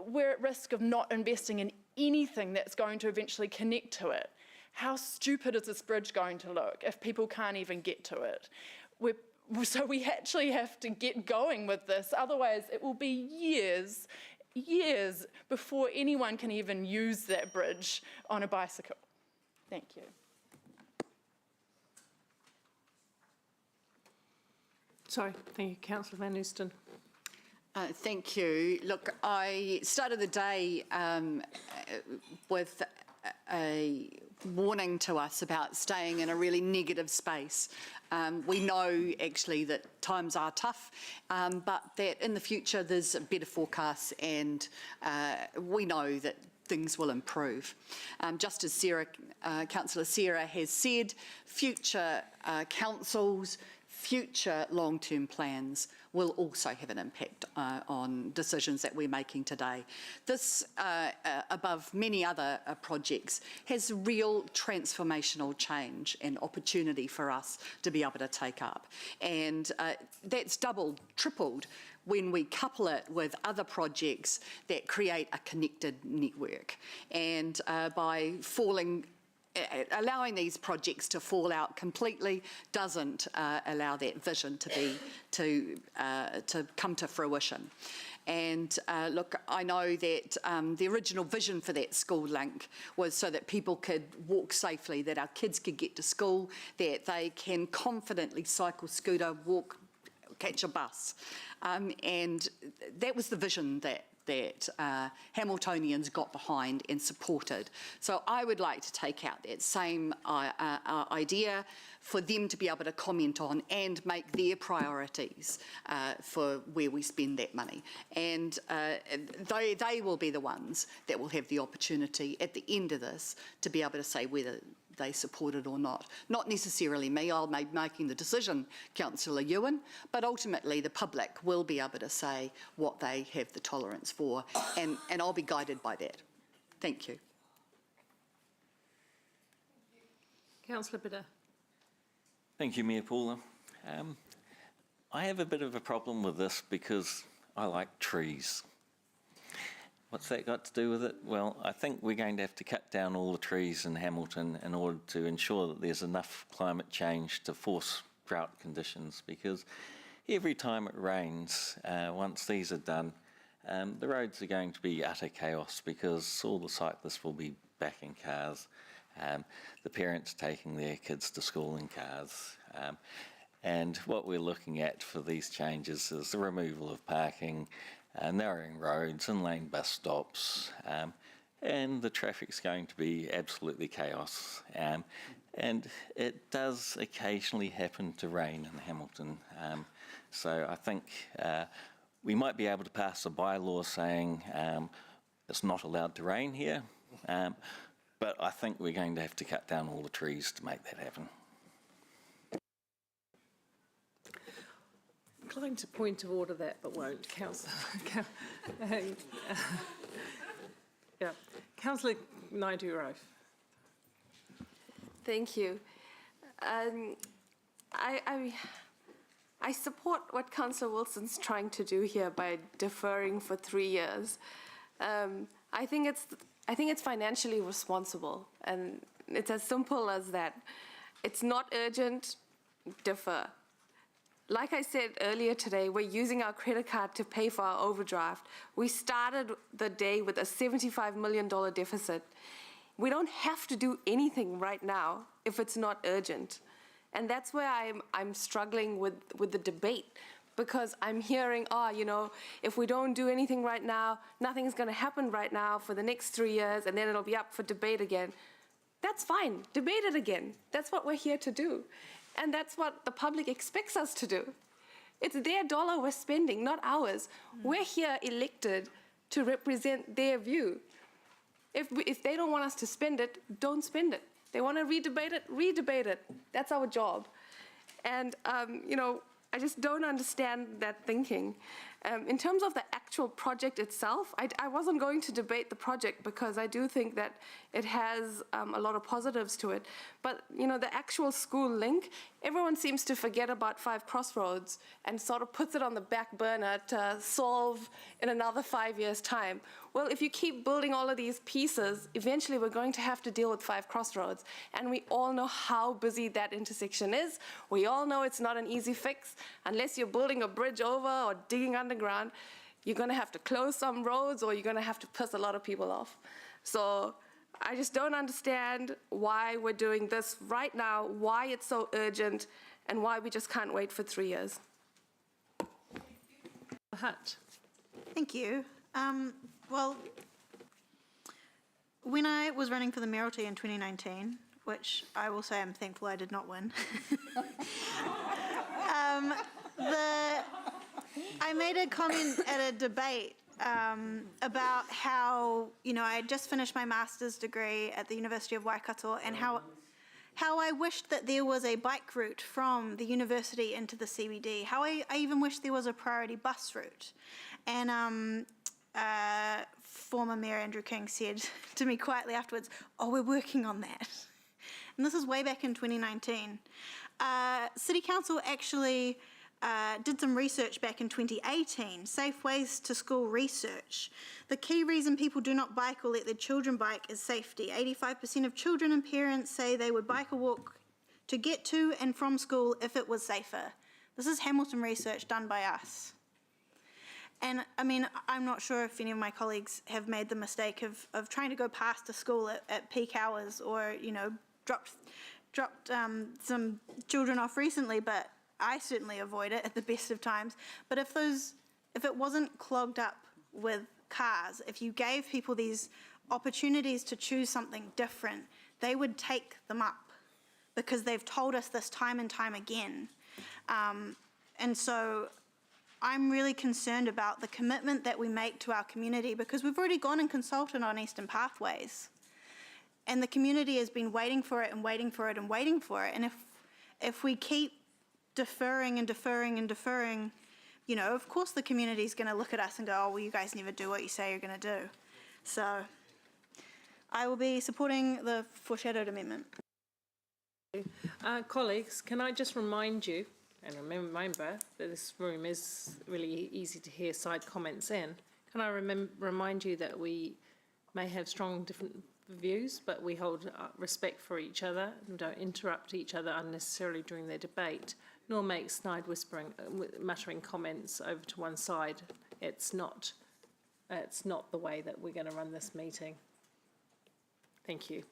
we're at risk of not investing in anything that's going to eventually connect to it. How stupid is this bridge going to look if people can't even get to it? So we actually have to get going with this, otherwise it will be years before anyone can even use that bridge on a bicycle. Thank you. Sorry, thank you, Councillor Van Oosten. Thank you. Look, I started the day with a warning to us about staying in a really negative space. We know actually that times are tough, but that in the future there's a better forecast, and we know that things will improve. Just as Councillor Sarah has said, future councils, future long-term plans will also have an impact on decisions that we're making today. This, above many other projects, has real transformational change and opportunity for us to be able to take up. And that's doubled, tripled when we couple it with other projects that create a connected network. And by allowing these projects to fall out completely doesn't allow that vision to come to fruition. And look, I know that the original vision for that school link was so that people could walk safely, that our kids could get to school, that they can confidently cycle, scooter, walk, catch a bus. And that was the vision that Hamiltonians got behind and supported. So I would like to take out that same idea for them to be able to comment on and make their priorities for where we spend that money. And they will be the ones that will have the opportunity at the end of this to be able to say whether they support it or not. Not necessarily me, I'll be making the decision, Councillor Ewan, but ultimately the public will be able to say what they have the tolerance for, and I'll be guided by that. Thank you. Councillor Bitter. Thank you, Mayor Paula. I have a bit of a problem with this because I like trees. What's that got to do with it? Well, I think we're going to have to cut down all the trees in Hamilton in order to ensure that there's enough climate change to force drought conditions, because every time it rains, once these are done, the roads are going to be utter chaos because all the cyclists will be back in cars, the parents taking their kids to school in cars. And what we're looking at for these changes is the removal of parking, narrowing roads, in-lane bus stops, and the traffic's going to be absolutely chaos. And it does occasionally happen to rain in Hamilton. So I think we might be able to pass a bylaw saying it's not allowed to rain here, but I think we're going to have to cut down all the trees to make that happen. Inclined to point of order that, but won't. Councillor. Yeah. Councillor Naidu-Rofe. Thank you. I support what Councillor Wilson's trying to do here by deferring for 3 years. I think it's financially responsible, and it's as simple as that. It's not urgent, defer. Like I said earlier today, we're using our credit card to pay for our overdraft. We started the day with a $75 million deficit. We don't have to do anything right now if it's not urgent. And that's where I'm struggling with the debate, because I'm hearing, if we don't do anything right now, nothing's going to happen right now for the next 3 years, and then it'll be up for debate again. That's fine. Debate it again. That's what we're here to do. And that's what the public expects us to do. It's their dollar we're spending, not ours. We're here elected to represent their view. If they don't want us to spend it, don't spend it. They want to redebate it. That's our job. And, I just don't understand that thinking. In terms of the actual project itself, I wasn't going to debate the project because I do think that it has a lot of positives to it. But, the actual school link, everyone seems to forget about 5 Crossroads and sort of puts it on the back burner to solve in another 5 years' time. Well, if you keep building all of these pieces, eventually we're going to have to deal with 5 Crossroads. And we all know how busy that intersection is. We all know it's not an easy fix. Unless you're building a bridge over or digging underground, you're going to have to close some roads or you're going to have to piss a lot of people off. So I just don't understand why we're doing this right now, why it's so urgent, and why we just can't wait for 3 years. Hutt. Thank you. Well, when I was running for the mayoralty in 2019, which I will say I'm thankful I did not win, I made a comment at a debate about how, I had just finished my master's degree at the University of Waikato and how I wished that there was a bike route from the university into the CBD, how I even wished there was a priority bus route. And former Mayor Andrew King said to me quietly afterwards, "Oh, we're working on that." And this is way back in 2019. City Council actually did some research back in 2018, Safe Ways to School research. The key reason people do not bike or let their children bike is safety. 85% of children and parents say they would bike or walk to get to and from school if it was safer. This is Hamilton research done by us. And I'm not sure if any of my colleagues have made the mistake of trying to go past a school at peak hours or, dropped some children off recently, but I certainly avoid it at the best of times. But if it wasn't clogged up with cars, if you gave people these opportunities to choose something different, they would take them up because they've told us this time and time again. And so I'm really concerned about the commitment that we make to our community because we've already gone and consulted on Eastern Pathways. And the community has been waiting for it and waiting for it and waiting for it. And if we keep deferring and deferring and deferring, of course the community is going to look at us and go, "Oh, well, you guys never do what you say you're going to do." So I will be supporting the foreshadowed amendment. Colleagues, can I just remind you, and remember that this room is really easy to hear side comments in. Can I remind you that we may have strong different views, but we hold respect for each other and don't interrupt each other unnecessarily during their debate, nor make snide muttering comments over to one side. It's not the way that we're going to run this meeting. Thank you.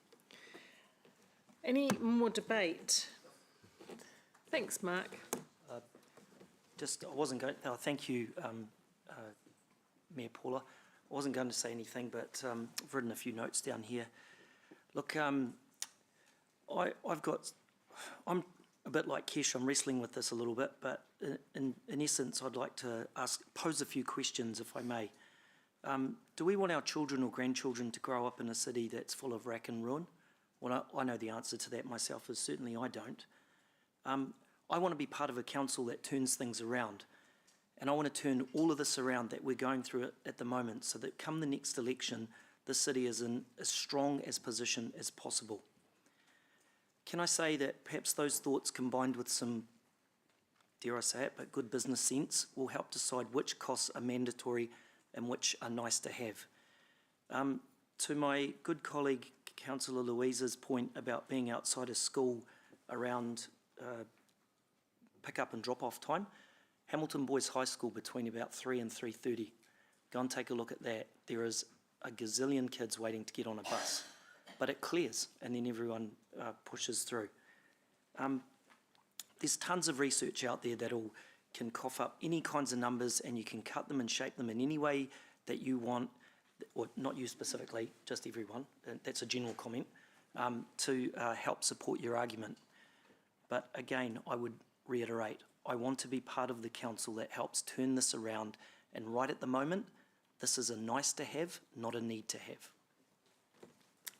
Any more debate? Thanks, Mark. Thank you, Mayor Paula. I wasn't going to say anything, but I've written a few notes down here. Look, I'm a bit like Kesh, I'm wrestling with this a little bit, but in essence, I'd like to pose a few questions, if I may. Do we want our children or grandchildren to grow up in a city that's full of wreck and ruin? Well, I know the answer to that myself, as certainly I don't. I want to be part of a council that turns things around. And I want to turn all of this around that we're going through at the moment so that come the next election, the city is in as strong a position as possible. Can I say that perhaps those thoughts combined with some, dare I say it, but good business sense will help decide which costs are mandatory and which are nice to have. To my good colleague, Councillor Louisa's point about being outside of school around pick-up and drop-off time, Hamilton Boys High School between about 3 and 3:30. Go and take a look at that. There is a gazillion kids waiting to get on a bus, but it clears and then everyone pushes through. There's tons of research out there that can cough up any kinds of numbers and you can cut them and shape them in any way that you want, or not you specifically, just everyone, that's a general comment, to help support your argument. But again, I would reiterate, I want to be part of the council that helps turn this around. And right at the moment, this is a nice to have, not a need to have.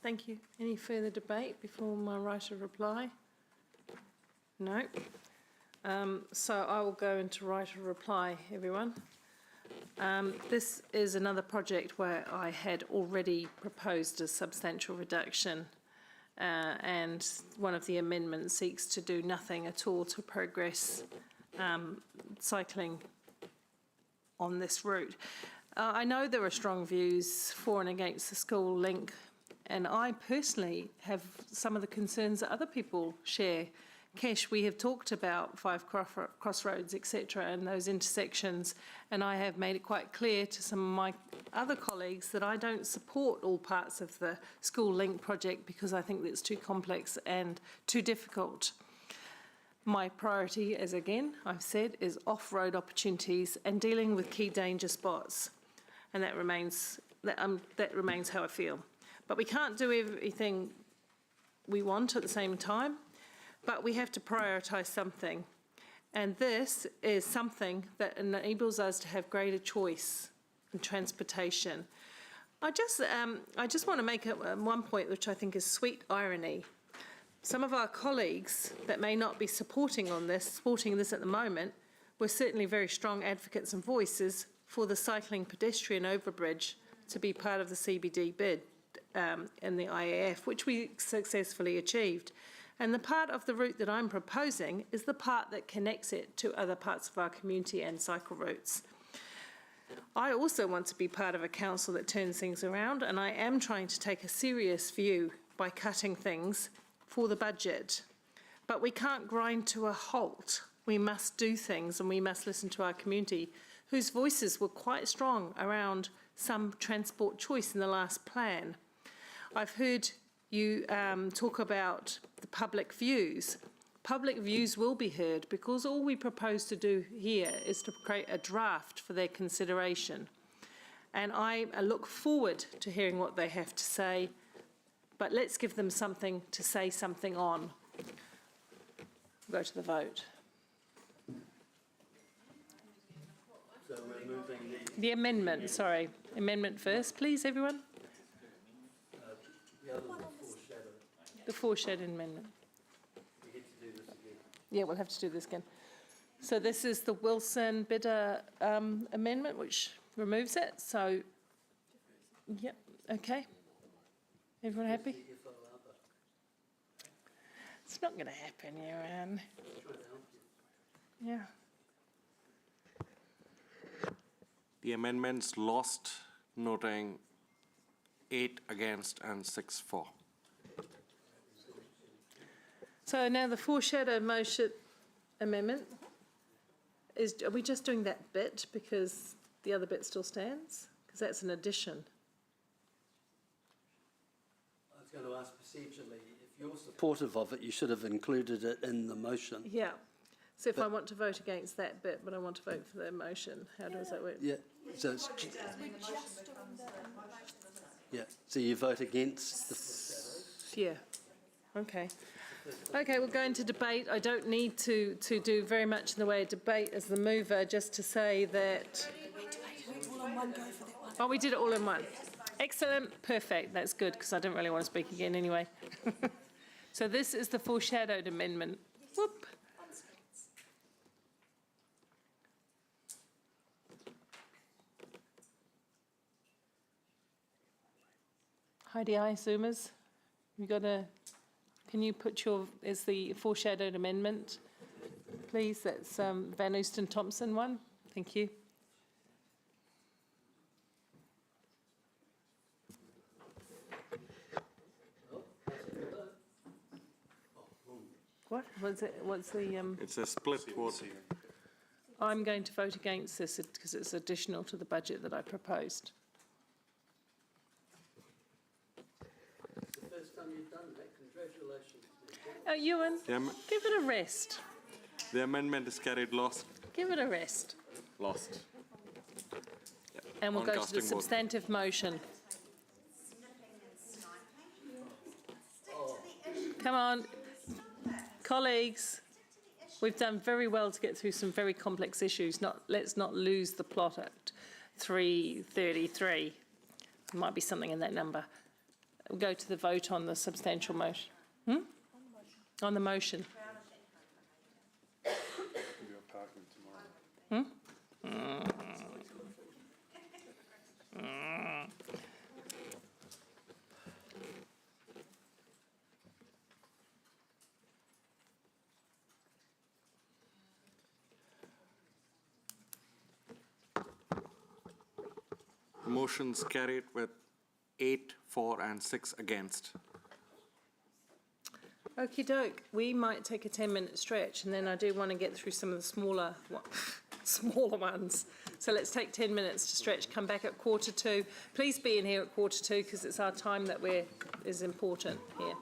Thank you. Any further debate before my right of reply? No. So I will go into right of reply, everyone. This is another project where I had already proposed a substantial reduction, and one of the amendments seeks to do nothing at all to progress cycling on this route. I know there are strong views for and against the school link, and I personally have some of the concerns that other people share. Kesh, we have talked about Five Crossroads, etc., and those intersections, and I have made it quite clear to some of my other colleagues that I don't support all parts of the school link project because I think it's too complex and too difficult. My priority, as again I've said, is off-road opportunities and dealing with key danger spots, and that remains how I feel. But we can't do everything we want at the same time. But we have to prioritise something, and this is something that enables us to have greater choice in transportation. I just want to make one point which I think is sweet irony. Some of our colleagues that may not be supporting this at the moment, were certainly very strong advocates and voices for the cycling pedestrian overbridge to be part of the CBD bid in the IAF, which we successfully achieved. And the part of the route that I'm proposing is the part that connects it to other parts of our community and cycle routes. I also want to be part of a council that turns things around, and I am trying to take a serious view by cutting things for the budget. But we can't grind to a halt. We must do things, and we must listen to our community, whose voices were quite strong around some transport choice in the last plan. I've heard you talk about the public views. Public views will be heard because all we propose to do here is to create a draft for their consideration. And I look forward to hearing what they have to say, but let's give them something to say something on. Go to the vote. So we're moving The amendment, sorry. Amendment first, please, everyone. The foreshadowed amendment. We get to do this again. Yeah, we'll have to do this again. So this is the Wilson Bidder amendment, which removes it. So, yep, okay. Everyone happy? It's not going to happen, Joanne. Yeah. The amendments lost, noting 8 against and 6 for. So now the foreshadowed motion amendment is, are we just doing that bit because the other bit still stands? Because that's an addition. I was going to ask procedurally, if you're supportive of it, you should have included it in the motion. Yeah. So if I want to vote against that bit, but I want to vote for the motion, how does that work? Yeah, so it's, yeah, so you vote against the foreshadowed? Yeah, okay. Okay, we'll go into debate. I don't need to do very much in the way of debate as the mover, just to say that... Oh, we did it all in one. Excellent, perfect, that's good, because I didn't really want to speak again anyway. So this is the foreshadowed amendment. Whoop. Heidi, aye, Zoomers? You got a... Can you put your, as the foreshadowed amendment, please? That's Van Oosten Thompson one. Thank you. What? What's it? What's the? It's a split vote. I'm going to vote against this because it's additional to the budget that I proposed. It's the first time you've done that. Congratulations. Ewan, give it a rest. The amendment is carried, lost. Give it a rest. Lost. Yeah. And we'll On go to the casting vote. substantive motion. Come on. Colleagues, we've done very well to get through some very complex issues. Let's not lose the plot at 3:33. There might be something in that number. We'll go to the vote on the substantial motion. On the motion. Motion's carried with 8 for and 6 against. Okie doke, we might take a 10-minute stretch, and then I do want to get through some of the smaller ones. So let's take 10 minutes to stretch, come back at 1:45. Please be in here at 1:45 because it's our time that is important here.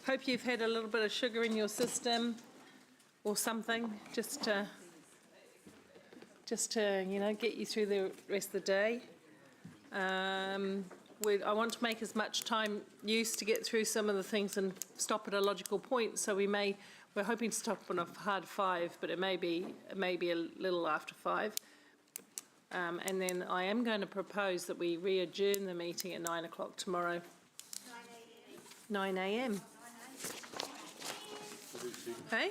Hope you've had a little bit of sugar in your system or something, just to get you through the rest of the day. I want to make as much time use to get through some of the things and stop at a logical point. So we're hoping to stop on a hard 5, but it may be a little after 5. And then I am going to propose that we re-adjourn the meeting at 9 o'clock tomorrow. 9 a.m. Hey?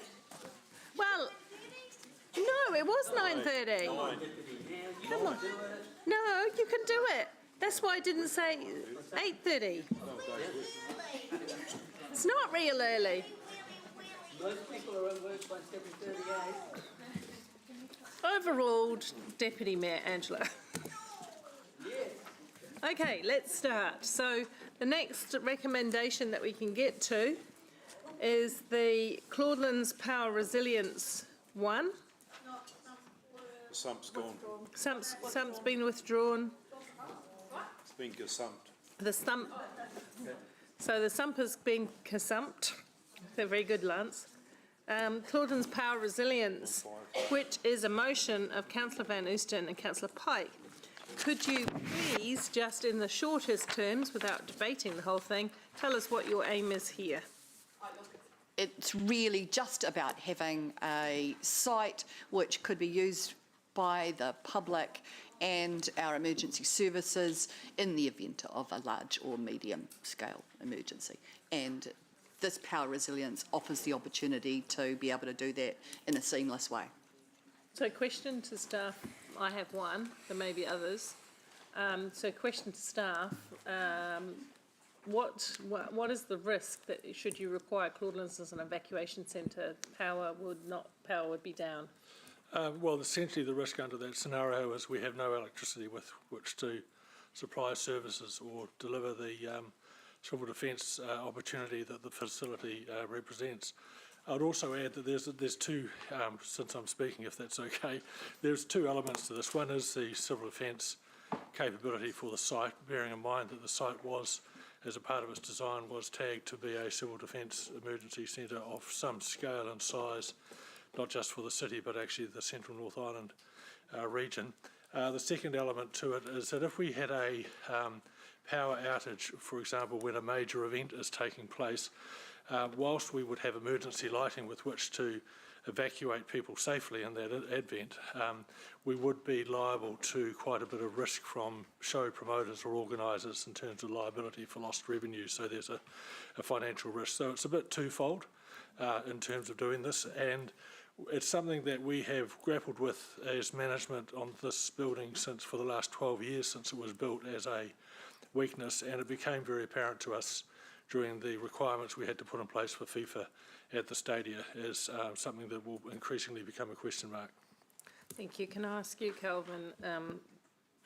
Well, no, it was 9:30. Come on. No, you can do it. That's why I didn't say 8:30. It's not real early. Most people are at work by 7:38. Overruled, Deputy Mayor Angela. Okay, let's start. So the next recommendation that we can get to is the Claudelands Power Resilience 1. The sump's gone. Sump's been withdrawn. It's been consumped. The sump. So the sump has been consumped. They're very good, Lance. Claudelands Power Resilience, which is a motion of Councillor Van Oosten and Councillor Pike. Could you please, just in the shortest terms, without debating the whole thing, tell us what your aim is here? It's really just about having a site which could be used by the public and our emergency services in the event of a large or medium scale emergency. And this Power Resilience offers the opportunity to be able to do that in a seamless way. So question to staff, I have one, there may be others. So question to staff, what is the risk that should you require Claudelands as an evacuation centre, power would be down? Well, essentially the risk under that scenario is we have no electricity with which to supply services or deliver the civil defence opportunity that the facility represents. I'd also add that there's two, since I'm speaking, if that's okay, there's two elements to this. One is the civil defence capability for the site, bearing in mind that the site was, as a part of its design, was tagged to be a civil defence emergency centre of some scale and size, not just for the city, but actually the Central North Island region. The second element to it is that if we had a power outage, for example, when a major event is taking place, whilst we would have emergency lighting with which to evacuate people safely in that advent, we would be liable to quite a bit of risk from show promoters or organisers in terms of liability for lost revenue. So there's a financial risk. So it's a bit twofold in terms of doing this, and it's something that we have grappled with as management on this building since for the last 12 years since it was built as a weakness, and it became very apparent to us during the requirements we had to put in place for FIFA at the stadia as something that will increasingly become a question mark. Thank you. Can I ask you, Calvin,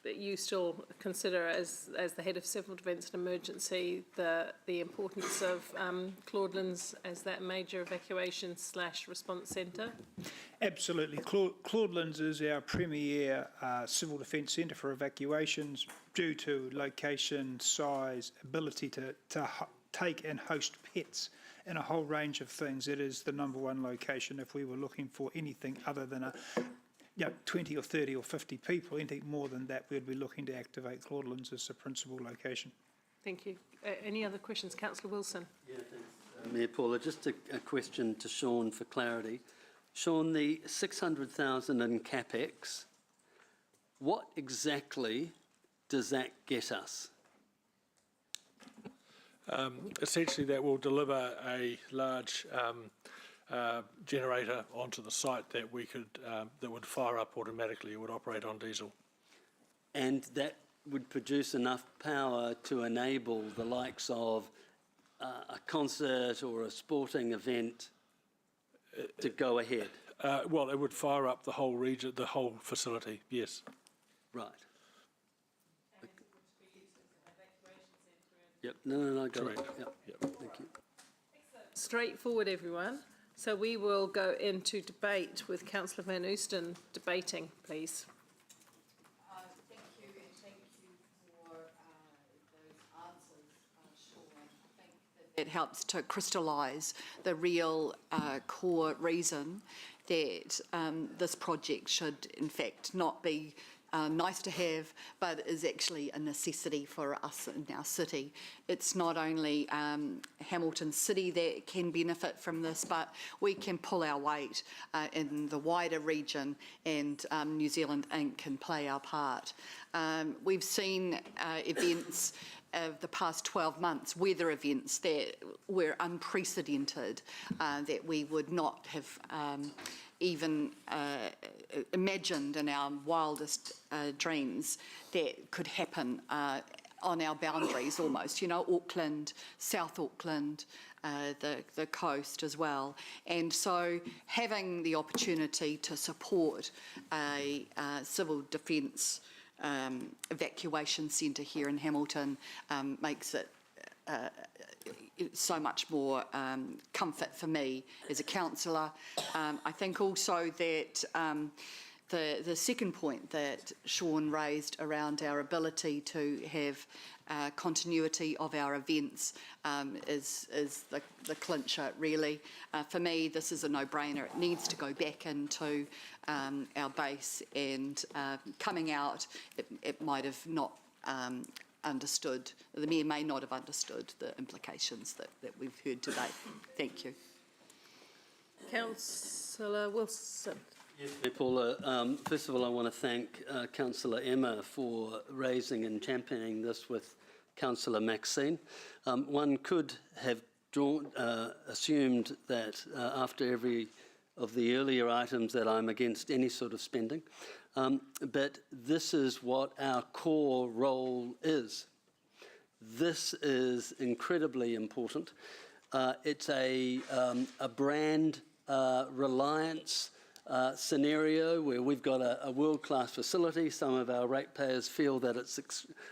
that you still consider as the head of civil defence and emergency the importance of Claudelands as that major evacuation / response centre? Absolutely. Claudelands is our premier civil defence centre for evacuations due to location, size, ability to take and host pets and a whole range of things. It is the #1 location if we were looking for anything other than 20 or 30 or 50 people. Anything more than that, we'd be looking to activate Claudelands as the principal location. Thank you. Any other questions? Councillor Wilson. Yeah, thanks. Mayor Paula, just a question to Sean for clarity. Sean, the 600,000 in CapEx, what exactly does that get us? Essentially, that will deliver a large generator onto the site that we could that would fire up automatically. It would operate on diesel, and that would produce enough power to enable the likes of a concert or a sporting event to go ahead. Well, it would fire up the whole region, the whole facility. Yes. Right. Yep. No, I got it. Yep. Thank you. Straightforward, everyone. So we will go into debate with Councillor Van Oosten debating, please. Thank you, and thank you for those answers, Sean. I think that it helps to crystallise the real core reason that this project should in fact not be nice to have, but is actually a necessity for us in our city. It's not only Hamilton City that can benefit from this, but we can pull our weight in the wider region, and New Zealand Inc. can play our part. We've seen events of the past 12 months, weather events that were unprecedented, that we would not have even imagined in our wildest dreams that could happen on our boundaries almost, you know, Auckland, South Auckland, the coast as well. And so having the opportunity to support a civil defence evacuation centre here in Hamilton makes it so much more comfort for me as a councillor. I think also that the second point that Sean raised around our ability to have continuity of our events is the clincher, really. For me, this is a no-brainer. It needs to go back into our base, and coming out, it might have not understood, the Mayor may not have understood the implications that we've heard today. Thank you. Councillor Wilson. Yes, Paula. First of all, I want to thank Councillor Emma for raising and championing this with Councillor Maxine. One could have assumed that after every of the earlier items that I'm against any sort of spending. But this is what our core role is. This is incredibly important. It's a brand reliance scenario where we've got a world-class facility. Some of our ratepayers feel that it's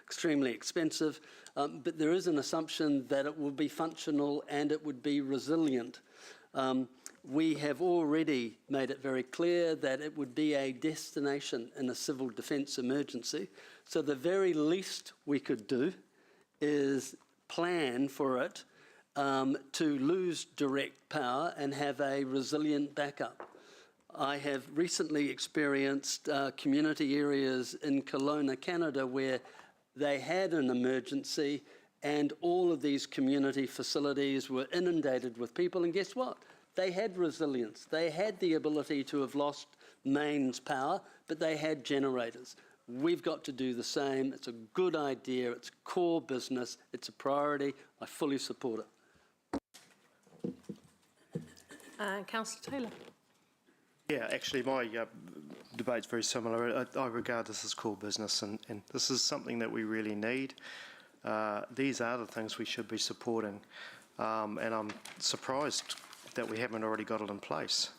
extremely expensive, but there is an assumption that it will be functional and it would be resilient. We have already made it very clear that it would be a destination in a civil defence emergency. So the very least we could do is plan for it to lose direct power and have a resilient backup. I have recently experienced community areas in Kelowna, Canada, where they had an emergency and all of these community facilities were inundated with people, and guess what? They had resilience. They had the ability to have lost mains power, but they had generators. We've got to do the same. It's a good idea. It's core business. It's a priority. I fully support it. Councillor Taylor. Yeah, actually my debate's very similar. I regard this as core business, and this is something that we really need. These are the things we should be supporting, and I'm surprised that we haven't already got it in place.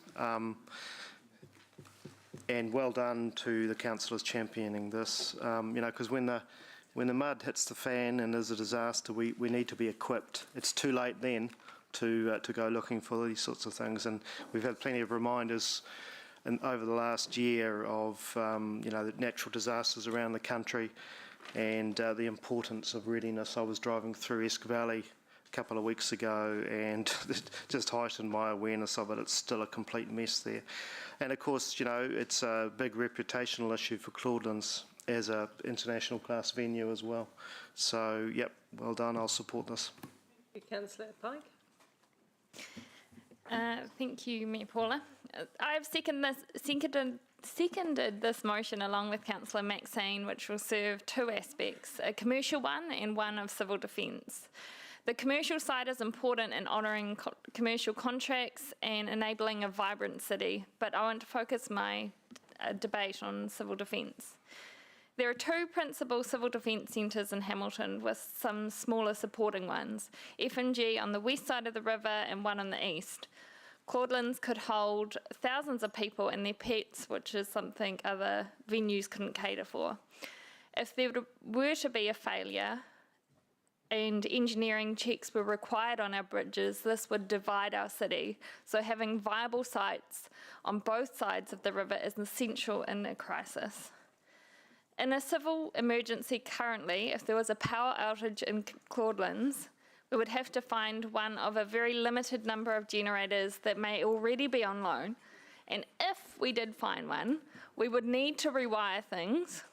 And well done to the councillors championing this, you know, because when the mud hits the fan and there's a disaster, we need to be equipped. It's too late then to go looking for these sorts of things, and we've had plenty of reminders over the last year of you know, the natural disasters around the country and the importance of readiness. I was driving through Esk Valley a couple of weeks ago, and it just heightened my awareness of it. It's still a complete mess there. And of course, you know, it's a big reputational issue for Claudelands as an international class venue as well. So, yep, well done. I'll support this. Thank you, Councillor Pike. Thank you, Mayor Paula. I've seconded this motion along with Councillor Maxine, which will serve two aspects, a commercial one and one of civil defence. The commercial side is important in honouring commercial contracts and enabling a vibrant city, but I want to focus my debate on civil defence. There are two principal civil defence centres in Hamilton with some smaller supporting ones, F&G on the west side of the river and one on the east. Claudelands could hold thousands of people and their pets, which is something other venues couldn't cater for. If there were to be a failure and engineering checks were required on our bridges, this would divide our city. So having viable sites on both sides of the river is essential in a crisis. In a civil emergency currently, if there was a power outage in Claudelands, we would have to find one of a very limited number of generators that may already be on loan. And if we did find one, we would need to rewire things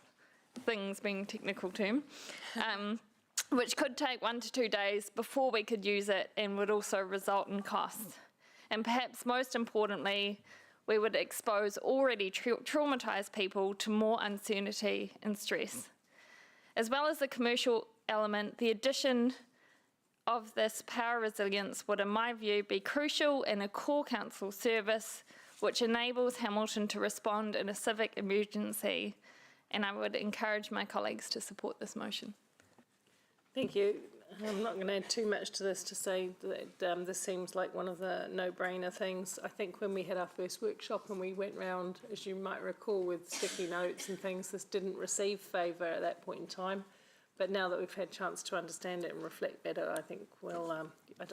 being a technical term, which could take 1 to 2 days before we could use it and would also result in costs. And perhaps most importantly, we would expose already traumatised people to more uncertainty and stress. As well as the commercial element, the addition of this power resilience would, in my view, be crucial in a core council service which enables Hamilton to respond in a civic emergency, and I would encourage my colleagues to support this motion. Thank you. I'm not going to add too much to this to say that this seems like one of the no-brainer things. I think when we had our first workshop and we went round, as you might recall, with sticky notes and things, this didn't receive favour at that point in time. But now that we've had a chance to understand it and reflect better, I think we'll, I'd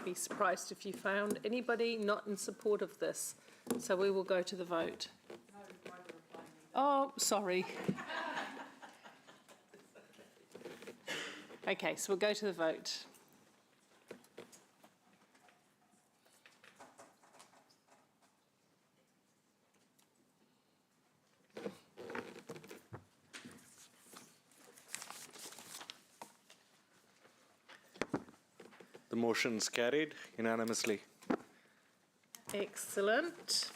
be surprised if you found anybody not in support of this. So we will go to the vote. Oh, sorry. Okay, so we'll go to the vote. The motion's carried unanimously. Excellent.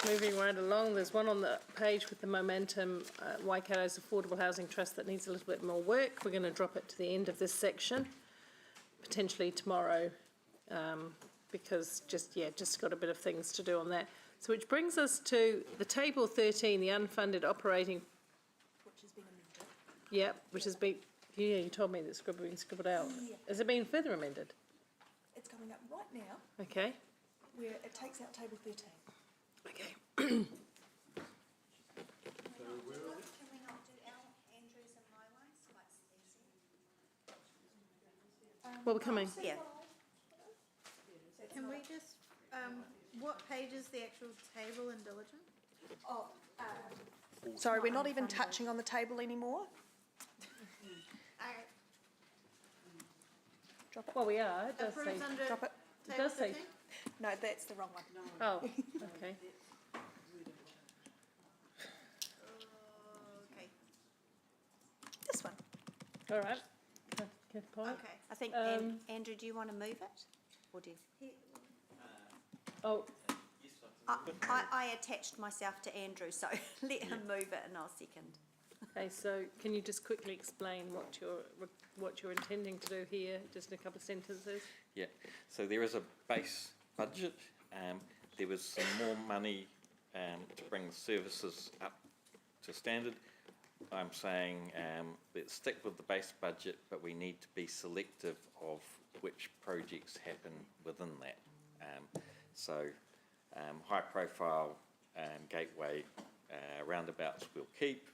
Moving right along, there's one on the page with the momentum, Waikato's Affordable Housing Trust, that needs a little bit more work. We're going to drop it to the end of this section, potentially tomorrow, because just got a bit of things to do on that. So which brings us to the table 13, the unfunded operating. Which has been amended. Yep, which has been, yeah, you told me that's been scribbled out. Yeah. Has it been further amended? It's coming up right now, Okay. where it takes out table 13. Okay. Can we not do Andrews and my ones? Well, we're coming. Yeah. Can we just, what page is the actual table in Diligent? Oh, sorry, we're not even touching on the table anymore. Drop it. Well, we are. It does say. Approved under Drop it. It does say. No, that's the wrong one. Oh, okay. Okay. This one. All right. Good point. Okay. I think, Andrew, do you want to move it? Or do you? Oh, I attached myself to Andrew, so let him move it and I'll second. okay. So, can you just quickly explain what you're intending to do here, just in a couple of sentences? Yeah, so there is a base budget. There was some more money to bring the services up to standard. I'm saying let's stick with the base budget, but we need to be selective of which projects happen within that. High profile gateway roundabouts we'll keep,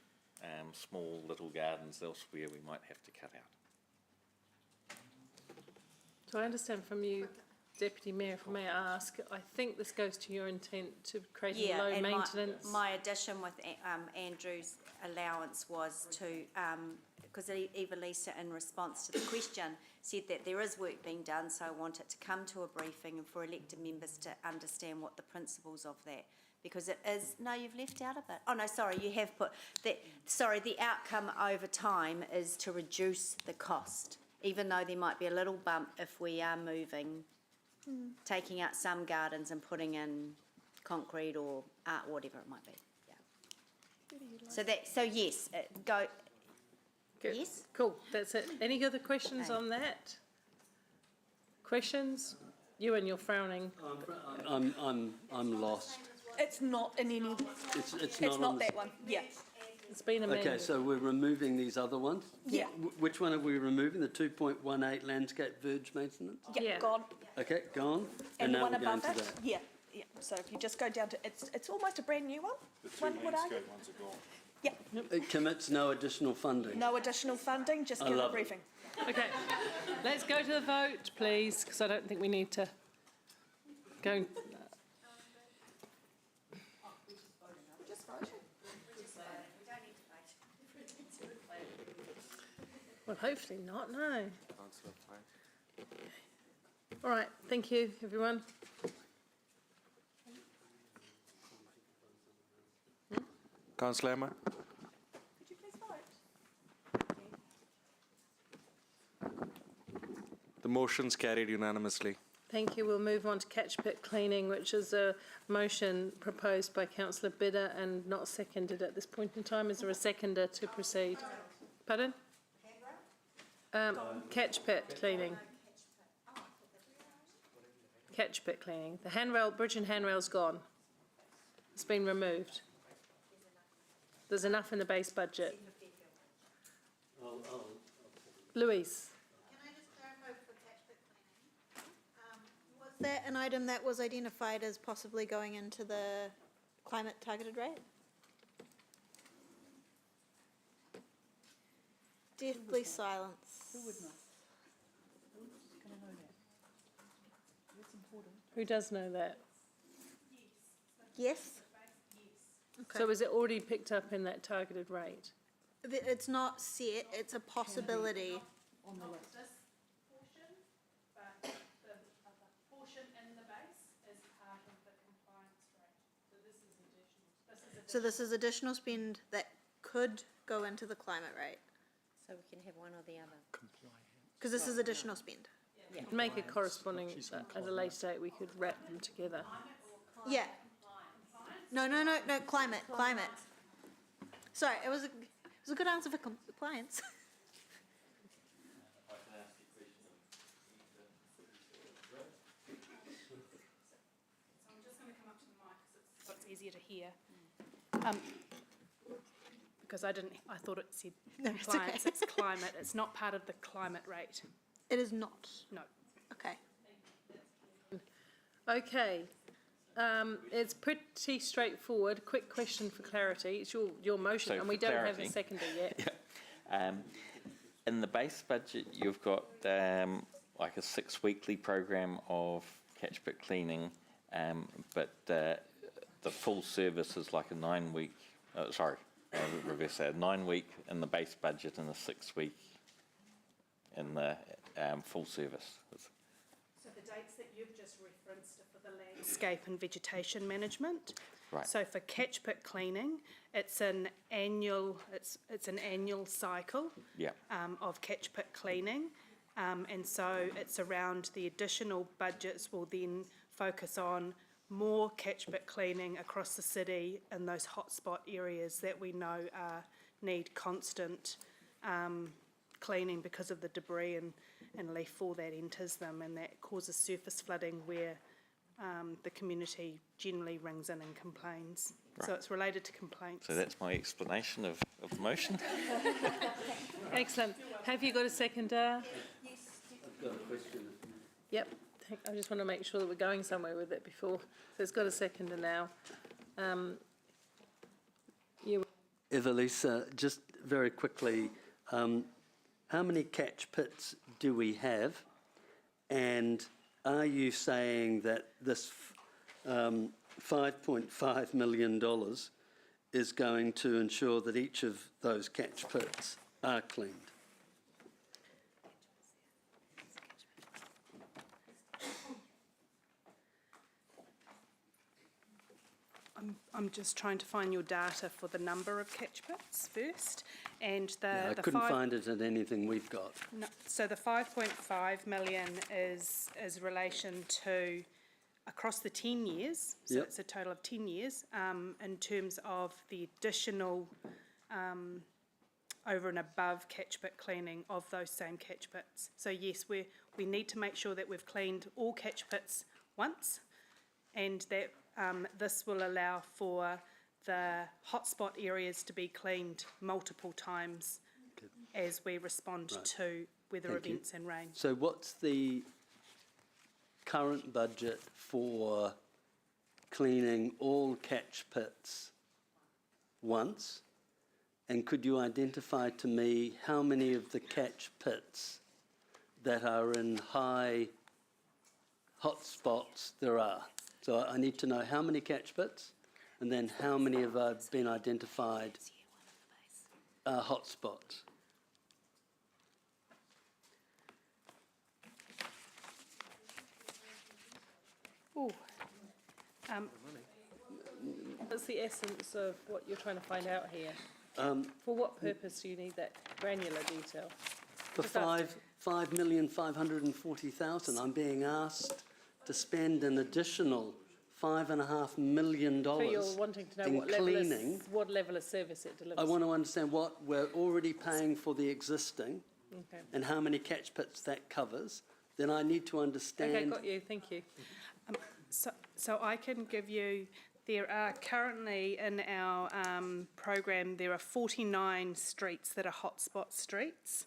small little gardens elsewhere we might have to cut out. So I understand from you, Deputy Mayor, if I may ask, I think this goes to your intent to create a low maintenance. My addition with Andrew's allowance was to, because Evelisa, in response to the question, said that there is work being done, so I want it to come to a briefing and for elected members to understand what the principles of that, because it is, no, you've left out a bit. Oh, no, sorry, you have put, the outcome over time is to reduce the cost, even though there might be a little bump if we are moving, taking out some gardens and putting in concrete or art, whatever it might be. Yeah. So yes, go. Good. Yes. Cool. That's it. Any other questions on that? Questions? You and you're frowning. I'm lost. It's not in any. It's It's not not that one. Yeah. It's been amended. Okay, so we're removing these other ones? Yeah. Which one are we removing? The 2.18 landscape verge maintenance? Yeah. Gone. Okay, gone. And the now one we're going above to it. that. Yeah. Yeah. So if you just go down to, it's almost a brand new one. The two One would argue. landscape ones are gone. Yeah. It commits no additional funding. No additional funding. Just I give a love it. briefing. Okay. Let's go to the vote, please, because I don't think we need to go. Well, hopefully not, no. Councillor Pye. All right, thank you, everyone. Councillor Emma? The motion's carried unanimously. Thank you. We'll move on to catch pit cleaning, which is a motion proposed by councillor Bidder and not seconded at this point in time. Is there a seconder to proceed? Pardon? Catch pit cleaning. Catch pit cleaning. The handrail, bridge and handrail's gone. It's been removed. There's enough in the base budget. Louise? Was that an item that was identified as possibly going into the climate targeted rate? Deathly silence. Who would know? Who's going to know that? It's important. Who does know that? Yes? Okay. So is it already picked up in that targeted rate? It's not set, it's a possibility. On the list. So this is additional spend that could go into the climate rate, So we can have one or the other. because this is additional spend. Make a corresponding, at a later date, we could wrap them together. Yeah. No, climate. Sorry, it was a good answer for compliance. So it's easier to hear. Because I thought it said No, it's compliance, okay. it's climate, it's not part of the climate rate. It is not. No. Okay. Okay. It's pretty straightforward. Quick question for clarity. It's your motion, So and we for don't have clarity- a seconder yet. In the base budget, you've got like a 6-weekly program of catch pit cleaning, but the full service is like a 9-week, reverse that, 9-week in the base budget and a 6-week in the full service. So the dates that you've just referenced are for the landscape and vegetation management. Right. So for catch pit cleaning, it's an annual cycle Yeah. of catch pit cleaning. And so it's around the additional budgets will then focus on more catch pit cleaning across the city in those hotspot areas that we know need constant cleaning because of the debris and leaf fall that enters them, and that causes surface flooding where the community generally rings in and complains. So Right. it's related to complaints. So that's my explanation of the motion. Excellent. Have you got a seconder? I've got a question. Yep. I just want to make sure that we're going somewhere with it before. So it's got a seconder now. Evelisa, just very quickly, how many catch pits do we have? And are you saying that this $5.5 million is going to ensure that each of those catch pits are cleaned? I'm just trying to find your data for the number of catch pits first, and I couldn't find it in anything we've got. No, so the 5.5 million is relation to across the 10 years, so Yep. it's a total of 10 years, in terms of the additional over and above catch pit cleaning of those same catch pits. So yes, we need to make sure that we've cleaned all catch pits once, and that this will allow for the hotspot areas to be cleaned multiple times as we respond Right. to weather Thank you. events and rain. So what's the current budget for cleaning all catch pits once? And could you identify to me how many of the catch pits that are in high hotspots there are? So I need to know how many catch pits, and then how many have been identified hotspots. That's the essence of what you're trying to find out here. For what purpose do you need that granular detail? For Just asking. 5,540,000, I'm being asked to spend an additional $5.5 million So you're wanting to know in cleaning. what level of service it delivers? I want to understand what we're already paying for the existing Okay. and how many catch pits that covers. Then I need to understand. Okay, got you, thank you. So I can give you, there are currently in our program, there are 49 streets that are hotspot streets.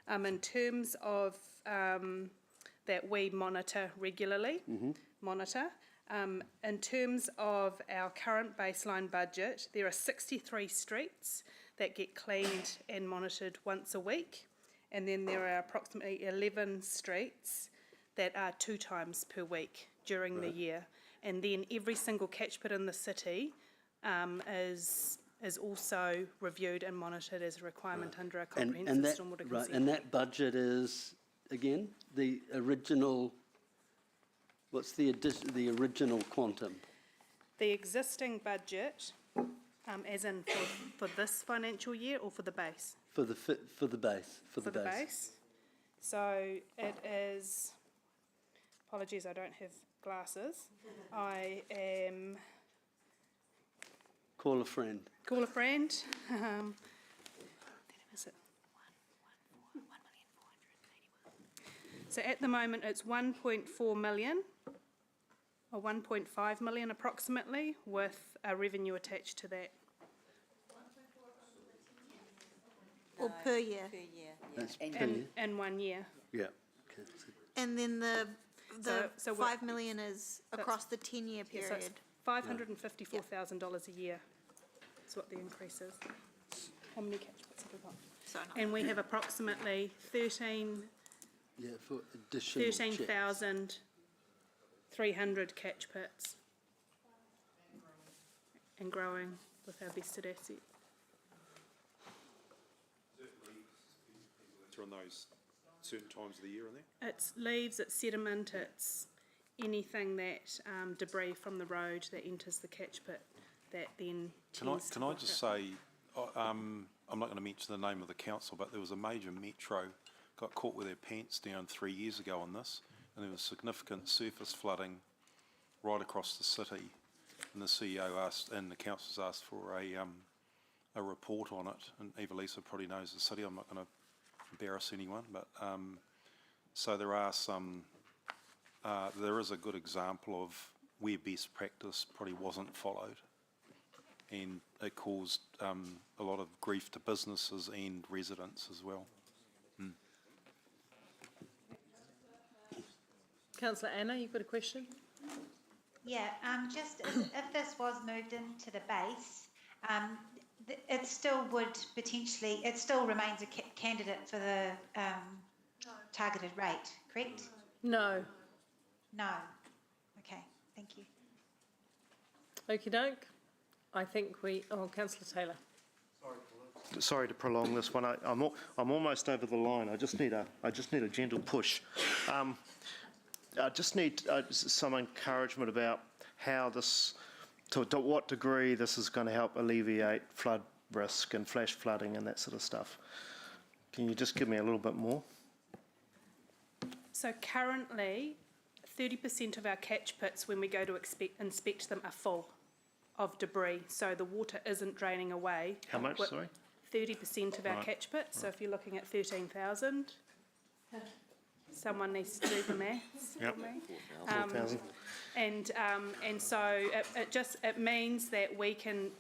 In terms of that we monitor regularly, in terms of our current baseline budget, there are 63 streets that get cleaned and monitored once a week. And then there are approximately 11 streets that are 2 times per week during the year. And then every single catch pit in the city is also reviewed and monitored as a requirement under our comprehensive stormwater consent. And that budget is, again, the original, what's the original quantum? The existing budget, as in for this financial year or for the base? For the base. For the base. So it is, apologies, I don't have glasses. I am... Call a friend. Call a friend. Is it? So at the moment it's 1.4 million or 1.5 million approximately with a revenue attached to that. Or per year? That's per year. In 1 year. Yeah. Okay. And then the So 5 million is across the 10-year Yeah, so period? it's $554,000 a year. That's what the increase is. How many catch pits have we got? And we have approximately 13,300 catch pits and growing with our vested asset. On those certain times of the year in there? It's leaves, it's sediment, it's anything that debris from the road that enters the catch pit that then Can I just say, I'm not going to mention the name of the council, but there was a major metro got caught with their pants down 3 years ago on this, and there was significant surface flooding right across the city, and the CEO asked, and the council's asked for a report on it, and Evelisa probably knows the city. I'm not going to embarrass anyone, but so there are some. There is a good example of where best practice probably wasn't followed, and it caused a lot of grief to businesses and residents as well. Councillor Anna, you've got a question? Yeah, just if this was moved into the base, it still would potentially, it still remains a candidate for the targeted rate, correct? No. No. Okay, thank you. Okey doke. I think Councillor Taylor. Sorry to prolong this one. I'm almost over the line. I just need a gentle push. I just need some encouragement about how this, to what degree this is going to help alleviate flood risk and flash flooding and that sort of stuff. Can you just give me a little bit more? So currently, 30% of our catch pits, when we go to inspect them, are full of debris. So the water isn't draining away. How much, sorry? 30% of our catch pits. So if you're looking at 13,000, someone needs to do the maths for me. 4,000. And so it means that we can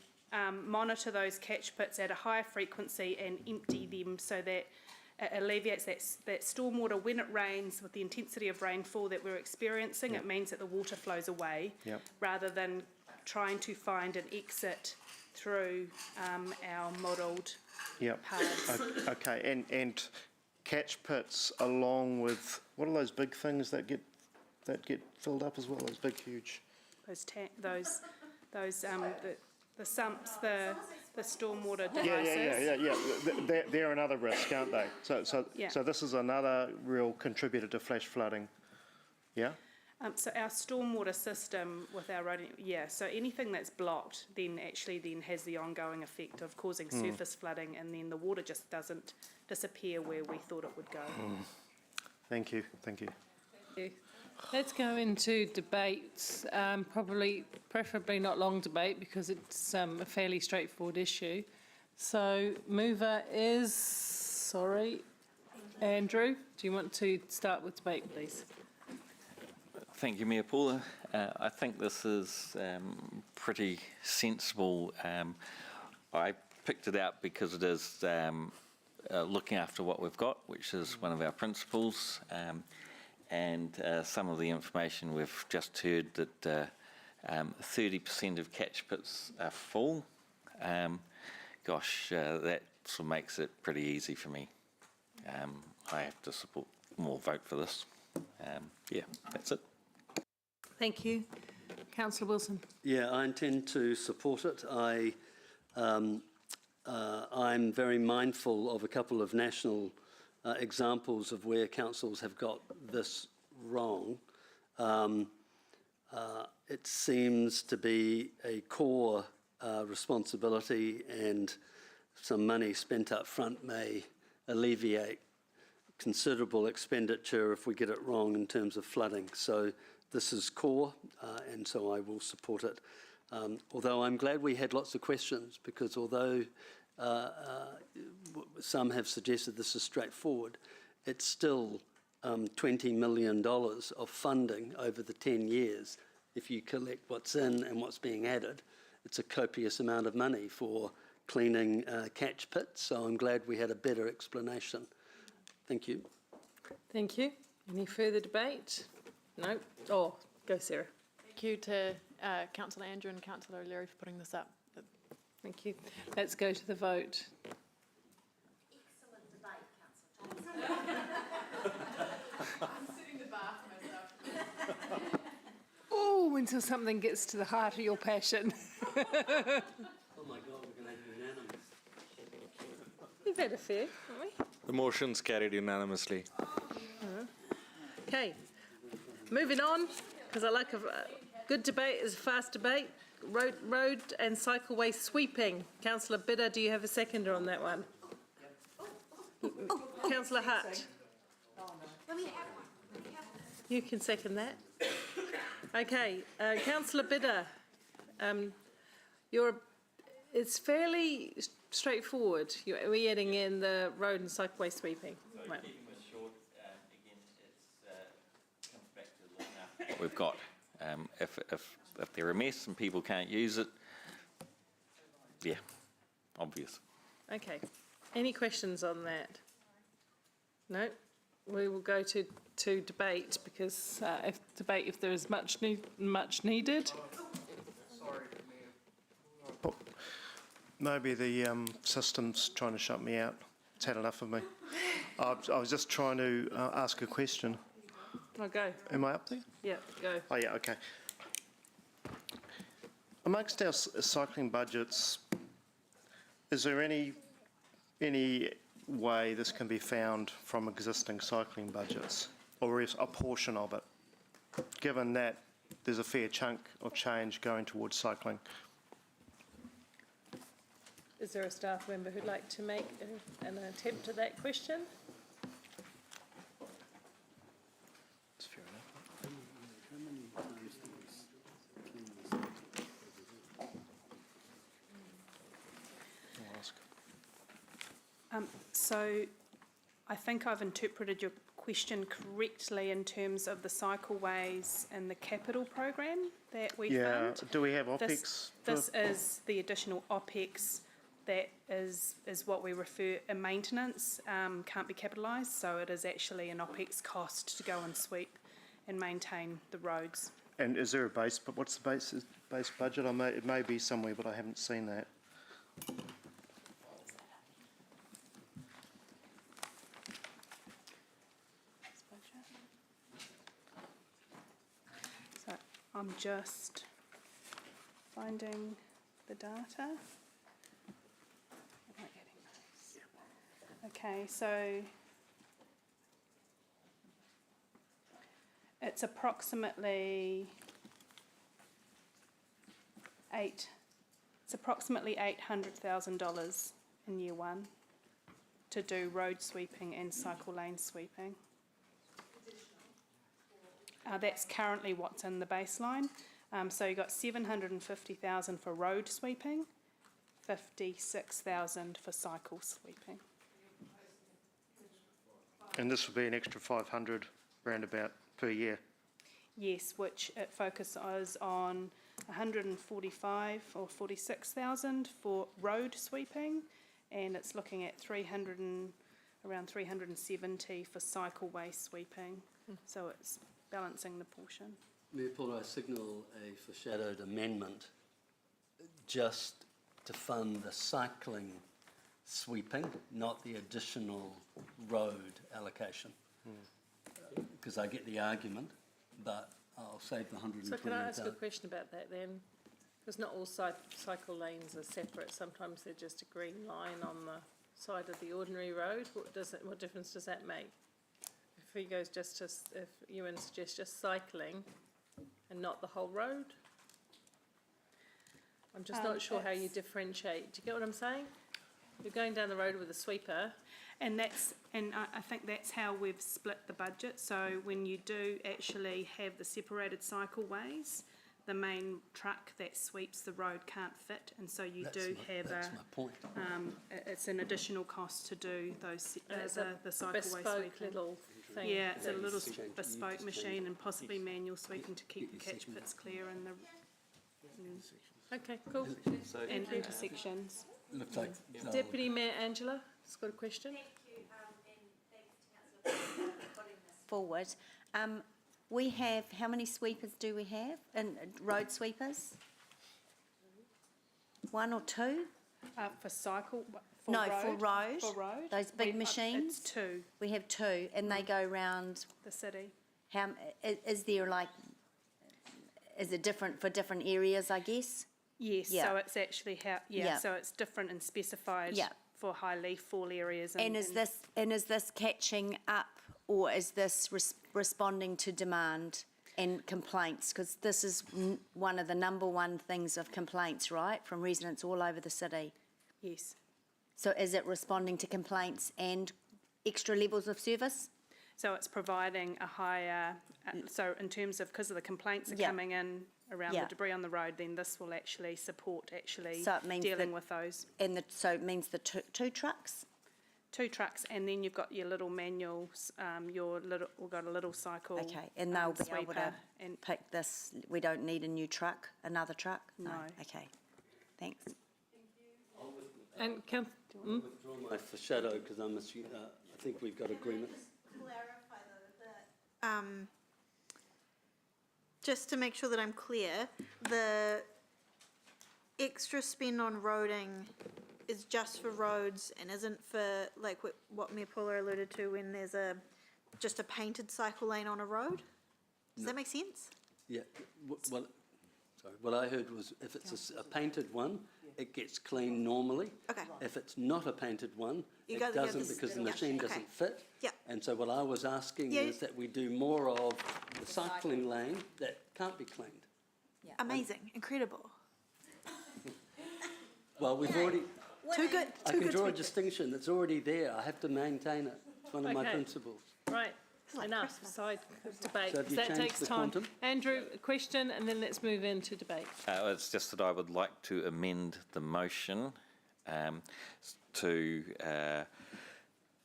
monitor those catch pits at a higher frequency and empty them so that it alleviates that stormwater when it rains with the intensity of rainfall that we're experiencing. It means that the water flows away rather than trying to find an exit through our modelled paths. Okay, and catch pits along with, what are those big things that get filled up as well? Those big, huge. The sumps, the stormwater devices. Yeah. They're another risk, aren't they? So this is another real contributor to flash flooding. Yeah. So our stormwater system with our road, so anything that's blocked then has the ongoing effect of causing surface flooding, and then the water just doesn't disappear where we thought it would go. Thank you, thank you. Thank you. Let's go into debates, preferably not long debate because it's a fairly straightforward issue. So mover is, Andrew, do you want to start with debate, please? Thank you, Mayor Paula. I think this is pretty sensible. I picked it out because it is looking after what we've got, which is one of our principles, and some of the information we've just heard that 30% of catch pits are full. That sort of makes it pretty easy for me. I have to support more vote for this. That's it. Thank you. Councillor Wilson. Yeah, I intend to support it. I'm very mindful of a couple of national examples of where councils have got this wrong. It seems to be a core responsibility, and some money spent up front may alleviate considerable expenditure if we get it wrong in terms of flooding. So this is core, and so I will support it. Although I'm glad we had lots of questions, because although some have suggested this is straightforward, it's still $20 million of funding over the 10 years. If you collect what's in and what's being added, it's a copious amount of money for cleaning catch pits. So I'm glad we had a better explanation. Thank you. Thank you. Any further debate? No? Oh, go Sarah. Thank you to Councillor Andrew and Councillor O'Leary for putting this up. Thank you. Let's go to the vote. Excellent debate, Councillor Johnson. I'm setting the bar for myself. Oh, until something gets to the heart of your passion. Oh my God, we're going to have unanimous. We've had a fair, haven't we? The motion's carried unanimously. Okay, moving on, because I like a good debate is a fast debate. Road and cycleway sweeping. Councillor Bidder, do you have a seconder on that one? Councillor Hutt. You can second that. Okay, Councillor Bidder, it's fairly straightforward. We're adding in the road and cycleway sweeping. So keeping this short, again, it comes back to looking after what we've got. If they're a mess and people can't use it, obvious. Okay. Any questions on that? No? We will go to debate, because if there is much needed. Maybe the system's trying to shut me out. It's had enough of me. I was just trying to ask a question. I'll go. Am I up there? Yeah, go. Oh, yeah, okay. Amongst our cycling budgets, is there any way this can be found from existing cycling budgets, or is a portion of it, given that there's a fair chunk of change going towards cycling? Is there a staff member who'd like to make an attempt at that question? That's fair enough. So I think I've interpreted your question correctly in terms of the cycleways and the capital program that we fund. Do we have OPEX? This is the additional OPEX that is what we refer to maintenance, can't be capitalised, so it is actually an OPEX cost to go and sweep and maintain the roads. And is there a base, but what's the base budget? It may be somewhere, but I haven't seen that. So I'm just finding the data. Okay, so it's approximately $800,000 in year one to do road sweeping and cycle lane sweeping. That's currently what's in the baseline. So you got 750,000 for road sweeping, 56,000 for cycle sweeping. And this will be an extra 500 roundabout per year. Yes, which it focuses on 145 or 46,000 for road sweeping, and it's looking at around 370 for cycleway sweeping. So it's balancing the portion. Mayor Paula, I signal a foreshadowed amendment just to fund the cycling sweeping, not the additional road allocation. Because I get the argument, but I'll save the 120,000. So can I ask a question about that then? Because not all cycle lanes are separate. Sometimes they're just a green line on the side of the ordinary road. What difference does that make? If he goes if Ewan suggests just cycling and not the whole road? I'm just not sure how you differentiate. Do you get what I'm saying? You're going down the road with a sweeper. And I think that's how we've split the budget. So when you do actually have the separated cycleways, the main truck that sweeps the road can't fit, and so That's my point. It's an additional cost to do those the cycleway bespoke sweeping. little thing. Yeah, it's a little Change. bespoke machine and possibly manual sweeping to keep the catch pits clear and Okay, cool. and intersections. Looks like Deputy Mayor Angela has got a question. Forward. We have, how many sweepers do we have? And road sweepers? One or two? For cycle, No, for road. For road. Those big machines? It's two, We have two, and they go round. the city. How, is there like, is it different for different areas, I guess? Yes, Yeah. so it's actually Yeah. so it's different and specified Yeah. for high leaf fall areas. And is this catching up, or is this responding to demand and complaints? Because this is one of the number one things of complaints, right, from residents all over the city. Yes. So is it responding to complaints and extra levels of service? So it's providing a higher, so in terms of, because of the complaints are Yeah. coming in around Yeah. the debris on the road, then this will actually support So it means dealing that- with those. And so it means the two trucks? Two trucks, and then you've got your little manuals, we've got a little cycle. Okay, and they'll be able sweeper to and pick this, we don't need a new truck, another truck? No. Okay, thanks. And withdraw my foreshadow because I think we've got agreement. Clarify though that, just to make sure that I'm clear, the extra spend on roading is just for roads and isn't for, like, what Mayor Paula alluded to when there's just a painted cycle lane on a road? Does that make sense? Yeah, what I heard was if it's a painted one, it gets cleaned normally. Okay. If it's not a painted one, You it got- you have doesn't this- because the yeah, machine okay. doesn't fit. Yeah. And so what I was asking Yeah. is that we do more of the cycling lane that can't be cleaned. Amazing, incredible. Well, we've already, Too good, I too can good draw to a be- distinction, it's already there, I have to maintain it. It's one of my Okay. principles. Right, like enough Christmas. side debate, So have because you that changed takes the time. quantum? Andrew, a question, and then let's move into debate. It's just that I would like to amend the motion to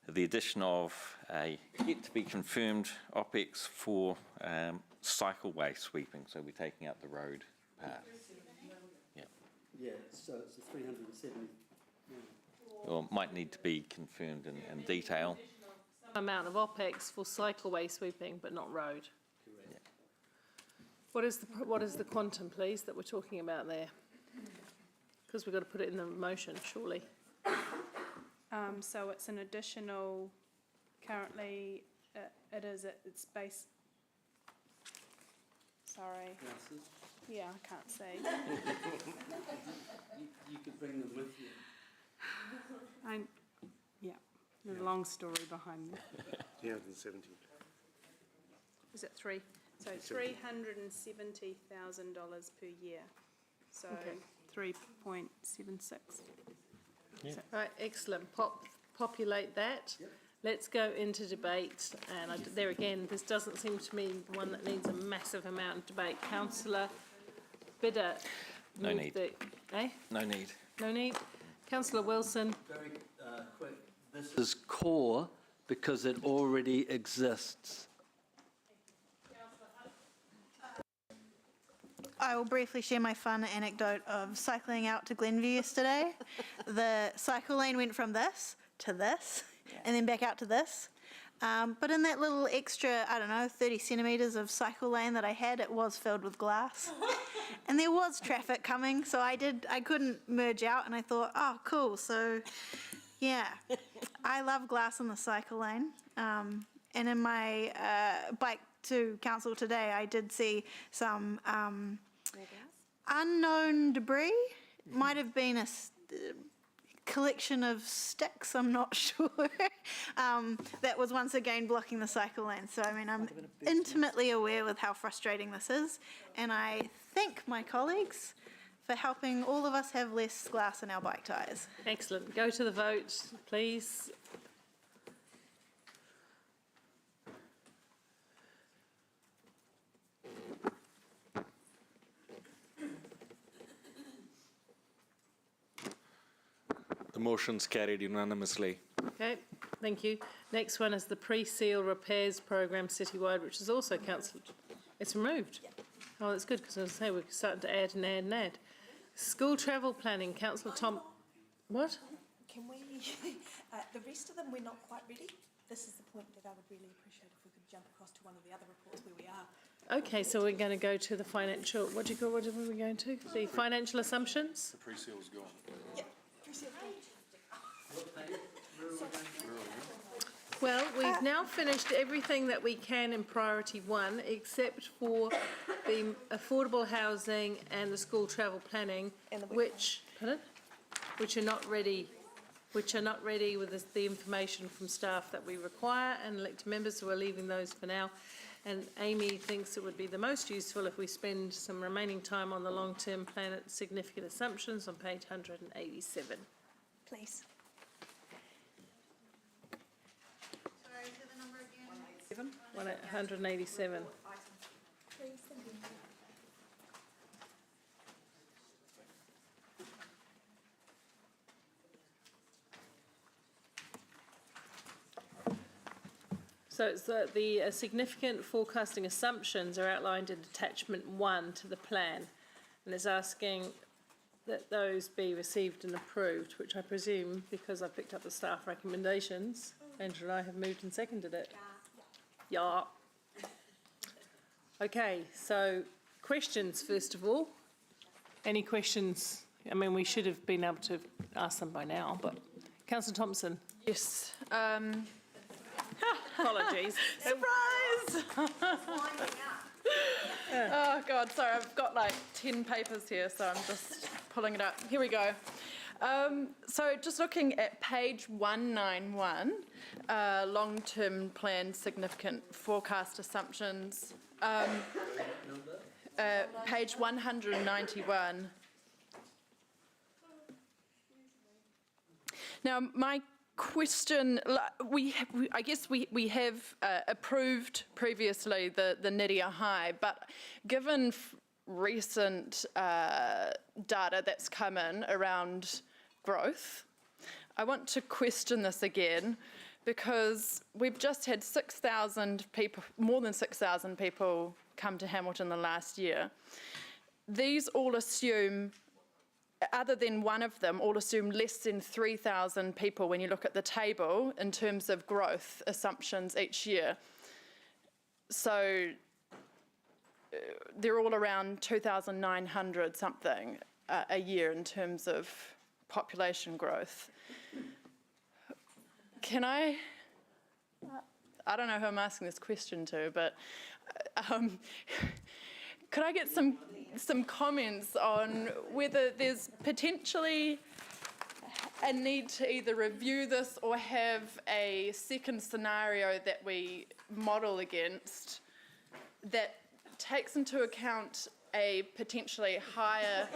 the addition of a yet to be confirmed OPEX for cycleway sweeping, so we're taking out the road part. Yeah, so it's a 370. Or might need to be confirmed in detail. Amount of OPEX for cycleway sweeping, but not road. What is the quantum, please, that we're talking about there? Because we've got to put it in the motion, surely. So it's an additional, currently, it's based, sorry, Glasses. yeah, I can't see. You could bring them with you. There's a long story behind that. 370. Is it three? So $370,000 per year. So Okay. 3.76. Right, excellent. Populate that. Let's go into debate. And there again, this doesn't seem to me one that needs a massive amount of debate. Councillor Bidder. No moved need. No need. No need. Councillor Wilson. Very quick. This is core because it already exists. I will briefly share my fun anecdote of cycling out to Glenview yesterday. The cycle lane went from this to this, and then back out to this. But in that little extra, 30 centimetres of cycle lane that I had, it was filled with glass. And there was traffic coming, so I couldn't merge out, and I thought, oh, cool. So, yeah, I love glass in the cycle lane. And in my bike to council today, I did see some unknown debris. Might have been a collection of sticks, I'm not sure, that was once again blocking the cycle lane. So, I mean, I'm intimately aware with how frustrating this is, and I thank my colleagues for helping all of us have less glass in our bike tyres. Excellent. Go to the vote, please. The motion's carried unanimously. Okay, thank you. Next one is the pre-seal repairs program citywide, which is also councillor. It's removed. Oh, that's good, because as I say, we're starting to add and add and add. School travel planning, councillor Tom. What? Can we, the rest of them, we're not quite ready. This is the point that I would really appreciate if we could jump across to one of the other reports where we are. Okay, so we're going to go to the financial, what are we going to? The financial assumptions? The pre-seal's gone. Yeah, pre-seal. Well, we've now finished everything that we can in priority one, except for the affordable housing and the school travel planning, which are not ready with the information from staff that we require, and elected members, so we're leaving those for now. And Amy thinks it would be the most useful if we spend some remaining time on the long-term plan at significant assumptions on page 187. Please. 187. So it's the significant forecasting assumptions are outlined in attachment 1 to the plan, and it's asking that those be received and approved, which I presume, because I picked up the staff recommendations, Andrew and I have moved and seconded it. Yeah. Okay, so questions first of all. Any questions? I mean, we should have been able to ask them by now, but Councillor Thompson. Yes. Apologies. Surprise! Oh, God, sorry, I've got like 10 papers here, so I'm just pulling it up. Here we go. So just looking at page 191, long-term plan significant forecast assumptions. Page 191. Now, my question, I guess we have approved previously the Nydia High, but given recent data that's come in around growth, I want to question this again, because we've just had 6,000 people, more than 6,000 people come to Hamilton the last year. These all assume, other than one of them, all assume less than 3,000 people when you look at the table in terms of growth assumptions each year. So they're all around 2,900 something a year in terms of population growth. Can I don't know who I'm asking this question to, but could I get some comments on whether there's potentially a need to either review this or have a second scenario that we model against that takes into account a potentially higher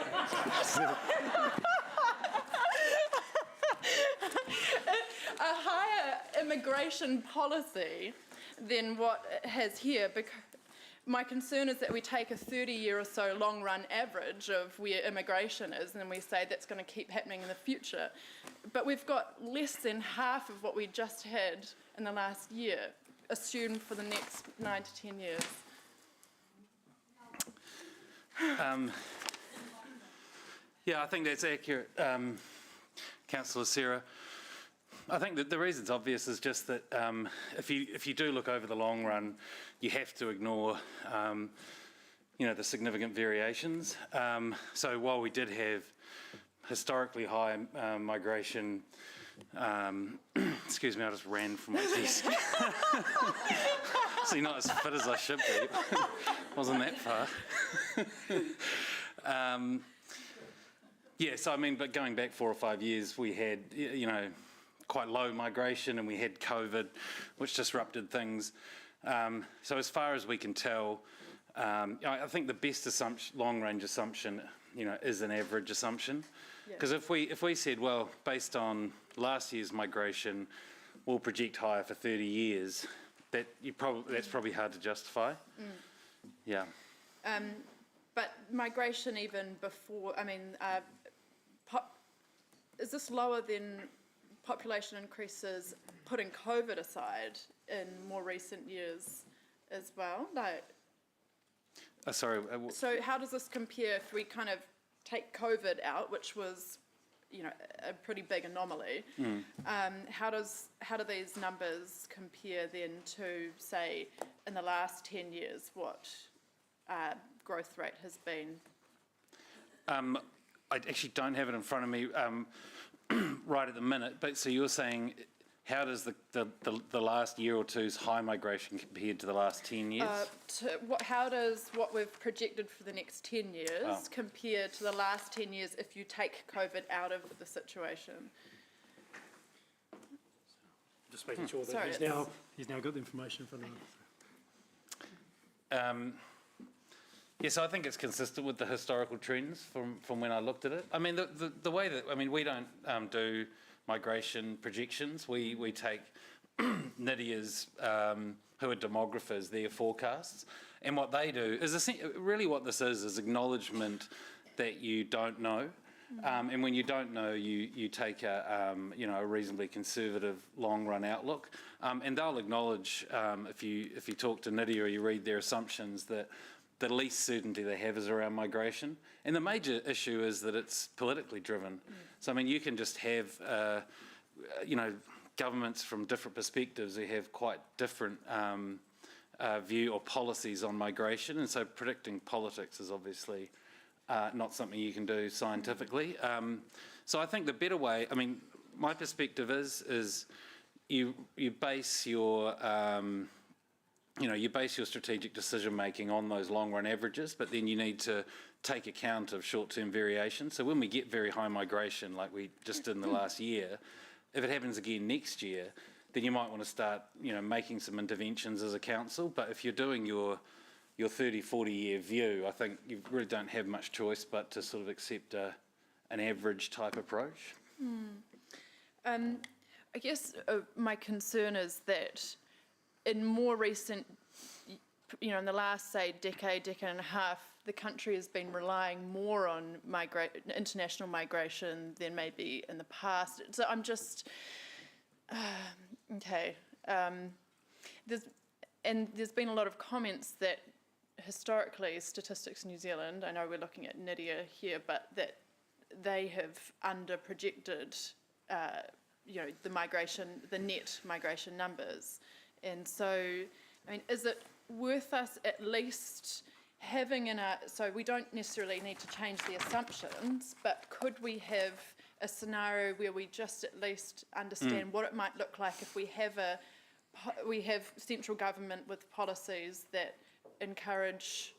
a higher immigration policy than what it has here. Because my concern is that we take a 30-year or so long-run average of where immigration is, and then we say that's going to keep happening in the future. But we've got less than half of what we just had in the last year assumed for the next 9 to 10 years. Yeah, I think that's accurate, Councillor Sarah. I think that the reason's obvious is just that if you do look over the long run, you have to ignore the significant variations. So while we did have historically high migration, excuse me, I just ran from my desk. So you're not as fit as I should be. Wasn't that far. Yes, I mean, but going back 4 or 5 years, we had, quite low migration, and we had COVID, which disrupted things. So as far as we can tell, I think the best assumption, long-range assumption, is an average assumption. Because if we said, well, based on last year's migration, we'll project higher for 30 years, that's probably hard to justify. Yeah. But migration even before, is this lower than population increases, putting COVID aside, in more recent years as well? Sorry. So how does this compare if we kind of take COVID out, which was, a pretty big anomaly? How do these numbers compare then to, say, in the last 10 years, what growth rate has been? I actually don't have it in front of me right at the minute, but so you're saying, how does the last year or two's high migration compared to the last 10 years? How does what we've projected for the next 10 years compare to the last 10 years if you take COVID out of the situation? Just making sure that Sorry, he's now got the information in front of him. Yes, I think it's consistent with the historical trends from when I looked at it. I mean, the way that, we don't do migration projections. We take NIDIA's, who are demographers, their forecasts. And what they do is, really what this is acknowledgement that you don't know. And when you don't know, you take a reasonably conservative long-run outlook. And they'll acknowledge, if you talk to NIDIA or you read their assumptions, that the least certainty they have is around migration. And the major issue is that it's politically driven. So, you can just have, governments from different perspectives who have quite different view or policies on migration. And so predicting politics is obviously not something you can do scientifically. So I think the better way, my perspective is you base your strategic decision-making on those long-run averages, but then you need to take account of short-term variation. So when we get very high migration, like we just did in the last year, if it happens again next year, then you might want to start, making some interventions as a council. But if you're doing your 30, 40-year view, I think you really don't have much choice but to sort of accept an average type approach. I guess my concern is that in more recent, in the last, say, decade and a half, the country has been relying more on international migration than maybe in the past. So I'm just, there's been a lot of comments that historically, Statistics New Zealand, I know we're looking at NIDIA here, but that they have under-projected, the net migration numbers. And so, is it worth us at least having so we don't necessarily need to change the assumptions, but could we have a scenario where we just at least understand what it might look like if we have central government with policies that encourage,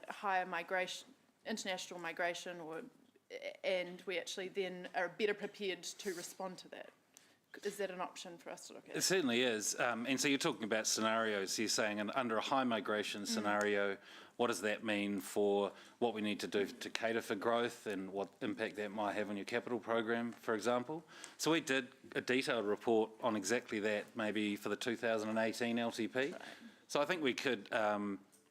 higher migration, international migration, and we actually then are better prepared to respond to that? is that an option for us to look at? It certainly is. And so you're talking about scenarios. You're saying under a high migration scenario, what does that mean for what we need to do to cater for growth and what impact that might have on your capital program, for example? So we did a detailed report on exactly that, maybe for the 2018 LTP. Right. So I think we could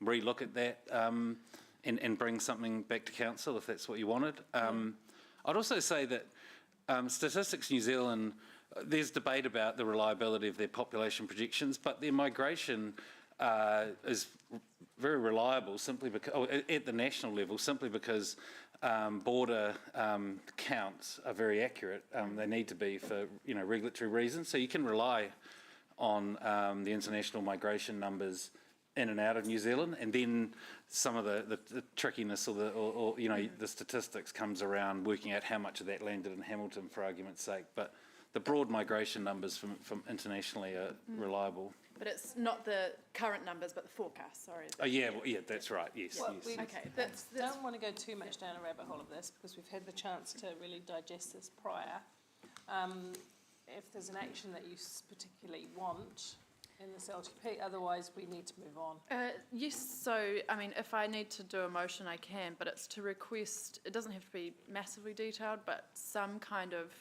re-look at that and bring something back to council if that's what you wanted. I'd also say that Statistics New Zealand, there's debate about the reliability of their population projections, but their migration is very reliable simply because, at the national level, simply because border counts are very accurate. They need to be for regulatory reasons. So you can rely on the international migration numbers in and out of New Zealand, and then some of the trickiness or the statistics comes around working out how much of that landed in Hamilton, for argument's sake. But the broad migration numbers from internationally are reliable. But it's not the current numbers, but the forecast, sorry. Oh, yeah, that's right, yes. Well, yes. we Okay, don't want to go too much down a rabbit hole of this because we've had the chance to really digest this prior. If there's an action that you particularly want in this LTP, otherwise we need to move on. Yes, so, I mean, if I need to do a motion, I can, but it's to request, it doesn't have to be massively detailed, but some kind of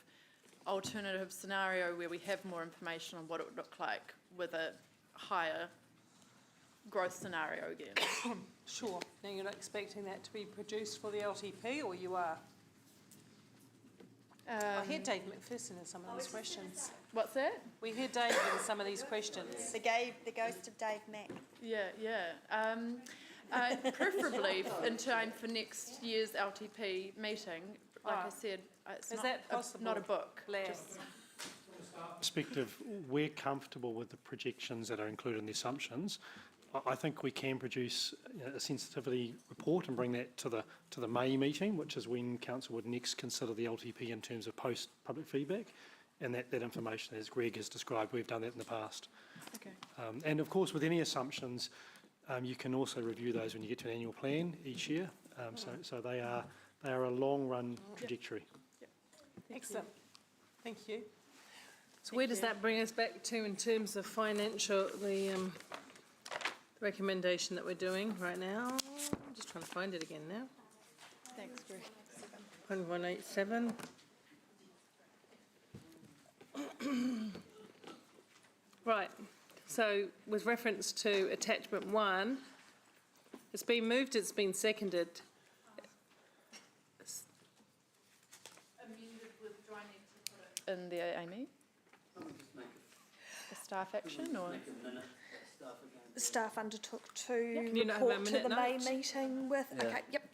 alternative scenario where we have more information on what it would look like with a higher growth scenario again. Sure. Now, you're not expecting that to be produced for the LTP, or you are? I hear Dave McPherson in some of these questions. What's that? We hear Dave in some of these questions. The ghost of Dave Mack. Yeah. Preferably in time for next year's LTP meeting. Like I said, it's not a book. Just Perspective, we're comfortable with the projections that are included in the assumptions. I think we can produce a sensitivity report and bring that to the May meeting, which is when council would next consider the LTP in terms of post-public feedback. And that information, as Greg has described, we've done that in the past. Okay. And of course, with any assumptions, you can also review those when you get to an annual plan each year. So they are a long-run trajectory. Yep. Excellent. Thank you. So where does that bring us back to in terms of financial, the recommendation that we're doing right now? I'm just trying to find it again now. Thanks, Greg. 1187. Right, so with reference to attachment 1, it's been moved, it's been seconded. Amended with, do I need to put it in there, Amy? The staff action or? The staff undertook to Can you not have a report to minute the May note? meeting with, okay, yep.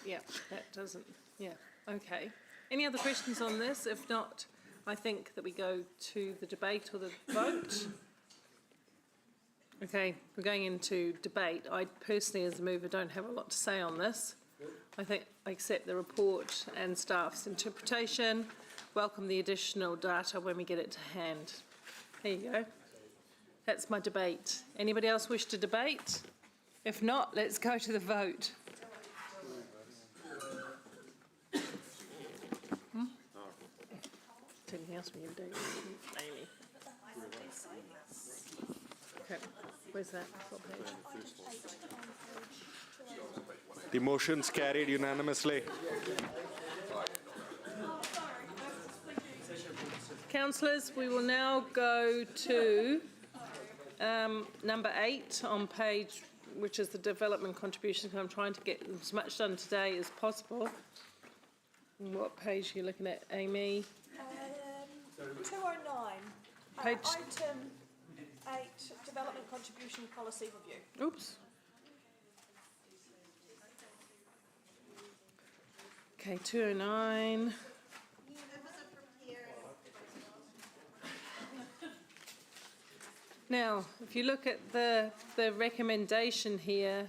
Yeah, that doesn't, okay. Any other questions on this? If not, I think that we go to the debate or the vote. Okay, we're going into debate. I personally, as a mover, don't have a lot to say on this. I think I accept the report and staff's interpretation, welcome the additional data when we get it to hand. There you go. That's my debate. Anybody else wish to debate? If not, let's go to the vote. Anything else we can do? Amy. Okay, where's that? What page? The motion's carried unanimously. Councillors, we will now go to number 8 on page, which is the development contributions. I'm trying to get as much done today as possible. And what page are you looking at, Amy? 209. Page- Item 8, Development Contribution Policy Review. Oops. Okay, 209. Now, if you look at the recommendation here,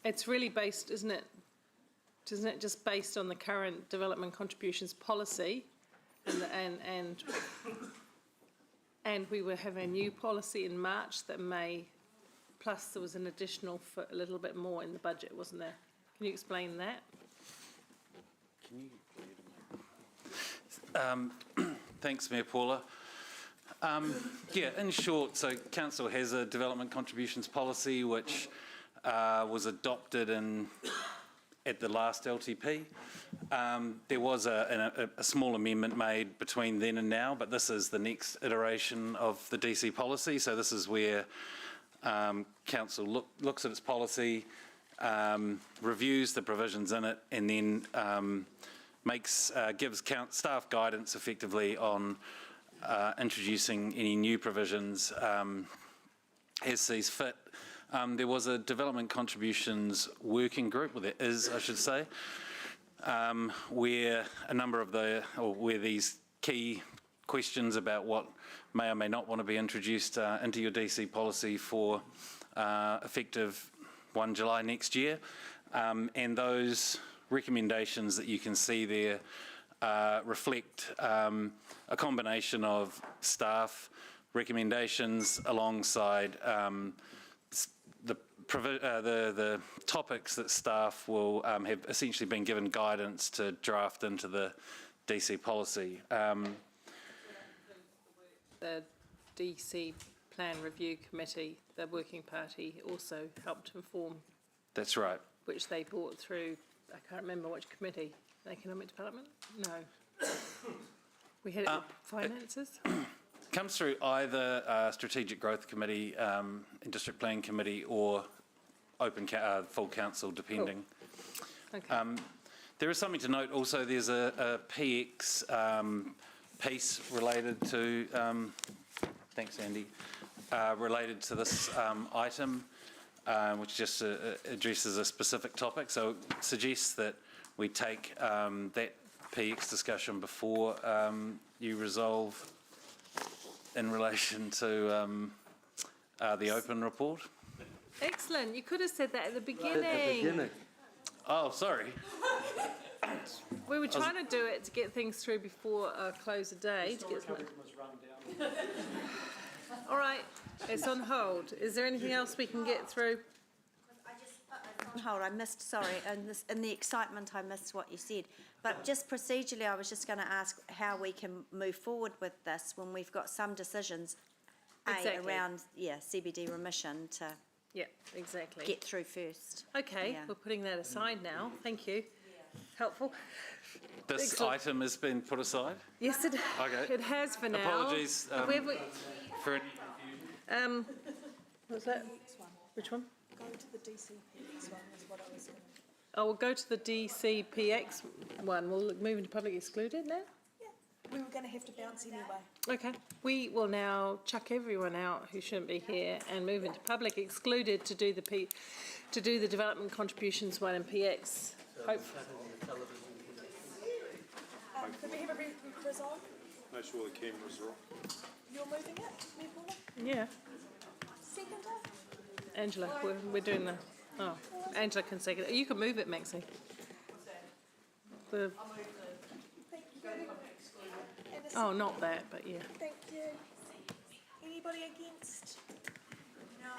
it's really based, isn't it just based on the current development contributions policy, and we will have a new policy in March that may, plus there was an additional for a little bit more in the budget, wasn't there? Can you explain that? Thanks, Mayor Paula. Yeah, in short, so Council has a development contributions policy which was adopted at the last LTP. There was a small amendment made between then and now, but this is the next iteration of the DC policy. So this is where Council looks at its policy, reviews the provisions in it, and then gives staff guidance effectively on introducing any new provisions as sees fit. There was a development contributions working group, well there is I should say, where a number of where these key questions about what may or may not want to be introduced into your DC policy for effective 1 July next year. And those recommendations that you can see there reflect a combination of staff recommendations alongside the topics that staff will have essentially been given guidance to draft into the DC policy. The DC Plan Review Committee, the working party, also helped inform. That's right. Which they brought through, I can't remember which committee, Economic Development? No. We had it with Finances? Comes through either Strategic Growth Committee, and District Planning Committee, or full council, depending. Cool. Okay. There is something to note also, there's a PX piece related to, thanks Andy, related to this item, which just addresses a specific topic. So suggests that we take that PX discussion before you resolve in relation to the open report. Excellent. You could have said that at the beginning. Oh, sorry. We were trying to do it to get things through before close of day. All right, it's on hold. Is there anything else we can get through? On hold, I missed, sorry, in the excitement I missed what you said. But just procedurally, I was just going to ask how we can move forward with this when we've got some decisions around CBD remission to exactly. get through first. Okay, Yeah. we're putting that aside now. Thank you. Helpful. This Excellent. item has been put aside? Yes, it, Okay. it has for now. Apologies Have we ever- for any confusion. What's that? Which one? Go to the DCPX one is what I was going to. Oh, we'll go to the DCPX one. We'll move into public excluded now? We were going to have to bounce anyway. Okay. We will now chuck everyone out who shouldn't be here and move into public excluded to do the development contributions one and PX. Hopefully. Can we have a quiz on? Make sure the cameras are off. You're moving it, Mayor Paula? Yeah. Second time? Angela, we're doing the... Oh, Angela can second it. You can move it, Maxie. The... Thank you. And a Oh, not that, but yeah. Thank you. Anybody against? No.